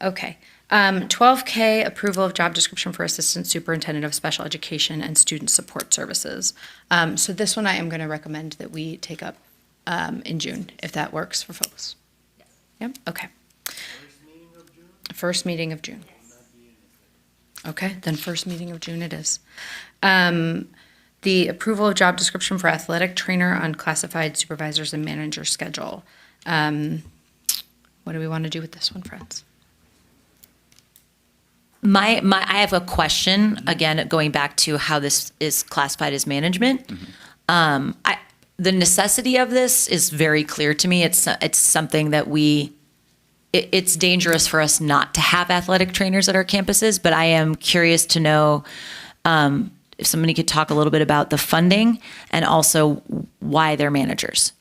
Okay. 12K, approval of job description for Assistant Superintendent of Special Education and Student Support Services. So this one I am going to recommend that we take up in June, if that works for folks. Yep, okay. First meeting of June. Okay, then first meeting of June it is. The approval of job description for athletic trainer on classified supervisors and manager schedule. What do we want to do with this one, friends? I have a question, again, going back to how this is classified as management. The necessity of this is very clear to me. It's something that it's dangerous for us not to have athletic trainers at our campuses, but I am curious to know if somebody could talk a little bit about the funding and also why they're managers.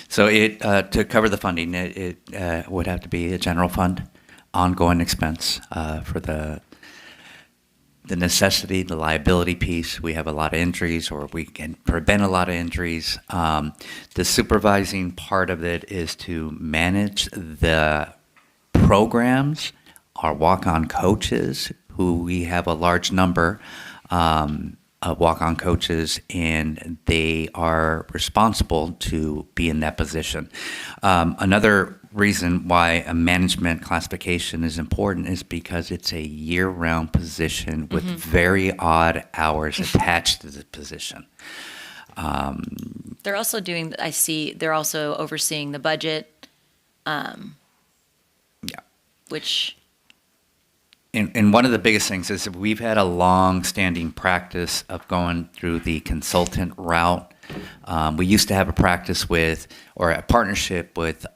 So to cover the funding, it would have to be a general fund, ongoing expense for the necessity, the liability piece. We have a lot of injuries, or we can prevent a lot of injuries. The supervising part of it is to manage the programs, our walk-on coaches, who we have a large number of walk-on coaches, and they are responsible to be in that position. Another reason why a management classification is important is because it's a year-round position with very odd hours attached to the position. They're also they're also overseeing the budget, which... And one of the biggest things is that we've had a long-standing practice of going through the consultant route. We used to have a practice or a partnership with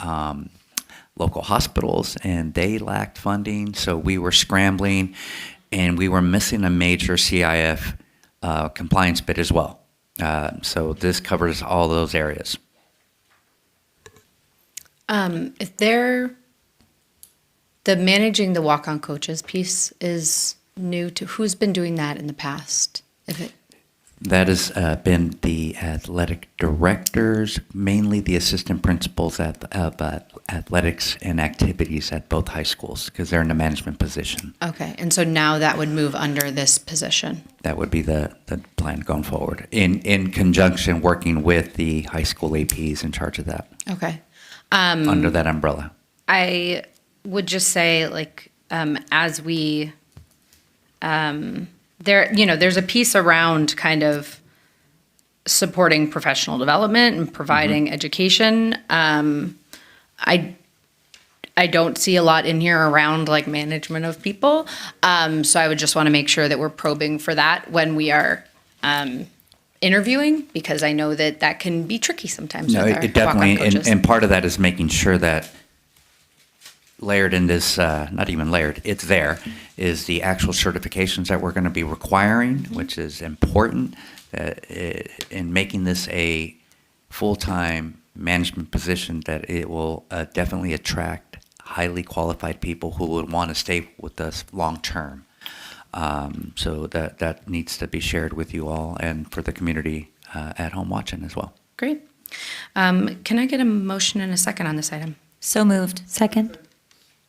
local hospitals, and they lacked funding, so we were scrambling, and we were missing a major CIF compliance bid as well. So this covers all those areas. If the managing the walk-on coaches piece is new to, who's been doing that in the past? That has been the athletic directors, mainly the assistant principals of athletics and activities at both high schools, because they're in a management position. Okay, and so now that would move under this position. That would be the plan going forward, in conjunction working with the high school APs in charge of that, Okay. under that umbrella. I would just say, like, as we, there's a piece around kind of supporting professional development and providing education. I don't see a lot in here around like management of people. So I would just want to make sure that we're probing for that when we are interviewing, because I know that that can be tricky sometimes. No, with our it definitely, walk-on coaches. and part of that is making sure that layered in this, not even layered, it's there, is the actual certifications that we're going to be requiring, which is important in making this a full-time management position, that it will definitely attract highly qualified people who would want to stay with us long-term. So that needs to be shared with you all and for the community at home watching as well. Great. Can I get a motion and a second on this item? So moved. Second.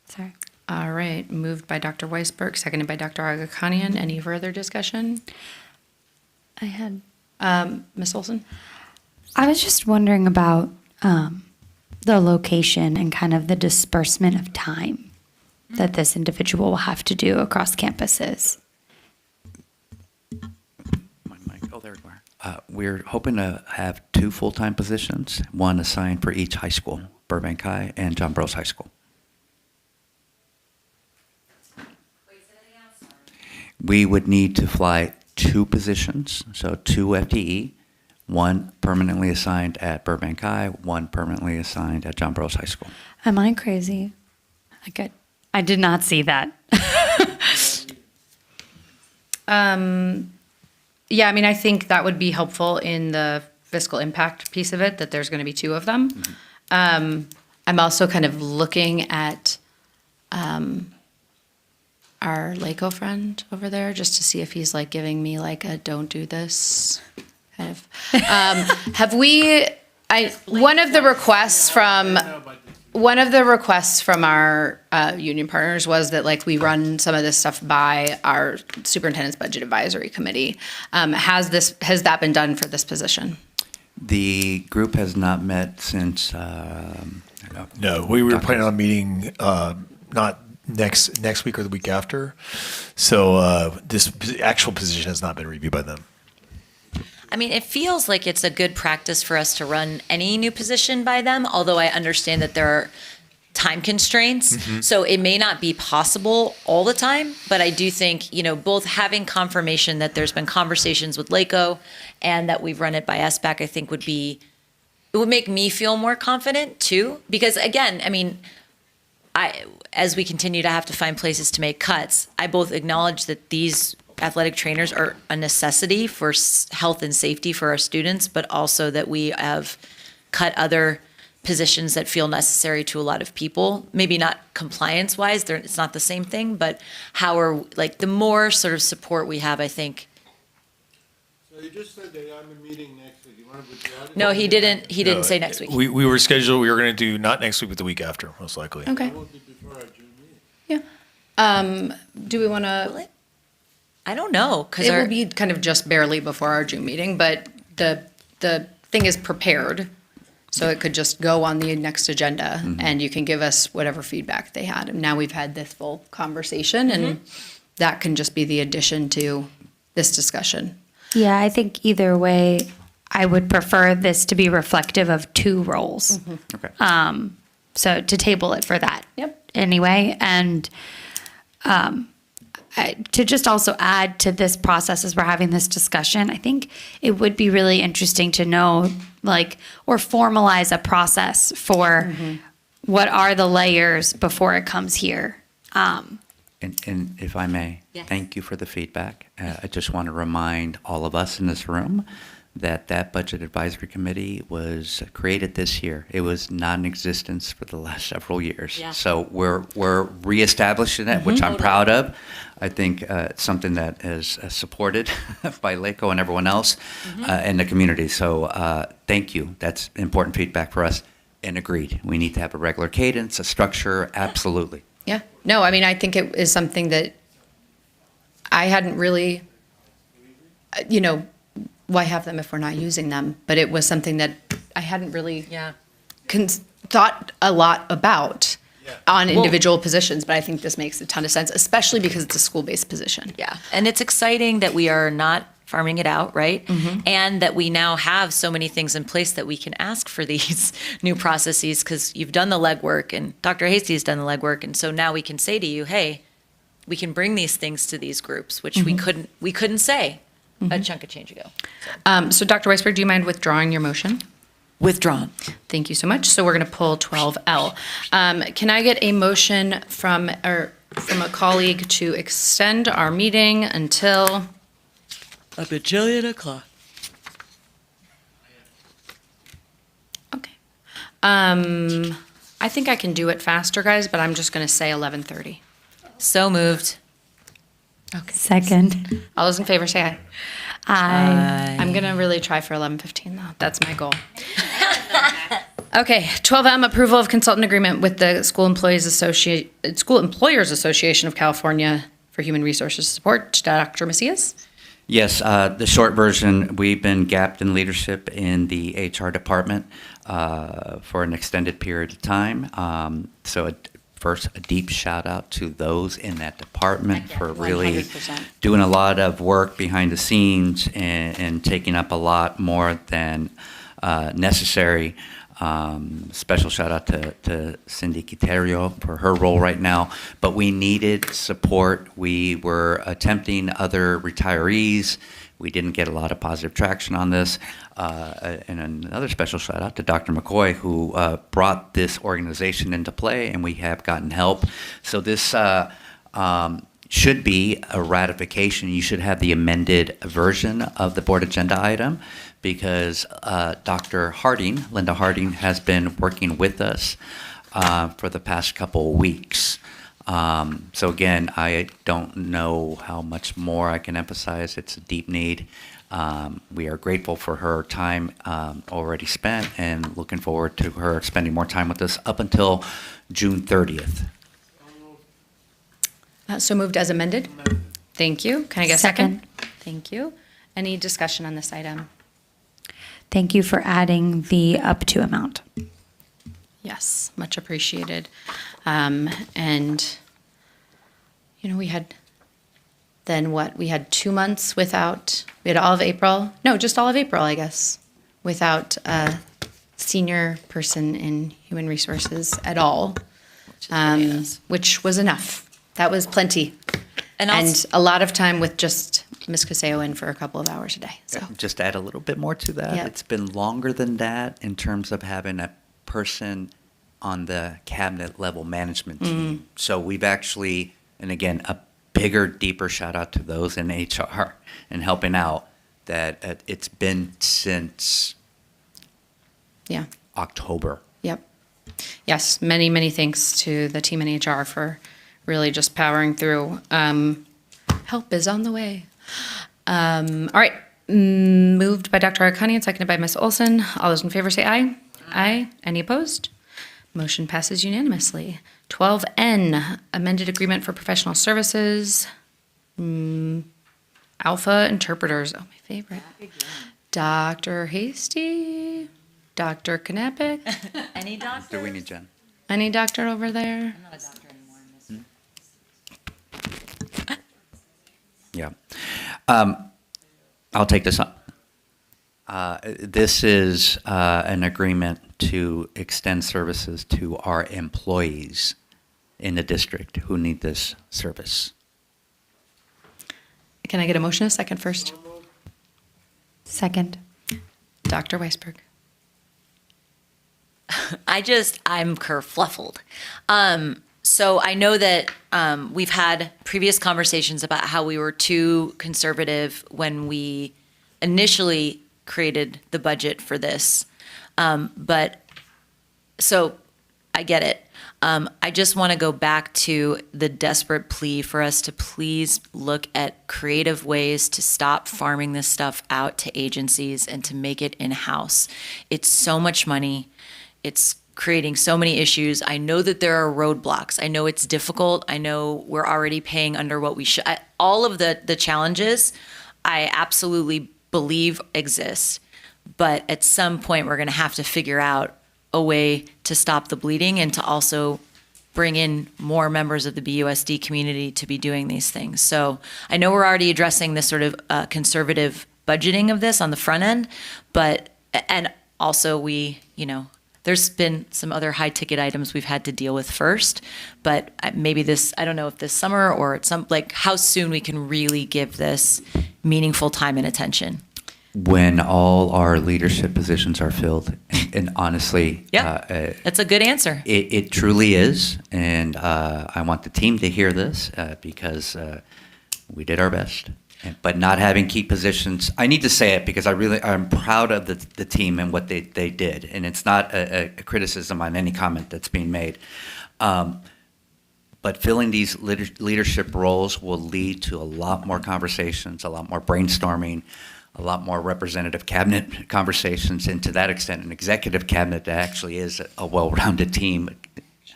Sorry. All right, moved by Dr. Weisberg, seconded by Dr. Agakanian. Any further discussion? I had. Ms. Olson? I was just wondering about the location and kind of the disbursement of time that this individual will have to do across campuses. Oh, there we are. We're hoping to have 2 full-time positions, one assigned for each high school, Burbank High and John Bros High School. We would need to fly 2 positions, so 2 FTE, one permanently assigned at Burbank High, one permanently assigned at John Bros High School. Am I crazy? I did not see that. Yeah, I mean, I think that would be helpful in the fiscal impact piece of it, that there's going to be 2 of them. I'm also kind of looking at our LACO friend over there, just to see if he's like giving me like a don't do this kind of. Have we, one of the requests from our union partners was that like we run some of this stuff by our superintendent's budget advisory committee. Has that been done for this position? The group has not met since. No, we were planning on meeting not next week or the week after. So this actual position has not been reviewed by them. I mean, it feels like it's a good practice for us to run any new position by them, although I understand that there are time constraints. Mm-hmm. So it may not be possible all the time, but I do think, both having confirmation that there's been conversations with LACO and that we've run it by SBAC, I think it would make me feel more confident too. Because again, I mean, as we continue to have to find places to make cuts, I both acknowledge that these athletic trainers are a necessity for health and safety for our students, but also that we have cut other positions that feel necessary to a lot of people. Maybe not compliance-wise, it's not the same thing, but the more sort of support we have, I think. So you just said they're on the meeting next week. You want to withdraw it? No, he didn't. He didn't say next week. We were scheduled, we were going to do not next week, but the week after, most likely. Okay. That will be before our June meeting. Yeah. Do we want to? I don't know, because it will be kind of just barely before our June meeting, but the thing is prepared, so it could just go on the next agenda, and you can give us whatever feedback they had. And now we've had this full conversation, and that can just be the addition to this discussion. Yeah, I think either way, I would prefer this to be reflective of 2 roles. Okay. So to table it for that. Yep. Anyway, and to just also add to this process as we're having this discussion, I think it would be really interesting to know, or formalize a process for what are the layers before it comes here. And if I may, thank you for the feedback. I just want to remind all of us in this room that Budget Advisory Committee was created this year. It was non-existent for the last several years. Yeah. So we're reestablishing it, which I'm proud of. I think it's something that is supported by LACO and everyone else in the community. So thank you. That's important feedback for us, and agreed. We need to have a regular cadence, a structure, absolutely. Yeah. No, I mean, I think it is something that I hadn't really, why have them if we're not using them? But it was something that I hadn't really thought a lot about on individual positions. But I think this makes a ton of sense, especially because it's a school-based position. Yeah, and it's exciting that we are not farming it out, right? And that we now have so many things in place that we can ask for these new processes, because you've done the legwork and Dr. Hasty's done the legwork. And so now we can say to you, hey, we can bring these things to these groups, which we couldn't say a chunk of change ago. So Dr. Weisberg, do you mind withdrawing your motion? Withdrawn. Thank you so much. So we're going to pull 12L. Can I get a motion from a colleague to extend our meeting until a bajillion o'clock? Okay. I think I can do it faster, guys, but I'm just going to say 11:30. So moved. Okay. Second. All those in favor say aye. Aye. I'm going to really try for 11:15 though. That's my goal. Okay, 12M, approval of consultant agreement with the School Employers Association of California for Human Resources Support. Dr. Macias? Yes, the short version, we've been gapped in leadership in the HR department for an extended period of time. First, a deep shout out to those in that department for really 100%. doing a lot of work behind the scenes and taking up a lot more than necessary. Special shout out to Cindy Quiterio for her role right now. But we needed support. We were attempting other retirees. We didn't get a lot of positive traction on this. And another special shout out to Dr. McCoy, who brought this organization into play, and we have gotten help. So this should be a ratification. You should have the amended version of the board agenda item, because Dr. Harding, Linda Harding, has been working with us for the past couple of weeks. So again, I don't know how much more I can emphasize. It's a deep need. We are grateful for her time already spent and looking forward to her spending more time with us up until June 30th. So moved as amended? Thank you. Can I get a second? Thank you. Any discussion on this item? Thank you for adding the up to amount. Yes, much appreciated. We had then what? We had 2 months without, we had all of April, no, just all of April, I guess, without a senior person in human resources at all, which was enough. That was plenty. And a lot of time with just Ms. Caseo in for a couple of hours a day. So Just to add a little bit more to that, Yep. It's been longer than that in terms of having a person on the cabinet level management team. So we've actually, and again, a bigger, deeper shout out to those in HR and helping out, that it's been since October. Yep. Yes, many, many thanks to the team in HR for really just powering through. Help is on the way. All right. Moved by Dr. Arcani and seconded by Ms. Olson. All those in favor say aye. Aye. Any opposed? Motion passes unanimously. 12N, amended agreement for professional services. Alpha interpreters. Oh, my favorite. Dr. Hasty, Dr. Knapik. Any doctor? Do we need Jen? Any doctor over there? I'm not a doctor anymore. Yeah. I'll take this up. This is an agreement to extend services to our employees in the district who need this service. Can I get a motion a second first? Second. Dr. Weisberg. I'm kerfluffled. So I know that we've had previous conversations about how we were too conservative when we initially created the budget for this. So I get it. I just want to go back to the desperate plea for us to please look at creative ways to stop farming this stuff out to agencies and to make it in-house. It's so much money. It's creating so many issues. I know that there are roadblocks. I know it's difficult. I know we're already paying under what we should. All of the challenges, I absolutely believe exist. But at some point, we're going to have to figure out a way to stop the bleeding and to also bring in more members of the BUSD community to be doing these things. So I know we're already addressing this sort of conservative budgeting of this on the front end, and also there's been some other high ticket items we've had to deal with first, but maybe I don't know if this summer or at how soon we can really give this meaningful time and attention. When all our leadership positions are filled, and honestly, that's a good answer. It truly is, and I want the team to hear this because we did our best. But not having key positions, I need to say it because I'm proud of the team and what they did, and it's not a criticism on any comment that's being made. But filling these leadership roles will lead to a lot more conversations, a lot more brainstorming, a lot more representative cabinet conversations, and to that extent, an executive cabinet that actually is a well-rounded team.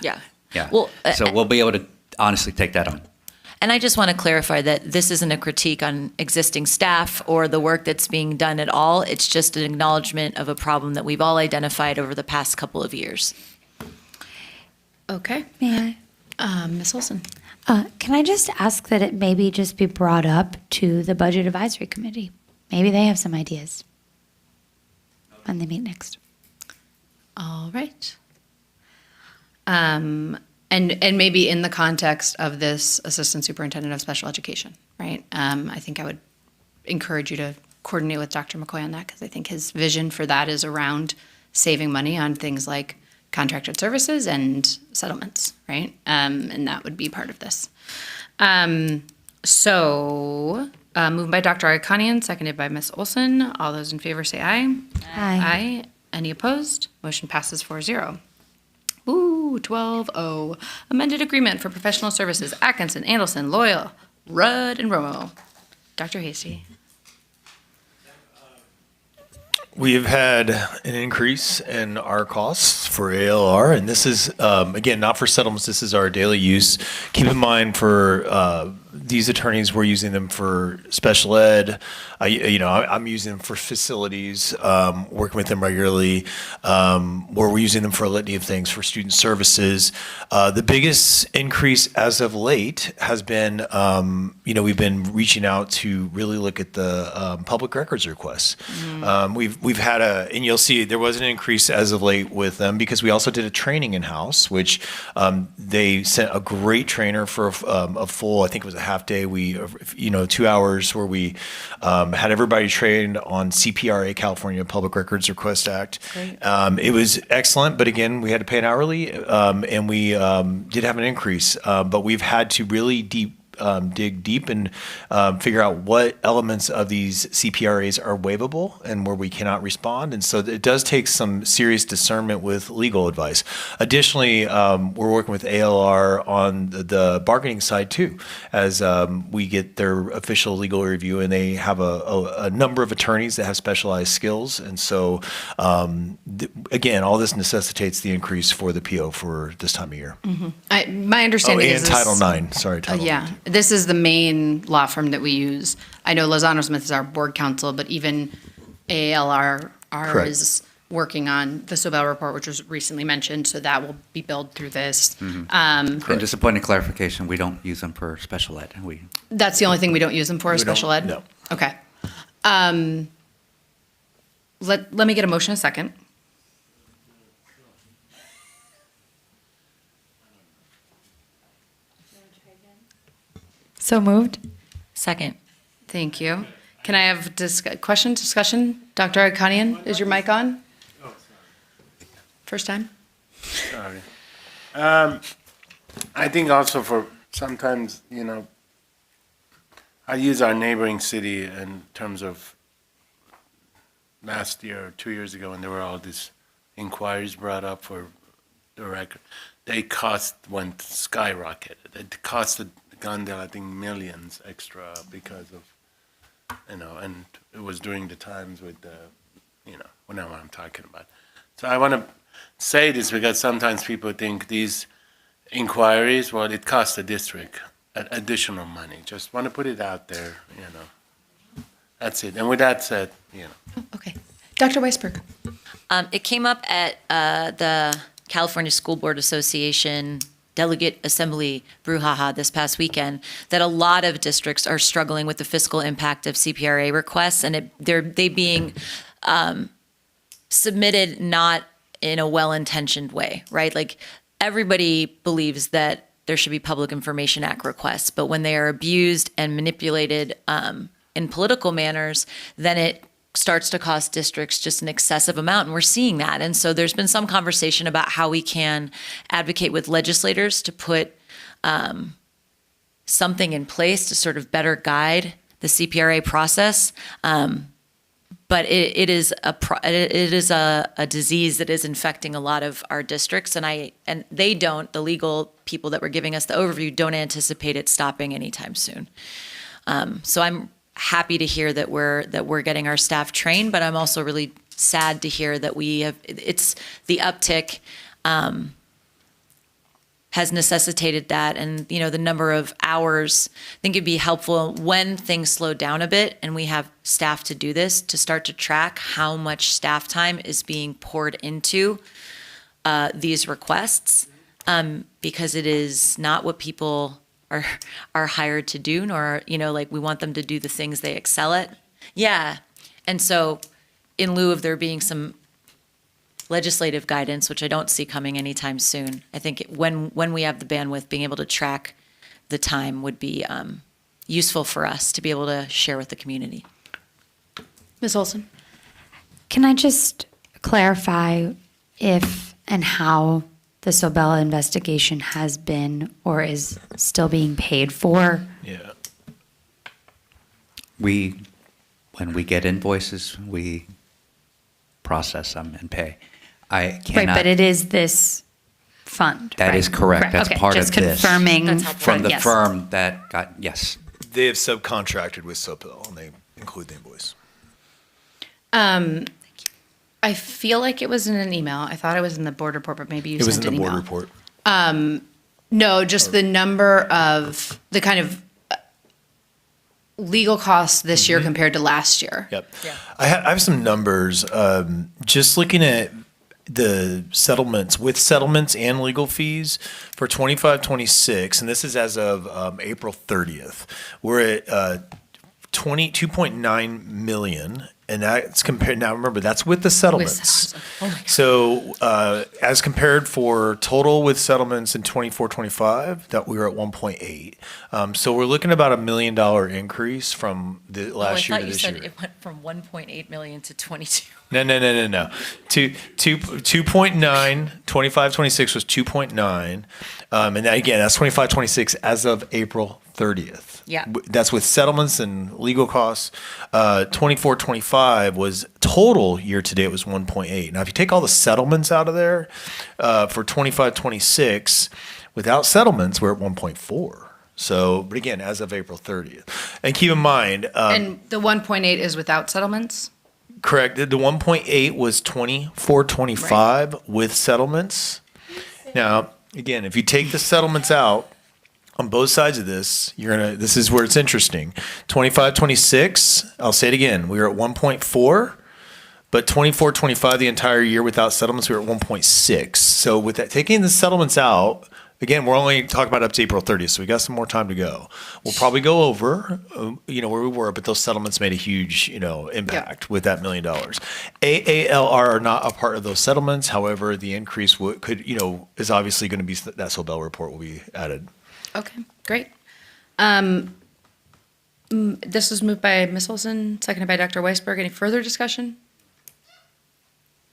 Yeah. Yeah. Well, so we'll be able to honestly take that on. And I just want to clarify that this isn't a critique on existing staff or the work that's being done at all. It's just an acknowledgement of a problem that we've all identified over the past couple of years. Okay. May I? Ms. Olson. Can I just ask that it maybe just be brought up to the Budget Advisory Committee? Maybe they have some ideas when they meet next. All right. And maybe in the context of this Assistant Superintendent of Special Education, right? I think I would encourage you to coordinate with Dr. McCoy on that because I think his vision for that is around saving money on things like contracted services and settlements, right? And that would be part of this. Moved by Dr. Arkanian, seconded by Ms. Olson. All those in favor say aye. Aye. Any opposed? Motion passes 4-0. Ooh, 12-0. Amended agreement for professional services, Atkinson, Andelson, Loyal, Rudd, and Romo. Dr. Hasty. We've had an increase in our costs for ALR, and this is, again, not for settlements, this is our daily use. Keep in mind for these attorneys, we're using them for special ed. I'm using them for facilities, working with them regularly, where we're using them for a litany of things for student services. The biggest increase as of late has been, we've been reaching out to really look at the public records requests. We've had and you'll see there was an increase as of late with them because we also did a training in-house, which they sent a great trainer for a full, I think it was a half day. 2 hours where we had everybody trained on CPRA, California Public Records Request Act. It was excellent, but again, we had to pay an hourly, and we did have an increase, but we've had to really dig deep and figure out what elements of these CPRAs are waivable and where we cannot respond. And so it does take some serious discernment with legal advice. Additionally, we're working with ALR on the bargaining side too, as we get their official legal review, and they have a number of attorneys that have specialized skills. And so, again, all this necessitates the increase for the PO for this time of year. My understanding is and Title IX. Sorry, Title IX. This is the main law firm that we use. I know Lozano Smith is our board counsel, but even ALR is working on the Sobel report, which was recently mentioned, so that will be billed through this. And just a point of clarification, we don't use them for special ed. That's the only thing we don't use them for, special ed? No. Okay. Let me get a motion a second. So moved. Second. Thank you. Can I have discussion? Dr. Arkanian, is your mic on? First time? Sorry. I think also for sometimes, I use our neighboring city in terms of last year or 2 years ago, when there were all these inquiries brought up for the record, they went skyrocketed. It costed Glendale, I think, millions extra because of, and it was during the times with the, we know what I'm talking about. So I want to say this because sometimes people think these inquiries, well, it costs the district additional money. Just want to put it out there, That's it. And with that said, Okay. Dr. Weisberg. It came up at the California School Board Association Delegate Assembly brouhaha this past weekend that a lot of districts are struggling with the fiscal impact of CPRA requests, and they being submitted not in a well-intentioned way, right? Like everybody believes that there should be Public Information Act requests, but when they are abused and manipulated in political manners, then it starts to cost districts just an excessive amount, and we're seeing that. And so there's been some conversation about how we can advocate with legislators to put something in place to sort of better guide the CPRA process. But it is a disease that is infecting a lot of our districts, and they don't, the legal people that were giving us the overview, don't anticipate it stopping anytime soon. So I'm happy to hear that we're getting our staff trained, but I'm also really sad to hear that it's the uptick has necessitated that, and the number of hours. I think it'd be helpful when things slow down a bit and we have staff to do this, to start to track how much staff time is being poured into these requests, because it is not what people are hired to do, nor we want them to do the things they excel at. Yeah, and so in lieu of there being some legislative guidance, which I don't see coming anytime soon, I think when we have the bandwidth, being able to track the time would be useful for us to be able to share with the community. Ms. Olson. Can I just clarify if and how the Sobel investigation has been or is still being paid for? Yeah. When we get invoices, we process them and pay. I cannot. Right, but it is this fund. That is correct. That's okay, part just of this. confirming From the yes. firm that got, yes. They have subcontracted with Sopel, and they include the invoice. I feel like it was in an email. I thought it was in the board report, but maybe you sent an email. It was in the board report. No, just the number of the kind of legal costs this year compared to last year. Yep. Yeah. I have some numbers. Just looking at the settlements, with settlements and legal fees for 25-26, and this is as of April 30th, we're at 2.9 million. And that's compared, now remember, that's with the settlements. Oh my God. So as compared for total with settlements in 24-25, that we were at 1.8. So we're looking at about $1 million increase from the last year to this year. I thought you said it went from 1.8 million to 22. No. 2.9, 25-26 was 2.9. And that, again, that's 25-26 as of April 30th. Yeah. That's with settlements and legal costs. 24-25 was total year to date was 1.8. Now, if you take all the settlements out of there, for 25-26, without settlements, we're at 1.4. So, but again, as of April 30th. And keep in mind. And the 1.8 is without settlements? Correct. The 1.8 was 24-25 with settlements. Now, again, if you take the settlements out on both sides of this, this is where it's interesting. 25-26, I'll say it again, we were at 1.4, but 24-25, the entire year without settlements, we were at 1.6. So with that, taking the settlements out, again, we're only talking about up to April 30th, so we got some more time to go. We'll probably go over, where we were, but those settlements made a huge, impact with that $1 million. AALR are not a part of those settlements. However, the increase is obviously going to be that Sobel report will be added. Okay, great. This was moved by Ms. Olson, seconded by Dr. Weisberg. Any further discussion?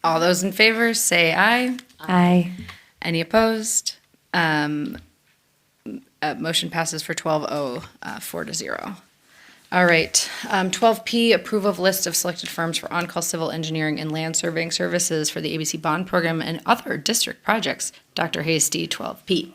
All those in favor, say aye. Aye. Any opposed? Motion passes for 12-0, 4-0. All right. 12P, approval of list of selected firms for on-call civil engineering and land surveying services for the ABC bond program and other district projects. Dr. Hasty, 12P.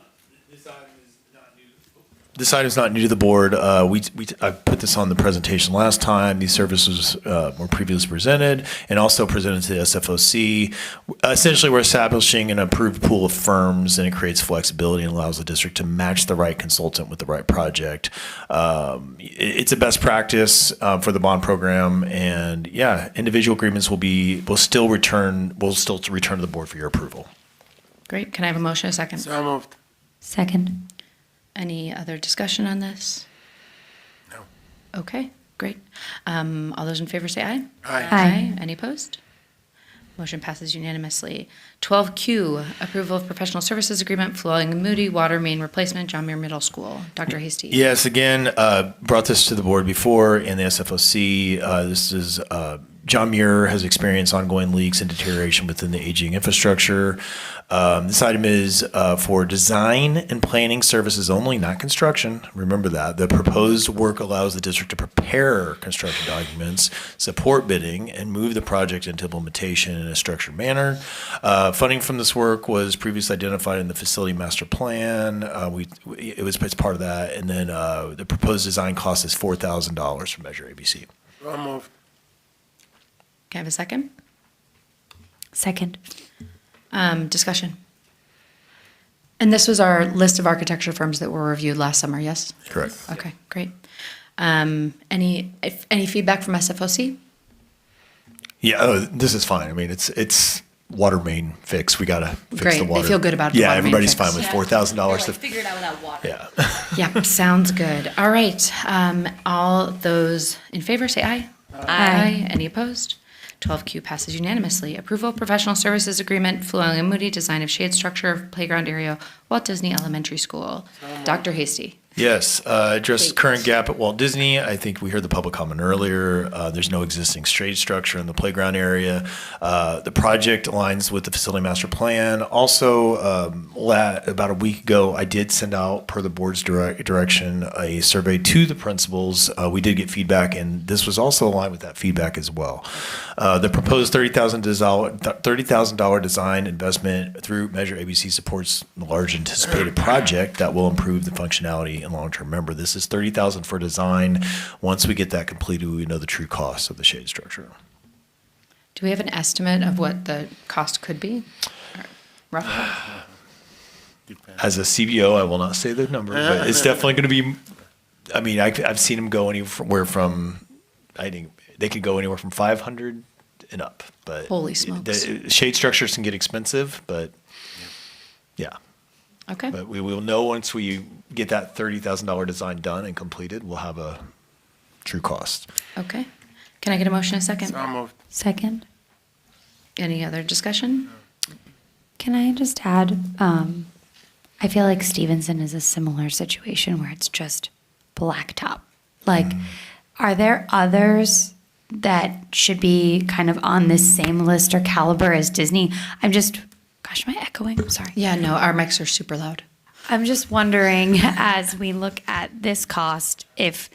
This item is not new to the board. I put this on the presentation last time. These services were previously presented and also presented to the SFOC. Essentially, we're establishing an approved pool of firms, and it creates flexibility and allows the district to match the right consultant with the right project. It's a best practice for the bond program, and yeah, individual agreements will still return to the board for your approval. Great. Can I have a motion, a second? So moved. Second. Any other discussion on this? No. Okay, great. All those in favor say aye. Aye. Aye. Any opposed? Motion passes unanimously. 12Q, approval of professional services agreement, Flowing and Moody Water Main Replacement, John Muir Middle School. Dr. Hasty. Yes, again, brought this to the board before in the SFOC. This is John Muir has experienced ongoing leaks and deterioration within the aging infrastructure. This item is for design and planning services only, not construction. Remember that. The proposed work allows the district to prepare construction documents, support bidding, and move the project into implementation in a structured manner. Funding from this work was previously identified in the facility master plan. It's part of that. And then the proposed design cost is $4,000 for Measure ABC. So moved. Can I have a second? Second. Discussion. And this was our list of architecture firms that were reviewed last summer, yes? Correct. Okay, great. Any feedback from SFOC? Yeah, this is fine. I mean, it's water main fix. We gotta fix Great. the They water. feel good about the Yeah, water main everybody's fix. fine with $4,000 to Figure it out without water. Yeah. Yeah, sounds good. All right. All those in favor say aye. Aye. Any opposed? 12Q passes unanimously. Approval of professional services agreement, Flowing and Moody, design of shade structure of playground area, Walt Disney Elementary School. Dr. Hasty. Yes, address current gap at Walt Disney. I think we heard the public comment earlier. There's no existing shade structure in the playground area. The project aligns with the facility master plan. Also, about a week ago, I did send out, per the board's direction, a survey to the principals. We did get feedback, and this was also aligned with that feedback as well. The proposed $30,000 design investment through Measure ABC supports the large anticipated project that will improve the functionality and long-term. Remember, this is $30,000 for design. Once we get that completed, we know the true cost of the shade structure. Do we have an estimate of what the cost could be? Roughly? As a CBO, I will not say the number, but it's definitely going to be. I mean, I've seen them go anywhere from. I think they could go anywhere from 500 and up. But Holy smokes. The shade structures can get expensive, but yeah. Okay. But we will know once we get that $30,000 design done and completed, we'll have a true cost. Okay. Can I get a motion, a second? So moved. Second. Any other discussion? Can I just add, I feel like Stevenson is a similar situation where it's just blacktop. Like, are there others that should be kind of on this same list or caliber as Disney? Gosh, am I echoing? I'm sorry. Yeah, no, our mics are super loud. I'm just wondering, as we look at this cost, if,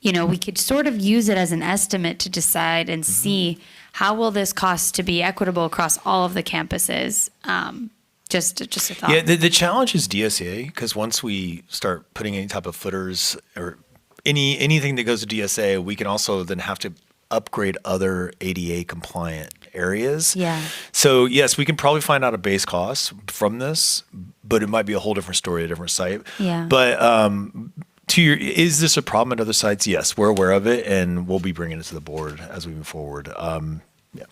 we could sort of use it as an estimate to decide and see how will this cost to be equitable across all of the campuses. Just a thought. Yeah, the challenge is DSA, because once we start putting any type of footers or anything that goes to DSA, we can also then have to upgrade other ADA compliant areas. Yeah. So yes, we can probably find out a base cost from this, but it might be a whole different story at a different site. Yeah. But is this a problem at other sites? Yes, we're aware of it, and we'll be bringing it to the board as we move forward. Yeah.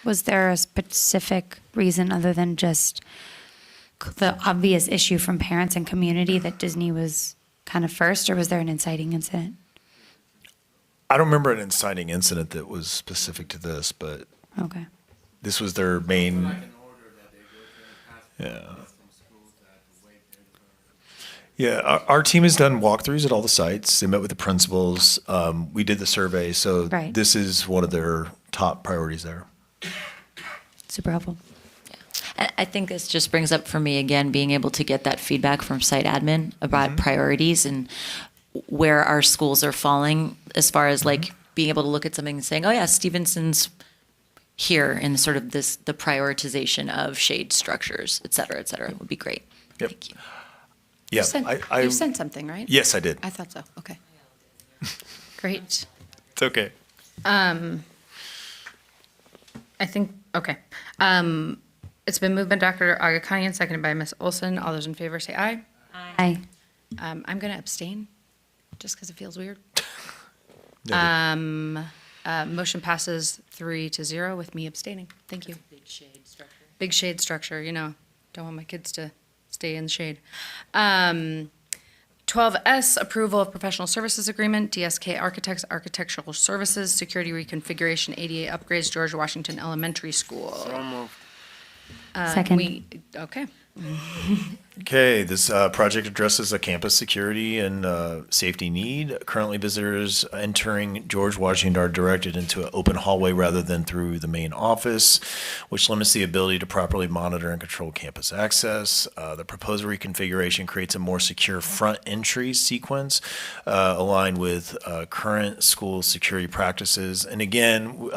Was there a specific reason other than just the obvious issue from parents and community that Disney was kind of first, or was there an inciting incident? I don't remember an inciting incident that was specific to this, but Okay. this was their main. Yeah. Yeah, our team has done walkthroughs at all the sites. They met with the principals. We did the survey, so Right. this is one of their top priorities there. Super helpful. I think this just brings up for me, again, being able to get that feedback from site admin about priorities and where our schools are falling as far as like being able to look at something and saying, oh yeah, Stevenson's here in sort of the prioritization of shade structures, et cetera, would be great. Yep. Thank you. Yeah, You sent something, right? Yes, I did. I thought so. Okay. Great. It's okay. I think, okay. It's been moved by Dr. Agakanian, seconded by Ms. Olson. All those in favor say aye. Aye. I'm going to abstain, just because it feels weird. Noted. Motion passes 3-0 with me abstaining. Thank you. Big shade structure, you know, don't want my kids to stay in the shade. 12S, approval of professional services agreement, DSK Architects, Architectural Services, security reconfiguration, ADA upgrades, George Washington Elementary School. So moved. Second. Okay. Okay, this project addresses a campus security and safety need. Currently, visitors entering George Washington are directed into an open hallway rather than through the main office, which limits the ability to properly monitor and control campus access. The proposed reconfiguration creates a more secure front entry sequence aligned with current school security practices. And again,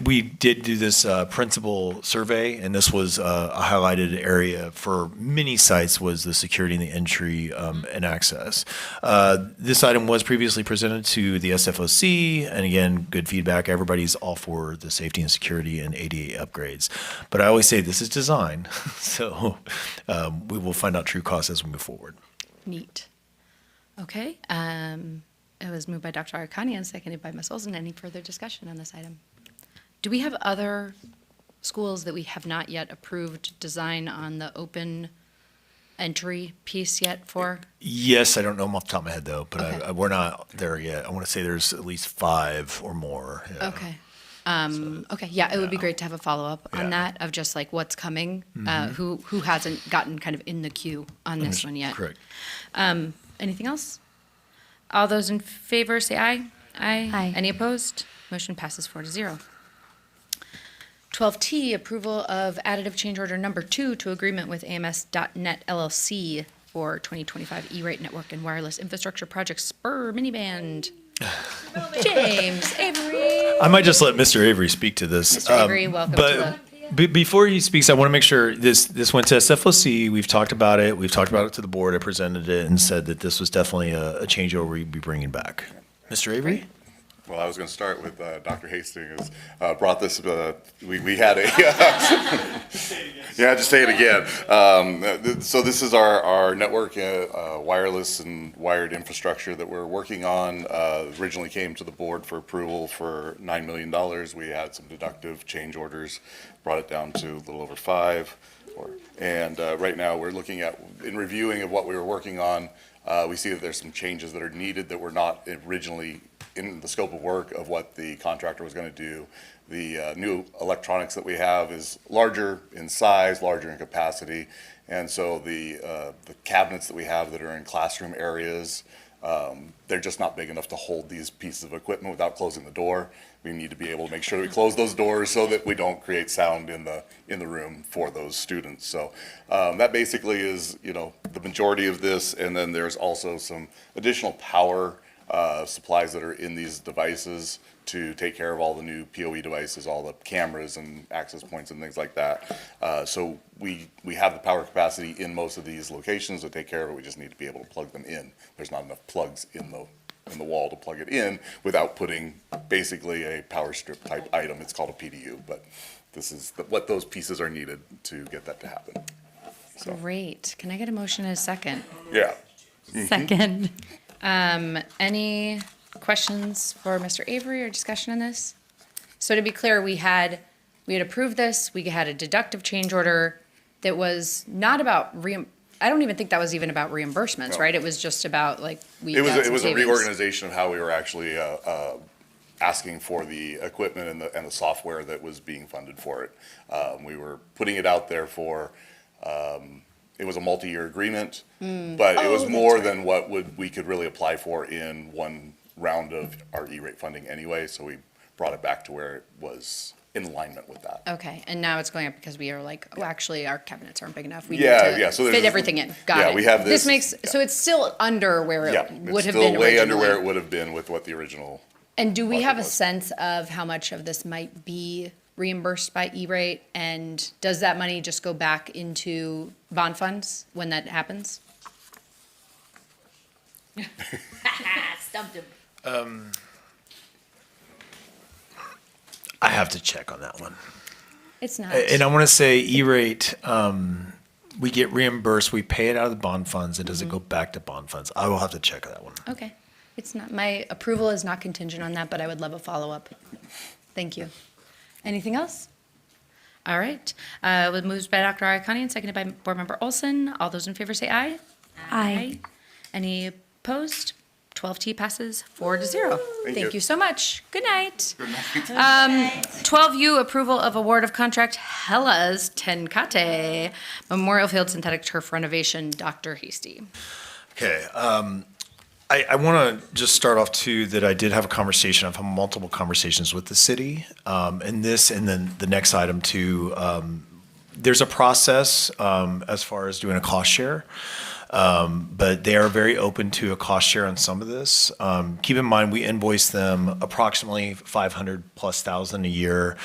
we did do this principal survey, and this was a highlighted area for many sites was the security and the entry and access. This item was previously presented to the SFOC, and again, good feedback. Everybody's all for the safety and security and ADA upgrades. But I always say this is design, so we will find out true costs as we move forward. Neat. Okay. It was moved by Dr. Agakanian, seconded by Ms. Olson. Any further discussion on this item? Do we have other schools that we have not yet approved design on the open entry piece yet for? Yes, I don't know them off the top of my head though, but Okay. we're not there yet. I want to say there's at least 5 or more. Yeah. Okay. Okay, yeah, it would be great to have a follow-up on Yeah. that of just like what's coming, Mhm. who hasn't gotten kind of in the queue on this one yet. Correct. Anything else? All those in favor say aye. Aye. Aye. Any opposed? Motion passes 4-0. 12T, approval of additive change order number 2 to agreement with AMS.net LLC for 2025 E-rate network and wireless infrastructure project Spur miniband. James Avery. I might just let Mr. Avery speak to this. Mr. Avery, welcome to Before he speaks, I want to make sure this went to SFOC. We've talked about it. We've talked about it to the board. I presented it and said that this was definitely a changeover we'd be bringing back. Mr. Avery? Well, I was going to start with Dr. Hastings. Brought this. We had a. Yeah, just say it again. So this is our network, wireless and wired infrastructure that we're working on. Originally came to the board for approval for $9 million. We had some deductive change orders, brought it down to a little over 5. And right now we're looking at, in reviewing of what we were working on, we see that there's some changes that are needed that were not originally in the scope of work of what the contractor was going to do. The new electronics that we have is larger in size, larger in capacity, and so the cabinets that we have that are in classroom areas, they're just not big enough to hold these pieces of equipment without closing the door. We need to be able to make sure that we close those doors so that we don't create sound in the room for those students. So that basically is, the majority of this, and then there's also some additional power supplies that are in these devices to take care of all the new PoE devices, all the cameras and access points and things like that. So we have the power capacity in most of these locations to take care of it. We just need to be able to plug them in. There's not enough plugs in the wall to plug it in without putting basically a power strip type item. It's called a PDU, but this is what those pieces are needed to get that to happen. So, Great. Can I get a motion in a second? yeah. Second. Any questions for Mr. Avery or discussion on this? So to be clear, we had approved this, we had a deductive change order that was not about I don't even think that was even about reimbursements, No. right? It was just about like, It was a savings. reorganization of how we were actually asking for the equipment and the software that was being funded for it. We were putting it out there for, it was a multi-year agreement, but it was more than what we could really apply for in one round of our E-rate funding anyway, so we brought it back to where it was in alignment with that. Okay, and now it's going up because we are like, oh, actually, our cabinets aren't big enough. We Yeah, need to yeah, so fit there's- everything in. Got yeah, it. we have this- makes, so it's still under where Yeah, it it's would have still been way under where originally. it would have been with what the original. And do we budget have a was. sense of how much of this might be reimbursed by E-rate? And does that money just go back into bond funds when that happens? Stumped him. I have to check on that one. It's not. And I want to say E-rate, we get reimbursed, we pay it out of the bond funds, it doesn't go back to bond funds. I will have to check that one. Okay. It's not, my approval is not contingent on that, but I would love a follow-up. Thank you. Anything else? All right. It moved by Dr. Iaconi and seconded by Board Member Olson. All those in favor say aye. Aye. Any opposed? 12T passes 4-0. Thank you so much. Good night. 12U, approval of award of contract Hellas Tenkate Memorial Field Synthetic Turf Renovation, Dr. Hasty. Okay, I want to just start off too that I did have a conversation. I've had multiple conversations with the city, and this, and then the next item too. There's a process as far as doing a cost share, but they are very open to a cost share on some of this. Keep in mind, we invoice them approximately $500,000+ a year.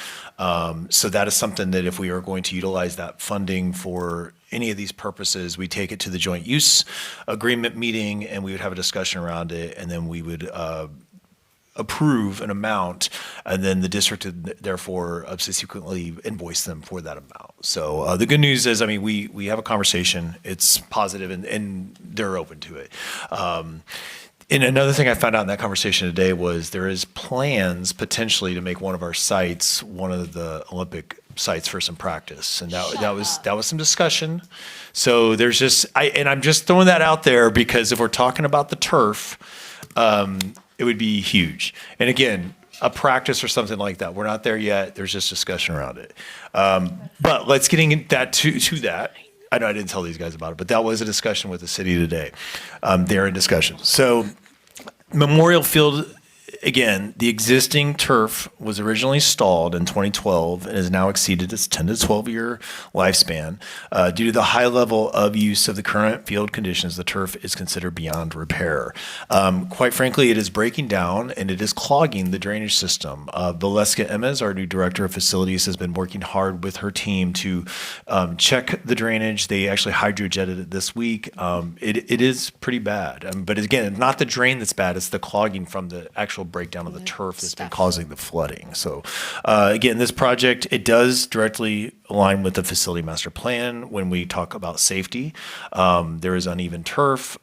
So that is something that if we are going to utilize that funding for any of these purposes, we take it to the joint use agreement meeting and we would have a discussion around it, and then we would approve an amount, and then the district would therefore subsequently invoice them for that amount. So the good news is, I mean, we have a conversation, it's positive, and they're open to it. And another thing I found out in that conversation today was there is plans potentially to make one of our sites one of the Olympic sites for some practice, and that was some discussion. So there's just I'm just throwing that out there because if we're talking about the turf, it would be huge. And again, a practice or something like that, we're not there yet. There's just discussion around it. But let's getting that to that. I know I didn't tell these guys about it, but that was a discussion with the city today. They're in discussion. So Memorial Field, again, the existing turf was originally installed in 2012 and has now exceeded its 10 to 12 year lifespan. Due to the high level of use of the current field conditions, the turf is considered beyond repair. Quite frankly, it is breaking down and it is clogging the drainage system. Valeska Emez, our new director of facilities, has been working hard with her team to check the drainage. They actually hydrojetted it this week. It is pretty bad. But again, not the drain that's bad, it's the clogging from the actual breakdown of the turf that's been causing the flooding. So again, this project, it does directly align with the facility master plan when we talk about safety. There is uneven turf.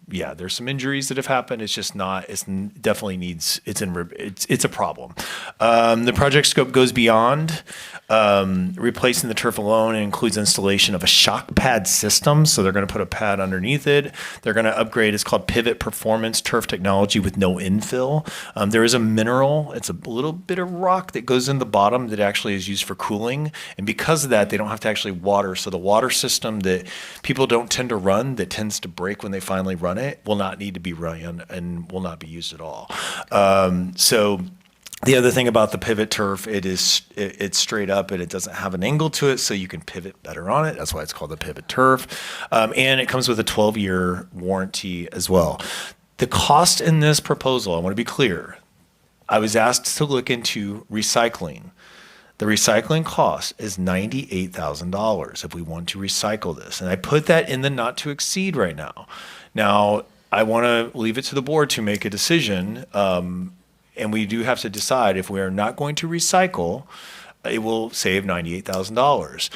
There's some injuries that have happened. It's just not, it's definitely needs, it's a problem. The project scope goes beyond replacing the turf alone. It includes installation of a shock pad system. So they're going to put a pad underneath it. They're going to upgrade, it's called Pivot Performance Turf Technology with no infill. There is a mineral, it's a little bit of rock that goes in the bottom that actually is used for cooling. And because of that, they don't have to actually water. So the water system that people don't tend to run, that tends to break when they finally run it, will not need to be run and will not be used at all. So the other thing about the pivot turf, it's straight up and it doesn't have an angle to it, so you can pivot better on it. That's why it's called the pivot turf. And it comes with a 12-year warranty as well. The cost in this proposal, I want to be clear, I was asked to look into recycling. The recycling cost is $98,000 if we want to recycle this. And I put that in the not to exceed right now. Now, I want to leave it to the board to make a decision, and we do have to decide if we are not going to recycle, it will save $98,000.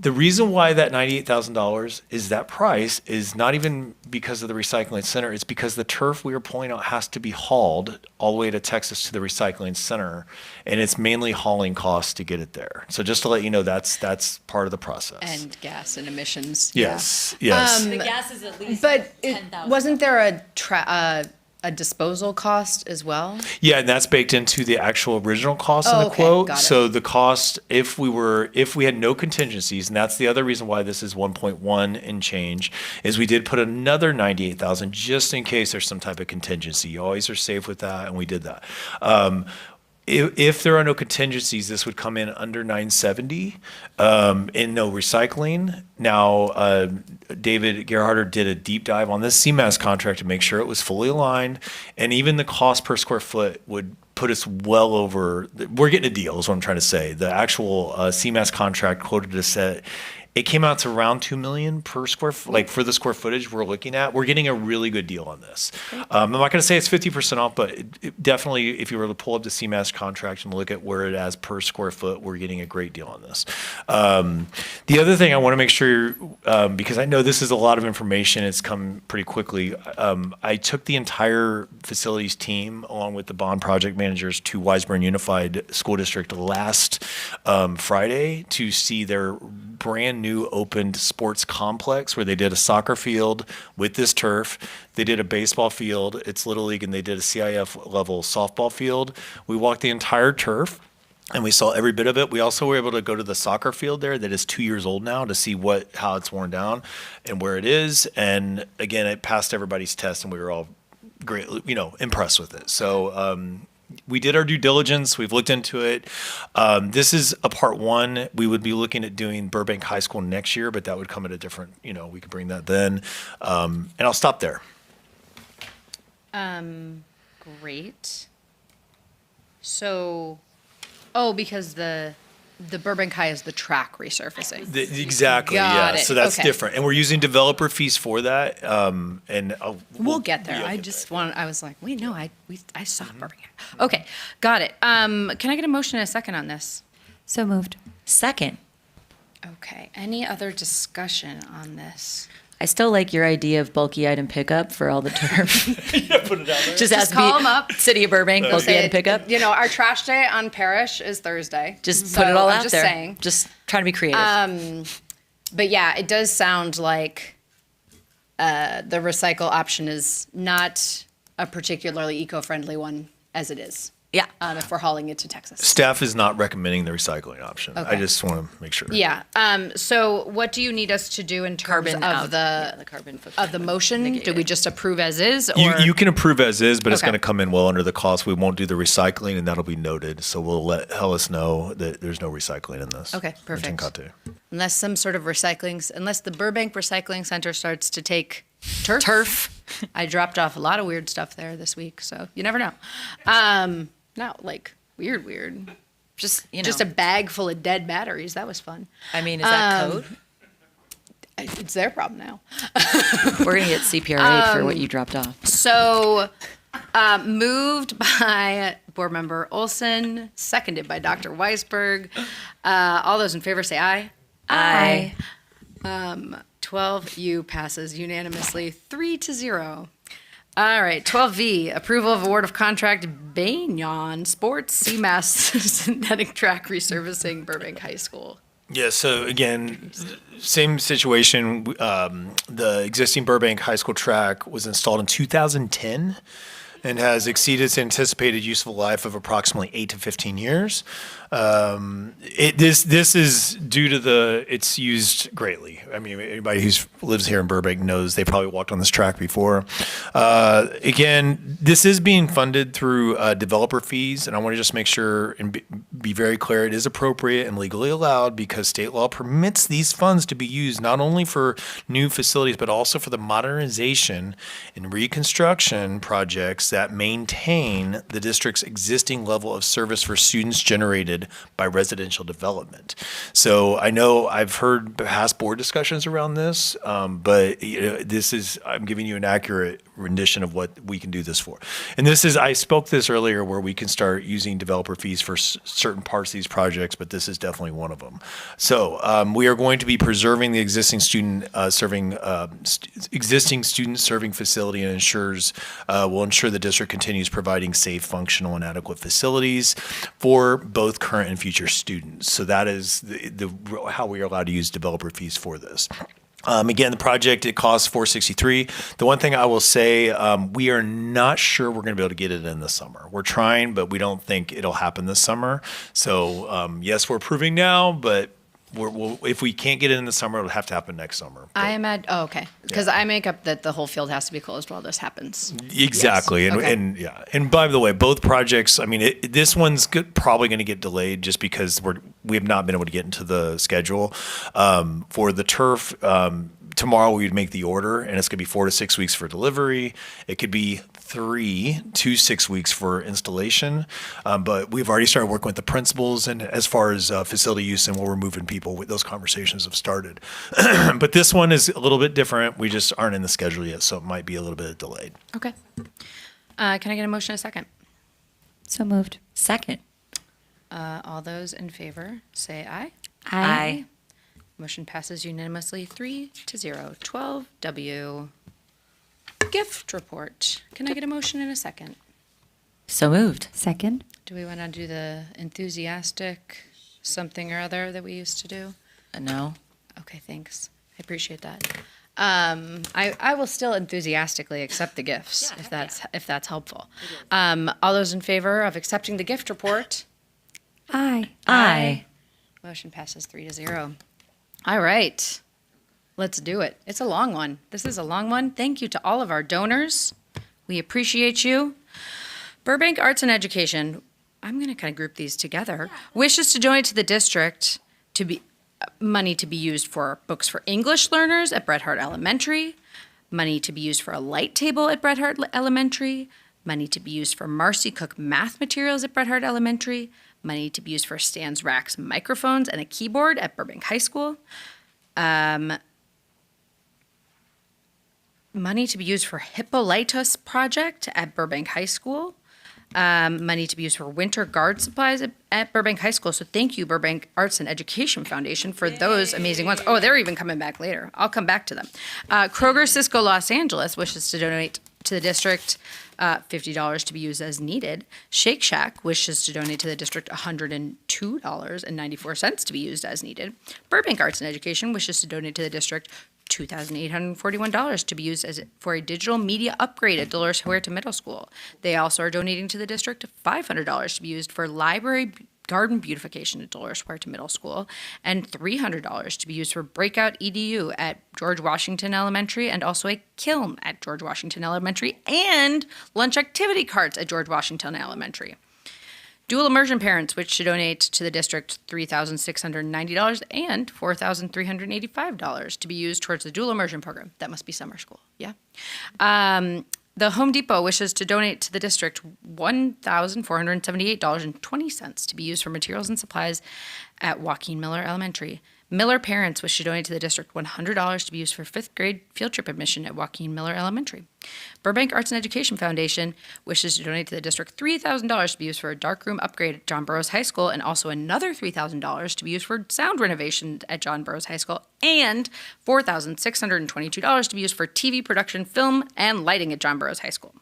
The reason why that $98,000 is that price is not even because of the recycling center. It's because the turf we are pulling out has to be hauled all the way to Texas to the recycling center, and it's mainly hauling costs to get it there. So just to let you know, that's part of the process. And gas and emissions. Yes, yes. The gas is at least But $10,000. wasn't there a disposal cost as well? Yeah, and that's baked into the actual original cost in Oh, the okay, quote. got it. So the cost, if we had no contingencies, and that's the other reason why this is 1.1 and change, is we did put another 98,000 just in case there's some type of contingency. You always are safe with that, and we did that. if there are no contingencies, this would come in under 970, and no recycling. Now, David Gerharder did a deep dive on this CMAS contract to make sure it was fully aligned, and even the cost per square foot would put us well over. We're getting a deal, is what I'm trying to say. The actual CMAS contract quoted us at. It came out to around $2 million per like for the square footage we're looking at. We're getting a really good deal on this. I'm not going to say it's 50% off, but it definitely, if you were to pull up the CMAS contract and look at where it is per square foot, we're getting a great deal on this. The other thing I want to make sure, because I know this is a lot of information, it's come pretty quickly. I took the entire facilities team along with the bond project managers to Wiseburn Unified School District last Friday to see their brand new opened sports complex where they did a soccer field with this turf. They did a baseball field, it's Little League, and they did a CIF level softball field. We walked the entire turf and we saw every bit of it. We also were able to go to the soccer field there that is 2 years old now to see how it's worn down and where it is. And again, it passed everybody's test and we were all great, impressed with it. So, we did our due diligence. We've looked into it. This is a part one. We would be looking at doing Burbank High School next year, but that would come at a different, we could bring that then. And I'll stop there. Great. So, because the Burbank High is the track resurfacing. Exactly. Got Yeah. it. So that's Okay. different. And we're using developer fees for that. We'll get there. I was like, wait, no, I saw Burbank. Okay, got it. Can I get a motion and a second on this? So moved. Second. Okay, any other discussion on this? I still like your idea of bulky item pickup for all the turf. Put it out there. Just call them up. City of Burbank, bulky item pickup. Our trash day on Parish is Thursday. Just So put it all I'm out just there. saying. Just trying to be creative. But yeah, it does sound like the recycle option is not a particularly eco-friendly one as it is. Yeah. If we're hauling it to Texas. Staff is not recommending the recycling option. I Okay. just want to make sure. Yeah. So what do you need us to do in terms Carbon of out. the The carbon footprint. of the motion? Do we just approve as is? Or You can approve as is, but it's Okay. going to come in well under the cost. We won't do the recycling, and that'll be noted. So we'll let Hellas know that there's no recycling in this. Okay, perfect. in Tincatu. unless some sort of unless the Burbank Recycling Center starts to take turf. I dropped off a lot of weird stuff there this week, so you never know. Not like weird. Just Just a bag full of dead batteries. That was fun. I mean, is that code? It's their problem now. We're gonna get CPRA for what you dropped off. So, moved by Board Member Olson, seconded by Dr. Weisberg. All those in favor say aye. Aye. 12U passes unanimously 3-0. All right, 12V, approval of award of contract Baignon Sports CMAS synthetic track resurfacing Burbank High School. Yeah, so again, same situation. The existing Burbank High School track was installed in 2010 and has exceeded its anticipated useful life of approximately 8 to 15 years. This is due to it's used greatly. I mean, anybody who lives here in Burbank knows they probably walked on this track before. Again, this is being funded through developer fees, and I want to just make sure and be very clear, it is appropriate and legally allowed because state law permits these funds to be used not only for new facilities, but also for the modernization and reconstruction projects that maintain the district's existing level of service for students generated by residential development. So I know I've heard past board discussions around this, but I'm giving you an accurate rendition of what we can do this for. And I spoke this earlier where we can start using developer fees for certain parts of these projects, but this is definitely one of them. So we are going to be preserving the existing student serving facility and will ensure the district continues providing safe, functional, and adequate facilities for both current and future students. So that is how we are allowed to use developer fees for this. Again, the project, it costs $463. The one thing I will say, we are not sure we're going to be able to get it in the summer. We're trying, but we don't think it'll happen this summer. So yes, we're approving now, but if we can't get it in the summer, it'll have to happen next summer. I am at, oh, okay. Because I make up that the whole field has to be closed while this happens. Exactly. Yes. Okay. And yeah. And by the way, both projects, I mean, this one's probably going to get delayed just because we have not been able to get into the schedule. For the turf, tomorrow we would make the order, and it's going to be 4 to 6 weeks for delivery. It could be 3 to 6 weeks for installation. But we've already started working with the principals, and as far as facility use and where we're moving people, those conversations have started. But this one is a little bit different. We just aren't in the schedule yet, so it might be a little bit delayed. Okay. Can I get a motion in a second? So moved. Second. All those in favor, say aye. Aye. Motion passes unanimously 3-0. 12W. Gift report. Can I get a motion in a second? So moved. Second. Do we want to do the enthusiastic something or other that we used to do? No. Okay, thanks. I appreciate that. I will still enthusiastically accept the gifts if that's helpful. All those in favor of accepting the gift report? Aye. Aye. Motion passes 3-0. All right. Let's do it. It's a long one. This is a long one. Thank you to all of our donors. We appreciate you. Burbank Arts and Education, I'm going to kind of group these together, wishes to donate to the district money to be used for books for English learners at Bret Harte Elementary, money to be used for a light table at Bret Harte Elementary, money to be used for Marcy Cook math materials at Bret Harte Elementary, money to be used for stands, racks, microphones, and a keyboard at Burbank High School, money to be used for Hippolytus project at Burbank High School, money to be used for winter guard supplies at Burbank High School. So thank you, Burbank Arts and Education Foundation, for those amazing ones. Oh, they're even coming back later. I'll come back to them. Kroger Cisco Los Angeles wishes to donate to the district $50 to be used as needed. Shake Shack wishes to donate to the district $102.94 to be used as needed. Burbank Arts and Education wishes to donate to the district $2,841 to be used for a digital media upgrade at Dolores Huerta Middle School. They also are donating to the district $500 to be used for library garden beautification at Dolores Huerta Middle School, and $300 to be used for Breakout EDU at George Washington Elementary, and also a kiln at George Washington Elementary, and lunch activity carts at George Washington Elementary. Dual immersion parents, which should donate to the district $3,690 and $4,385 to be used towards the dual immersion program. That must be summer school, yeah. The Home Depot wishes to donate to the district $1,478.20 to be used for materials and supplies at Joaquin Miller Elementary. Miller parents wish to donate to the district $100 to be used for 5th grade field trip admission at Joaquin Miller Elementary. Burbank Arts and Education Foundation wishes to donate to the district $3,000 to be used for a darkroom upgrade at John Burroughs High School, and also another $3,000 to be used for sound renovation at John Burroughs High School, and $4,622 to be used for TV production, film, and lighting at John Burroughs High School.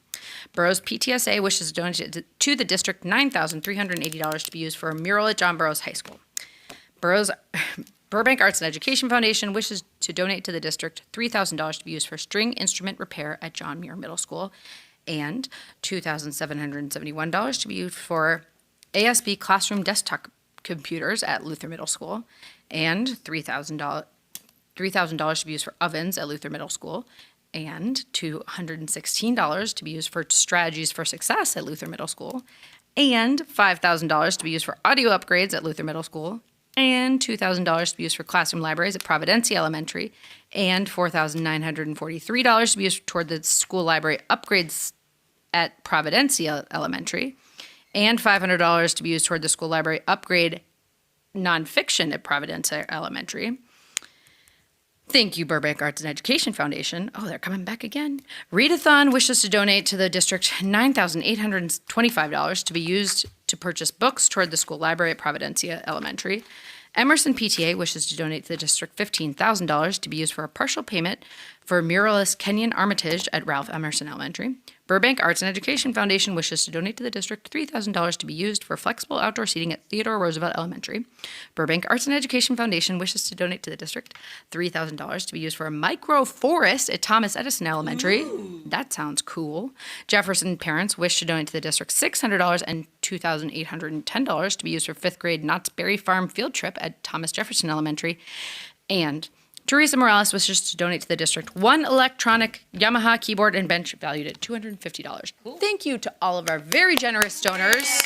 Burroughs PTSA wishes to donate to the district $9,380 to be used for a mural at John Burroughs High School. Burbank Arts and Education Foundation wishes to donate to the district $3,000 to be used for string instrument repair at John Muir Middle School, and $2,771 to be used for ASB classroom desktop computers at Luther Middle School, and $3,000 to be used for ovens at Luther Middle School, and $216 to be used for strategies for success at Luther Middle School, and $5,000 to be used for audio upgrades at Luther Middle School, and $2,000 to be used for classroom libraries at Providencia Elementary, and $4,943 to be used toward the school library upgrades at Providencia Elementary, and $500 to be used toward the school library upgrade nonfiction at Providencia Elementary. Thank you, Burbank Arts and Education Foundation. Oh, they're coming back again. Readathon wishes to donate to the district $9,825 to be used to purchase books toward the school library at Providencia Elementary. Emerson PTA wishes to donate to the district $15,000 to be used for a partial payment for muralist Kenyon Armitage at Ralph Emerson Elementary. Burbank Arts and Education Foundation wishes to donate to the district $3,000 to be used for flexible outdoor seating at Theodore Roosevelt Elementary. Burbank Arts and Education Foundation wishes to donate to the district $3,000 to be used for a micro forest at Thomas Edison Elementary. Ooh. That sounds cool. Jefferson parents wish to donate to the district $600 and $2,810 to be used for 5th grade Knott's Berry Farm field trip at Thomas Jefferson Elementary. And Teresa Morales wishes to donate to the district one electronic Yamaha keyboard and bench valued at $250. Cool. Thank you to all of our very generous donors.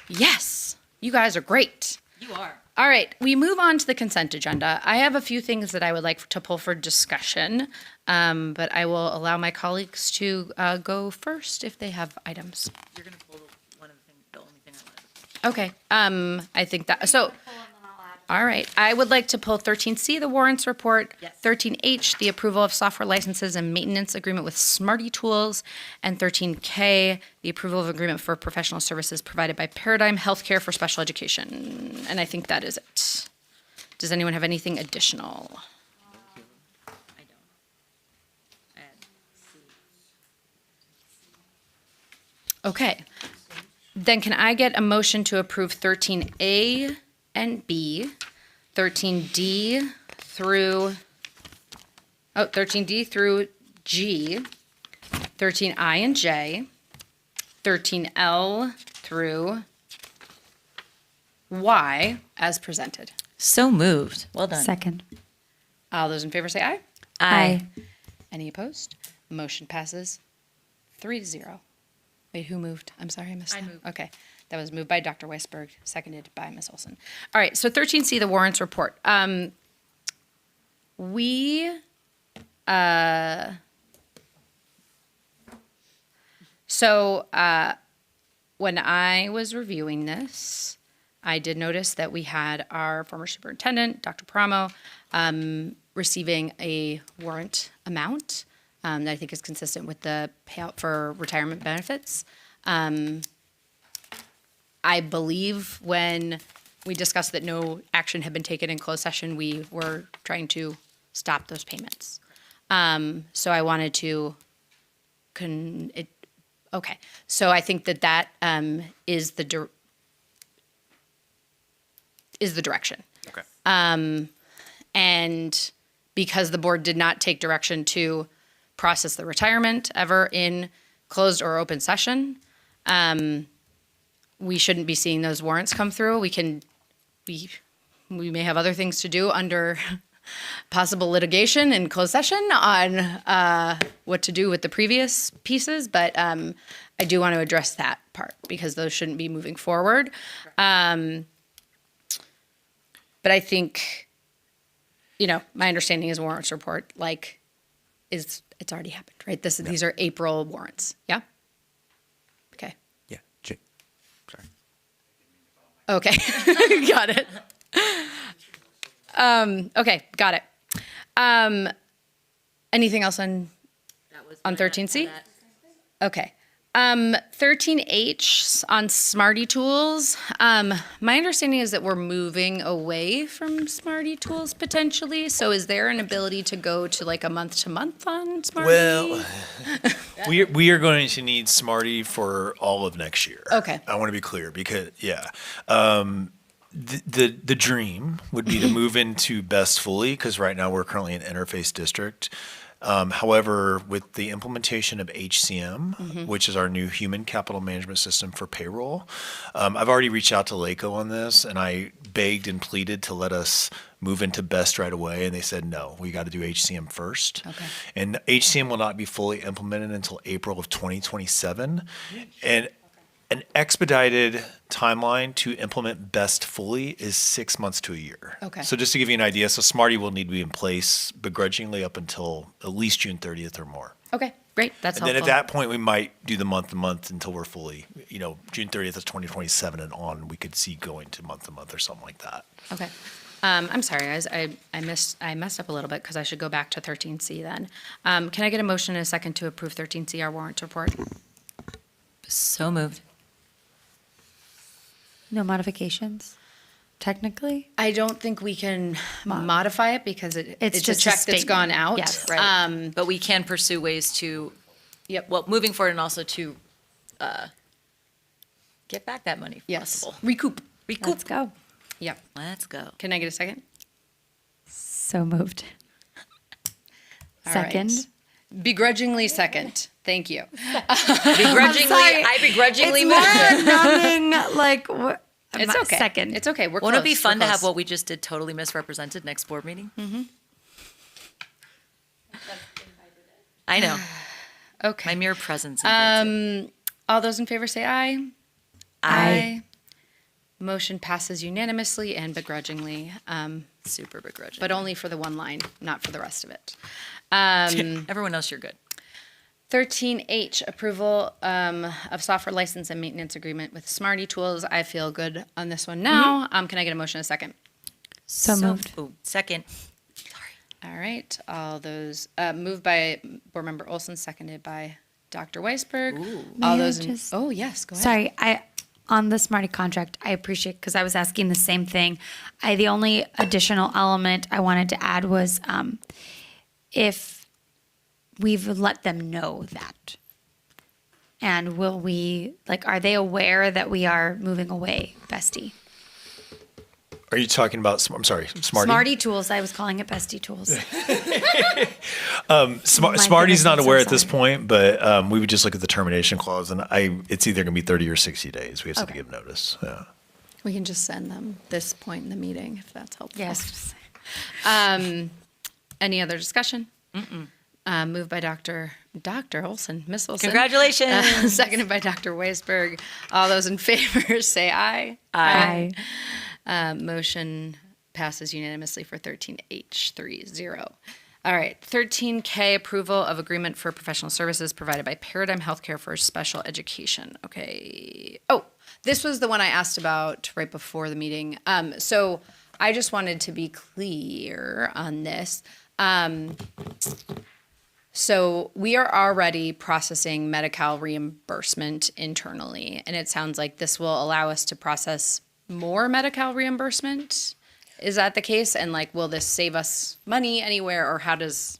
Yes, you guys are great. You are. All right, we move on to the consent agenda. I have a few things that I would like to pull for discussion, but I will allow my colleagues to go first if they have items. You're going to pull one of the only thing I wanted. Okay, I think that, so. All right. I would like to pull 13C, the warrants report, yes. 13H, the approval of software licenses and maintenance agreement with Smarty Tools, and 13K, the approval of agreement for professional services provided by Paradigm Healthcare for special education. And I think that is it. Does anyone have anything additional? I don't. Okay. Then can I get a motion to approve 13A and B, 13D through G, 13I and J, 13L through Y as presented. So moved. Well done. Second. All those in favor say aye. Aye. Any opposed? Motion passes 3-0. Wait, who moved? I'm sorry, I missed that. I moved. Okay. That was moved by Dr. Weisberg, seconded by Ms. Olson. All right, so 13C, the warrants report. When I was reviewing this, I did notice that we had our former superintendent, Dr. Paramo, receiving a warrant amount that I think is consistent with the payout for retirement benefits. I believe when we discussed that no action had been taken in closed session, we were trying to stop those payments. So I wanted to, okay. So I think that is the direction. Okay. And because the board did not take direction to process the retirement ever in closed or open session, we shouldn't be seeing those warrants come through. We may have other things to do under possible litigation in closed session on what to do with the previous pieces, but I do want to address that part because those shouldn't be moving forward. But I think, my understanding is warrants report, it's already happened, right? These are April warrants, yeah? Okay. Yeah, sorry. Okay, got it. Okay, got it. Anything else on 13C? Okay. 13H on Smarty Tools. My understanding is that we're moving away from Smarty Tools potentially. So is there an ability to go to a month-to-month on Smarty? Well, we are going to need Smarty for all of next year. Okay. I want to be clear because, the dream would be to move into Best fully because right now we're currently an interface district. However, with the implementation of HCM, which is our new human capital management system for payroll, I've already reached out to LACO on this, and I begged and pleaded to let us move into Best right away, and they said, no, we got to do HCM first. Okay. And HCM will not be fully implemented until April of 2027. And an expedited timeline to implement Best fully is 6 months to a year. Okay. So just to give you an idea, so Smarty will need to be in place begrudgingly up until at least June 30th or more. Okay, great. That's And helpful. then at that point, we might do the month-to-month until we're fully, June 30th of 2027 and on, we could see going to month-to-month or something like that. Okay. I'm sorry, guys. I messed up a little bit because I should go back to 13C then. Can I get a motion in a second to approve 13C, our warrant report? So moved. No modifications? technically? I don't think we can modify it because it's just a a check that's gone statement. out. Yes. Right. But we can pursue ways to, well, moving forward and also to get back that money if possible. Recoup. Let's go. Yep. Let's go. Can I get a second? So moved. All Second. right. Begrudgingly second. Thank you. Begrudgingly, I begrudgingly It's more numbing, like, what? It's okay. Second. It's okay. We're Won't it close. be fun We're to have close. what we just did totally misrepresented next board meeting? Mm-hmm. I know. Okay. My mere presence. invites it. All those in favor say aye. Aye. Motion passes unanimously and begrudgingly, Super begrudging. but only for the one line, not for the rest of it. Everyone else, you're good. 13H, approval of software license and maintenance agreement with Smarty Tools. I feel good on this one now. Can I get a motion in a second? So moved. Oh, second. All right, all those, moved by Board Member Olson, seconded by Dr. Weisberg. All May I those, in, just- oh, yes, go ahead. Sorry, on the Smarty contract, I appreciate, because I was asking the same thing. The only additional element I wanted to add was if we've let them know that. And will we, like, are they aware that we are moving away, Bestie? Are you talking about, I'm sorry, Smarty? Smarty Tools, I was calling it Bestie Tools. My Smarty's not goodness, I'm aware so at this sorry. point, but we would just look at the termination clause, and it's either going to be 30 or 60 days. We have to Okay. give notice. Yeah. We can just send them this point in the meeting if that's helpful. Yes. Any other discussion? Moved by Dr. Olson, Miss Olson. Congratulations. Seconded by Dr. Weisberg. All those in favor say aye. Aye. Motion passes unanimously for 13H30. All right, 13K, approval of agreement for professional services provided by Paradigm Healthcare for special education. Okay. Oh, this was the one I asked about right before the meeting. So I just wanted to be clear on this. So we are already processing Medi-Cal reimbursement internally, and it sounds like this will allow us to process more Medi-Cal reimbursement. Is that the case? And like, will this save us money anywhere, or how does?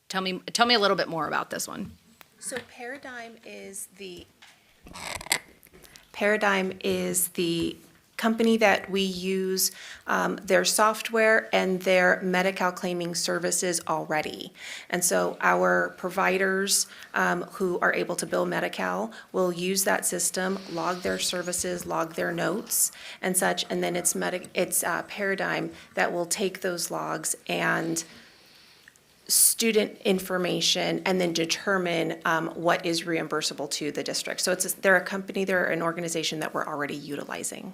Tell me a little bit more about this one. So Paradigm is the company that we use their software and their Medi-Cal claiming services already. And so our providers who are able to bill Medi-Cal will use that system, log their services, log their notes and such, and then it's Paradigm that will take those logs and student information and then determine what is reimbursable to the district. So they're a company, they're an organization that we're already utilizing.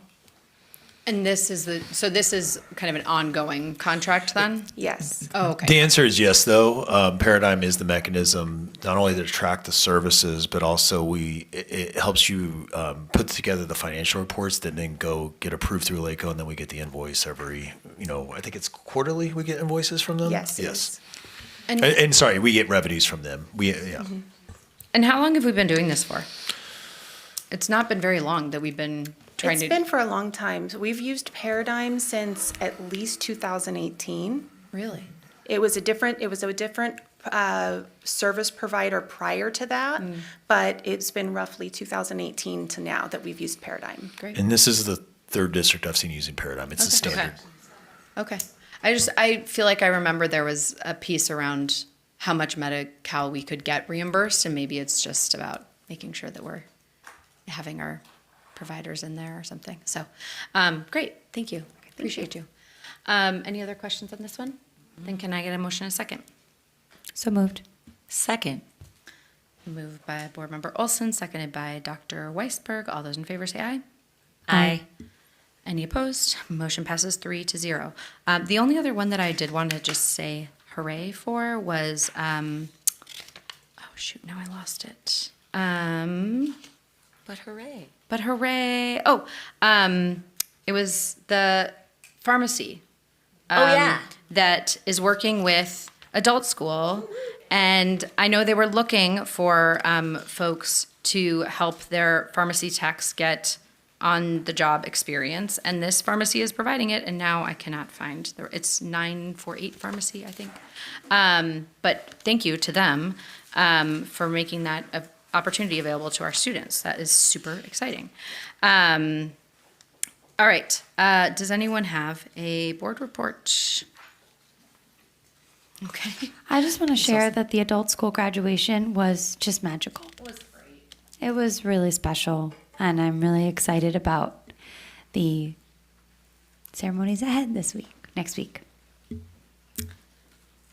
And this is kind of an ongoing contract then? Yes. Oh, okay. The answer is yes, though. Paradigm is the mechanism not only to track the services, but also it helps you put together the financial reports that then go get approved through LACO, and then we get the invoice every, I think it's quarterly we get invoices from them? Yes. Yes. And- And sorry, we get revenues from them. And how long have we been doing this for? It's not been very long that we've been trying It's been for a long time. So we've used Paradigm since at least 2018. Really? It was a different service provider prior to that, but it's been roughly 2018 to now that we've used Paradigm. Great. And this is the third district I've seen using Paradigm. It's the standard. Okay. I feel like I remember there was a piece around how much Medi-Cal we could get reimbursed, and maybe it's just about making sure that we're having our providers in there or something. So, great, thank you, appreciate you. Any other questions on this one? Then can I get a motion in a second? So moved. Second. Moved by Board Member Olson, seconded by Dr. Weisberg. All those in favor say aye. Aye. Any opposed? Motion passes 3-0. The only other one that I did want to just say hooray for was, oh shoot, now I lost it. But hooray. Oh, it was the pharmacy. Yeah. That is working with adult school. And I know they were looking for folks to help their pharmacy techs get on-the-job experience, and this pharmacy is providing it, and now I cannot find, it's 948 Pharmacy, I think. But thank you to them for making that opportunity available to our students. That is super exciting. All right, does anyone have a board report? Okay. I just want to share that the adult school graduation was just magical. It was great. It was really special, and I'm really excited about the ceremonies ahead next week.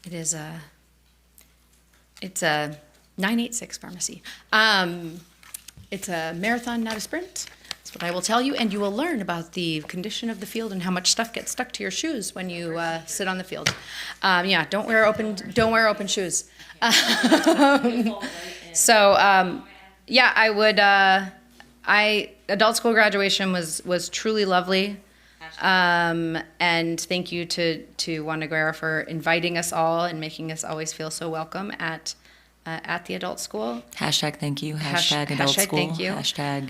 It's a 986 Pharmacy. It's a marathon, not a sprint. That's what I will tell you, and you will learn about the condition of the field and how much stuff gets stuck to your shoes when you sit on the field. Yeah, don't wear open shoes. Yeah, I would. Adult school graduation was truly lovely, and thank you to Wanda Guerra for inviting us all and making us always feel so welcome at the adult school. Hashtag thank you. Hashtag adult hashtag school. thank you. Hashtag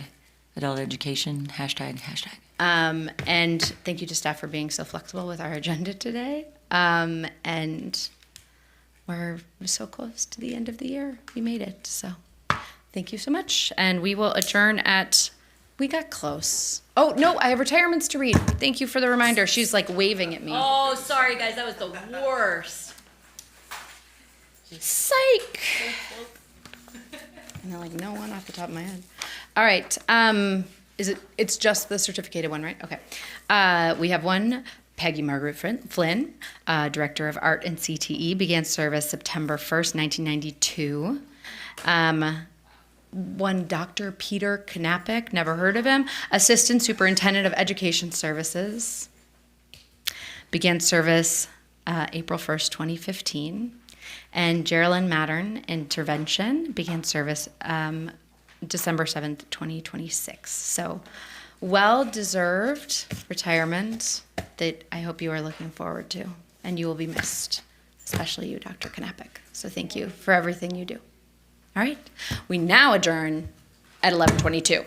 adult education. Hashtag. And thank you to staff for being so flexible with our agenda today. And we're so close to the end of the year. We made it. So thank you so much. And we will adjourn we got close. Oh, no, I have retirements to read. Thank you for the reminder. She's like waving at me. Oh, sorry guys, that was the worst. Psych. And I like know one off the top of my head. All right. It's just the certificated one, right? Okay. We have one. Peggy Margaret Flynn, Director of Art and CTE, began service September 1st, 1992. One Dr. Peter Knapik, never heard of him, Assistant Superintendent of Education Services, began service April 1st, 2015. And Geraldine Mattern, Intervention, began service December 7th, 2026. So well-deserved retirement that I hope you are looking forward to, and you will be missed, especially you, Dr. Knapik. So thank you for everything you do. All right, we now adjourn at 11:22.